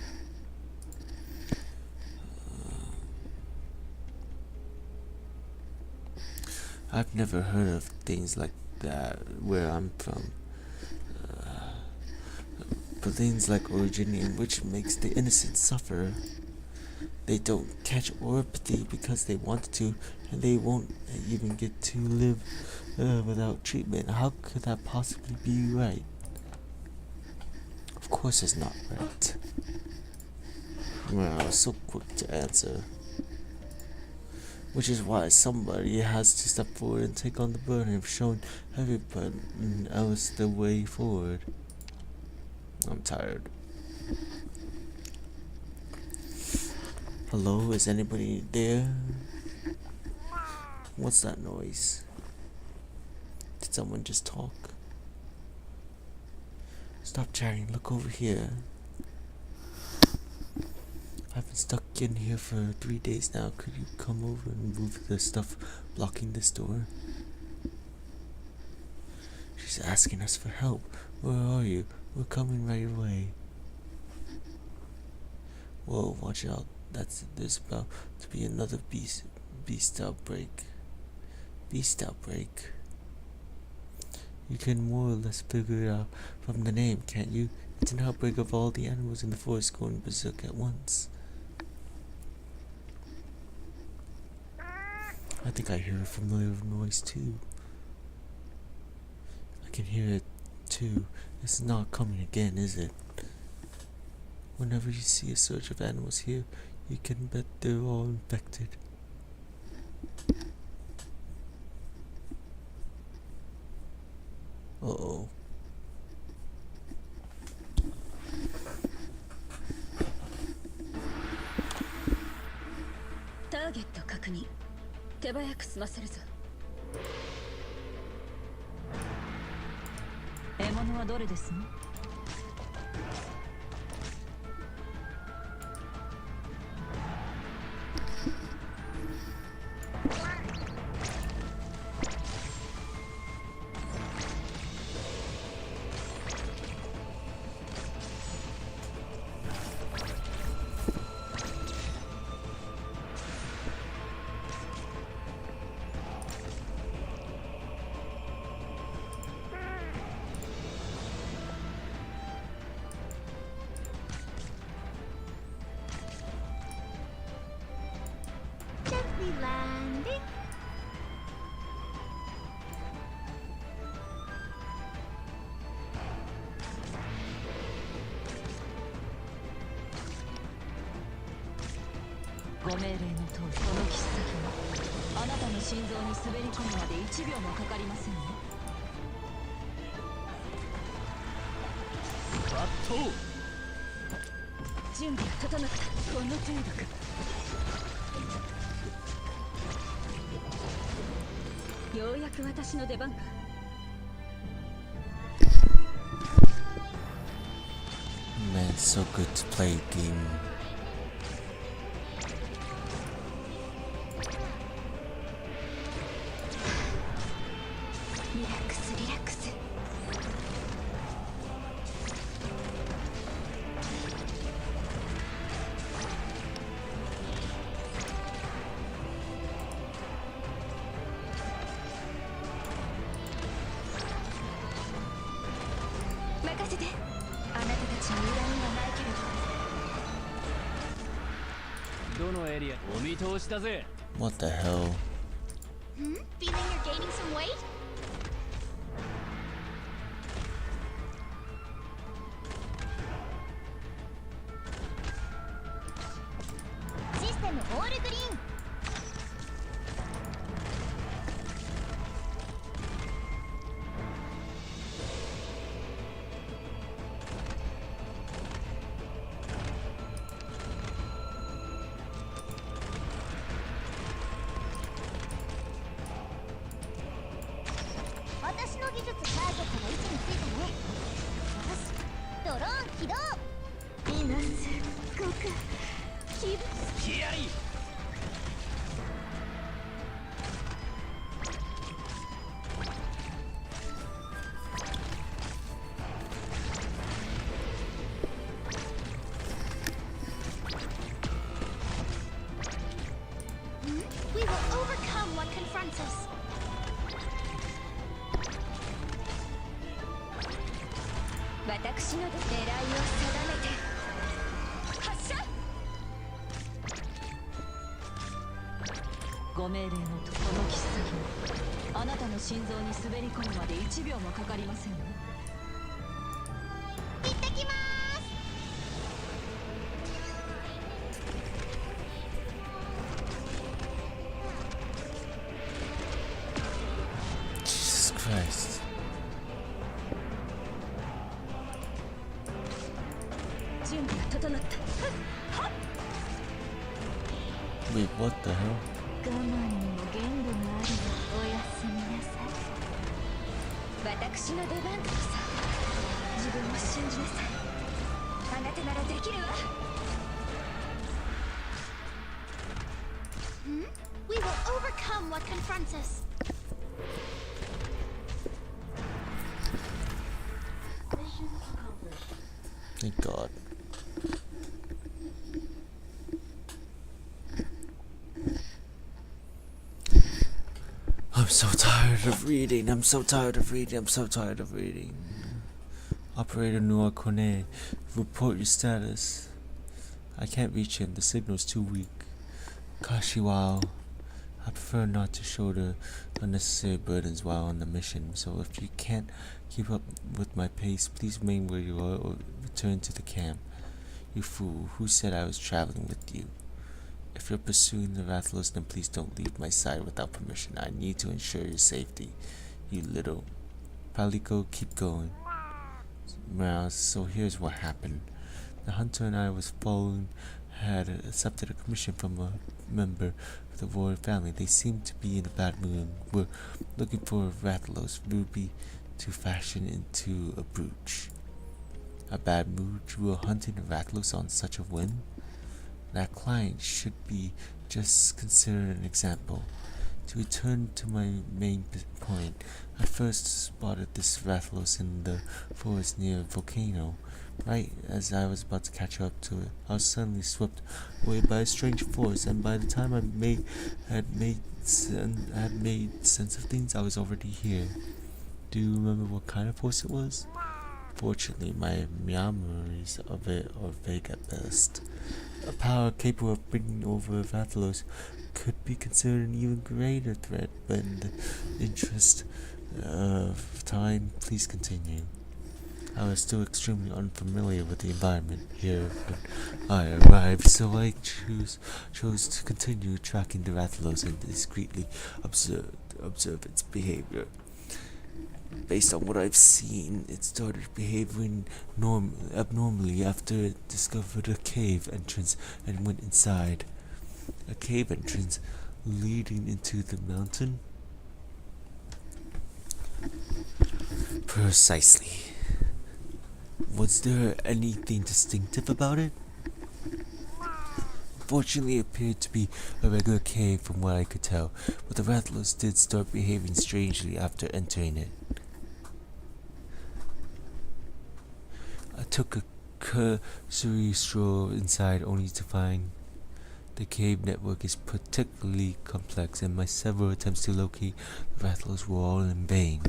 I've never heard of things like that where I'm from. But things like Originium, which makes the innocent suffer. They don't catch orpathy because they want to, and they won't even get to live without treatment. How could that possibly be right? Of course it's not right. Wow, so quick to answer. Which is why somebody has to step forward and take on the burden of showing everybody else the way forward. I'm tired. Hello, is anybody there? What's that noise? Did someone just talk? Stop chatting, look over here. I've been stuck in here for 3 days now. Could you come over and move the stuff blocking this door? She's asking us for help. Where are you? We're coming right away. Whoa, watch out. There's about to be another beast outbreak. Beast outbreak. You can more or less figure it out from the name, can't you? It's an outbreak of all the animals in the forest going berserk at once. I think I hear a familiar noise too. I can hear it too. It's not coming again, is it? Whenever you see a surge of animals here, you can bet they're all infected. Uh-oh. Target 確認。手早く済ませるぞ。どれですの？Gently landing. ご命令の通り、この切っ先はあなたの心臓に滑り込むまで1秒もかかりませんね。バット準備が整った。この程度か。ようやく私の出番か。Man, so good to play a game. リラックスリラックス。任せて。あなたたちに恨みはないけれど。どのエリアお見通しだぜ。 What the hell? Feeling you're gaining some weight? システムオールグリーン。私の技術ターゲットの位置についたね。よし、ドローン起動。今すっごく気分。気合い We will overcome what confronts us. 私の狙いを定めて発射。ご命令のとこの切っ先はあなたの心臓に滑り込むまで1秒もかかりませんね。行ってきます。Jesus Christ. 準備が整った。 Wait, what the hell? 我慢にも限度があるわ。おやすみなさい。私の出番だとさ。自分を信じなさい。あなたならできるわ。We will overcome what confronts us. Thank God. I'm so tired of reading. I'm so tired of reading. I'm so tired of reading. Operator Noah Kone, report your status. I can't reach him. The signal's too weak. Kashiwao, I prefer not to shoulder unnecessary burdens while on the mission. So if you can't keep up with my pace, please remain where you are or return to the camp. You fool, who said I was traveling with you? If you're pursuing the Rathalos, then please don't leave my side without permission. I need to ensure your safety. You little... Palico, keep going. Mouse, so here's what happened. The hunter and I was following had accepted a commission from a member of the warrior family. They seemed to be in a bad mood. We're looking for Rathalos, Ruby, to fashion into a brooch. A bad mood drew a hunting of Rathalos on such a whim? That client should be just considered an example. To return to my main point, I first spotted this Rathalos in the forest near a volcano. Right as I was about to catch up to it, I was suddenly swept away by a strange force, and by the time I had made sense of things, I was already here. Do you remember what kind of force it was? Fortunately, my memories of it are vague at best. A power capable of bringing over Rathalos could be considered an even greater threat, but in the interest of time, please continue. I was still extremely unfamiliar with the environment here when I arrived, so I chose to continue tracking the Rathalos and discreetly observe its behavior. Based on what I've seen, it started behaving abnormally after it discovered a cave entrance and went inside. A cave entrance leading into the mountain? Precisely. Was there anything distinctive about it? Fortunately, it appeared to be a regular cave from what I could tell, but the Rathalos did start behaving strangely after entering it. I took a cursory stroll inside only to find the cave network is particularly complex, and my several attempts to locate the Rathalos were all in vain.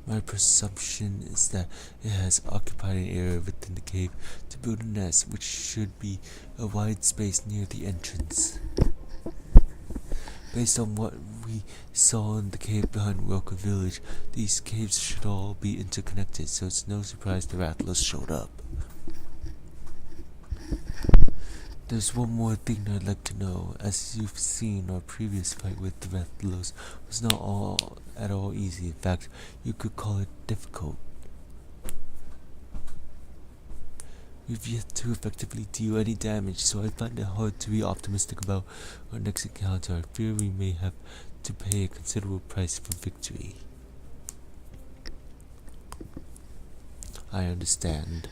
My presumption is that it has occupied an area within the cave to build a nest, which should be a wide space near the entrance. Based on what we saw in the cave behind Welcome Village, these caves should all be interconnected, so it's no surprise the Rathalos showed up. There's one more thing I'd like to know. As you've seen, our previous fight with the Rathalos was not at all easy. In fact, you could call it difficult. We've yet to effectively deal any damage, so I find it hard to be optimistic about our next encounter. I fear we may have to pay a considerable price for victory. I understand.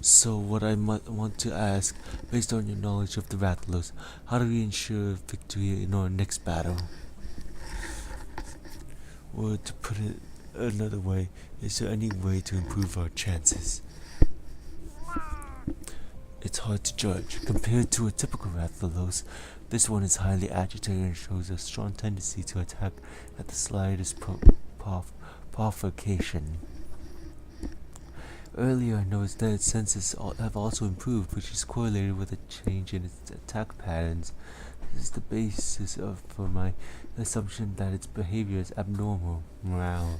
So what I might want to ask, based on your knowledge of the Rathalos, how do we ensure victory in our next battle? Or to put it another way, is there any way to improve our chances? It's hard to judge. Compared to a typical Rathalos, this one is highly agitated and shows a strong tendency to attack at the slightest provocation. Earlier I noticed that its senses have also improved, which is correlated with a change in its attack patterns. This is the basis for my assumption that its behavior is abnormal. Morale.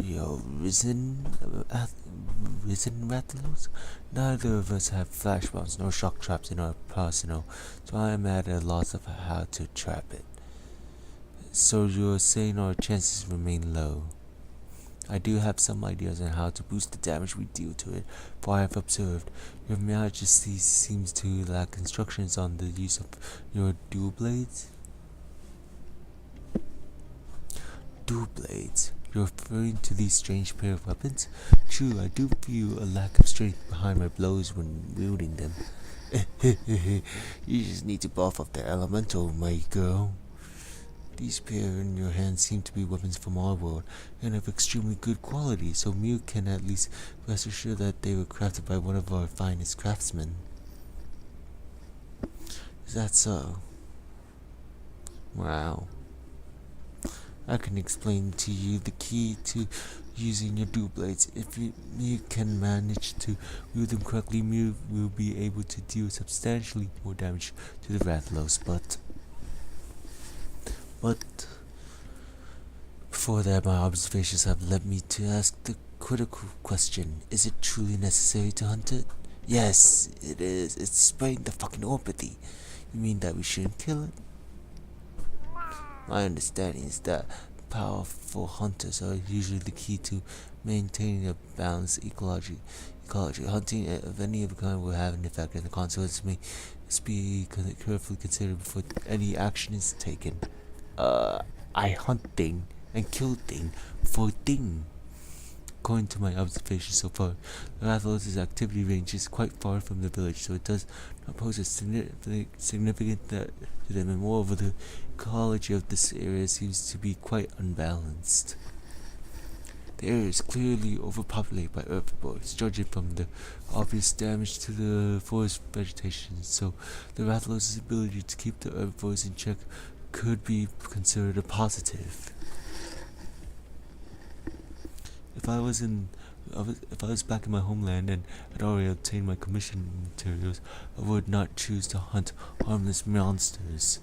Yo, risen Rathalos? Neither of us have flash bombs nor shock traps in our arsenal, so I am at a loss of how to trap it. So you're saying our chances remain low? I do have some ideas on how to boost the damage we deal to it, for I have observed Your Majesty seems to lack instructions on the use of your dual blades. Dual blades? You're referring to these strange pair of weapons? True, I do feel a lack of strength behind my blows when wielding them. You just need to buff up the elemental, my girl. These pair in your hands seem to be weapons from our world, and of extremely good quality, so Mew can at least rest assured that they were crafted by one of our finest craftsmen. Is that so? Wow. I can explain to you the key to using your dual blades. If Mew can manage to wield them correctly, Mew will be able to deal substantially more damage to the Rathalos, but before that, my observations have led me to ask the critical question. Is it truly necessary to hunt it? Yes, it is. It's spreading the fucking orpathy. You mean that we shouldn't kill it? My understanding is that powerful hunters are usually the key to maintaining a balanced ecology. Hunting of any of kind will have an effect, and the consequences must be carefully considered before any action is taken. I hunt thing and kill thing for thing. According to my observation so far, the Rathalos' activity range is quite far from the village, so it does not pose a significant threat to them, and moreover, the ecology of this area seems to be quite unbalanced. The area is clearly overpopulated by herbivores, judging from the obvious damage to the forest vegetation, so the Rathalos' ability to keep the herbivores in check could be considered a positive. If I was back in my homeland and had already obtained my commission materials, I would not choose to hunt harmless monsters.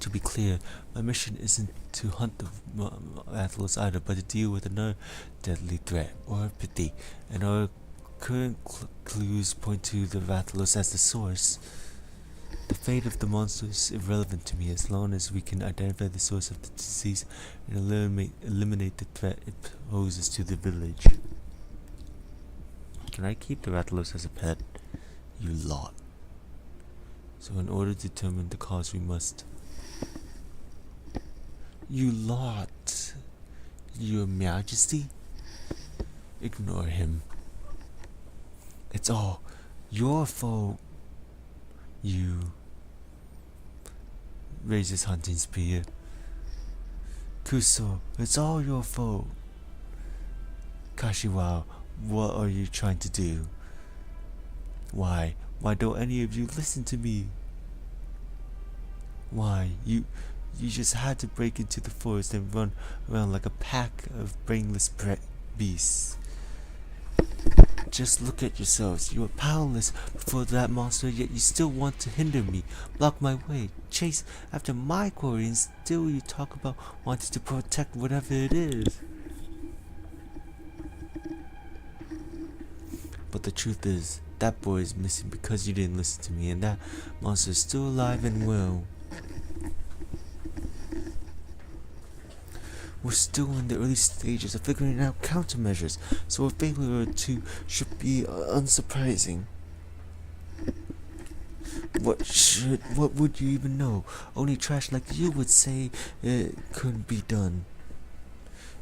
To be clear, my mission isn't to hunt the Rathalos either, but to deal with another deadly threat, or pity, and our current clues point to the Rathalos as the source. The fate of the monster is irrelevant to me as long as we can identify the source of the disease and eliminate the threat it poses to the village. Can I keep the Rathalos as a pet? You lot. So in order to determine the cause we must... You lot. Your Majesty? Ignore him. It's all your fault. You raise his hunting spear. Kuso, it's all your fault. Kashiwa, what are you trying to do? Why don't any of you listen to me? Why, you just had to break into the forest and run around like a pack of brainless beasts. Just look at yourselves. You are powerless before that monster, yet you still want to hinder me, block my way, chase after my quarry, and still you talk about wanting to protect whatever it is. But the truth is, that boy is missing because you didn't listen to me, and that monster is still alive and well. We're still in the early stages of figuring out countermeasures, so a failure or two should be unsurprising. What would you even know? Only trash like you would say it couldn't be done.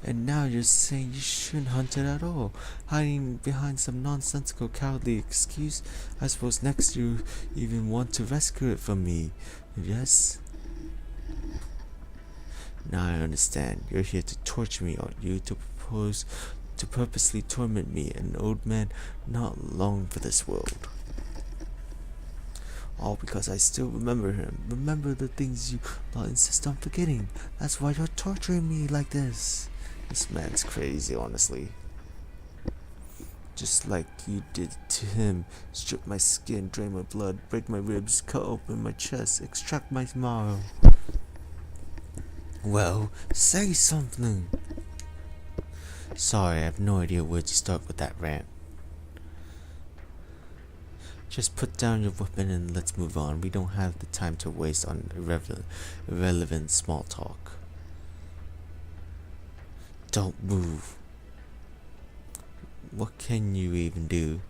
And now you're saying you shouldn't hunt it at all, hiding behind some nonsensical cowardly excuse. I suppose next you even want to rescue it from me, yes? Now I understand. You're here to torture me, aren't you? To purposely torment me, an old man not long for this world. All because I still remember him. Remember the things you insist on forgetting. That's why you're torturing me like this. This man's crazy, honestly. Just like you did to him. Strip my skin, drain my blood, break my ribs, cut open my chest, extract my marrow. Well, say something. Sorry, I have no idea where to start with that rant. Just put down your weapon and let's move on. We don't have the time to waste on irrelevant small talk. Don't move. What can you even do?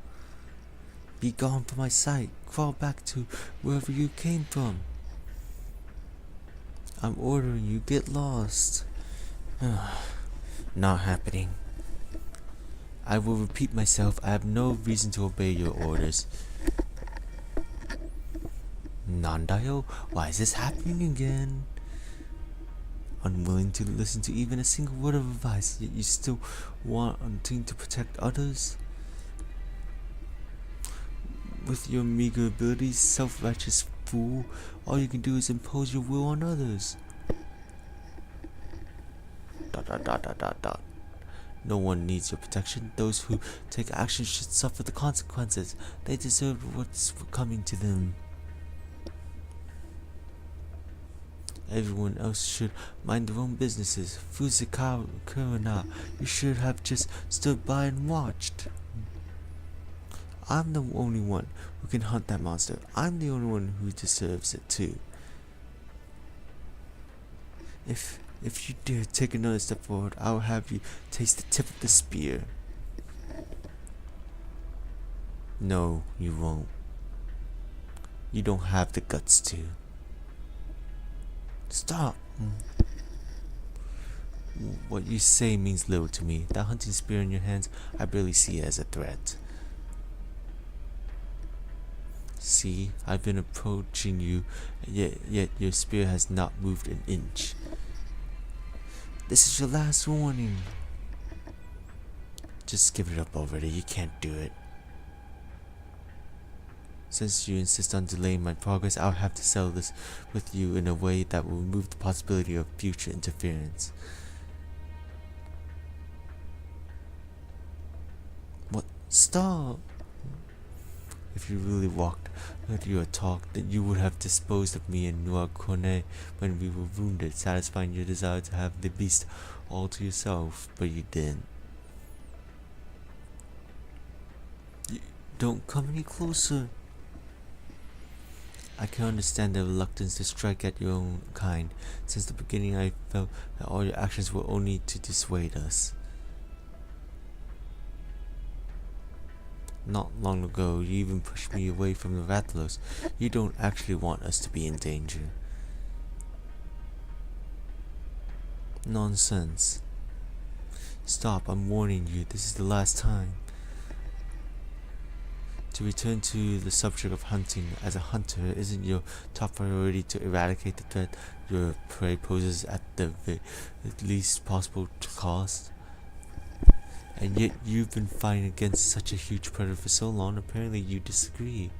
Be gone from my sight. Crawl back to wherever you came from. I'm ordering you, get lost. Not happening. I will repeat myself, I have no reason to obey your orders. Nandayo, why is this happening again? Unwilling to listen to even a single word of advice, yet you still wanting to protect others? With your meager abilities, self-righteous fool, all you can do is impose your will on others. ... No one needs your protection. Those who take action should suffer the consequences. They deserve what's coming to them. Everyone else should mind their own businesses. Fuzikawa, you should have just stood by and watched. I'm the only one who can hunt that monster. I'm the only one who deserves it too. If you dare take another step forward, I'll have you taste the tip of the spear. No, you won't. You don't have the guts to. Stop! What you say means little to me. That hunting spear in your hands, I barely see it as a threat. See, I've been approaching you, yet your spear has not moved an inch. This is your last warning. Just give it up already, you can't do it. Since you insist on delaying my progress, I'll have to settle this with you in a way that will remove the possibility of future interference. What? Stop! If you really walked, heard your talk, then you would have disposed of me in Noir Cornet when we were wounded, satisfying your desire to have the beast all to yourself, but you didn't. Don't come any closer. I can understand the reluctance to strike at your own kind. Since the beginning I felt that all your actions were only to dissuade us. Not long ago, you even pushed me away from the Rathalos. You don't actually want us to be in danger. Nonsense. Stop, I'm warning you, this is the last time. To return to the subject of hunting, as a hunter, isn't your top priority to eradicate the threat your prey poses at the least possible cost? And yet you've been fighting against such a huge predator for so long, apparently you disagree.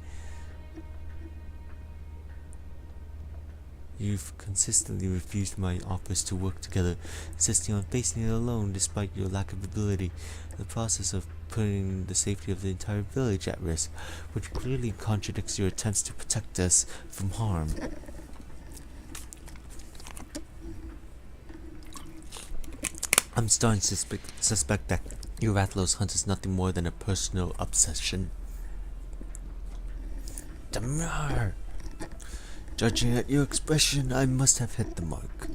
You've consistently refused my offers to work together, insisting on facing it alone despite your lack of ability, the process of putting the safety of the entire village at risk, which clearly contradicts your attempts to protect us from harm. I'm starting to suspect that your Rathalos hunt is nothing more than a personal obsession. Damar! Judging at your expression, I must have hit the mark.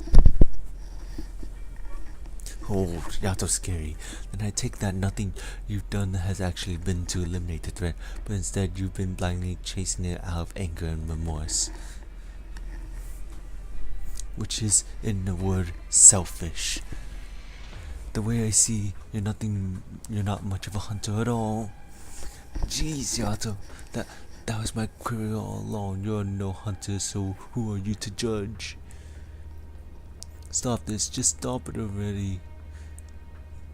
Oh, Yato's scary. Then I take that nothing you've done has actually been to eliminate the threat, but instead you've been blindly chasing it out of anger and remorse. Which is, in a word, selfish. The way I see, you're not much of a hunter at all. Jeez, Yato, that was my query all along. You're no hunter, so who are you to judge? Stop this, just stop it already.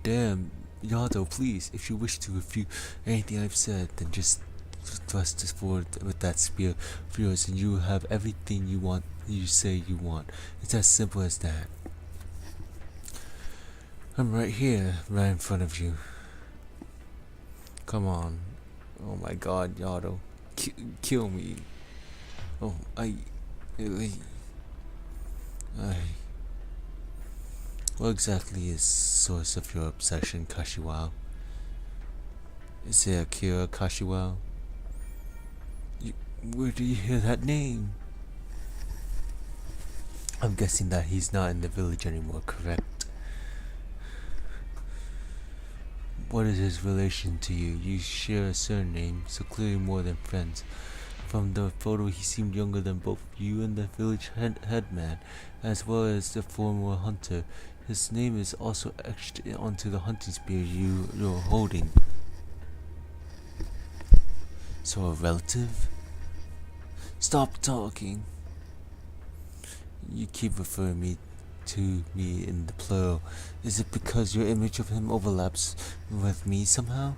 Damn, Yato, please, if you wish to refute anything I've said, then just thrust us forward with that spear of yours and you have everything you say you want. It's as simple as that. I'm right here, right in front of you. Come on. Oh my god, Yato. Kill me. Oh, What exactly is source of your obsession, Kashiwao? Is it Akira Kashiwao? Where do you hear that name? I'm guessing that he's not in the village anymore, correct? What is his relation to you? You share a surname, so clearly more than friends. From the photo, he seemed younger than both you and the village headman, as well as the former hunter. His name is also etched onto the hunting spear you're holding. So a relative? Stop talking. You keep referring to me in the plural. Is it because your image of him overlaps with me somehow?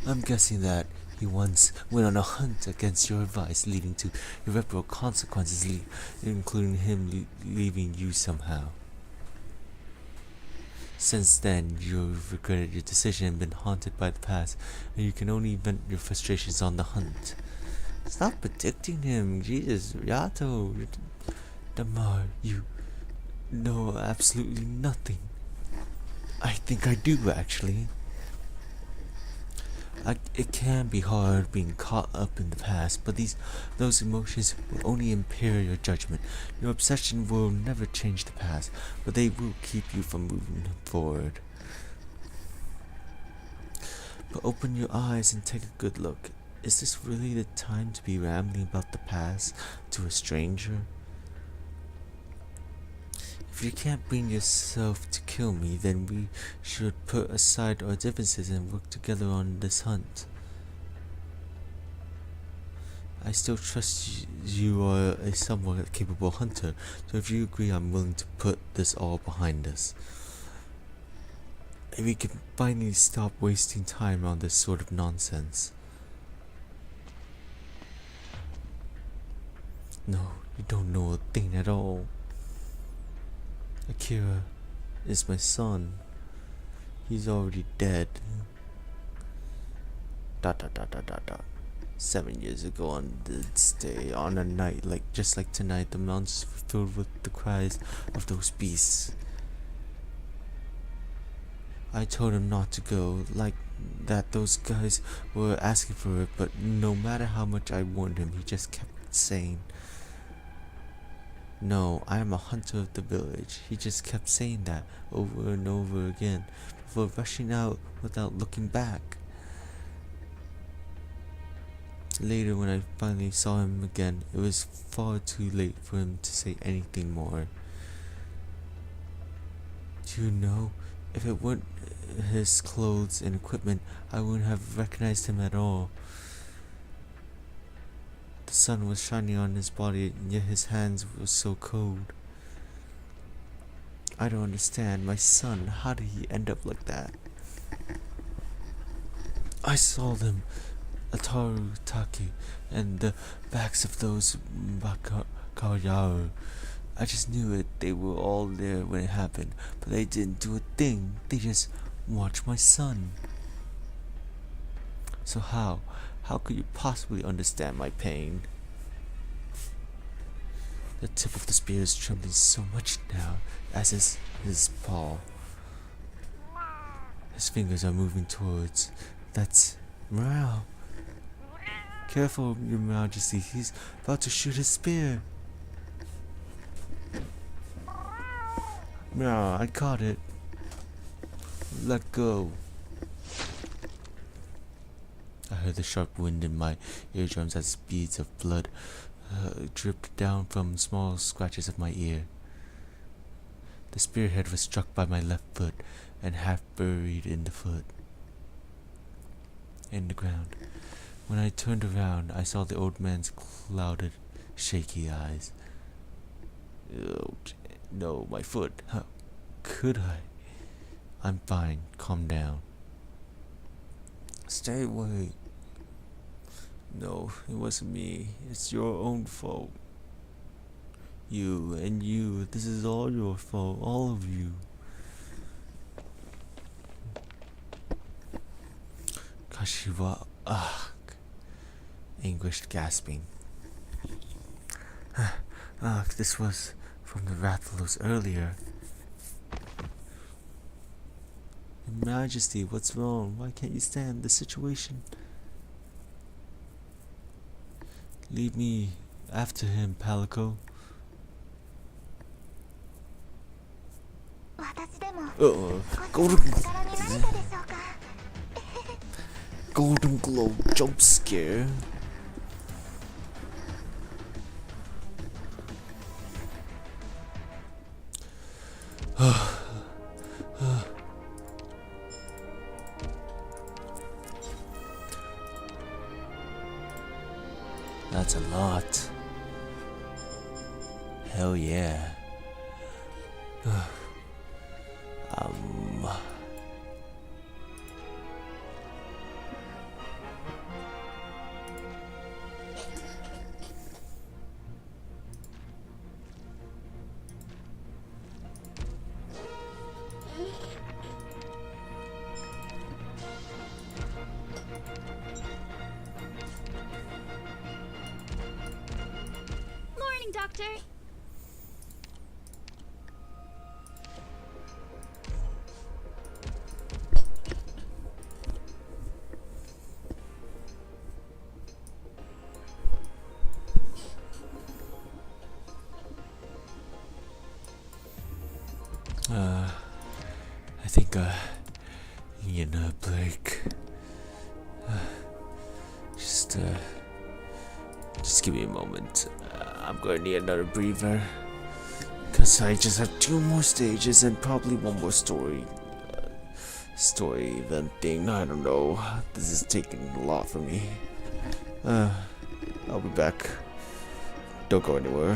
I'm guessing that he once went on a hunt against your advice, leading to irreparable consequences, including him leaving you somehow. Since then, you've regretted your decision and been haunted by the past, and you can only vent your frustrations on the hunt. Stop predicting him, Jesus, Yato, Damar, you know absolutely nothing. I think I do, actually. It can be hard being caught up in the past, but those emotions will only impair your judgment. Your obsession will never change the past, but they will keep you from moving forward. But open your eyes and take a good look. Is this really the time to be rambling about the past to a stranger? If you can't bring yourself to kill me, then we should put aside our differences and work together on this hunt. I still trust you are a somewhat capable hunter, so if you agree, I'm willing to put this all behind us. And we can finally stop wasting time on this sort of nonsense. No, you don't know a thing at all. Akira is my son. He's already dead. ... 7 years ago on this day, on a night just like tonight, the mountains were filled with the cries of those beasts. I told him not to go, like that those guys were asking for it, but no matter how much I warned him, he just kept saying, "No, I am a hunter of the village." He just kept saying that over and over again before rushing out without looking back. Later, when I finally saw him again, it was far too late for him to say anything more. Do you know, if it weren't his clothes and equipment, I wouldn't have recognized him at all. The sun was shining on his body, and yet his hands were so cold. I don't understand. My son, how did he end up like that? I saw them, Ataru, Taki, and the backs of those Bakayaru. I just knew it. They were all there when it happened, but they didn't do a thing. They just watched my son. So how could you possibly understand my pain? The tip of the spear is trembling so much now, as is his paw. His fingers are moving towards. That's Morale. Careful, Your Majesty, he's about to shoot his spear. No, I caught it. Let go. I heard the sharp wind in my eardrums as beads of blood dripped down from small scratches of my ear. The spearhead was struck by my left foot and half buried in the ground. When I turned around, I saw the old man's clouded, shaky eyes. Oh, no, my foot. How could I? I'm fine. Calm down. Stay away. No, it wasn't me. It's your own fault. You and you. This is all your fault. All of you. Kashiwa. Anguished gasping. This was from the Rathalos earlier. Your Majesty, what's wrong? Why can't you stand the situation? Leave me after him, Palico. Golden Globe jump scare. That's a lot. Hell yeah. Doctor. I think I need a break. Just give me a moment. I'm gonna need another breather. Cause I just have 2 more stages and probably 1 more story event thing. I don't know. This is taking a lot from me. I'll be back. Don't go anywhere.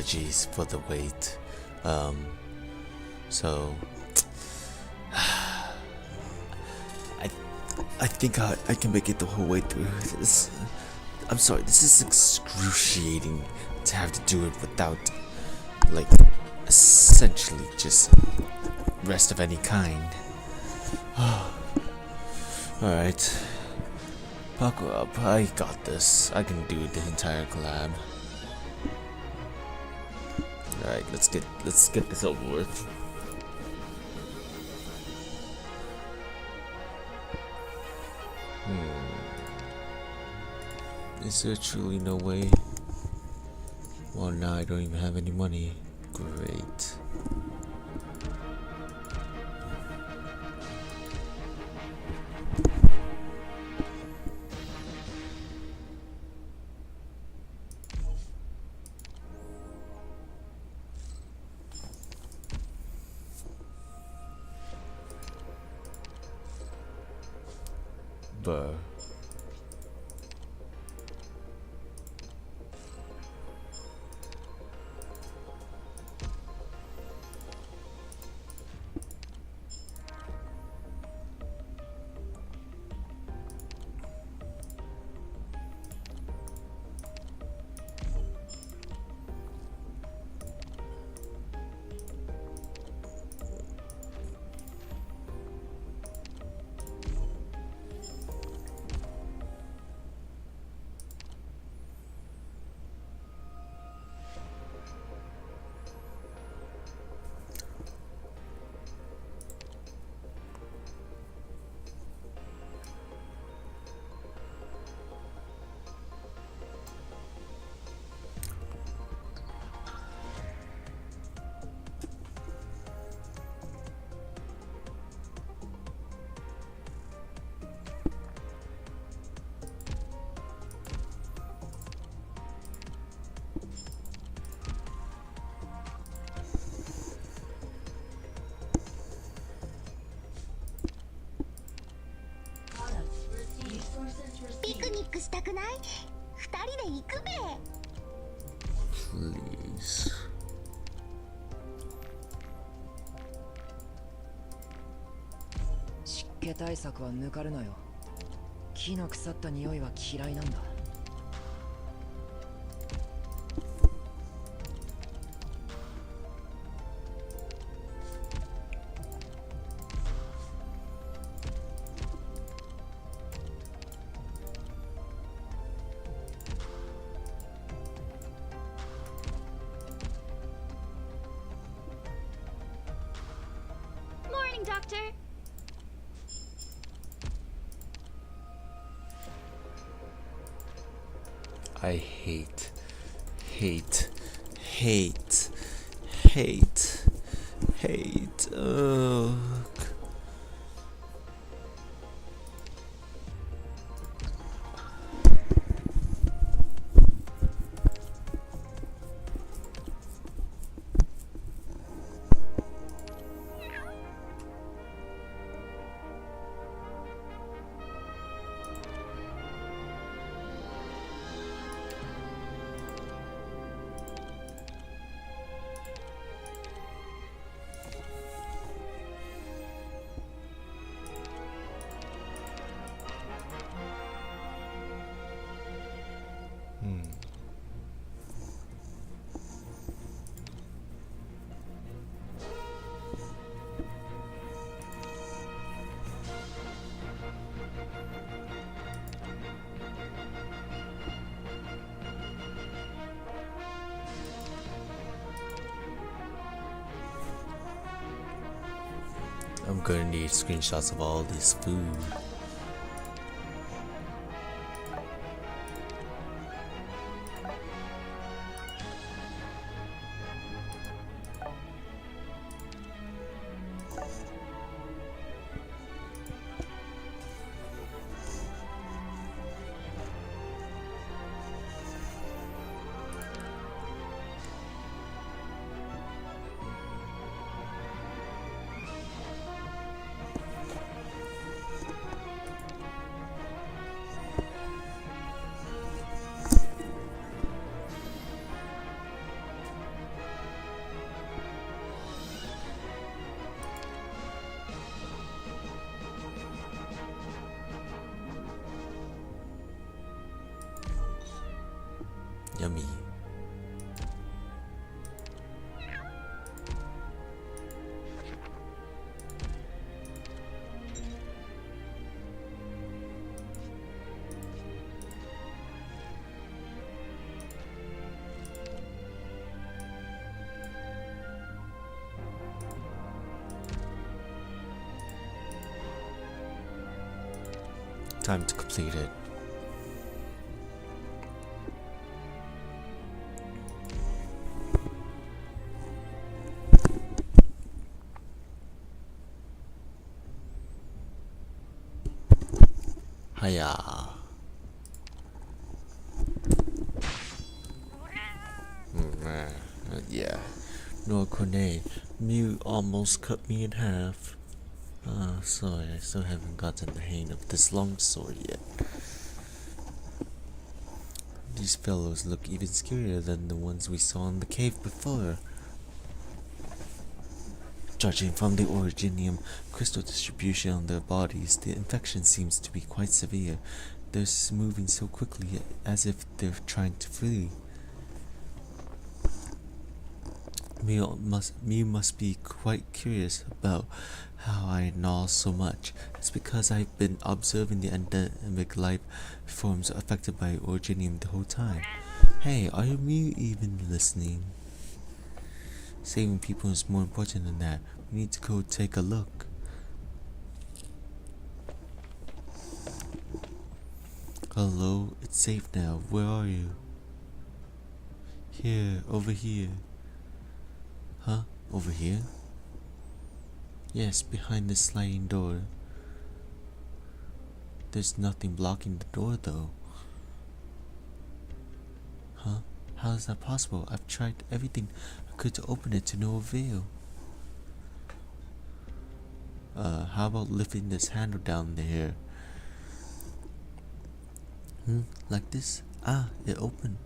apologies for the wait. So I think I can make it the whole way through this. I'm sorry, this is excruciating to have to do it without, like, essentially just rest of any kind. Alright. Buckle up, I got this. I can do the entire collab. Alright, let's get this over with. Is there truly no way? Well, now I don't even have any money. Great. Bruh. Please. 湿気対策は抜かるなよ。木の腐った匂いは嫌いなんだ。Morning, Doctor. I hate, hate, hate, hate, hate. Ugh. I'm gonna need screenshots of all this food. Time to complete it. Hiya. Yeah. No, Kone, Mew almost cut me in half. Sorry, I still haven't gotten the hang of this long sword yet. These fellows look even scarier than the ones we saw in the cave before. Judging from the originium crystal distribution on their bodies, the infection seems to be quite severe. They're moving so quickly as if they're trying to flee. Mew must be quite curious about how I gnaw so much. It's because I've been observing the endemic life forms affected by originium the whole time. Hey, are you even listening? Saving people is more important than that. We need to go take a look. Hello, it's safe now. Where are you? Here, over here. Huh? Over here? Yes, behind this sliding door. There's nothing blocking the door though. Huh? How is that possible? I've tried everything I could to open it to no avail. How about lifting this handle down there? Like this? Ah, it opened.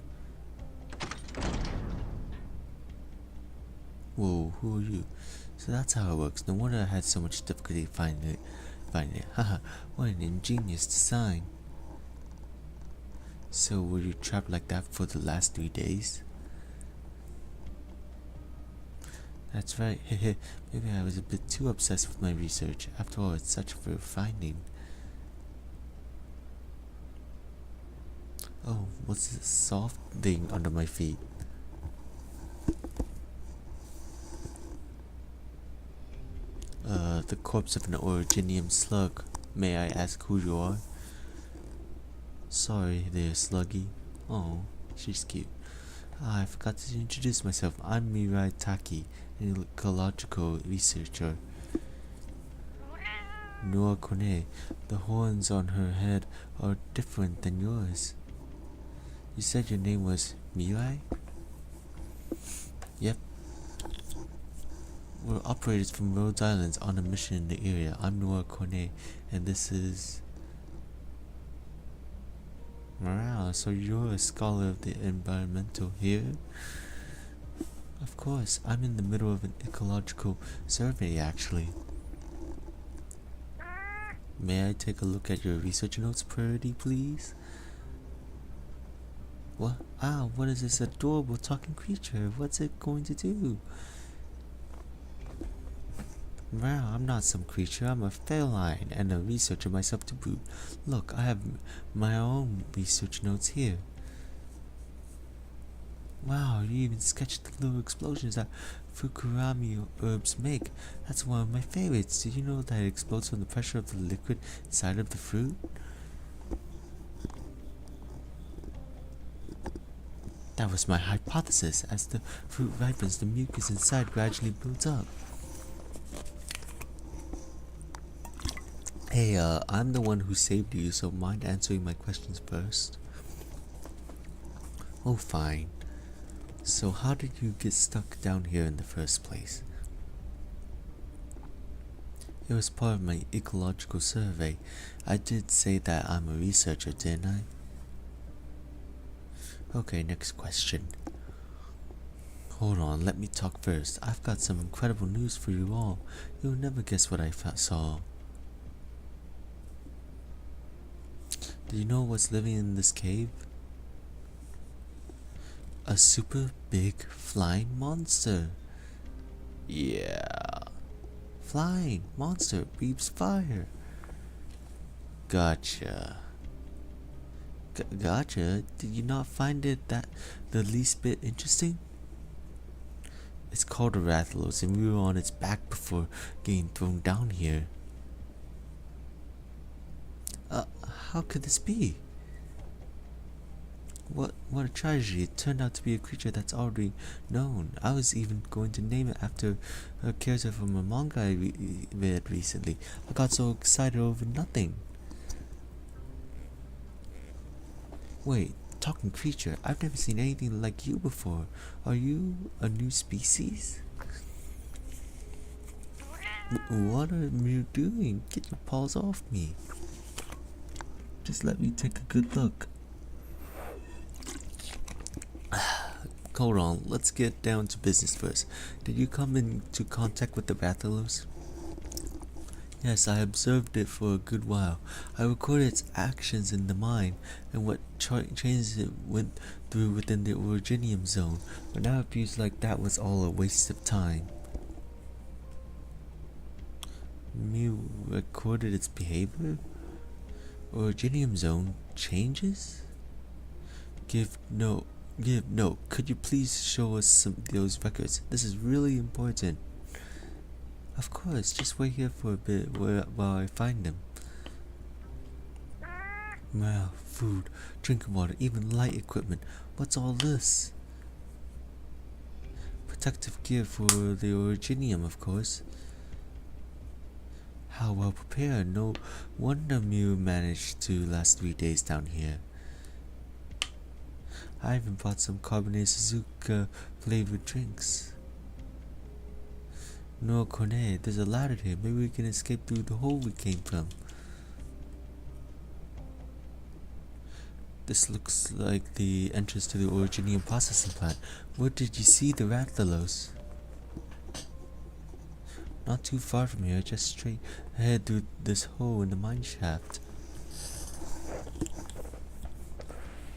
Whoa, who are you? So that's how it works. No wonder I had so much difficulty finding it. Haha, what an ingenious design. So were you trapped like that for the last 3 days? That's right, hehe. Maybe I was a bit too obsessed with my research. After all, it's such a rare finding. Oh, what's this soft thing under my feet? The corpse of an originium slug. May I ask who you are? Sorry there, Sluggy. Oh, she's cute. I forgot to introduce myself. I'm Mirai Taki, an ecological researcher. Noa Kone, the horns on her head are different than yours. You said your name was Mirai? Yep. We're operators from Rhode Island on a mission in the area. I'm Noa Kone, and this is... Wow, so you're a scholar of the environmental here? Of course, I'm in the middle of an ecological survey actually. May I take a look at your research notes, Purdy, please? What? Ah, what is this adorable talking creature? What's it going to do? Wow, I'm not some creature, I'm a feline and a researcher myself to boot. Look, I have my own research notes here. Wow, you even sketched the little explosions that Fukurami herbs make. That's one of my favorites. Did you know that it explodes from the pressure of the liquid inside of the fruit? That was my hypothesis. As the fruit ripens, the mucus inside gradually builds up. Hey, I'm the one who saved you, so mind answering my questions first? Oh, fine. So how did you get stuck down here in the first place? It was part of my ecological survey. I did say that I'm a researcher, didn't I? Okay, next question. Hold on, let me talk first. I've got some incredible news for you all. You'll never guess what I saw. Do you know what's living in this cave? A super big flying monster. Yeah. Flying monster breathes fire. Gotcha. Gotcha? Did you not find it that the least bit interesting? It's called a Rathalos, and we were on its back before getting thrown down here. How could this be? What a tragedy. It turned out to be a creature that's already known. I was even going to name it after a character from a manga I read recently. I got so excited over nothing. Wait, talking creature, I've never seen anything like you before. Are you a new species? What are you doing? Get your paws off me. Just let me take a good look. Hold on, let's get down to business first. Did you come into contact with the Rathalos? Yes, I observed it for a good while. I recorded its actions in the mine and what changes it went through within the Originium zone, but now it feels like that was all a waste of time. You recorded its behavior? Originium zone changes? No. Could you please show us those records? This is really important. Of course, just wait here for a bit while I find them. Wow, food, drinking water, even light equipment. What's all this? Protective gear for the Originium, of course. How well prepared. No wonder Mew managed to last 3 days down here. I even bought some carbonated Suzuka flavored drinks. No, Cornet, there's a ladder here. Maybe we can escape through the hole we came from. This looks like the entrance to the Originium processing plant. Where did you see the Rathalos? Not too far from here, just straight ahead through this hole in the mine shaft.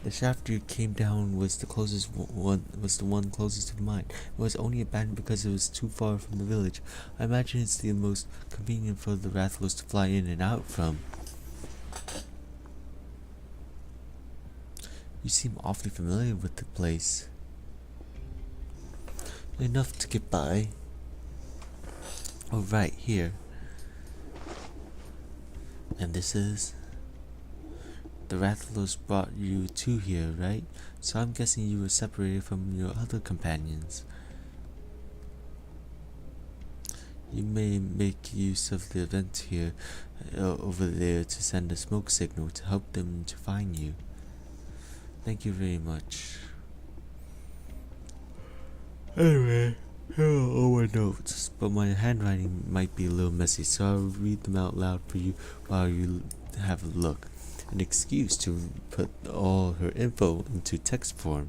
The shaft you came down was the one closest to the mine. It was only abandoned because it was too far from the village. I imagine it's the most convenient for the Rathalos to fly in and out from. You seem awfully familiar with the place. Enough to get by. Oh, right here. And this is... The Rathalos brought you to here, right? So I'm guessing you were separated from your other companions. You may make use of the event here over there to send a smoke signal to help them to find you. Thank you very much. Anyway, here are all my notes, but my handwriting might be a little messy, so I'll read them out loud for you while you have a look. An excuse to put all her info into text form.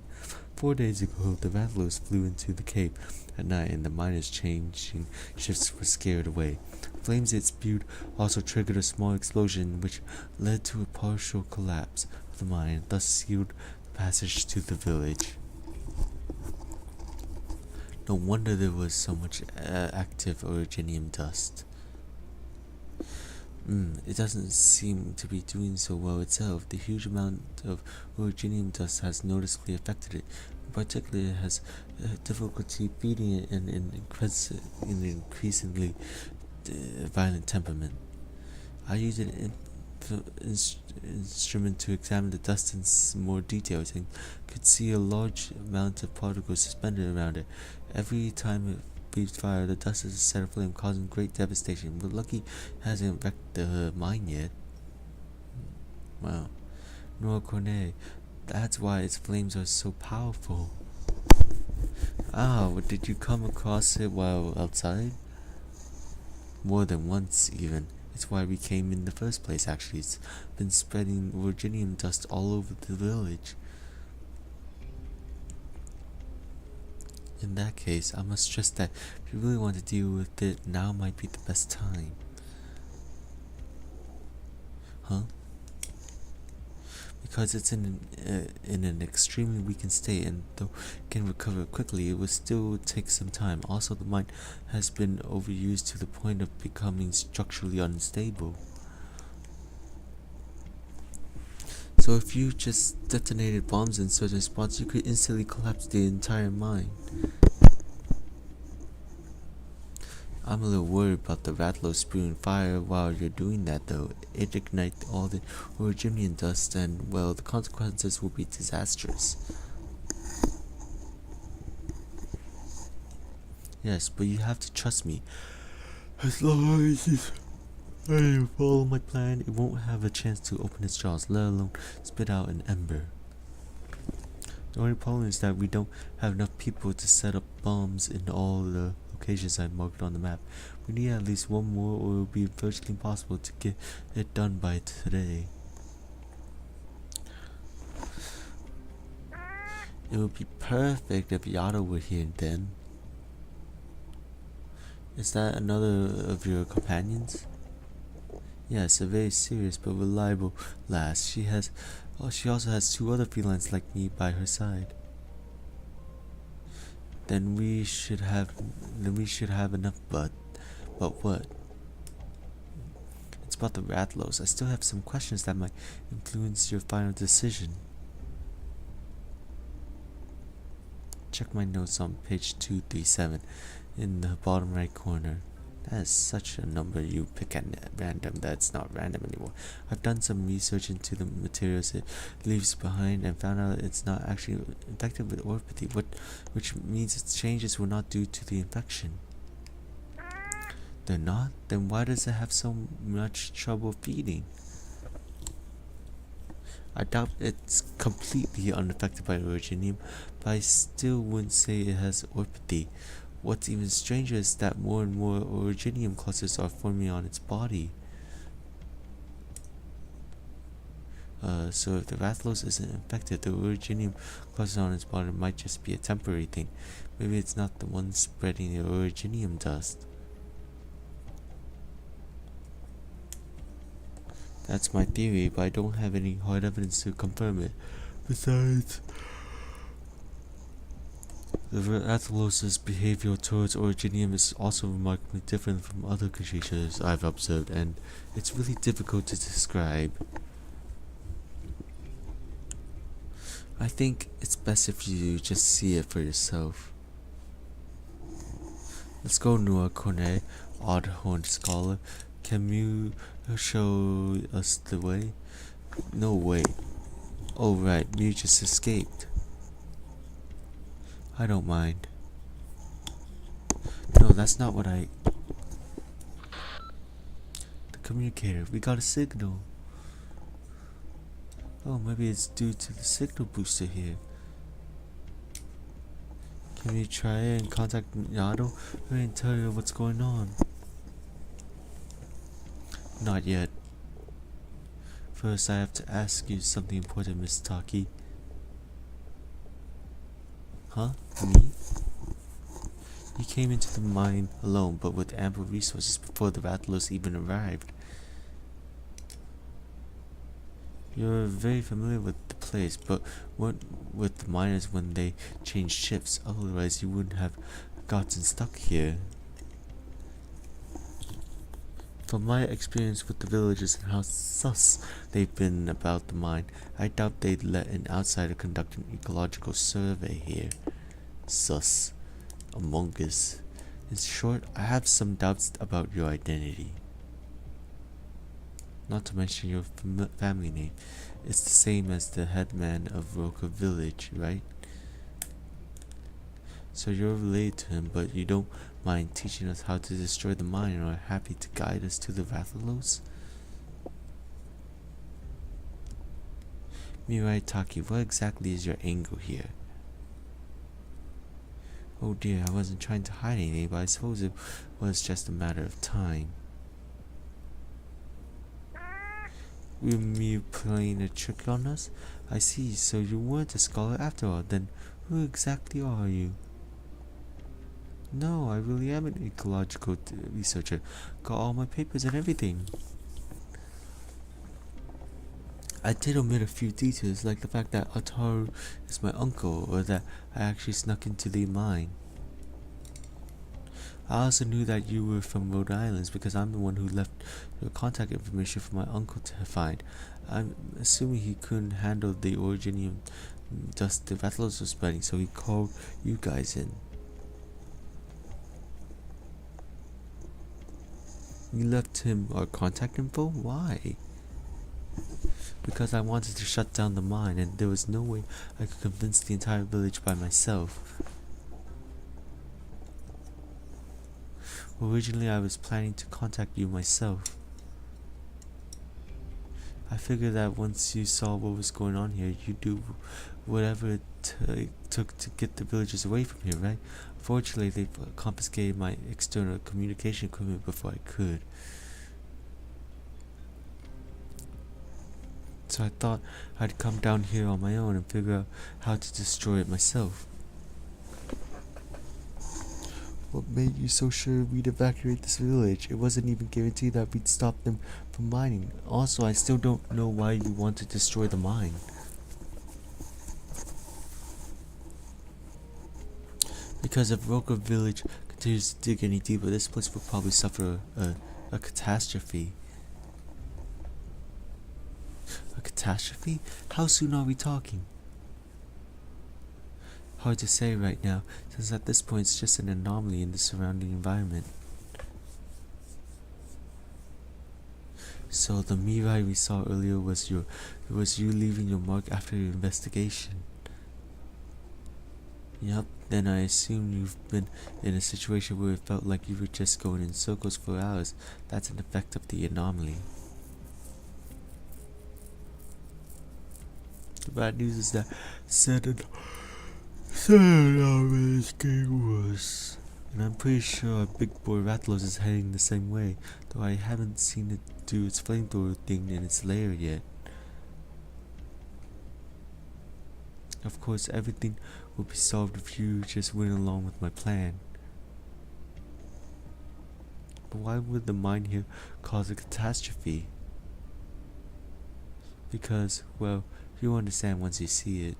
4 days ago, the Rathalos flew into the cave at night and the miners changing shifts were scared away. Flames it spewed also triggered a small explosion which led to a partial collapse of the mine, thus sealed the passage to the village. No wonder there was so much active Originium dust. It doesn't seem to be doing so well itself. The huge amount of Originium dust has noticeably affected it. In particular, it has difficulty feeding it in an increasingly violent temperament. I used an instrument to examine the dust in more detail and could see a large amount of particles suspended around it. Every time it breathes fire, the dust is a set of flame, causing great devastation. We're lucky it hasn't wrecked the mine yet. Wow. Nora Cornet, that's why its flames are so powerful. Did you come across it while outside? More than once, even. It's why we came in the first place, actually. It's been spreading Originium dust all over the village. In that case, I must stress that if you really want to deal with it, now might be the best time. Huh? Because it's in an extremely weakened state, and though it can recover quickly, it will still take some time. Also, the mine has been overused to the point of becoming structurally unstable. So if you just detonated bombs in certain spots, you could instantly collapse the entire mine. I'm a little worried about the Ratlos spewing fire while you're doing that though. It ignites all the Originian dust and, well, the consequences will be disastrous. Yes, but you have to trust me. As long as you follow my plan, it won't have a chance to open its jaws, let alone spit out an ember. The only problem is that we don't have enough people to set up bombs in all the locations I marked on the map. We need at least one more, or it will be virtually impossible to get it done by today. It would be perfect if Yato were here then. Is that another of your companions? Yes, a very serious but reliable lass. She also has 2 other felines like me by her side. Then we should have enough, but what? It's about the Ratlos. I still have some questions that might influence your final decision. Check my notes on page 237 in the bottom right corner. That is such a number you pick at random that's not random anymore. I've done some research into the materials it leaves behind and found out it's not actually infected with orpity, which means its changes were not due to the infection. They're not? Then why does it have so much trouble feeding? I doubt it's completely unaffected by Originium, but I still wouldn't say it has orpity. What's even stranger is that more and more Originium clusters are forming on its body. So if the Rathalos isn't infected, the Originium clusters on its body might just be a temporary thing. Maybe it's not the one spreading the Originium dust. That's my theory, but I don't have any hard evidence to confirm it. Besides, the Rathalos' behavior towards Originium is also remarkably different from other creatures I've observed, and it's really difficult to describe. I think it's best if you just see it for yourself. Let's go, Noah Cornet, Oddhorn Scholar. Can you show us the way? No way. Oh right, Mew just escaped. I don't mind. No, that's not what I... The communicator, we got a signal. Oh, maybe it's due to the signal booster here. Can we try and contact Yato and tell her what's going on? Not yet. First, I have to ask you something important, Miss Taki. Huh? Me? You came into the mine alone, but with ample resources before the Rathalos even arrived. You're very familiar with the place, but weren't with the miners when they changed shifts, otherwise you wouldn't have gotten stuck here. From my experience with the villagers and how sus they've been about the mine, I doubt they'd let an outsider conduct an ecological survey here. Sus. Among Us. In short, I have some doubts about your identity. Not to mention your family name. It's the same as the headman of Roka village, right? So you're related to him, but you don't mind teaching us how to destroy the mine and are happy to guide us to the Rathalos? Mirai Taki, what exactly is your angle here? Oh dear, I wasn't trying to hide anything, but I suppose it was just a matter of time. Were you playing a trick on us? I see, so you weren't a scholar after all. Then who exactly are you? No, I really am an ecological researcher. Got all my papers and everything. I did omit a few details, like the fact that Ataru is my uncle, or that I actually snuck into the mine. I also knew that you were from Rhode Island because I'm the one who left your contact information for my uncle to find. I'm assuming he couldn't handle the Originium dust the Rathalos were spreading, so he called you guys in. You left him our contact info? Why? Because I wanted to shut down the mine, and there was no way I could convince the entire village by myself. Originally, I was planning to contact you myself. I figured that once you saw what was going on here, you'd do whatever it took to get the villagers away from here, right? Fortunately, they confiscated my external communication equipment before I could. So I thought I'd come down here on my own and figure out how to destroy it myself. What made you so sure we'd evacuate this village? It wasn't even guaranteed that we'd stop them from mining. Also, I still don't know why you want to destroy the mine. Because if Roka village continues to dig any deeper, this place will probably suffer a catastrophe. A catastrophe? How soon are we talking? Hard to say right now, since at this point it's just an anomaly in the surrounding environment. So the Mirai we saw earlier was you leaving your mark after your investigation. Yup, then I assume you've been in a situation where it felt like you were just going in circles for hours. That's an effect of the anomaly. The bad news is that It's getting worse. And I'm pretty sure our big boy Ratlos is heading the same way, though I haven't seen it do its flamethrower thing in its lair yet. Of course, everything will be solved if you just went along with my plan. But why would the mine here cause a catastrophe? Because, well, you'll understand once you see it.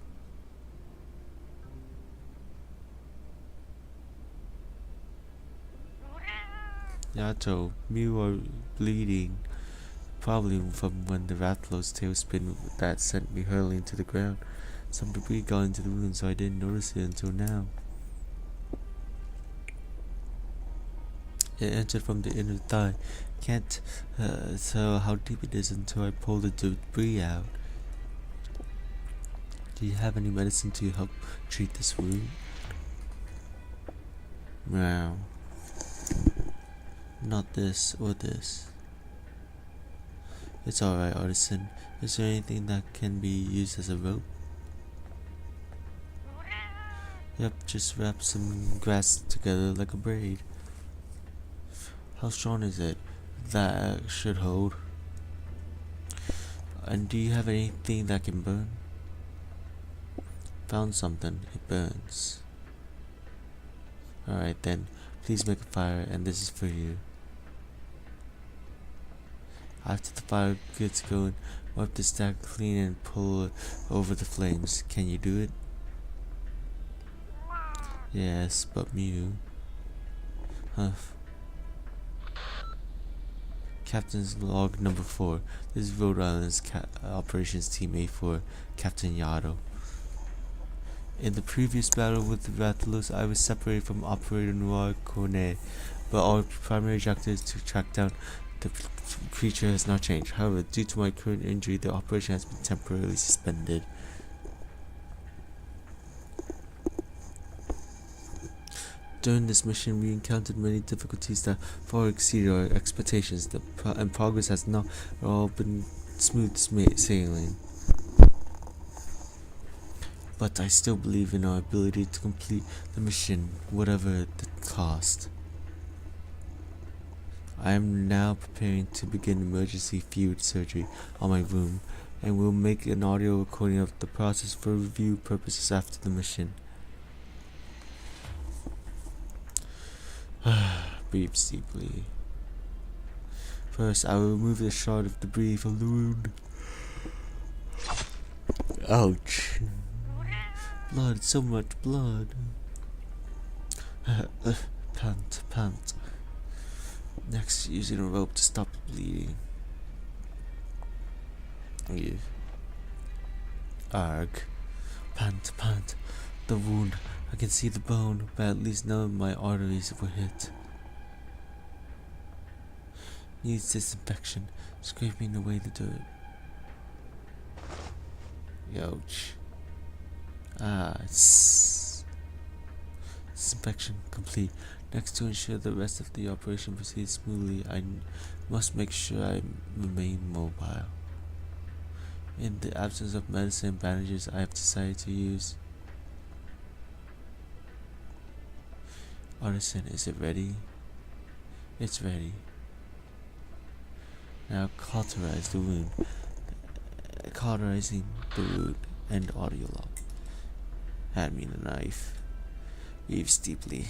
Yato, you are bleeding. Probably from when the Rathlow's tailspin that sent me hurling to the ground. Some debris got into the wound, so I didn't notice it until now. It entered from the inner thigh. Can't tell how deep it is until I pull the debris out. Do you have any medicine to help treat this wound? Wow. Not this or this. It's alright, artisan. Is there anything that can be used as a rope? Yep, just wrap some grass together like a braid. How strong is it? That should hold. And do you have anything that can burn? Found something. It burns. Alright then, please make a fire, and this is for you. After the fire gets going, wipe the stack clean and pull it over the flames. Can you do it? Yes, but Mew. Huff. Captain's log number 4. This is Rhode Island's operations team A4, Captain Yato. In the previous battle with the Rathalos, I was separated from Operator Noir Cornet, but our primary objective to track down the creature has not changed. However, due to my current injury, the operation has been temporarily suspended. During this mission, we encountered many difficulties that far exceeded our expectations, and progress has not all been smooth sailing. But I still believe in our ability to complete the mission, whatever the cost. I am now preparing to begin emergency field surgery on my wound, and will make an audio recording of the process for review purposes after the mission. Breathes deeply. First, I will remove the shard of debris from the wound. Ouch. Blood, so much blood. Pant. Next, using a rope to stop the bleeding. Arg. Pant. The wound. I can see the bone, but at least none of my arteries were hit. Needs disinfection, scraping away the dirt. Ouch. Disinfection complete. Next, to ensure the rest of the operation proceeds smoothly, I must make sure I remain mobile. In the absence of medicine and bandages, I have decided to use... Artisan, is it ready? It's ready. Now cauterize the wound. Cauterizing the wound and audio log. Hand me the knife. Weaves deeply.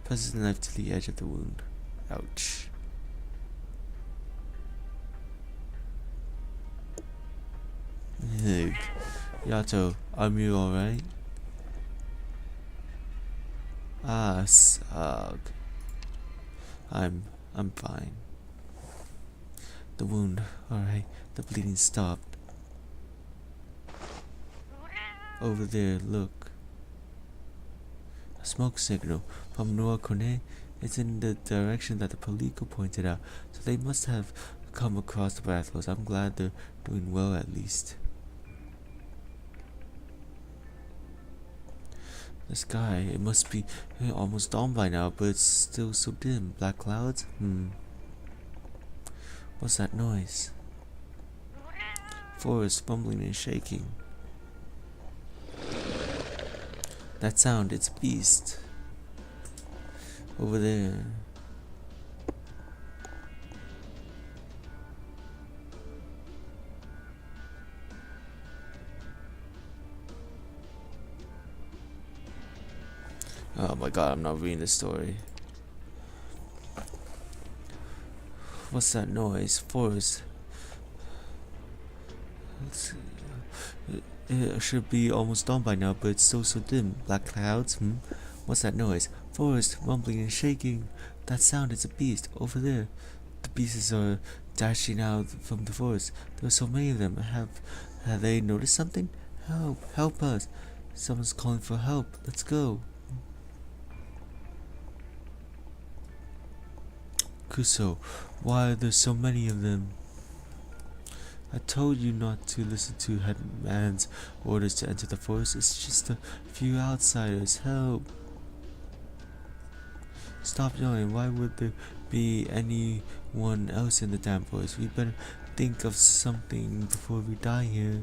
Presses the knife to the edge of the wound. Ouch. Yato, are you alright? Ugh. I'm fine. The wound, alright. The bleeding stopped. Over there, look. A smoke signal from Noa Kone. It's in the direction that the Palico pointed out, so they must have come across the Brathos. I'm glad they're doing well at least. The sky, it must be almost dawn by now, but it's still so dim. Black clouds? What's that noise? Forest fumbling and shaking. That sound, it's a beast. Over there. Oh my god, I'm not reading the story. What's that noise? Forest. It should be almost dawn by now, but it's still so dim. Black clouds? What's that noise? Forest, rumbling and shaking. That sound is a beast. Over there. The beasts are dashing out from the forest. There are so many of them. Have they noticed something? Help! Help us! Someone's calling for help. Let's go. Kuso, why are there so many of them? I told you not to listen to Headman's orders to enter the forest. It's just a few outsiders. Help! Stop yelling. Why would there be anyone else in the damn forest? We better think of something before we die here.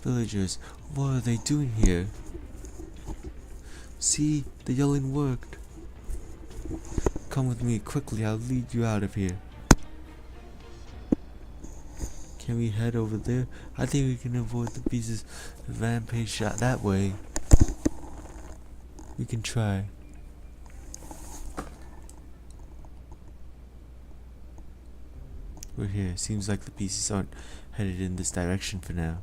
Villagers, what are they doing here? See, the yelling worked. Come with me, quickly, I'll lead you out of here. Can we head over there? I think we can avoid the beast's rampage shot that way. We can try. We're here. Seems like the beasts aren't headed in this direction for now.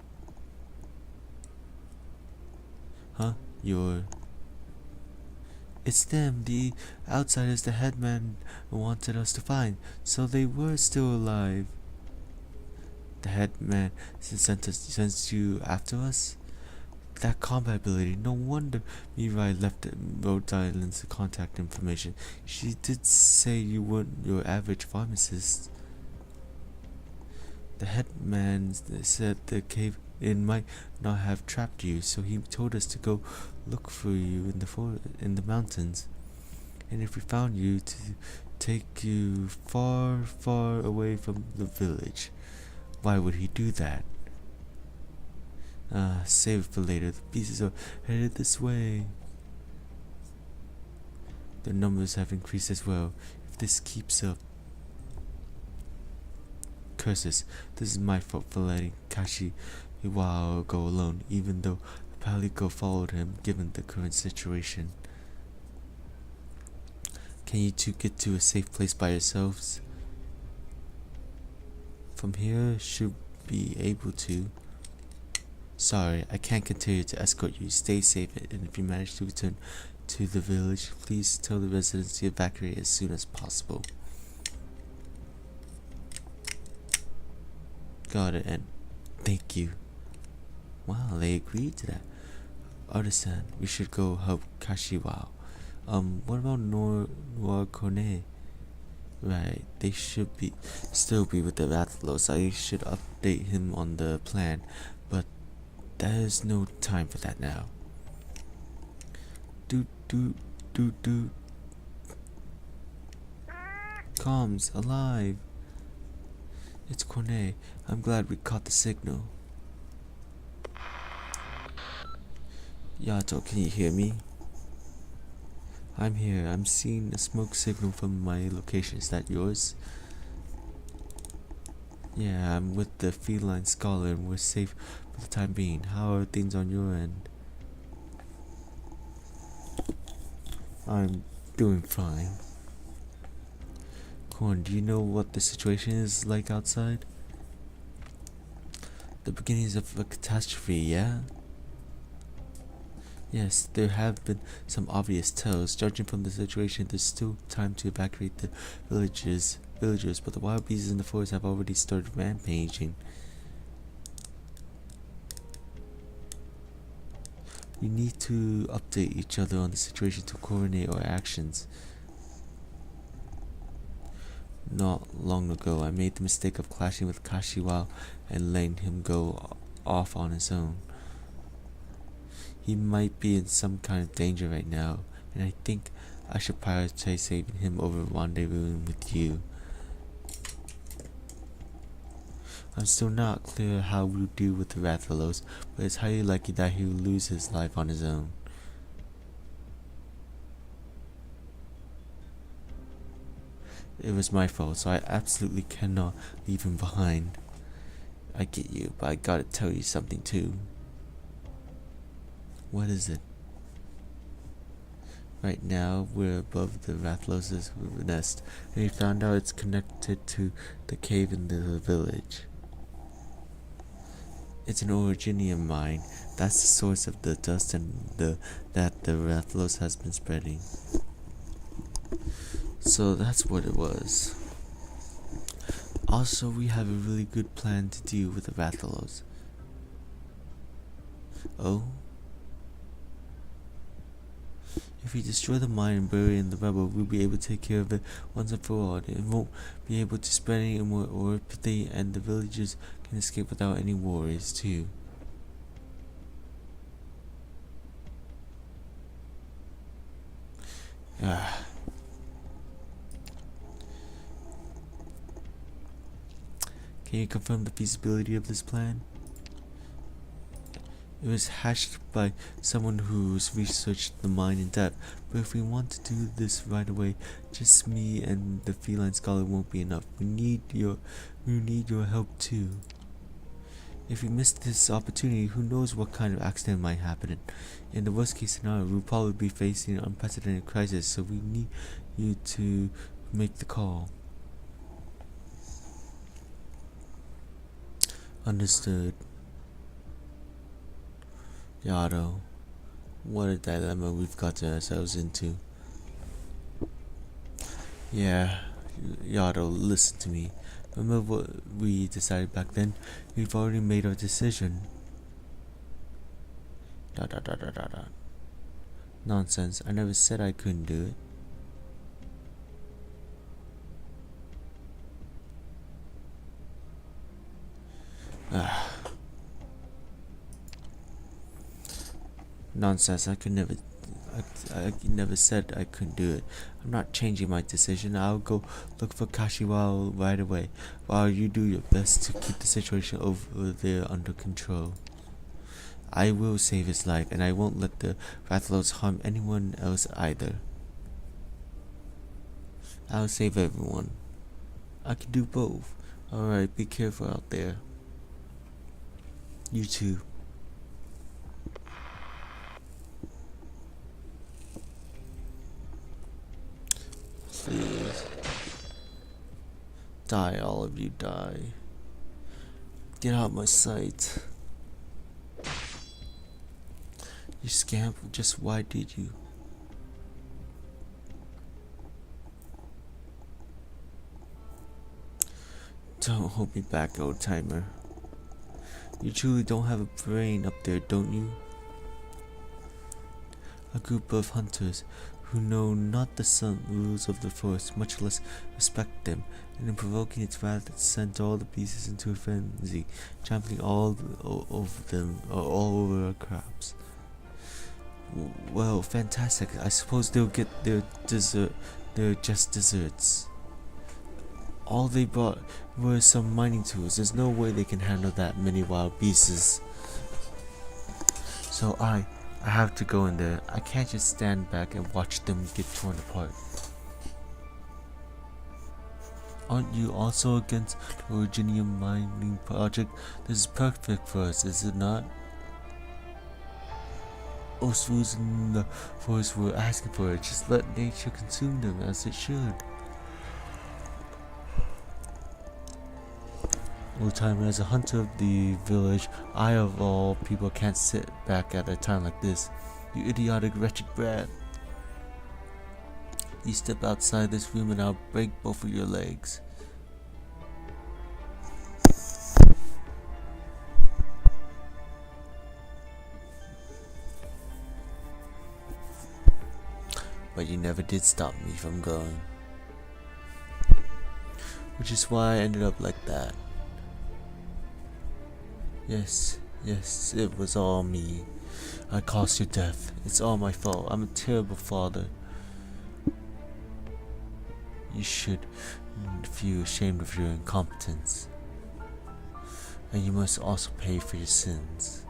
Huh? It's them, the outsiders the headman wanted us to find, so they were still alive. The headman sent you after us? That combat ability, no wonder Mirai left Rhode Island's contact information. She did say you weren't your average pharmacist. The headman said the cave-in might not have trapped you, so he told us to go look for you in the mountains. And if we found you, to take you far, far away from the village. Why would he do that? Save it for later. The beasts are headed this way. Their numbers have increased as well. If this keeps up. Curses. This is my fault for letting Kashiwa go alone, even though Palico followed him, given the current situation. Can you two get to a safe place by yourselves? From here, should be able to. Sorry, I can't continue to escort you. Stay safe, and if you manage to return to the village, please tell the residents to evacuate as soon as possible. Got it, and thank you. Wow, they agreed to that. Artisan, we should go help Kashiwa. What about Noir Cornet? Right, they should still be with the Rathalos. I should update him on the plan, but there's no time for that now. Do. Comms, alive. It's Cornet. I'm glad we caught the signal. Yato, can you hear me? I'm here. I'm seeing a smoke signal from my location. Is that yours? Yeah, I'm with the feline scholar and we're safe for the time being. How are things on your end? I'm doing fine. Corn, do you know what the situation is like outside? The beginnings of a catastrophe, yeah? Yes, there have been some obvious tells. Judging from the situation, there's still time to evacuate the villagers, but the wild beasts in the forest have already started rampaging. We need to update each other on the situation to coordinate our actions. Not long ago, I made the mistake of clashing with Kashiwa and letting him go off on his own. He might be in some kind of danger right now, and I think I should prioritize saving him over rendezvousing with you. I'm still not clear how we'll deal with the Rathalos, but it's highly likely that he will lose his life on his own. It was my fault, so I absolutely cannot leave him behind. I get you, but I gotta tell you something too. What is it? Right now, we're above the Rathalos' nest, and we found out it's connected to the cave in the village. It's an orogenium mine. That's the source of the dust that the Rathalos has been spreading. So that's what it was. Also, we have a really good plan to deal with the Rathalos. Oh? If we destroy the mine and bury it in the rubble, we'll be able to take care of it once and for all. It won't be able to spread any more orpity, and the villagers can escape without any worries too. Can you confirm the feasibility of this plan? It was hatched by someone who's researched the mine in depth, but if we want to do this right away, just me and the feline scholar won't be enough. We need your help too. If we miss this opportunity, who knows what kind of accident might happen. In the worst case scenario, we'll probably be facing an unprecedented crisis, so we need you to make the call. Understood. Yato, what a dilemma we've gotten ourselves into. Yeah, Yato, listen to me. Remember what we decided back then? We've already made our decision. Nonsense, I never said I couldn't do it. Nonsense, I never said I couldn't do it. I'm not changing my decision. I'll go look for Kashiwa right away, while you do your best to keep the situation over there under control. I will save his life, and I won't let the Rathalos harm anyone else either. I'll save everyone. I can do both. Alright, be careful out there. You too. Please. Die, all of you, die. Get out of my sight. You scamp, just why did you? Don't hold me back, old timer. You truly don't have a brain up there, don't you? A group of hunters who know not the rules of the forest, much less respect them, and in provoking its wrath it sent all the beasts into a frenzy, trampling all over them, all over our crops. Well, fantastic. I suppose they'll get their dessert, their just desserts. All they brought were some mining tools. There's no way they can handle that many wild beasts. So I have to go in there. I can't just stand back and watch them get torn apart. Aren't you also against the Originium mining project? This is perfect for us, is it not? Most foods in the forest were asking for it. Just let nature consume them as it should. Old timer, as a hunter of the village, I of all people can't sit back at a time like this. You idiotic, wretched brat. You step outside this room and I'll break both of your legs. But you never did stop me from going. Which is why I ended up like that. Yes, it was all me. I caused your death. It's all my fault. I'm a terrible father. You should feel ashamed of your incompetence. And you must also pay for your sins.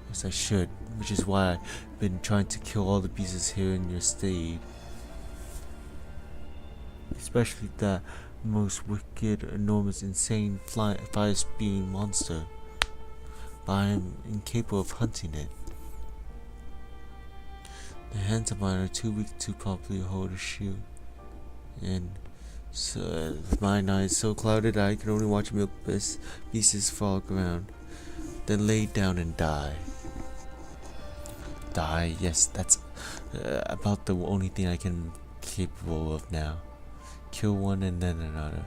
Yes, I should, which is why I've been trying to kill all the beasts here in your state. Especially that most wicked, enormous, insane, fire-spewing monster. But I am incapable of hunting it. The hands of mine are too weak to properly hold a shield. And so, my night is so clouded I can only watch milk pieces fall around. Then lay down and die. Die, yes, that's about the only thing I can capable of now. Kill one and then another.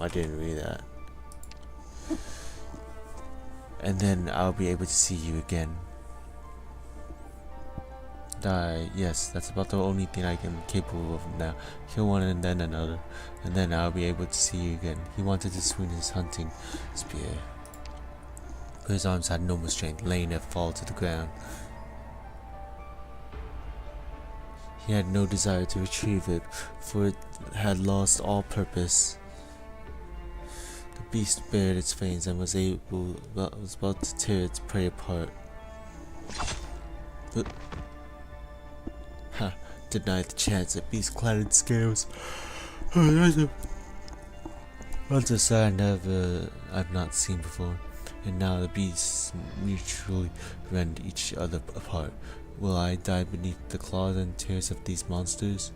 I didn't read that. And then I'll be able to see you again. Die, yes, that's about the only thing I am capable of now. Kill one and then another. And then I'll be able to see you again. He wanted to swing his hunting spear. But his arms had no more strength, letting it fall to the ground. He had no desire to retrieve it, for it had lost all purpose. The beast bared its fangs and was about to tear its prey apart. But, denied the chance. The beast clattered scales. Once a sight I've not seen before. And now the beasts mutually rend each other apart. Will I die beneath the claws and tears of these monsters?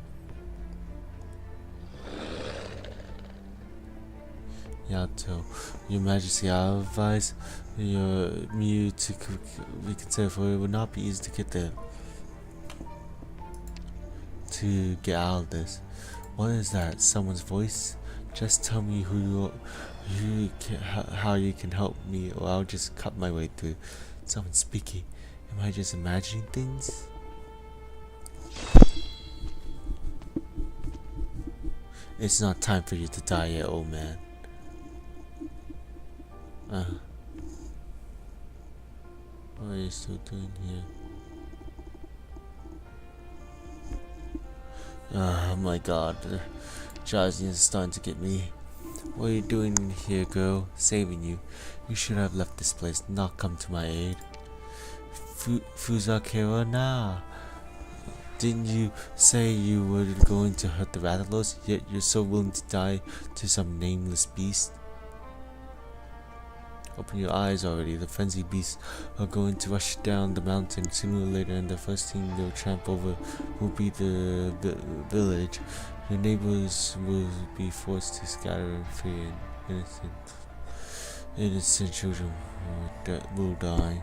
Yato, Your Majesty, I advise you to reconsider, for it will not be easy to get out of this. What is that? Someone's voice? Just tell me how you can help me, or I'll just cut my way through. Someone speaking. Am I just imagining things? It's not time for you to die yet, old man. What are you still doing here? Oh my god, the drowsiness is starting to get me. What are you doing here, girl? Saving you. You should have left this place, not come to my aid. Fuzakira, nah. Didn't you say you were going to hurt the Rattlers, yet you're so willing to die to some nameless beast? Open your eyes already. The frenzied beasts are going to rush down the mountain sooner or later, and the first thing they'll tramp over will be the village. Your neighbors will be forced to scatter in fear, and innocent children will die.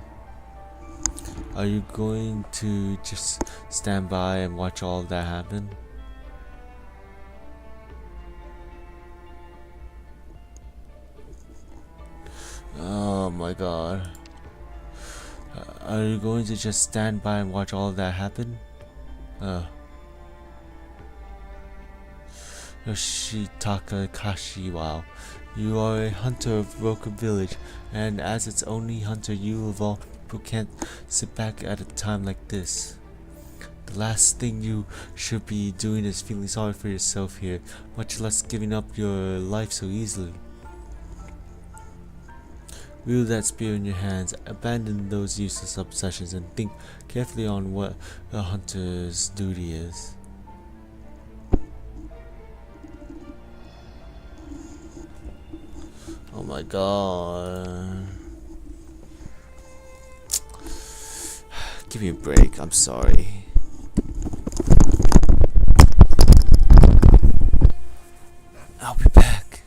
Are you going to just stand by and watch all of that happen? my god. Are you going to just stand by and watch all of that happen? Yoshitaka Kashi, wow. You are a hunter of Broken Village, and as its only hunter, you of all people can't sit back at a time like this. The last thing you should be doing is feeling sorry for yourself here, much less giving up your life so easily. Wield that spear in your hands, abandon those useless obsessions, and think carefully on what a hunter's duty is. Oh my god. Give me a break, I'm sorry. I'll be back.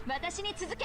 私に続け。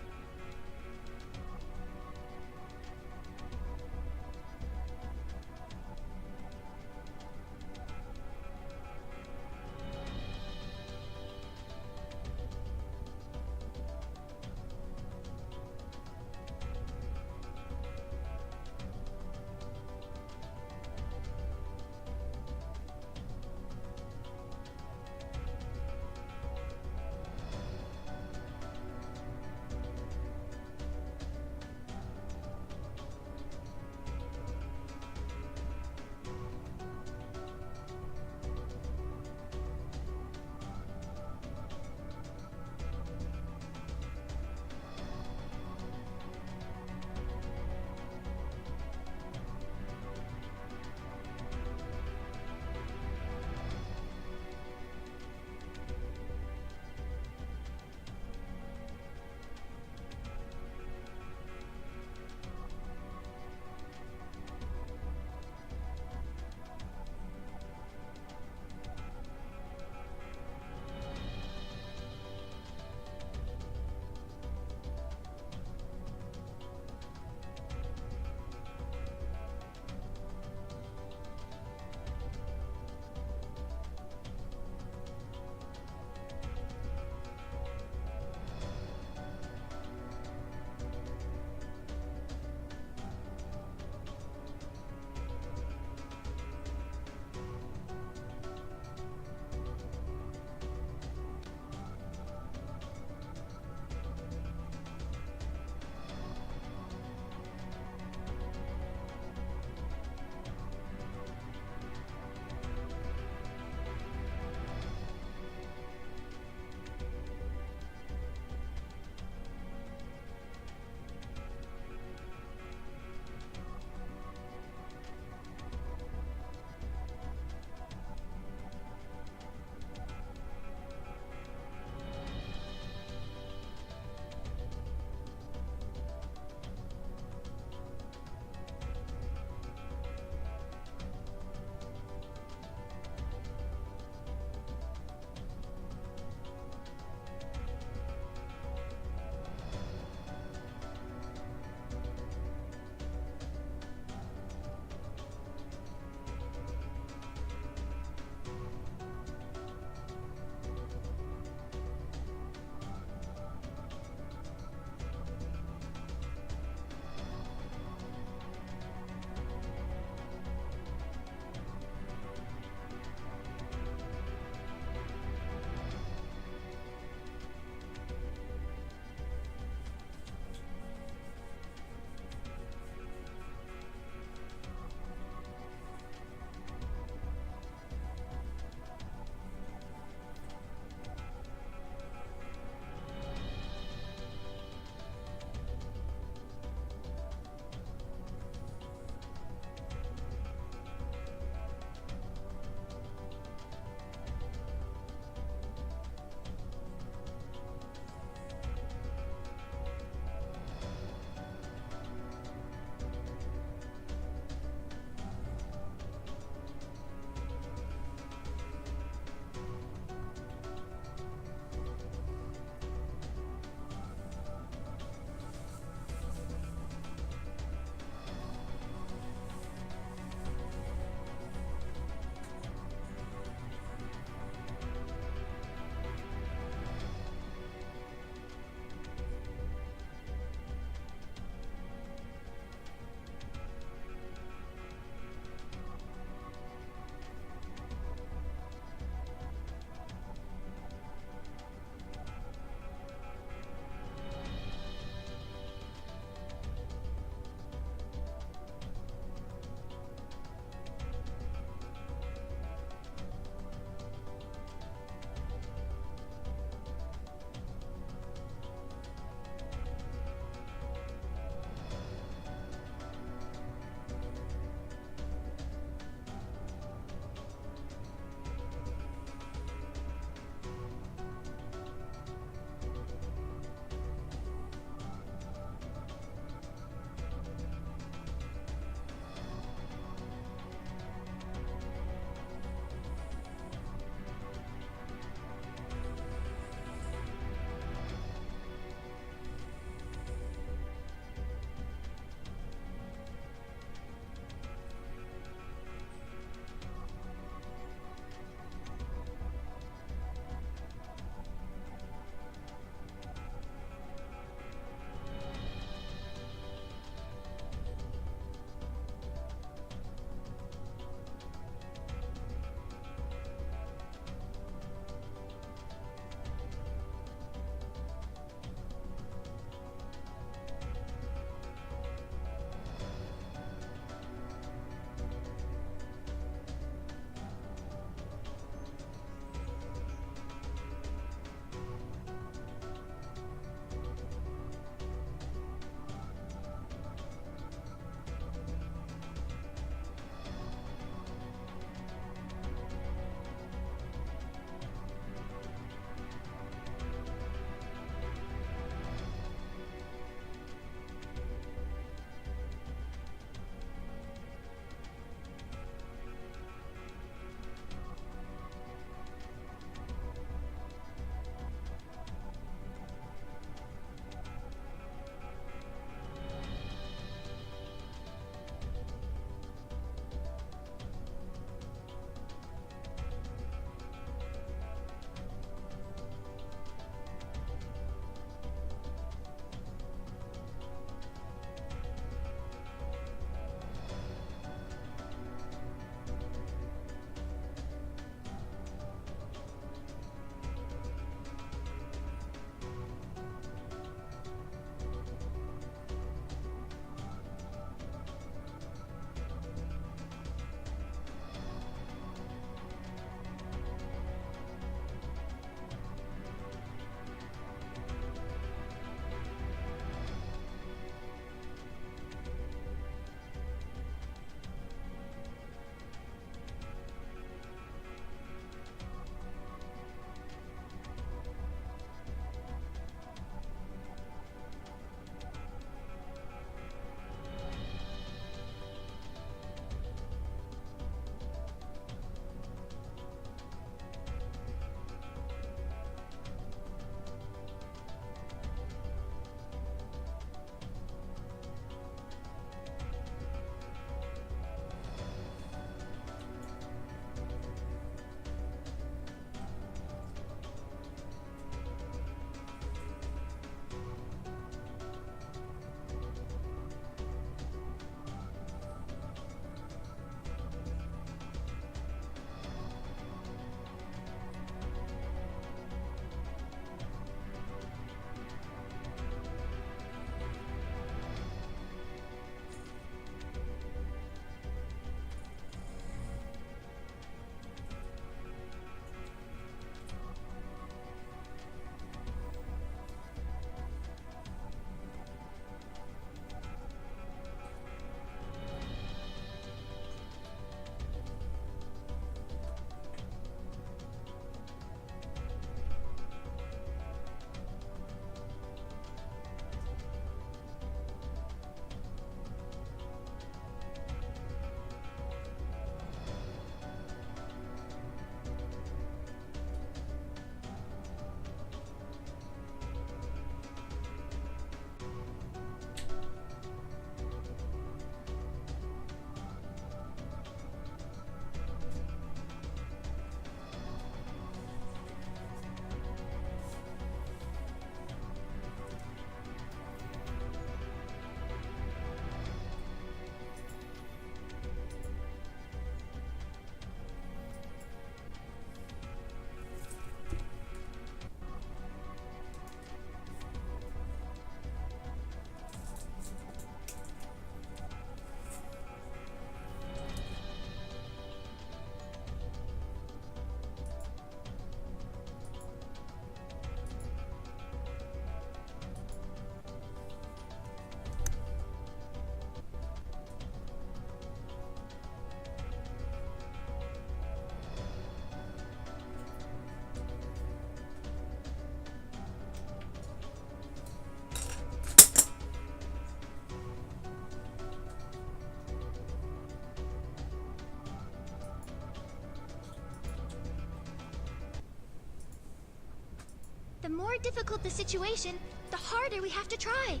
The more difficult the situation, the harder we have to try.